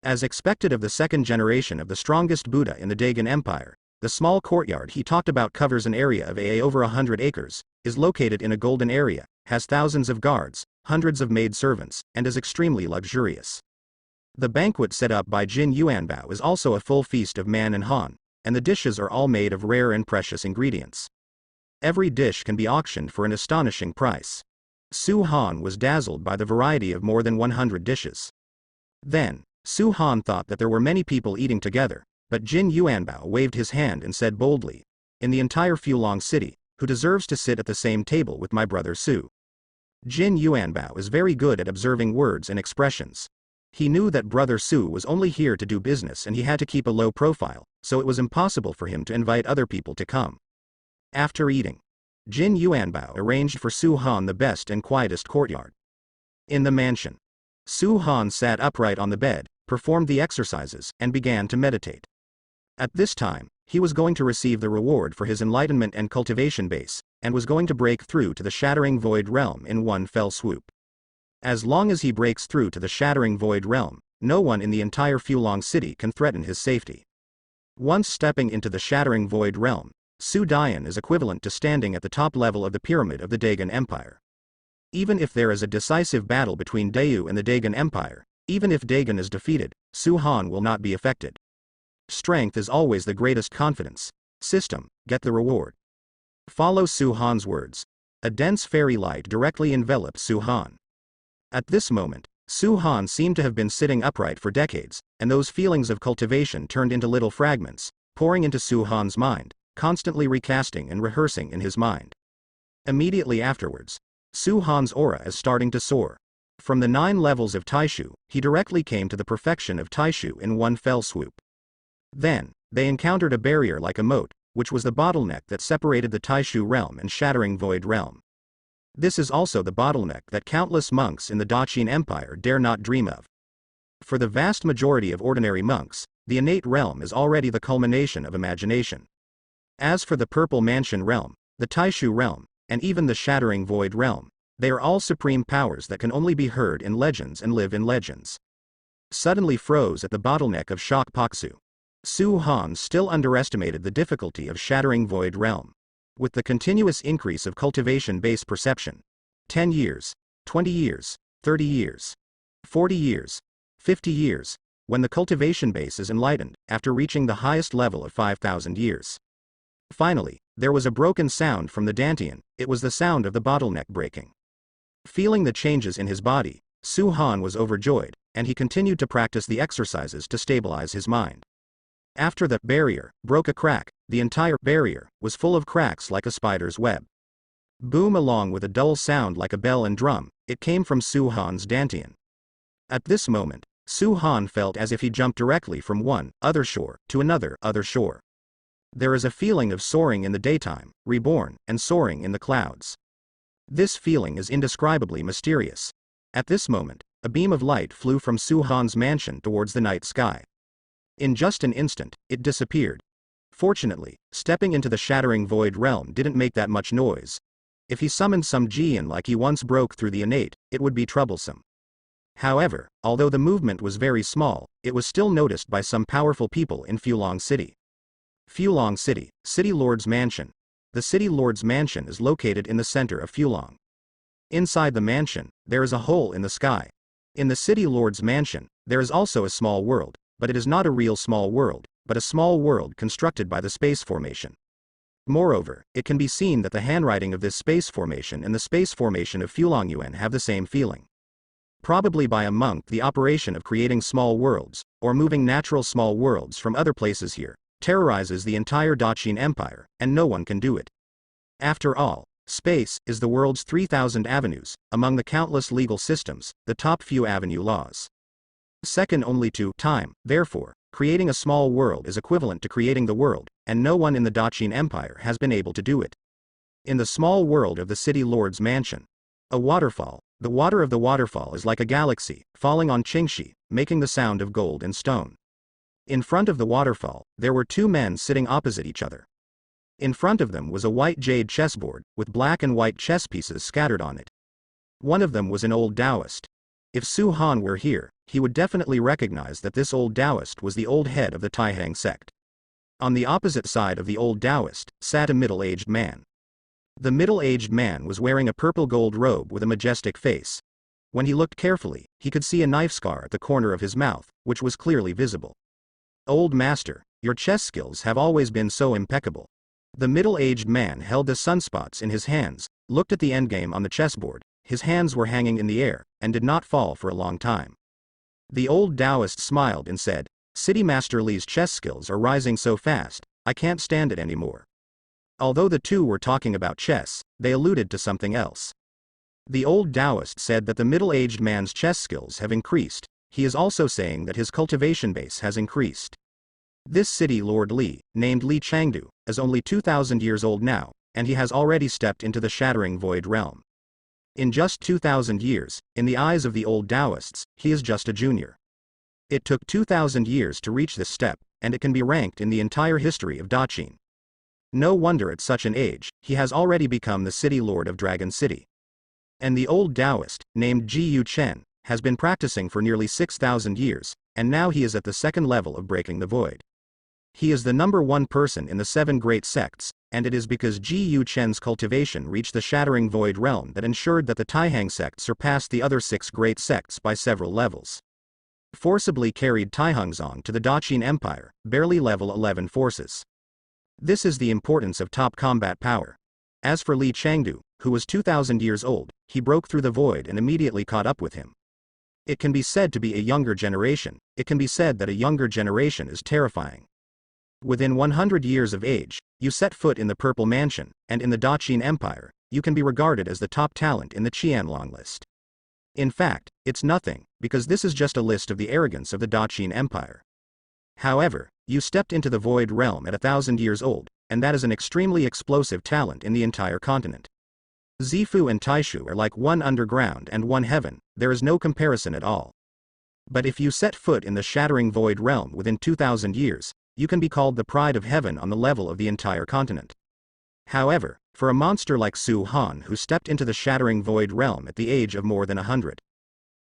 As expected of the second generation of the strongest Buddha in the Dagon Empire, the small courtyard he talked about covers an area of over 100 acres, is located in a golden area, has thousands of guards, hundreds of maid servants, and is extremely luxurious. The banquet set up by Jin Yuanbao is also a full feast of man and han, and the dishes are all made of rare and precious ingredients. Every dish can be auctioned for an astonishing price. Su Han was dazzled by the variety of more than 100 dishes. Then, Su Han thought that there were many people eating together, but Jin Yuanbao waved his hand and said boldly, "In the entire Fulong City, who deserves to sit at the same table with my brother Su?" Jin Yuanbao is very good at observing words and expressions. He knew that brother Su was only here to do business and he had to keep a low profile, so it was impossible for him to invite other people to come. After eating, Jin Yuanbao arranged for Su Han the best and quietest courtyard. In the mansion, Su Han sat upright on the bed, performed the exercises, and began to meditate. At this time, he was going to receive the reward for his enlightenment and cultivation base, and was going to break through to the shattering void realm in one fell swoop. As long as he breaks through to the shattering void realm, no one in the entire Fulong City can threaten his safety. Once stepping into the shattering void realm, Su Dian is equivalent to standing at the top level of the pyramid of the Dagon Empire. Even if there is a decisive battle between Dayu and the Dagon Empire, even if Dagon is defeated, Su Han will not be affected. Strength is always the greatest confidence. System, get the reward. Follow Su Han's words. A dense fairy light directly envelops Su Han. At this moment, Su Han seemed to have been sitting upright for decades, and those feelings of cultivation turned into little fragments, pouring into Su Han's mind, constantly recasting and rehearsing in his mind. Immediately afterwards, Su Han's aura is starting to soar. From the 9 levels of Taishu, he directly came to the perfection of Taishu in one fell swoop. Then, they encountered a barrier like a moat, which was the bottleneck that separated the Taishu realm and shattering void realm. This is also the bottleneck that countless monks in the Daqin Empire dare not dream of. For the vast majority of ordinary monks, the innate realm is already the culmination of imagination. As for the Purple Mansion realm, the Taishu realm, and even the shattering void realm, they are all supreme powers that can only be heard in legends and live in legends. Suddenly froze at the bottleneck of Shok Paksu. Su Han still underestimated the difficulty of shattering void realm. With the continuous increase of cultivation-based perception, 10 years, 20 years, 30 years, 40 years, 50 years, when the cultivation base is enlightened, after reaching the highest level of 5,000 years. Finally, there was a broken sound from the Dantian. It was the sound of the bottleneck breaking. Feeling the changes in his body, Su Han was overjoyed, and he continued to practice the exercises to stabilize his mind. After the barrier broke a crack, the entire barrier was full of cracks like a spider's web. Boom, along with a dull sound like a bell and drum, it came from Su Han's Dantian. At this moment, Su Han felt as if he jumped directly from one other shore to another other shore. There is a feeling of soaring in the daytime, reborn, and soaring in the clouds. This feeling is indescribably mysterious. At this moment, a beam of light flew from Su Han's mansion towards the night sky. In just an instant, it disappeared. Fortunately, stepping into the shattering void realm didn't make that much noise. If he summoned some Jian like he once broke through the innate, it would be troublesome. However, although the movement was very small, it was still noticed by some powerful people in Fulong City. Fulong City, City Lord's Mansion. The City Lord's Mansion is located in the center of Fulong. Inside the mansion, there is a hole in the sky. In the City Lord's Mansion, there is also a small world, but it is not a real small world, but a small world constructed by the space formation. Moreover, it can be seen that the handwriting of this space formation and the space formation of Fulangyuan have the same feeling. Probably by a monk, the operation of creating small worlds, or moving natural small worlds from other places here, terrorizes the entire Daqin Empire, and no one can do it. After all, space is the world's 3,000 avenues, among the countless legal systems, the top few avenue laws. Second only to time, therefore, creating a small world is equivalent to creating the world, and no one in the Daqin Empire has been able to do it. In the small world of the City Lord's Mansion, a waterfall, the water of the waterfall is like a galaxy, falling on Qingxi, making the sound of gold and stone. In front of the waterfall, there were 2 men sitting opposite each other. In front of them was a white jade chessboard, with black and white chess pieces scattered on it. One of them was an old Taoist. If Su Han were here, he would definitely recognize that this old Taoist was the old head of the Taihang sect. On the opposite side of the old Taoist sat a middle-aged man. The middle-aged man was wearing a purple gold robe with a majestic face. When he looked carefully, he could see a knife scar at the corner of his mouth, which was clearly visible. "Old master, your chess skills have always been so impeccable." The middle-aged man held the sunspots in his hands, looked at the endgame on the chessboard. His hands were hanging in the air, and did not fall for a long time. The old Taoist smiled and said, "City Master Li's chess skills are rising so fast, I can't stand it anymore." Although the two were talking about chess, they alluded to something else. The old Taoist said that the middle-aged man's chess skills have increased. He is also saying that his cultivation base has increased. This city Lord Li, named Li Changdu, is only 2,000 years old now, and he has already stepped into the shattering void realm. In just 2,000 years, in the eyes of the old Taoists, he is just a junior. It took 2,000 years to reach this step, and it can be ranked in the entire history of Daqin. No wonder at such an age, he has already become the city lord of Dragon City. And the old Taoist, named Ji Yu Chen, has been practicing for nearly 6,000 years, and now he is at the second level of breaking the void. He is the number one person in the 7 great sects, and it is because Ji Yu Chen's cultivation reached the shattering void realm that ensured that the Taihang sect surpassed the other 6 great sects by several levels. Forcibly carried Taihangzong to the Daqin Empire, barely level 11 forces. This is the importance of top combat power. As for Li Changdu, who was 2,000 years old, he broke through the void and immediately caught up with him. It can be said to be a younger generation. It can be said that a younger generation is terrifying. Within 100 years of age, you set foot in the Purple Mansion, and in the Daqin Empire, you can be regarded as the top talent in the Qianlong list. In fact, it's nothing, because this is just a list of the arrogance of the Daqin Empire. However, you stepped into the void realm at 1,000 years old, and that is an extremely explosive talent in the entire continent. Zifu and Taishu are like one underground and one heaven, there is no comparison at all. But if you set foot in the shattering void realm within 2,000 years, you can be called the pride of heaven on the level of the entire continent. However, for a monster like Su Han who stepped into the shattering void realm at the age of more than 100,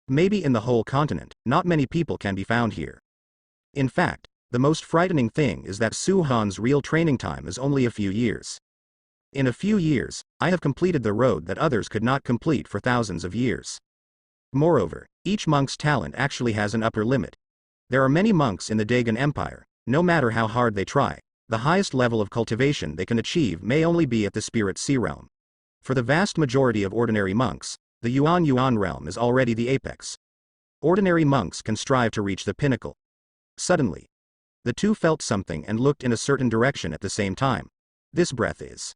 maybe in the whole continent, not many people can be found here. In fact, the most frightening thing is that Su Han's real training time is only a few years. In a few years, I have completed the road that others could not complete for thousands of years. Moreover, each monk's talent actually has an upper limit. There are many monks in the Dagon Empire. No matter how hard they try, the highest level of cultivation they can achieve may only be at the Spirit Sea realm. For the vast majority of ordinary monks, the Yuan realm is already the apex. Ordinary monks can strive to reach the pinnacle. Suddenly, the two felt something and looked in a certain direction at the same time. This breath is